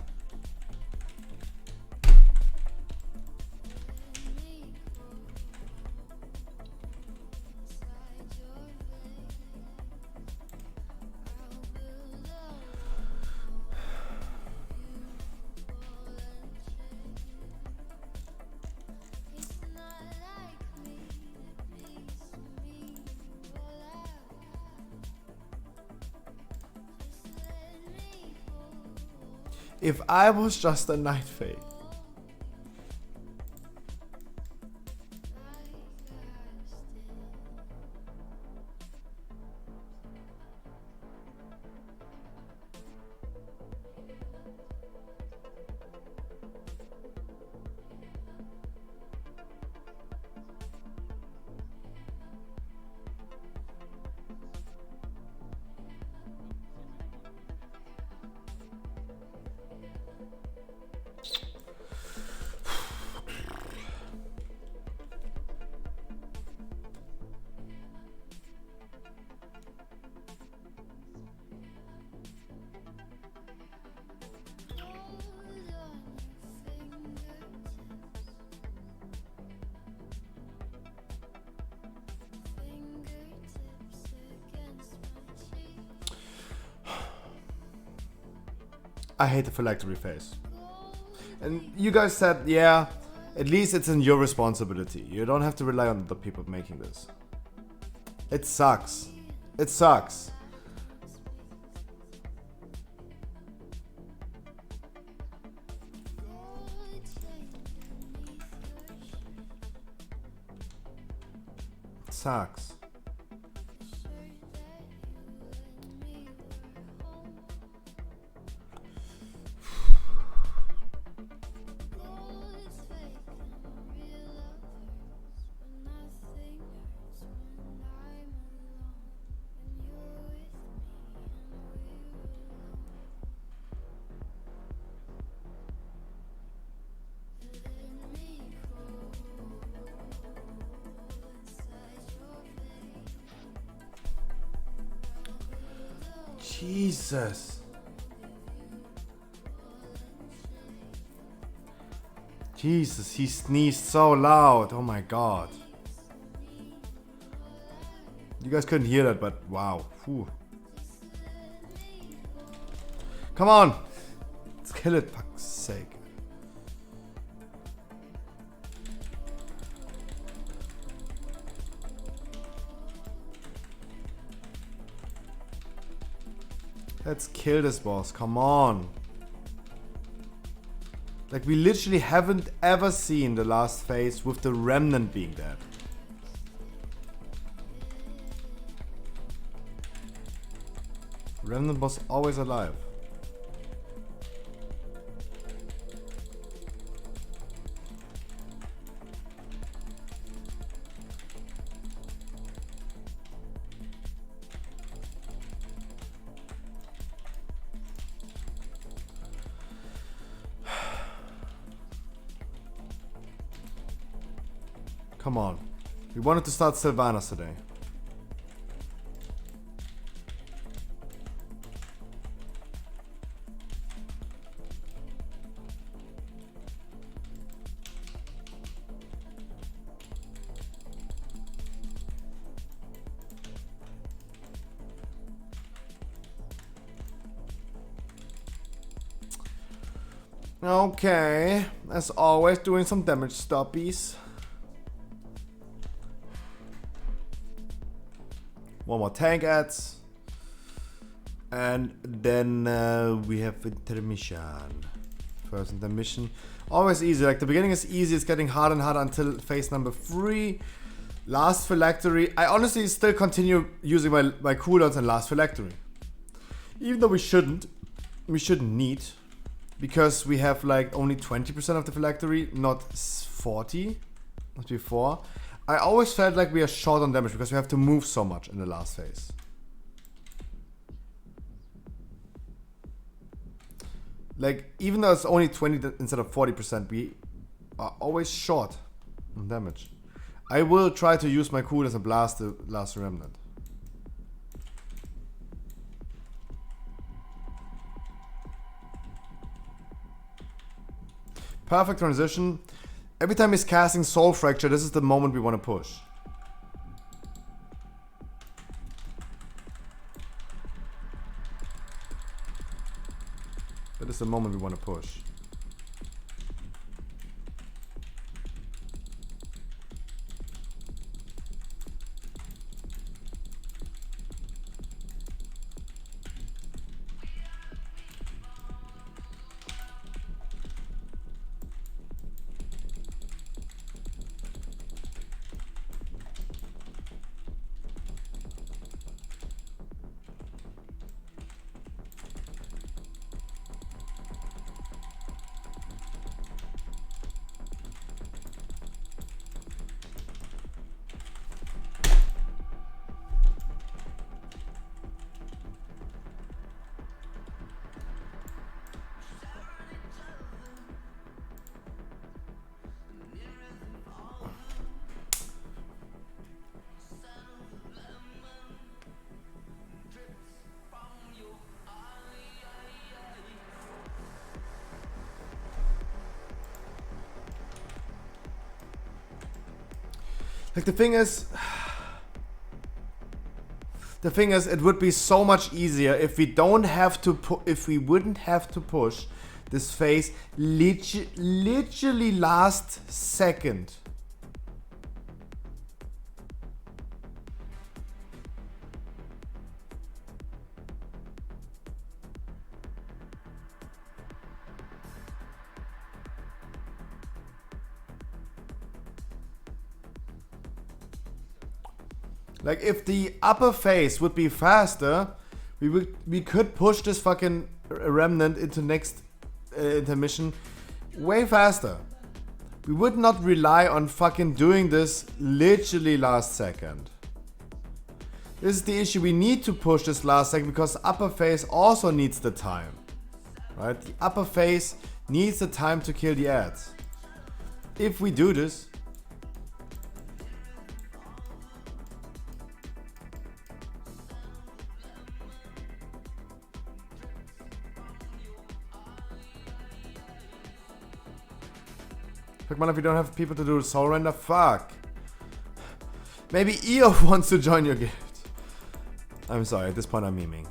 If I was just a night fade. I hate the phylactery phase. And you guys said, yeah, at least it's in your responsibility. You don't have to rely on the people making this. It sucks. It sucks. It sucks. Jesus. Jesus, he sneezed so loud. Oh my god. You guys couldn't hear that, but wow. Whew. Come on. Let's kill it, for fuck's sake. Let's kill this boss. Come on. Like, we literally haven't ever seen the last phase with the remnant being dead. Remnant was always alive. Come on. We wanted to start Sylvanas today. Okay, as always, doing some damage stoppies. One more tank ads. And then we have intermission. First intermission. Always easy. Like, the beginning is easy. It's getting harder and harder until phase number 3. Last phylactery. I honestly still continue using my cooldowns in last phylactery. Even though we shouldn't need. Because we have like only 20% of the phylactery, not 40 as before. I always felt like we are short on damage because we have to move so much in the last phase. Like, even though it's only 20 instead of 40%, we are always short on damage. I will try to use my cooldowns and blast the last remnant. Perfect transition. Every time he's casting Soul Fracture, this is the moment we want to push. That is the moment we want to push. Like, the thing is, it would be so much easier if we don't have to if we wouldn't have to push this phase literally last second. Like, if the upper phase would be faster, we could push this fucking remnant into next intermission way faster. We would not rely on fucking doing this literally last second. This is the issue. We need to push this last second because upper phase also needs the time. Right? The upper phase needs the time to kill the ads. If we do this, fuck man, if you don't have people to do soul render, fuck. Maybe Eo wants to join your gift. I'm sorry, at this point I'm memeing.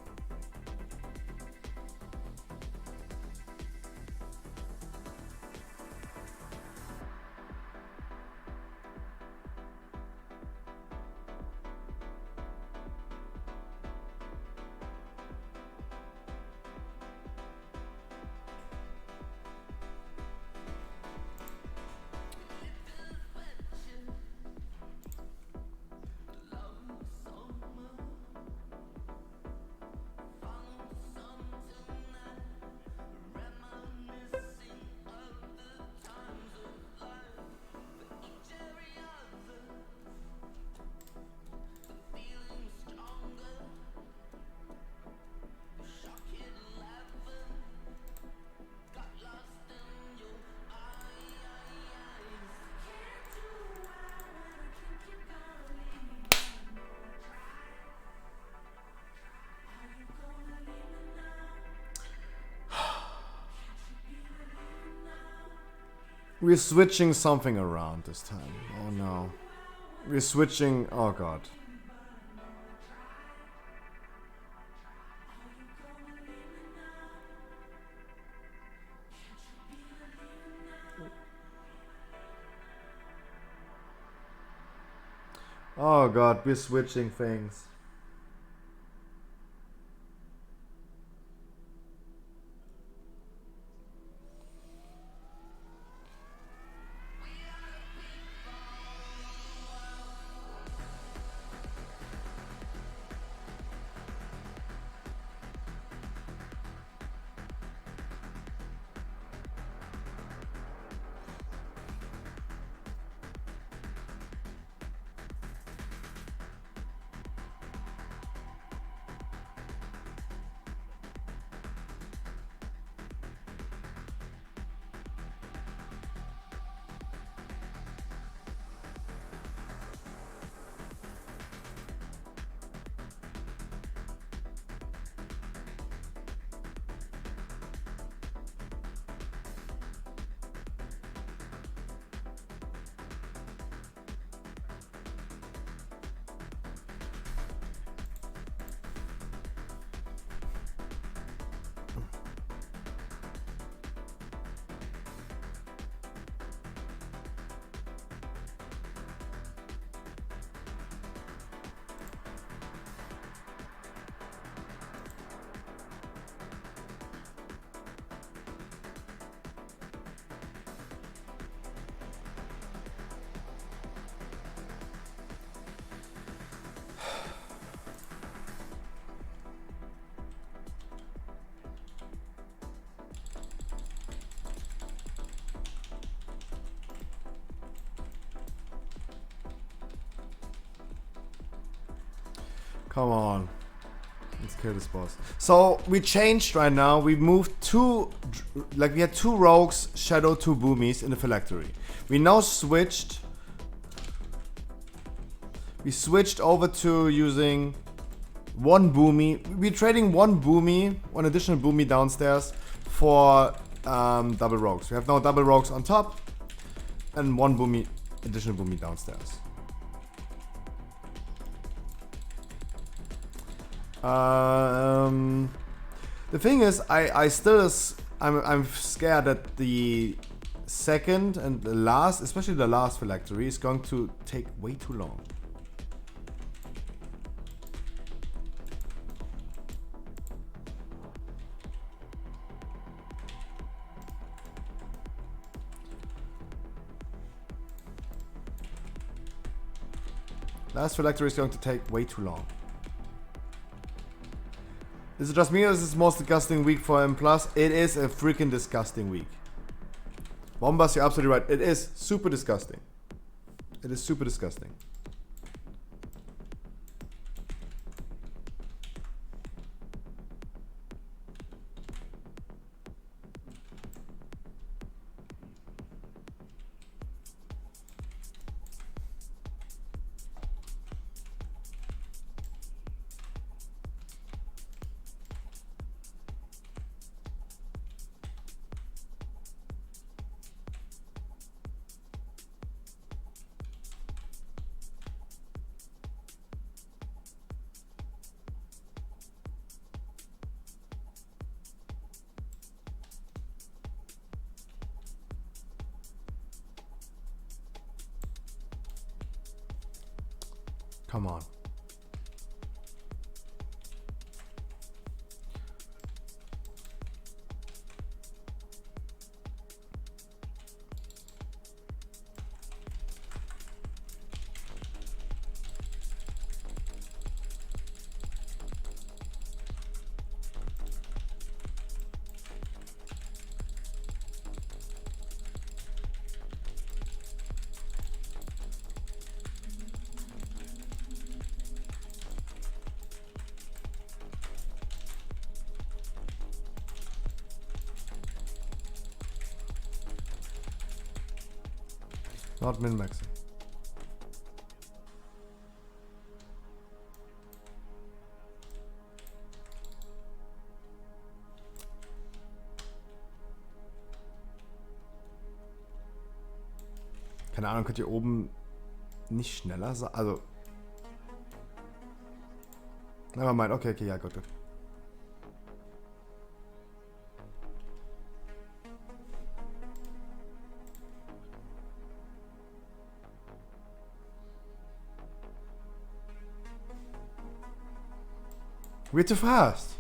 We're switching something around this time. Oh no. We're switching. Oh god. Oh god, we're switching things. Come on. Let's kill this boss. So we changed right now. We moved two, like we had two rogues, shadow, two boomies in the phylactery. We now switched. We switched over to using one boomy. We're trading one boomy, one additional boomy downstairs for double rogues. We have now double rogues on top and one boomy, additional boomy downstairs. The thing is, I'm scared that the second and the last, especially the last phylactery, is going to take way too long. Last phylactery is going to take way too long. Is it just me or is this the most disgusting week for M+? It is a freaking disgusting week. Bombas, you're absolutely right. It is super disgusting. It is super disgusting. Come on. Not min-maxing. Keine Ahnung, könnt ihr oben nicht schneller sein? Also. Never mind, okay, ja, gut. We're too fast.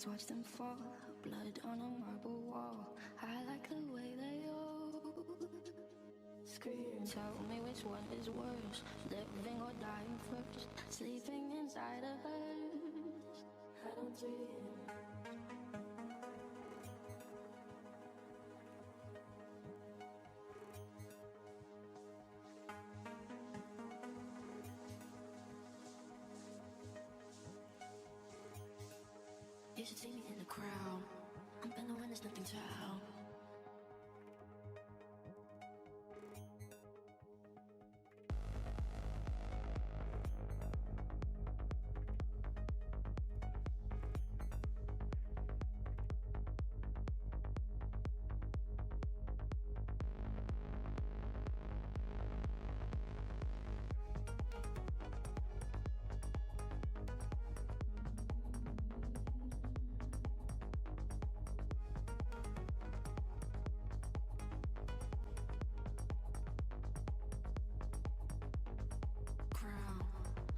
Watch them fall, blood on a marble wall. I like the way they all scream. Tell me which one is worse, living or dying first, sleeping inside a hearse. I don't dream. You should see me in the crowd. I'm gonna win, there's nothing to help.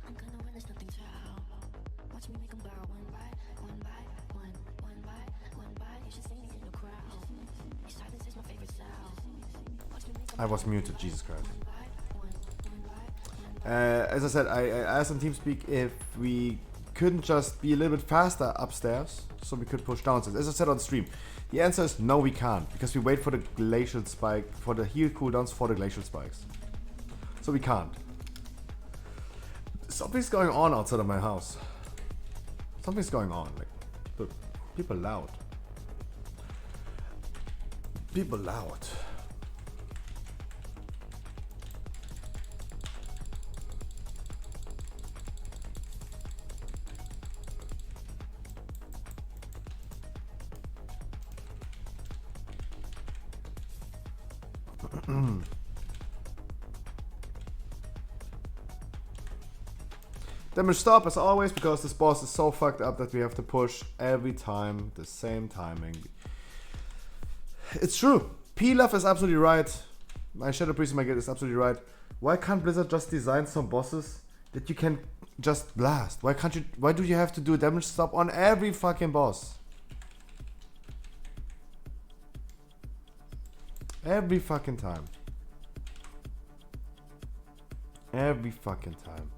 I'm gonna win, there's nothing to help. Watch me make them bow one by one by one, one by one by. You should see me in the crowd. Silence is my favorite sound. Watch me make them I was muted, Jesus Christ. As I said, I asked on TeamSpeak if we couldn't just be a little bit faster upstairs so we could push downstairs. As I said on stream, the answer is no, we can't, because we wait for the glacial spike, for the heal cooldowns for the glacial spikes. So we can't. Something's going on outside of my house. Something's going on. Like, people loud. People loud. Damage stop as always, because this boss is so fucked up that we have to push every time the same timing. It's true. Pilaf is absolutely right. My Shadow Priest Maggot is absolutely right. Why can't Blizzard just design some bosses that you can just blast? Why can't you? Why do you have to do a damage stop on every fucking boss? Every fucking time. Every fucking time.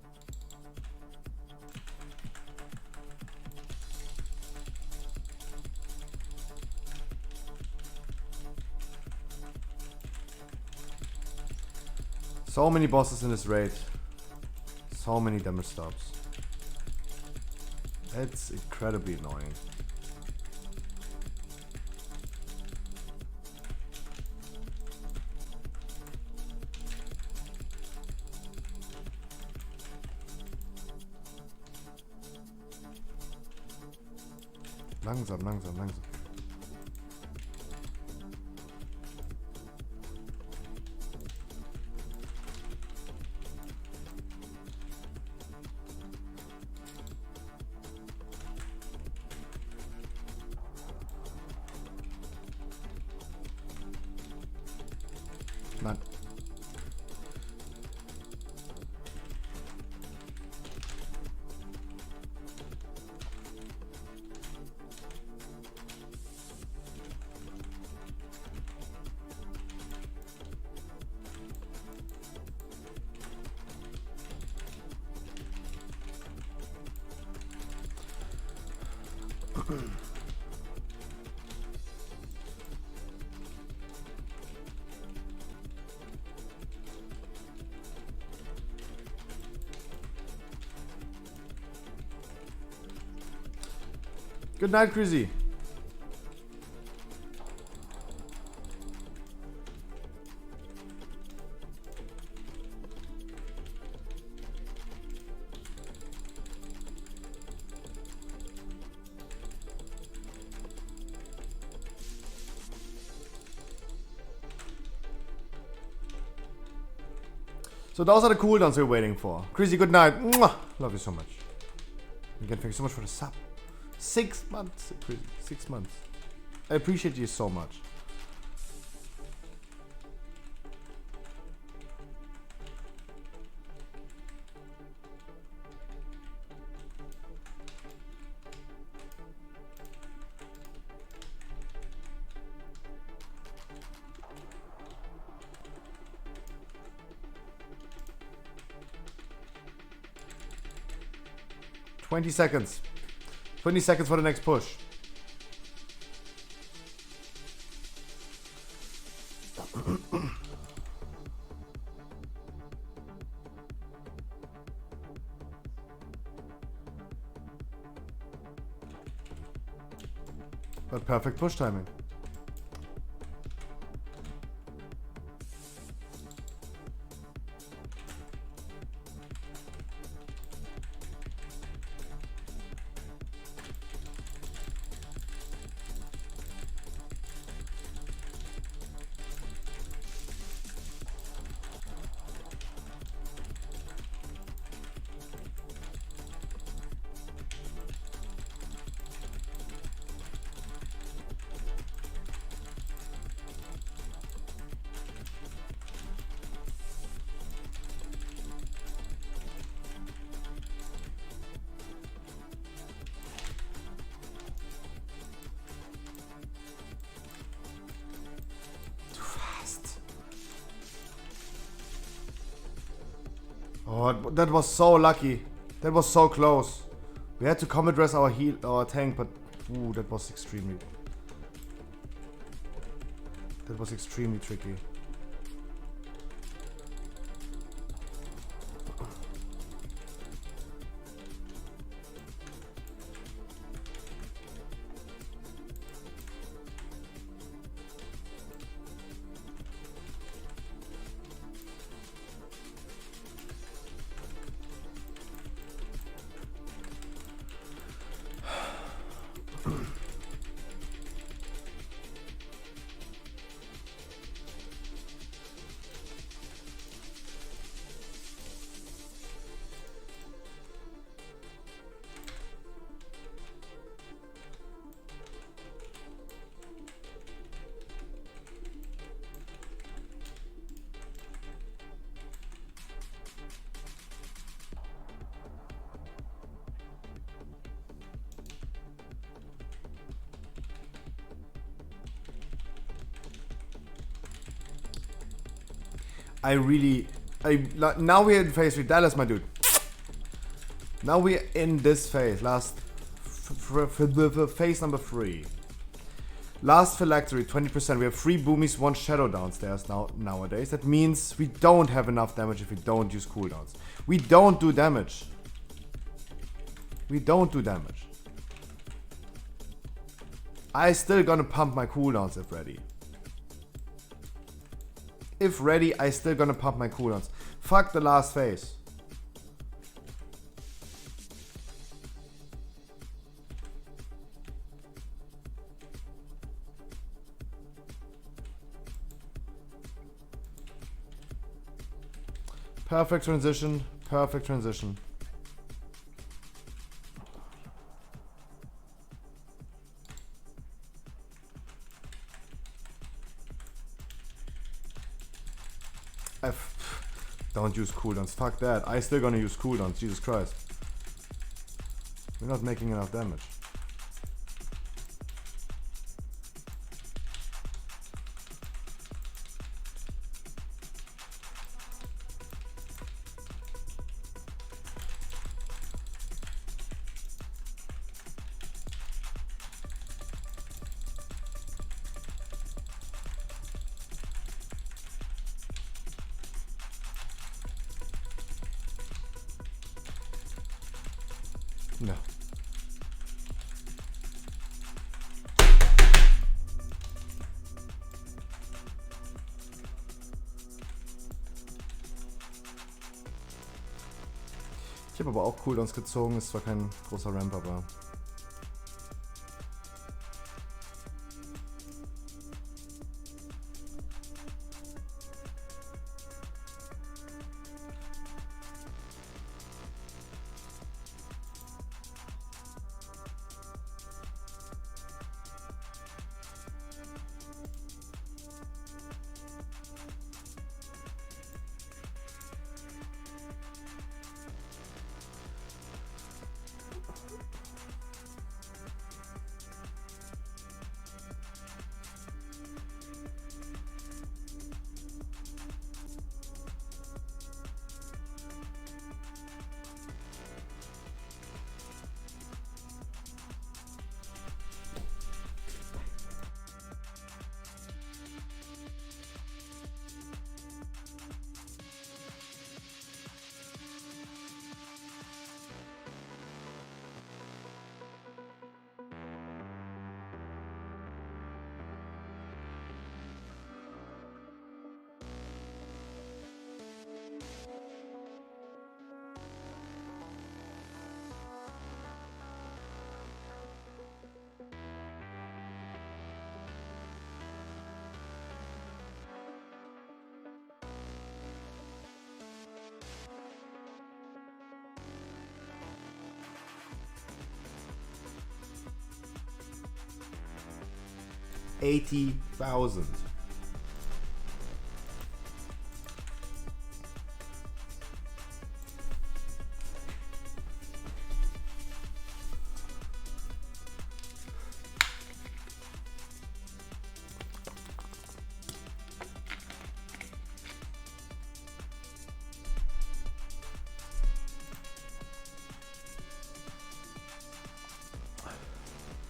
So many bosses in this raid. So many damage stops. It's incredibly annoying. Langsam, langsam, langsam. Nein. Good night, Chrissy. So those are the cooldowns we're waiting for. Chrissy, good night. Mwah! Love you so much. Again, thank you so much for the sub. 6 months, Chrissy. 6 months. I appreciate you so much. $20 seconds. 20 seconds for the next push. But perfect push timing. Oh, that was so lucky. That was so close. We had to combat dress our tank, but ooh, that was extremely tricky. Now we're in phase 3. Dallas, my dude. Now we're in this phase. Phase number 3. Last phylactery, 20%. We have 3 boomies, 1 shadow downstairs nowadays. That means we don't have enough damage if we don't use cooldowns. We don't do damage. We don't do damage. I still gonna pump my cooldowns if ready. If ready, I still gonna pump my cooldowns. Fuck the last phase. Perfect transition. Perfect transition. Don't use cooldowns. Fuck that. I still gonna use cooldowns. Jesus Christ. We're not making enough damage. No. Ich habe aber auch Cooldowns gezogen, ist zwar kein großer Ramp, aber... $80,000.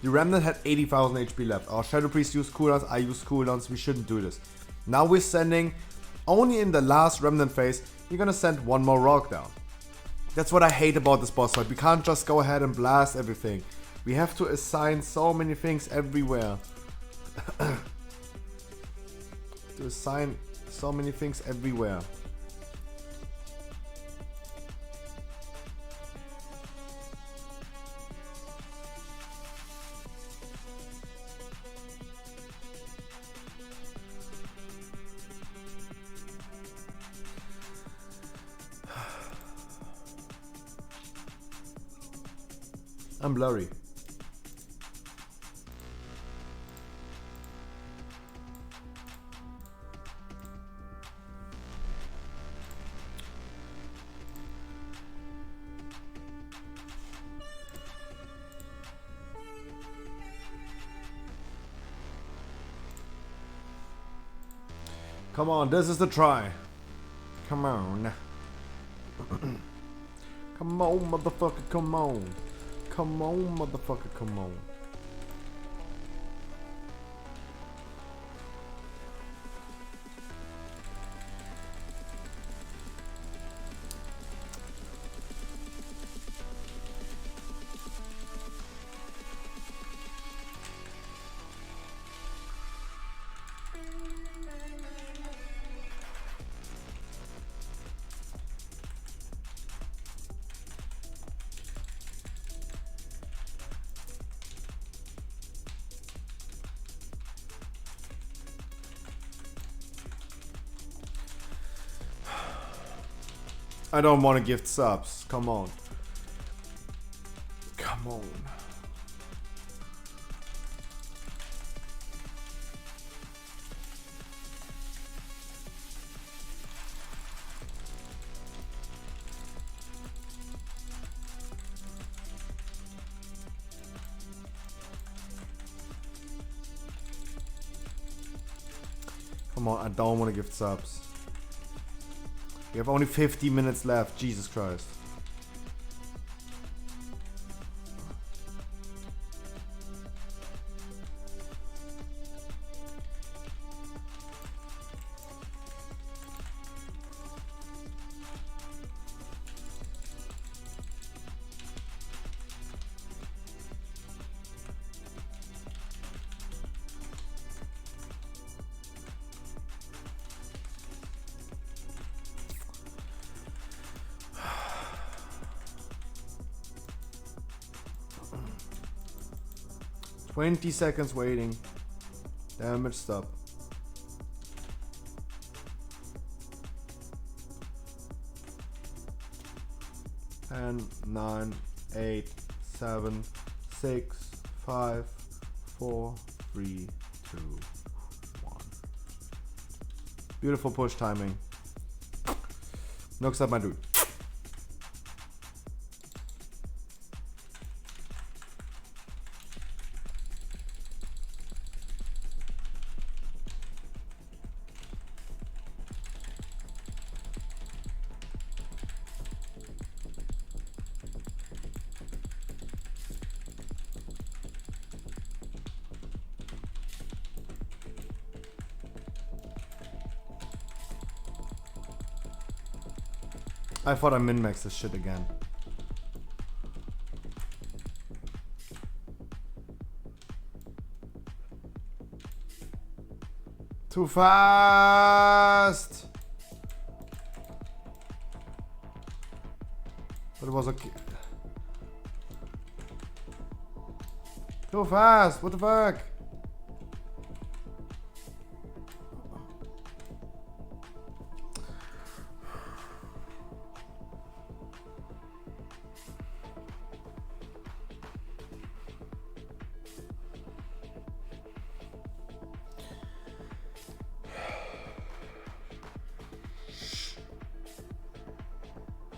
The Remnant had 80,000 HP left. Our Shadow Priest used cooldowns, I used cooldowns, we shouldn't do this. Now we're sending, only in the last Remnant phase, you're gonna send one more Rock down. That's what I hate about this boss fight. We can't just go ahead and blast everything. We have to assign so many things everywhere. To assign so many things everywhere. I'm blurry. Come on, this is the try. Come on. Come on, motherfucker, come on. Come on, motherfucker, come on. I don't want to gift subs. Come on. Come on. Come on, I don't want to gift subs. We have only 50 minutes left. Jesus Christ. $20 seconds waiting. Damage stop. 10, 9, 8, 7, 6, 5, 4, 3, 2, 1. Beautiful push timing. Knocks up my dude. I thought I min-maxed this shit again. Too fast! But it was okay. Too fast! What the fuck?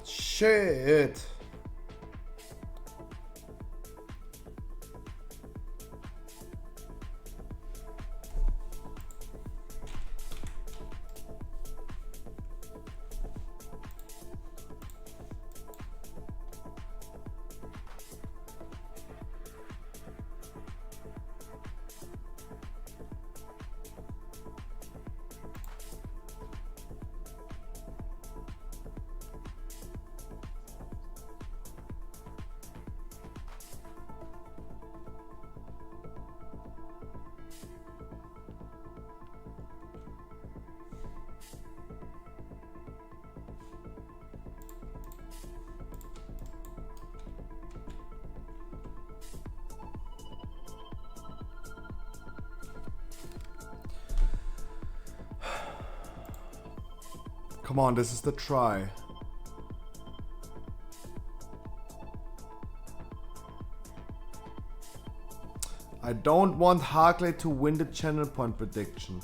Shit. Come on, this is the try. I don't want Harkley to win the channel point prediction.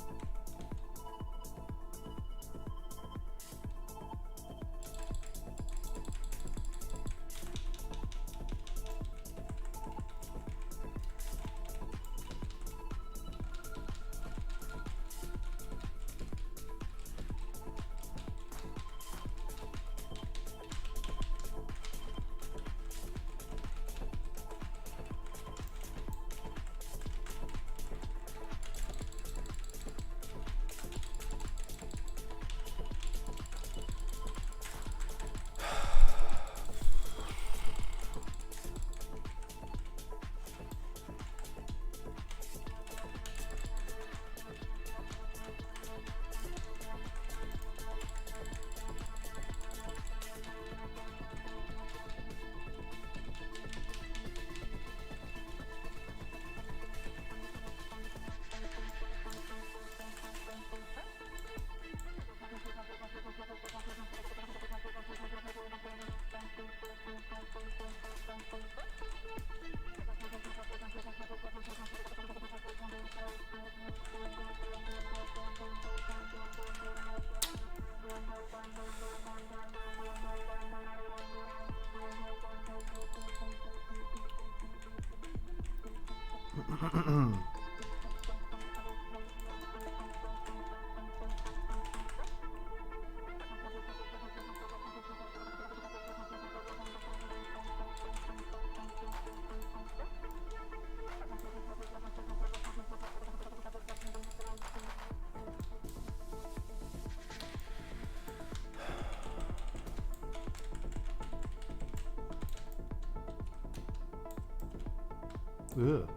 Ugh.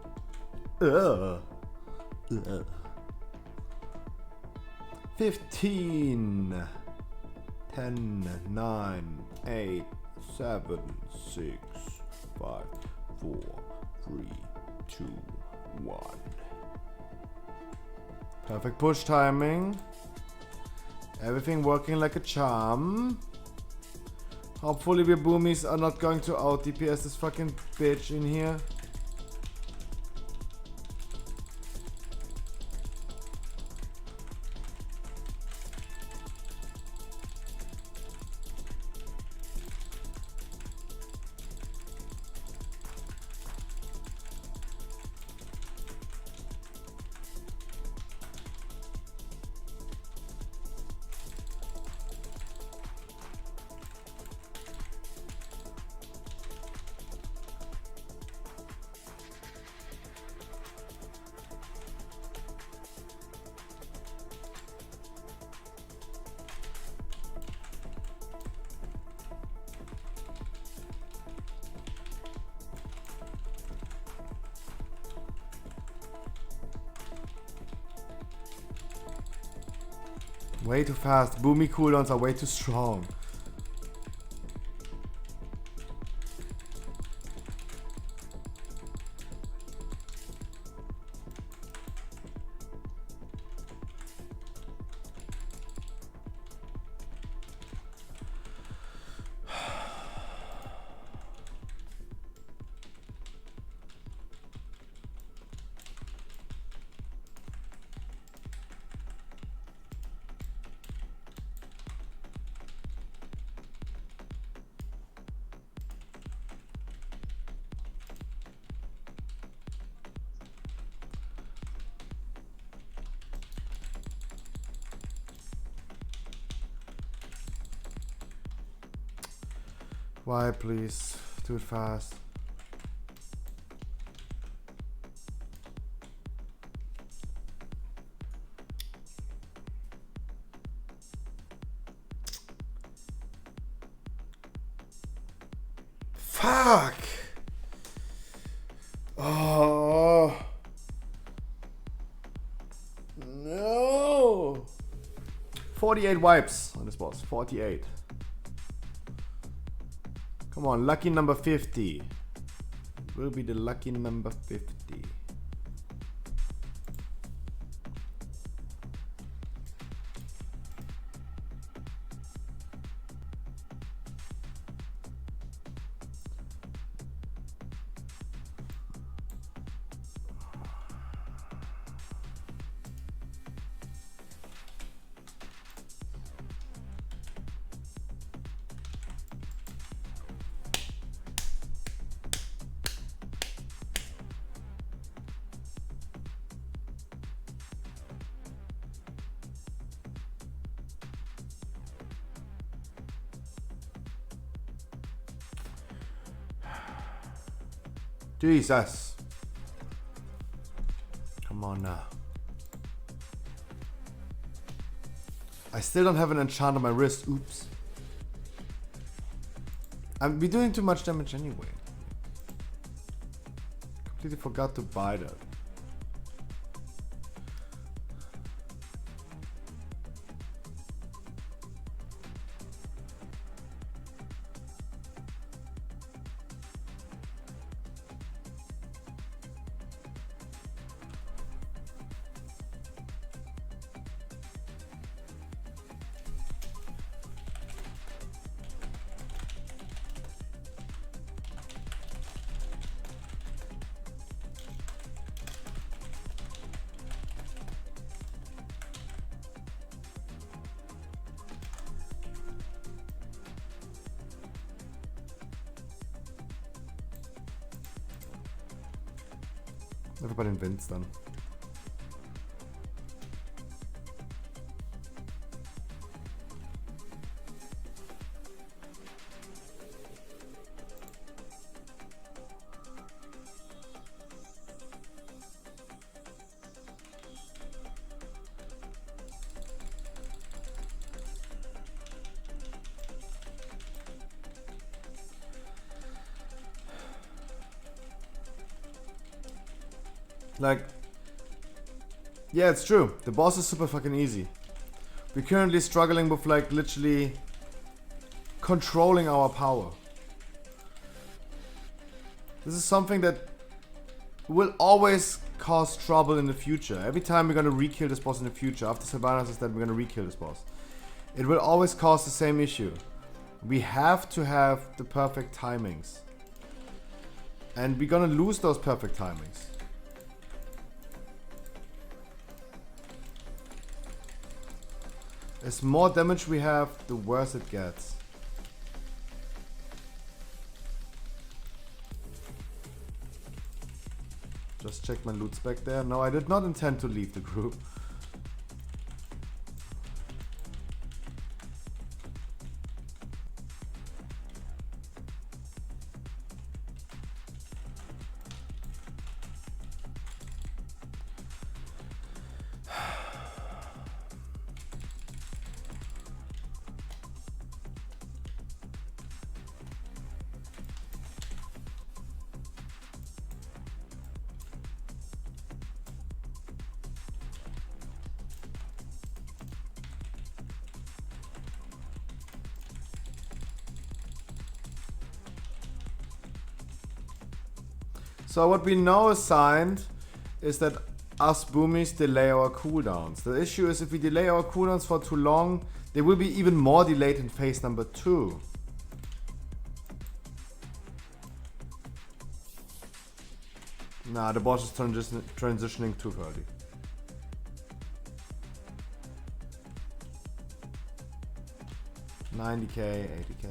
Ugh. Ugh. 15. 10, 9, 8, 7, 6, 5, 4, 3, 2, 1. Perfect push timing. Everything working like a charm. Hopefully we boomies are not going to out DPS this fucking bitch in here. Way too fast. Boomy cooldowns are way too strong. Why, please? Do it fast. Fuck! Oh. No! 48 wipes on this boss. 48. Come on, lucky number 50. Will be the lucky number 50. Jesus. Come on now. I still don't have an enchant on my wrist. Oops. I'm be doing too much damage anyway. Completely forgot to buy that. Everybody wins dann. Like, yeah, it's true. The boss is super fucking easy. We're currently struggling with like literally controlling our power. This is something that will always cause trouble in the future. Every time we're gonna re-kill this boss in the future, after Sylvanas is dead, we're gonna re-kill this boss. It will always cause the same issue. We have to have the perfect timings. And we're gonna lose those perfect timings. As more damage we have, the worse it gets. Just check my loot spec there. No, I did not intend to leave the group. So what we know is signed is that us boomies delay our cooldowns. The issue is if we delay our cooldowns for too long, they will be even more delayed in phase number 2. Nah, the boss is transitioning too early. $90k, $80k.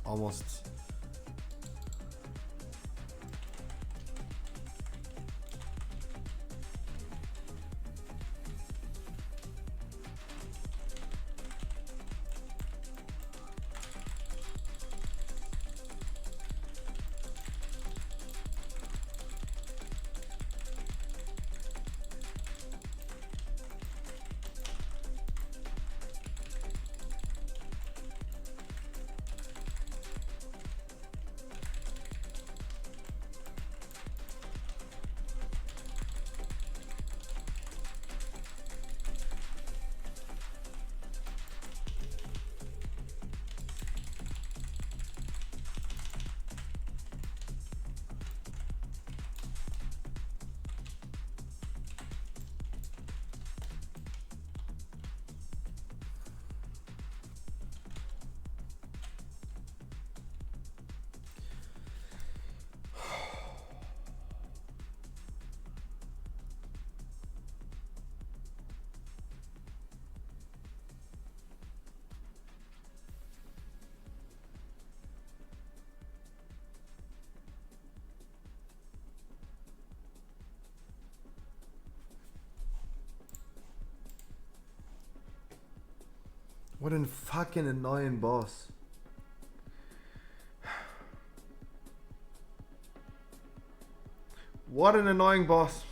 Almost. What a fucking annoying boss. What an annoying boss.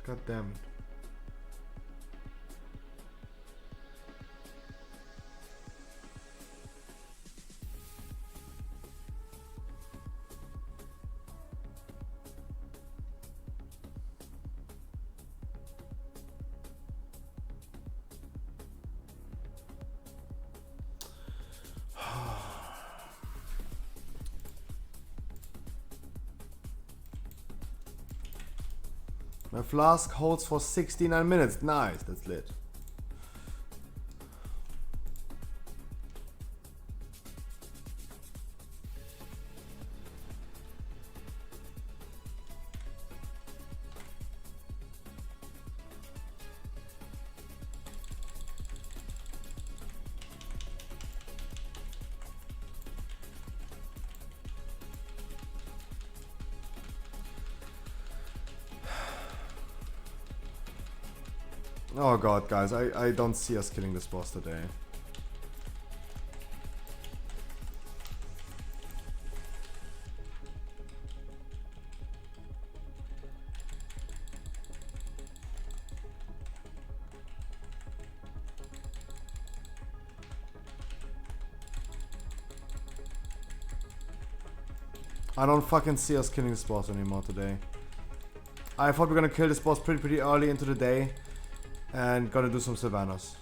God damn it. My flask holds for 69 minutes. Nice, that's lit. Oh god, guys, I don't see us killing this boss today. I don't fucking see us killing this boss anymore today. I thought we were gonna kill this boss pretty early into the day and gonna do some Sylvanas.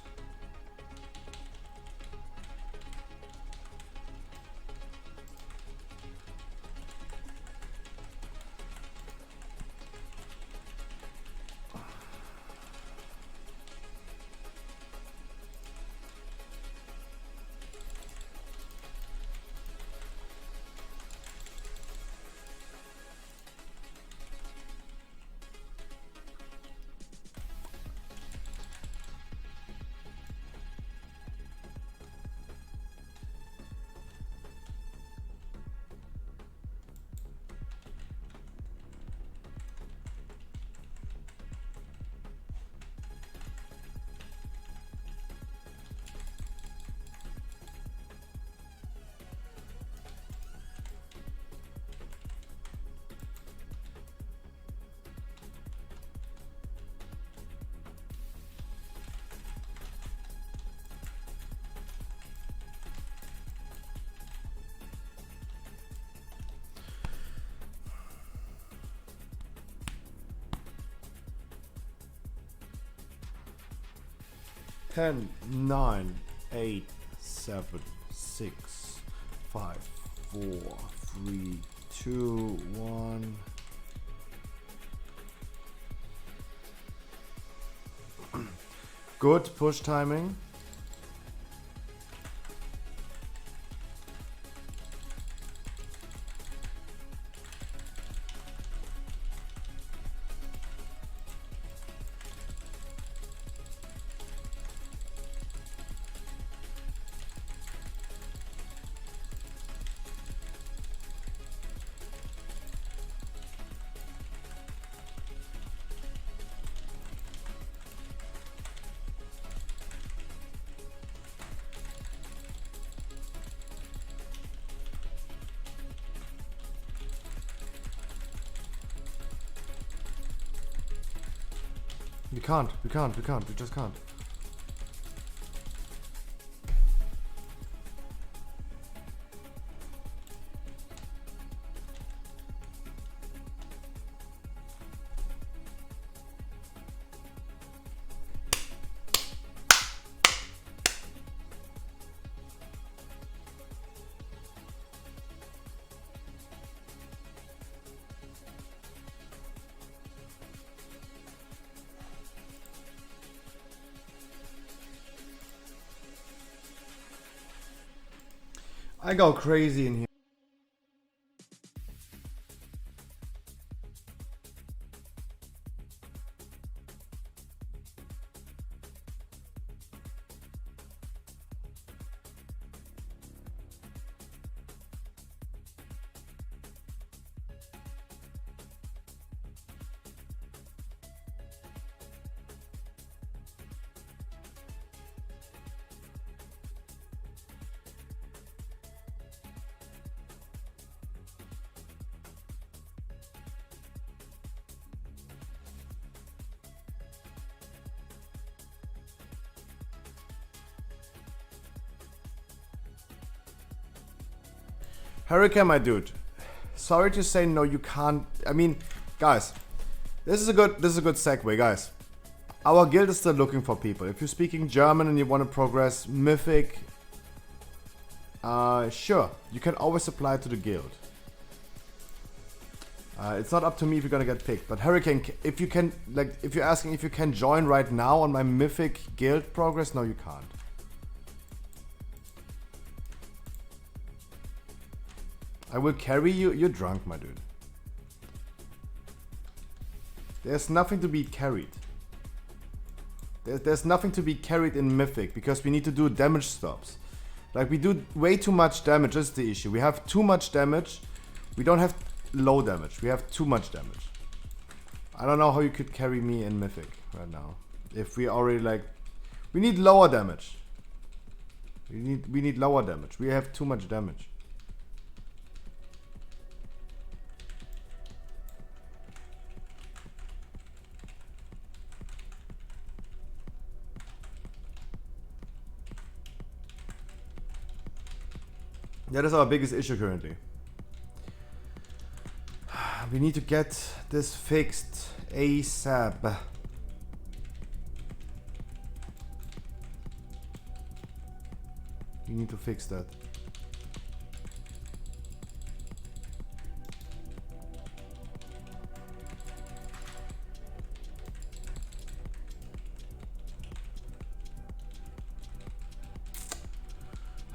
Ten, 9, 8, 7, 6, 5, 4, 3, 2, 1. Good push timing. We just can't. I go crazy in here. Hurricane, my dude. Sorry to say, no, you can't. I mean, guys, this is a good segue, guys. Our guild is still looking for people. If you're speaking German and you want to progress Mythic, sure, you can always apply to the guild. It's not up to me if you're gonna get picked, but Hurricane, if you can, like, if you're asking if you can join right now on my Mythic guild progress, no, you can't. I will carry you. You're drunk, my dude. There's nothing to be carried. There's nothing to be carried in Mythic because we need to do damage stops. Like, we do way too much damage. That's the issue. We have too much damage. We don't have low damage. We have too much damage. I don't know how you could carry me in Mythic right now. If we already like, we need lower damage. We need lower damage. We have too much damage. That is our biggest issue currently. We need to get this fixed ASAP. We need to fix that.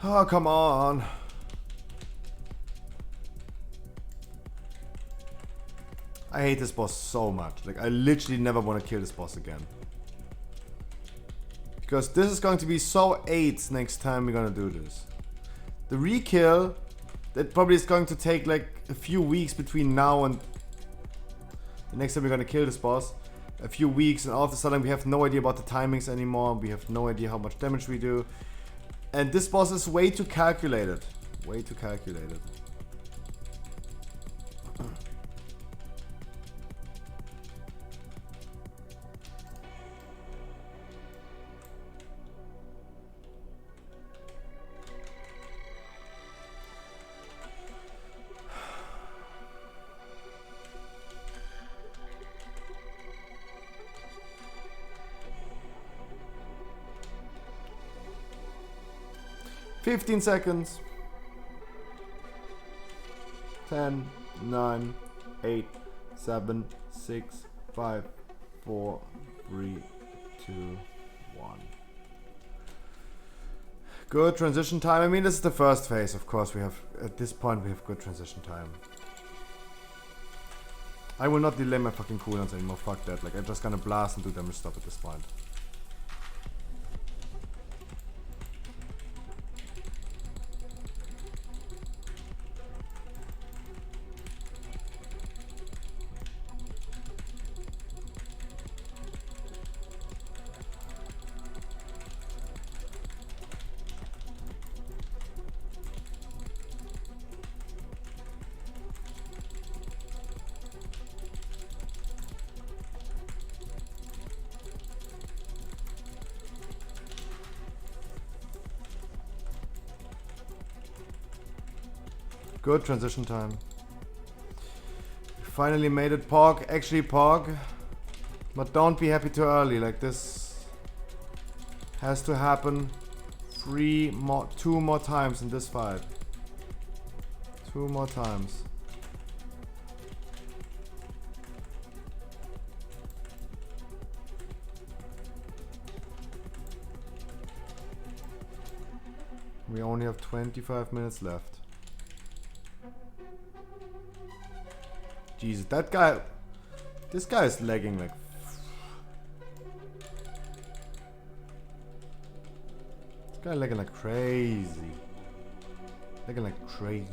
Oh, come on. I hate this boss so much. Like, I literally never want to kill this boss again. Because this is going to be so 8 next time we're gonna do this. The re-kill, that probably is going to take like a few weeks between now and the next time we're gonna kill this boss. A few weeks, and all of a sudden we have no idea about the timings anymore. We have no idea how much damage we do. And this boss is way too calculated. Way too calculated. 15 seconds. 10, 9, 8, 7, 6, 5, 4, 3, 2, 1. Good transition time. I mean, this is the first phase, of course. We have, at this point, we have good transition time. I will not delay my fucking cooldowns anymore. Fuck that. Like, I'm just gonna blast and do damage stop at this point. Good transition time. We finally made it, Pog. Actually, Pog. But don't be happy too early. Like, this has to happen 2 more times in this fight. 2 more times. We only have 25 minutes left. Jesus, that guy... This guy is lagging like... This guy lagging like crazy. Lagging like crazy.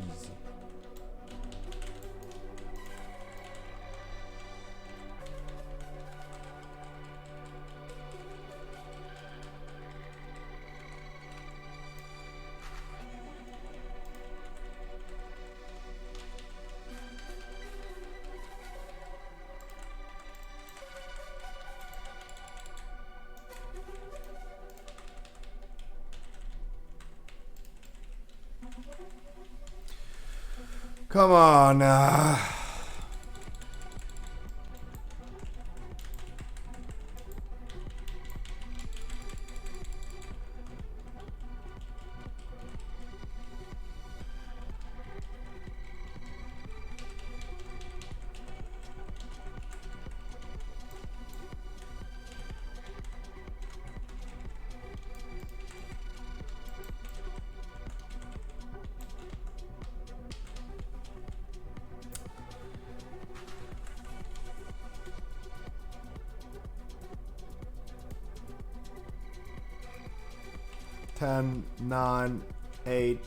Come on. 10, 9, 8,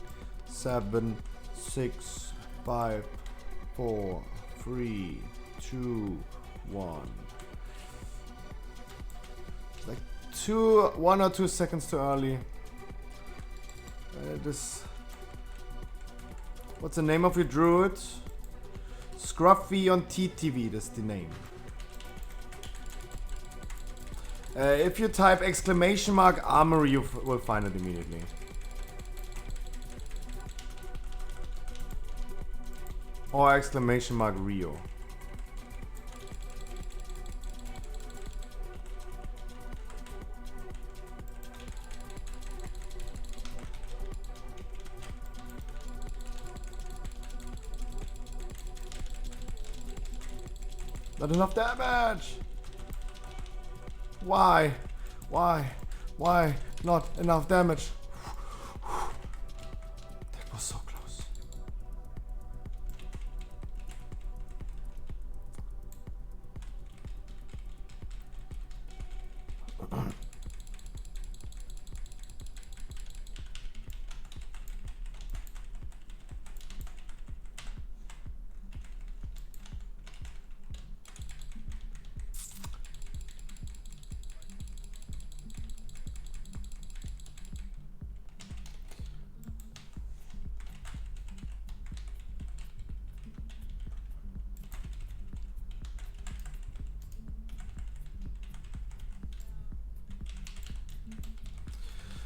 7, 6, 5, 4, 3, 2, 1. 1 or 2 seconds too early. What's the name of your druid? Scruffy on TTV, that's the name. If you type ! armory, you will find it immediately. Or ! Rio. Not enough damage! Why? Why? Why not enough damage? That was so close.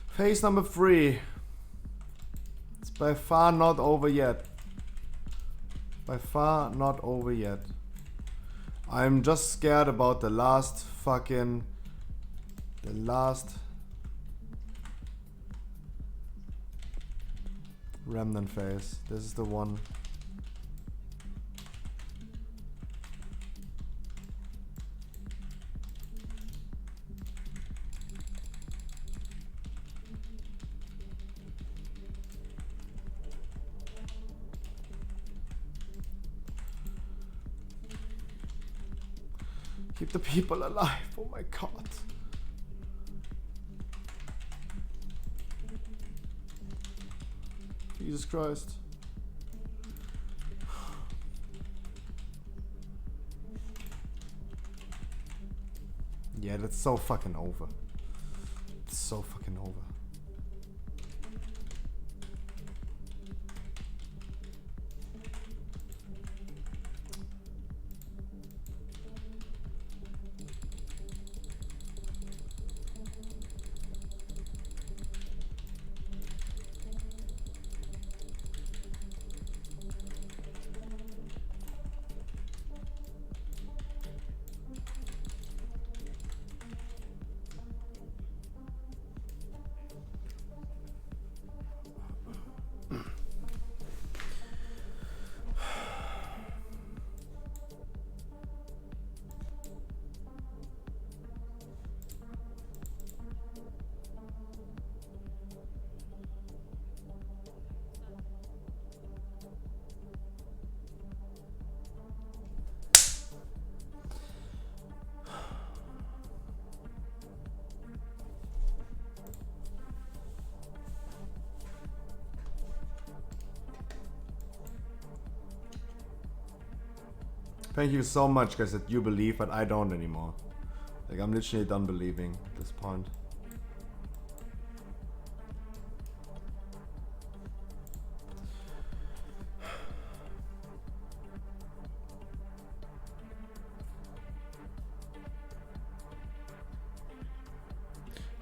Phase number 3. It's by far not over yet. By far not over yet. I'm just scared about the last remnant phase. This is the one. Keep the people alive. Oh my god. Jesus Christ. Yeah, that's so fucking over. It's so fucking over. Thank you so much, guys, that you believe, but I don't anymore. Like, I'm literally done believing at this point.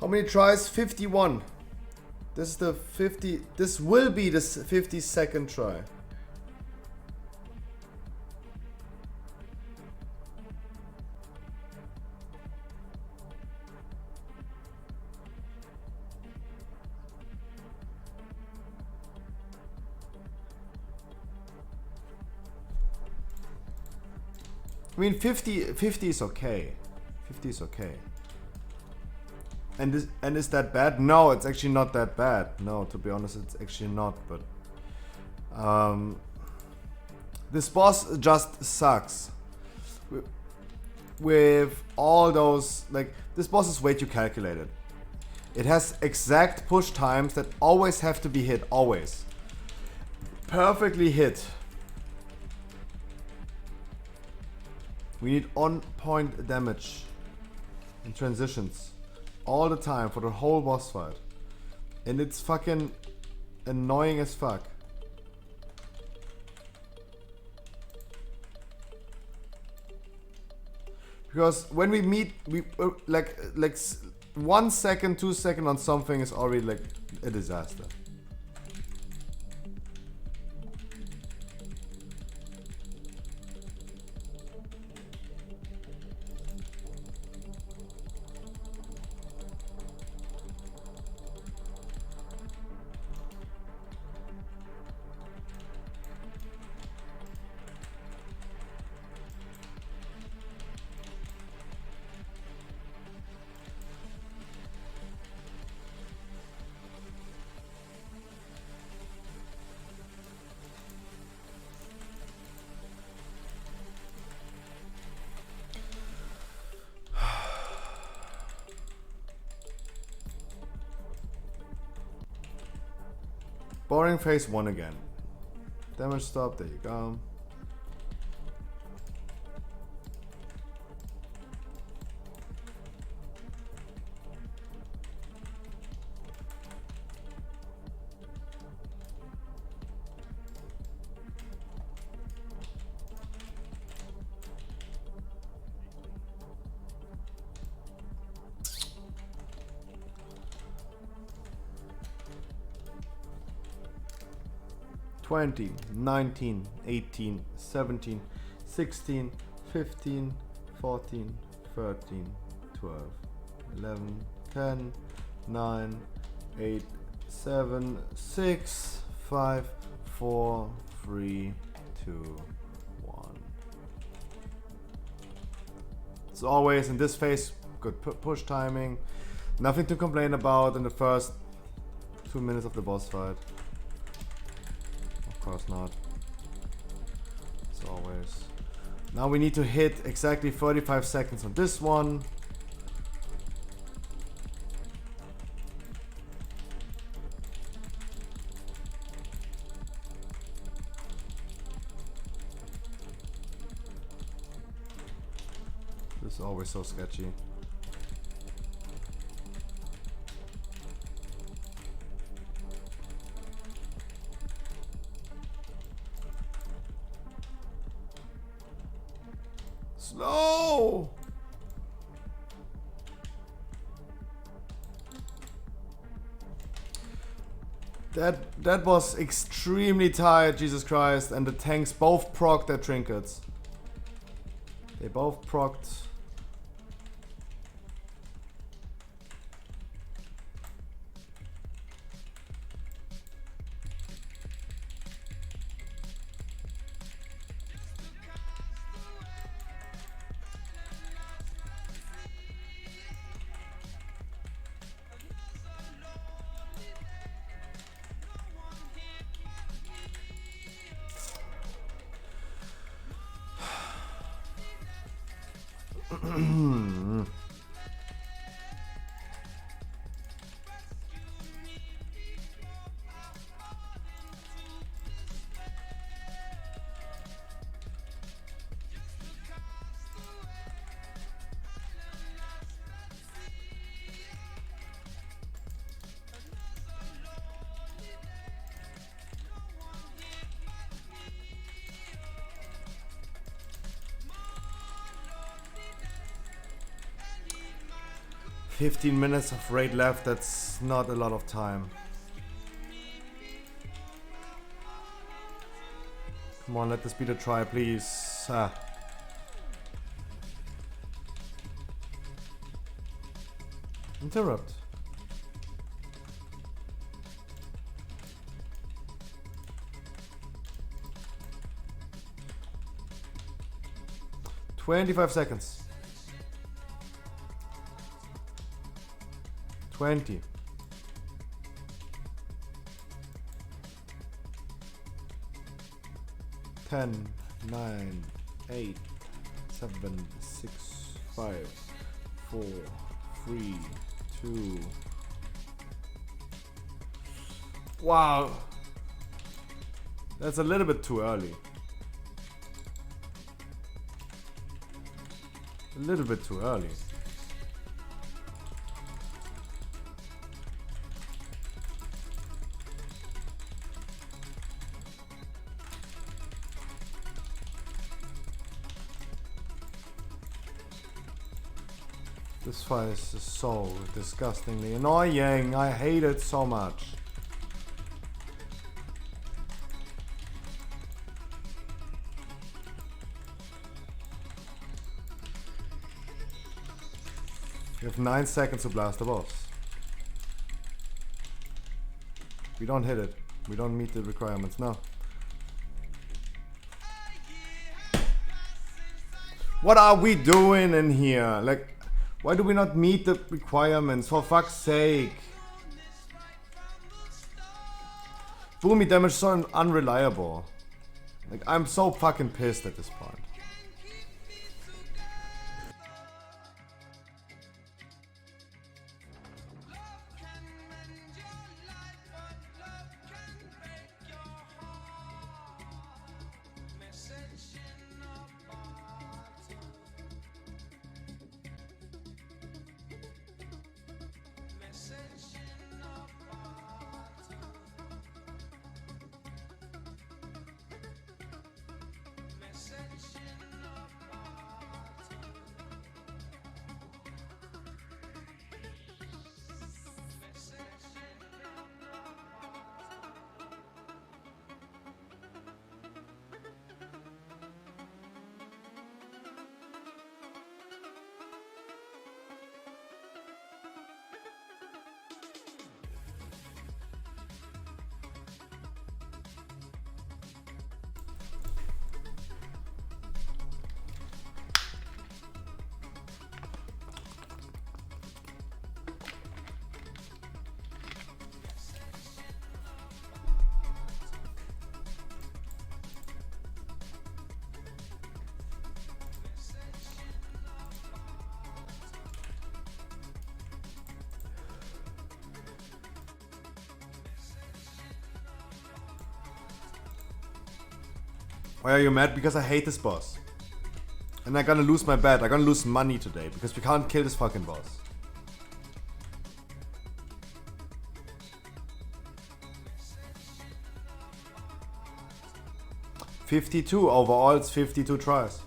How many tries? 51. This is the 50. This will be the 52nd try. I mean, 50 is okay. 50 is okay. And is that bad? No, it's actually not that bad. No, to be honest, it's actually not. But this boss just sucks. With all those, like, this boss is way too calculated. It has exact push times that always have to be hit, always. Perfectly hit. We need on-point damage and transitions. all the time for the whole boss fight. And it's fucking annoying as fuck. Because when we meet, we like 1 second, 2 seconds on something is already like a disaster. Boring phase 1 again. Damage stop, there you go. Twenty, 19, 18, 17, 16, 15, 14, 13, 12, 11, 10, 9, 8, 7, 6, 5, 4, 3, 2, 1. As always, in this phase, good push timing. Nothing to complain about in the first 2 minutes of the boss fight. Of course not. As always. Now we need to hit exactly 35 seconds on this one. This is always so sketchy. Slow! That was extremely tight, Jesus Christ, and the tanks both procced their trinkets. They both procced. Hmm. 15 minutes of raid left, that's not a lot of time. Come on, let this be the try, please. Interrupt. "25 seconds. 20. 10, 9, 8, 7, 6, 5, 4, 3, 2. Wow. That's a little bit too early. A little bit too early. This fight is just so disgustingly annoying. I hate it so much. You have 9 seconds to blast the boss. We don't hit it. We don't meet the requirements, no. What are we doing in here? Like, why do we not meet the requirements? For fuck's sake. Boomy damage is so unreliable. Like, I'm so fucking pissed at this point. Why are you mad? Because I hate this boss. And I'm gonna lose my bet. I'm gonna lose money today because we can't kill this fucking boss. $52 overall, it's 52 tries.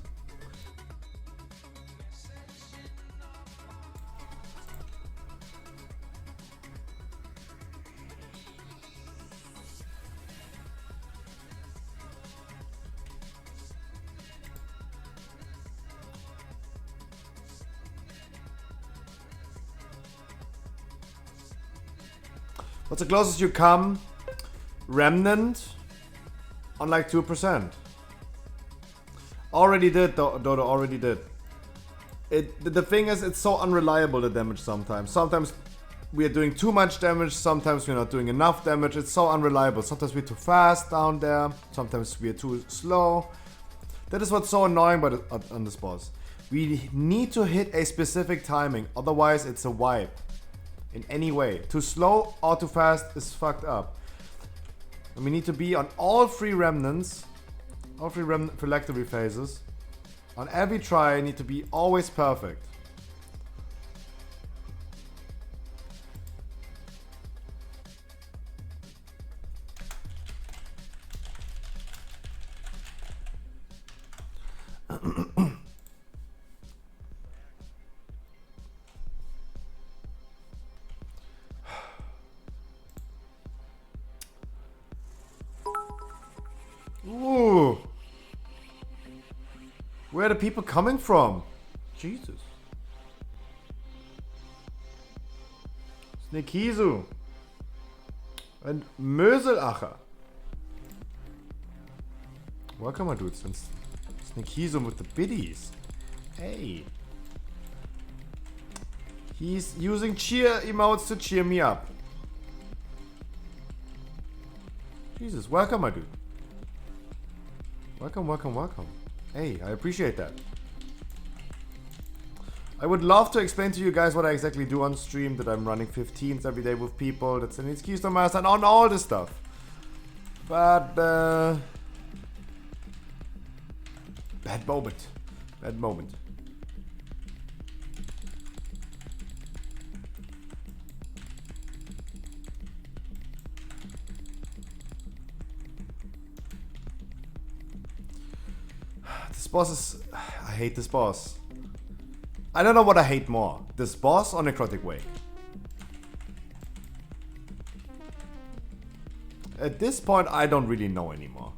What's the closest you come? Remnant on like 2%. Already did, Dodo already did. The thing is, it's so unreliable, the damage sometimes. Sometimes we are doing too much damage, sometimes we're not doing enough damage. It's so unreliable. Sometimes we're too fast down there, sometimes we're too slow. That is what's so annoying on this boss. We need to hit a specific timing, otherwise it's a wipe. In any way. Too slow or too fast is fucked up. And we need to be on all 3 remnants, all 3 phylactery phases. On every try, I need to be always perfect. Ooh. Where are the people coming from? Jesus. Snekizu. And Möselacher. Welcome, my dudes. And Snekizu with the biddies. Hey. He's using cheer emotes to cheer me up. Jesus, welcome, my dude. Welcome, welcome, welcome. Hey, I appreciate that. I would love to explain to you guys what I exactly do on stream, that I'm running 15s every day with people, that's an excuse to master, and on all this stuff. But, bad moment. Bad moment. This boss is... I hate this boss. I don't know what I hate more, this boss or Necrotic Wake. At this point, I don't really know anymore.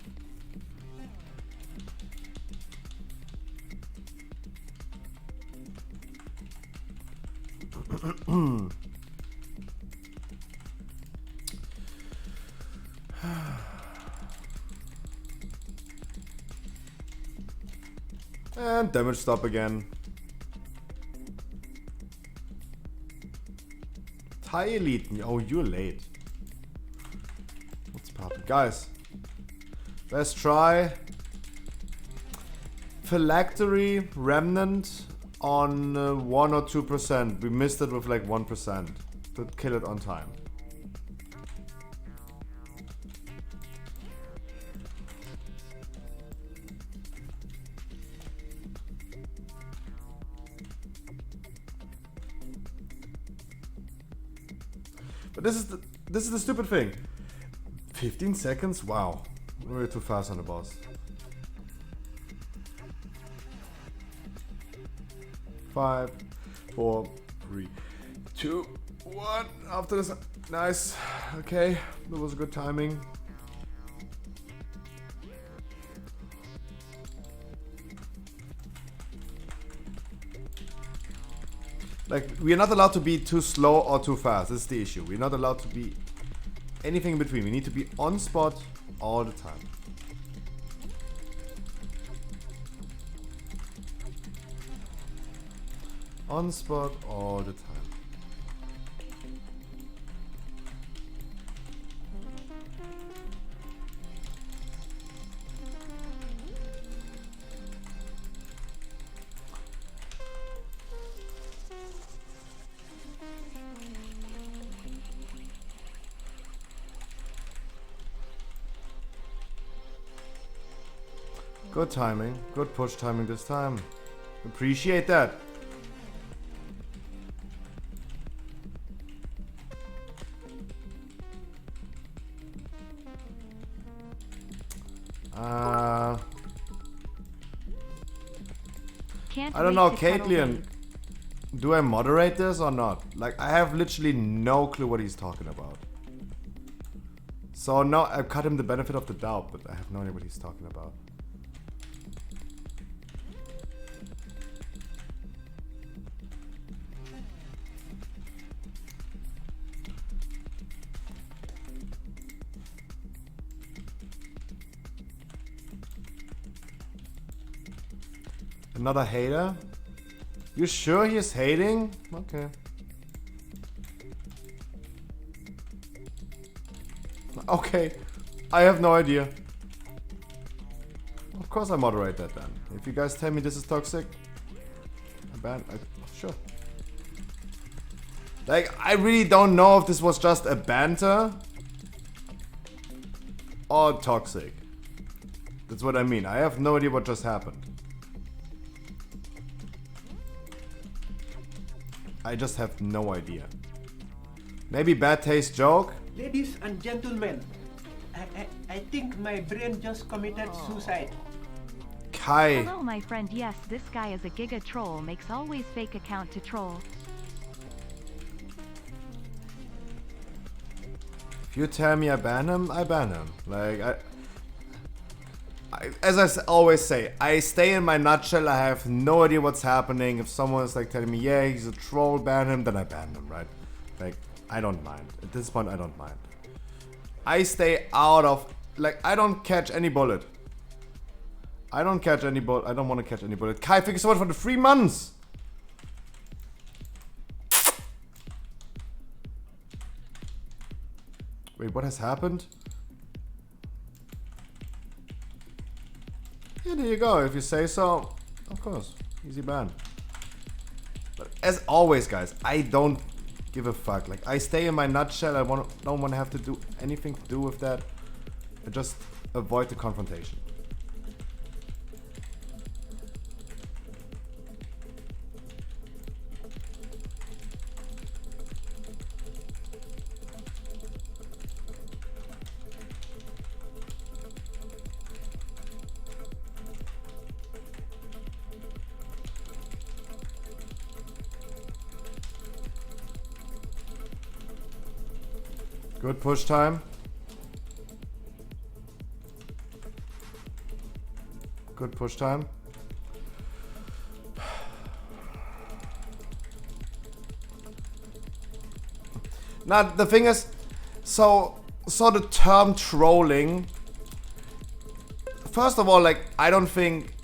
And damage stop again. Thai Elite. Oh, you're late. What's poppin'? Guys, let's try Phylactery Remnant on 1 or 2%. We missed it with like 1%. To kill it on time. But this is the stupid thing. 15 seconds? Wow. We're too fast on the boss. 5, 4, 3, 2, 1. After this. Nice. Okay. That was good timing. Like, we are not allowed to be too slow or too fast. This is the issue. We're not allowed to be anything in between. We need to be on spot all the time. On spot all the time. Good timing. Good push timing this time. Appreciate that. I don't know, Caitlyn. Do I moderate this or not? Like, I have literally no clue what he's talking about. So no, I cut him the benefit of the doubt, but I have no idea what he's talking about. Another hater? You sure he's hating? Okay. Okay. I have no idea. Of course I moderate that then. If you guys tell me this is toxic, sure. Like, I really don't know if this was just a banter or toxic. That's what I mean. I have no idea what just happened. I just have no idea. Maybe bad taste joke? Ladies and gentlemen, I think my brain just committed suicide. Kai. Hello, my friend. Yes, this guy is a giga troll. Makes always fake account to troll. If you tell me I ban him, I ban him. Like, as I always say, I stay in my nutshell. I have no idea what's happening. If someone is like telling me, yeah, he's a troll, ban him, then I ban him, right? Like, I don't mind. At this point, I don't mind. I stay out of, like, I don't catch any bullet. I don't catch any bullet. I don't want to catch any bullet. Kai, thank you so much for the 3 months. Wait, what has happened? Yeah, there you go. If you say so, of course. Easy ban. But as always, guys, I don't give a fuck. Like, I stay in my nutshell. I don't want to have to do anything to do with that. I just avoid the confrontation. Good push time. Good push time. Now the thing is, so the term trolling. First of all, like, I don't think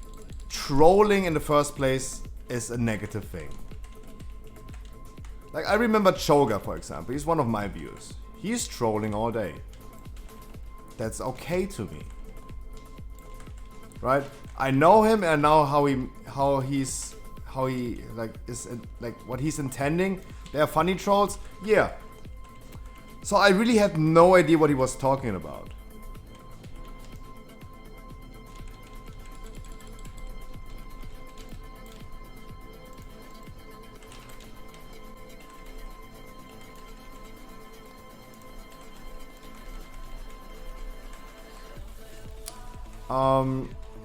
trolling in the first place is a negative thing. Like, I remember Choga, for example. He's one of my viewers. He's trolling all day. That's okay to me, right? I know him and I know how he like is like what he's intending. They are funny trolls, yeah. So I really had no idea what he was talking about.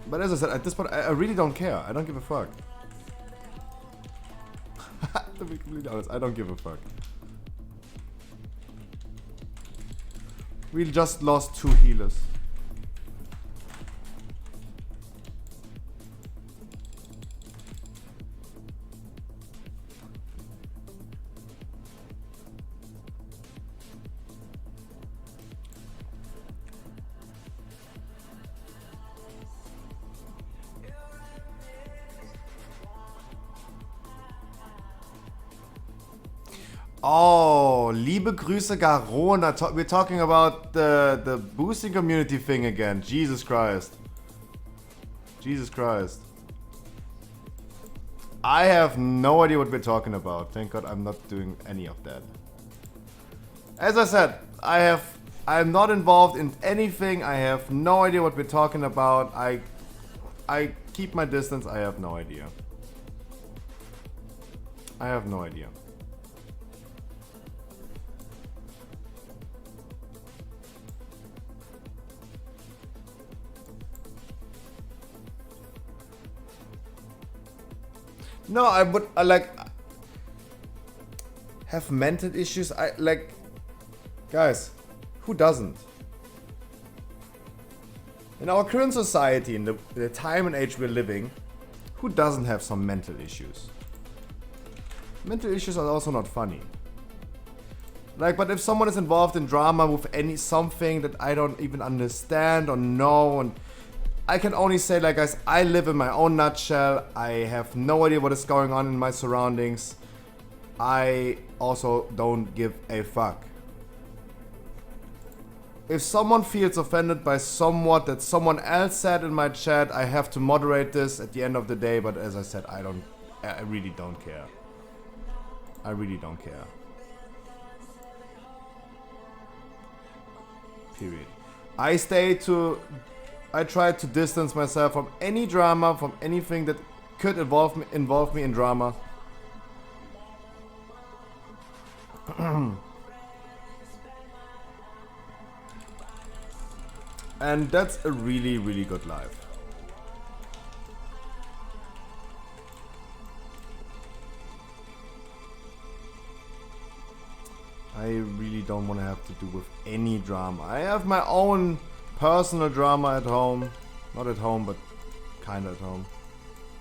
But as I said, at this point, I really don't care. I don't give a fuck. To be completely honest, I don't give a fuck. We just lost 2 healers. Oh, liebe Grüße Garona. We're talking about the boosting community thing again. Jesus Christ. Jesus Christ. I have no idea what we're talking about. Thank God I'm not doing any of that. As I said, I'm not involved in anything. I have no idea what we're talking about. I keep my distance. I have no idea. I have no idea. No, I would like have mental issues. I like, guys, who doesn't? In our current society, in the time and age we're living, who doesn't have some mental issues? Mental issues are also not funny. Like, but if someone is involved in drama with something that I don't even understand or know, and I can only say, like, guys, I live in my own nutshell. I have no idea what is going on in my surroundings. I also don't give a fuck. If someone feels offended by somewhat that someone else said in my chat, I have to moderate this at the end of the day. But as I said, I really don't care. I really don't care. Period. I try to distance myself from any drama, from anything that could involve me in drama. And that's a really, really good life. I really don't want to have to do with any drama. I have my own personal drama at home. Not at home, but kind of at home.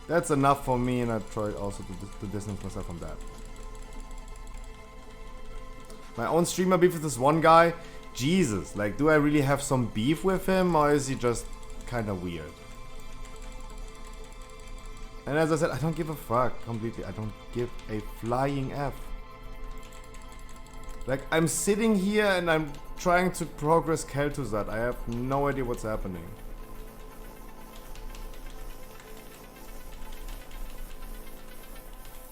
That's enough for me, and I try also to distance myself from that. My own streamer beef with this one guy. Jesus, like, do I really have some beef with him, or is he just kind of weird? And as I said, I don't give a fuck completely. I don't give a flying F. Like, I'm sitting here and I'm trying to progress Kel'Thuzad. I have no idea what's happening.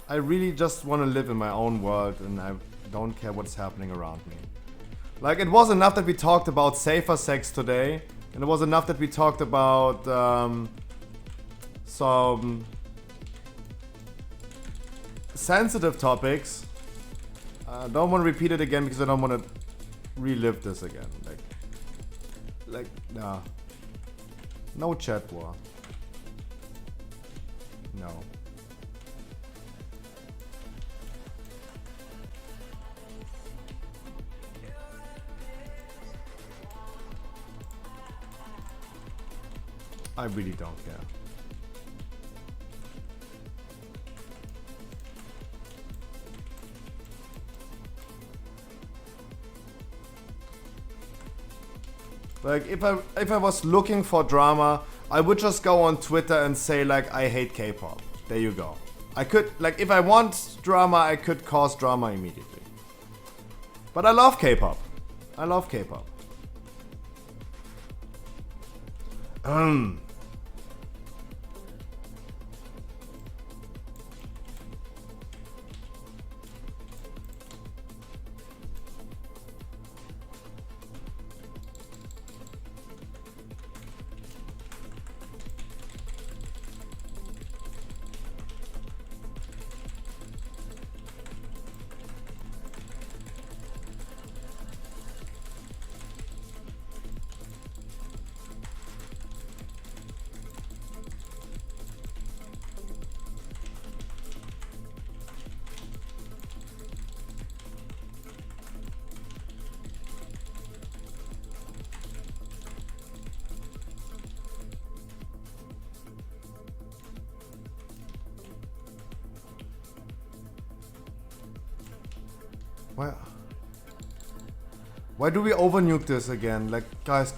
I really just want to live in my own world, and I don't care what's happening around me. Like, it was enough that we talked about safer sex today, and it was enough that we talked about some sensitive topics. I don't want to repeat it again because I don't want to relive this again. Like, nah. No chat war. No. I really don't care. Like if I was looking for drama, I would just go on Twitter and say like I hate K-pop. There you go. I could like if I want drama, I could cause drama immediately. But I love K-pop. I love K-pop. Why do we overnuke this again? Like, guys,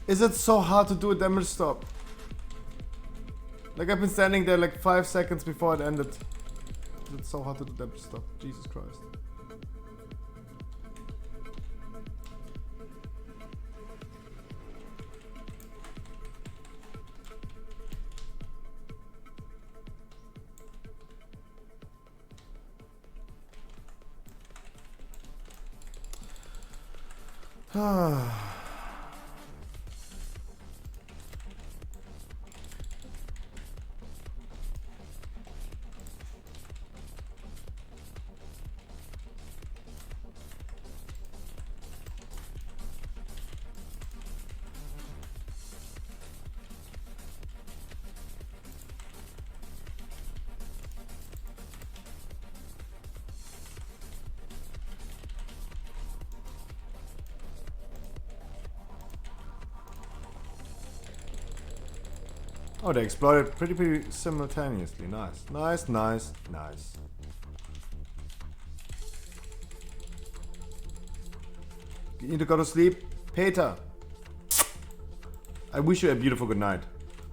is it so hard to do a damage stop? Like, I've been standing there like 5 seconds before it ended. It's so hard to do damage stop. Jesus Christ. Oh, they exploded pretty simultaneously. Nice. Nice, nice, nice. You need to go to sleep? Peter! I wish you a beautiful good night.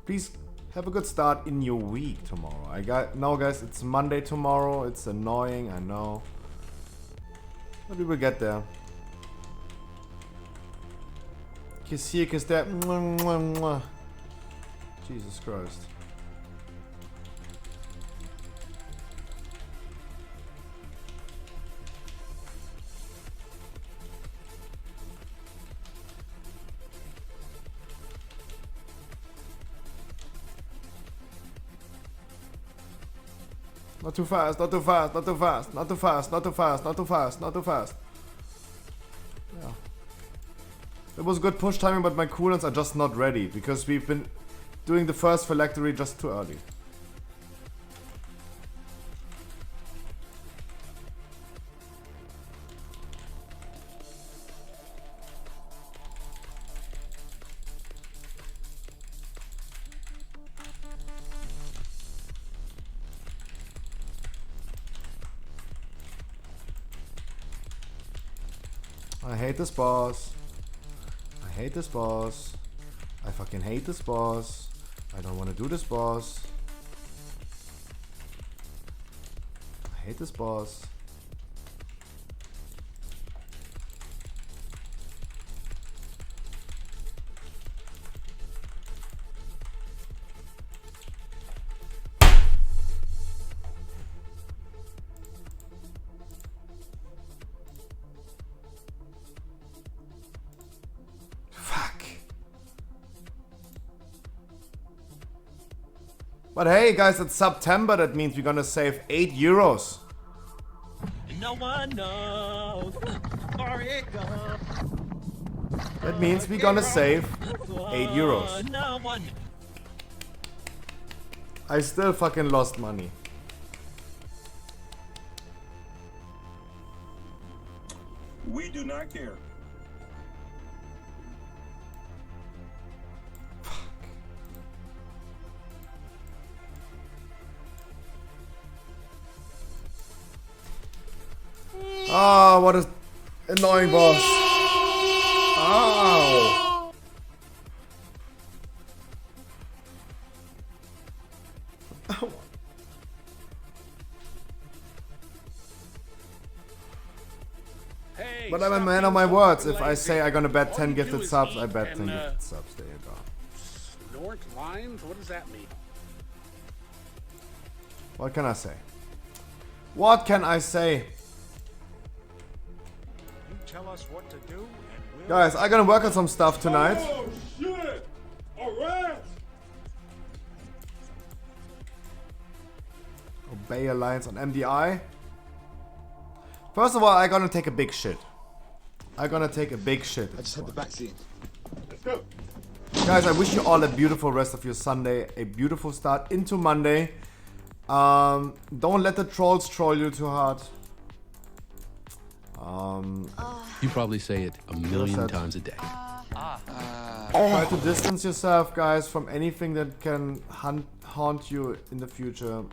Please have a good start in your week tomorrow. No, guys, it's Monday tomorrow. It's annoying, I know. But we will get there. Kiss here, kiss there. Mwah, mwah, mwah. Jesus Christ. Not too fast, not too fast, not too fast, not too fast, not too fast, not too fast, not too fast. Yeah. It was good push timing, but my cooldowns are just not ready because we've been doing the first phylactery just too early. I hate this boss. I hate this boss. I fucking hate this boss. I don't want to do this boss. I hate this boss. But hey guys, it's September, that means we're gonna save 8 euros. No one knows where it goes. That means we're gonna save 8 euros. No one. I still fucking lost money. We do not care. Oh, what a annoying boss. Ow. Ow. Hey, But I'm a stop man being of my so words. fucking If I lazy. say I'm gonna bet All 10 you do gifted is subs, I eat bet 10 and, gifted subs. There you go. Snort lines? What does that mean? What can I say? What can I say? You tell us what to do, and we'll... Guys, I'm gonna work on some stuff tonight. Oh, shit! Alright! Obey Alliance on MDI. First of all, I'm gonna take a big shit. I'm gonna take a big shit. I just had the vaccine. Let's go. Guys, I wish you all a beautiful rest of your Sunday. A beautiful start into Monday. Don't let the trolls troll you too hard. You probably say it a million times a day. Try to distance yourself, guys, from anything that can haunt you in the future.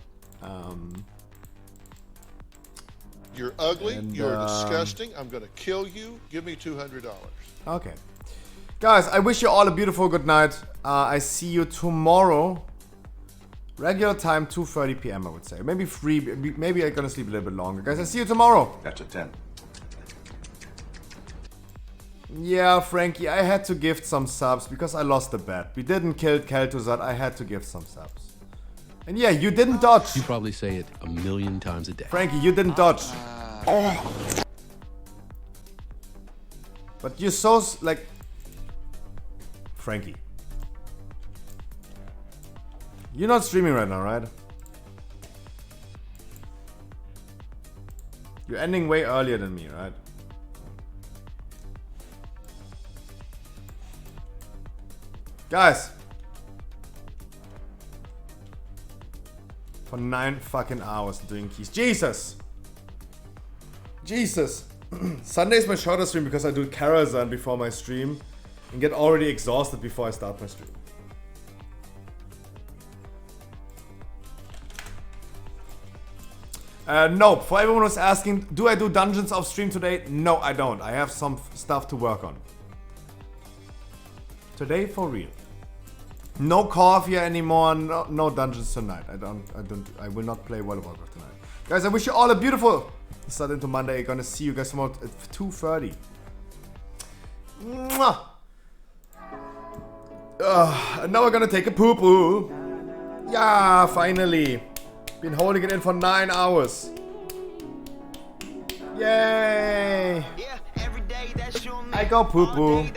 You're ugly. And, You're disgusting. I'm gonna kill you. Give me $200. Okay. Guys, I wish you all a beautiful good night. I see you tomorrow. Regular time, 2:30 p.m. I would say. Maybe 3. Maybe I'm gonna sleep a little bit longer. Guys, I see you tomorrow. That's a 10. Yeah, Frankie, I had to gift some subs because I lost the bet. We didn't kill Kel'Thuzad. I had to gift some subs. And yeah, you didn't dodge. You probably say it a million times a day. Frankie, you didn't dodge. But you're so like... Frankie. You're not streaming right now, right? You're ending way earlier than me, right? Guys. For 9 fucking hours doing keys. Jesus! Jesus! Sunday is my shorter stream because I do Karazhan before my stream and get already exhausted before I start my stream. No, for everyone who's asking, do I do dungeons off stream today? No, I don't. I have some stuff to work on. Today, for real. No coffee anymore, no dungeons tonight. I will not play World of Warcraft tonight. Guys, I wish you all a beautiful start into Monday. Gonna see you guys tomorrow at 2:30. Mwah! And now we're gonna take a poo-poo. Yeah, finally. Been holding it in for 9 hours. Yay! I go poo-poo.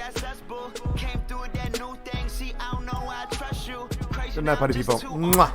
Good night, party people. Mwah.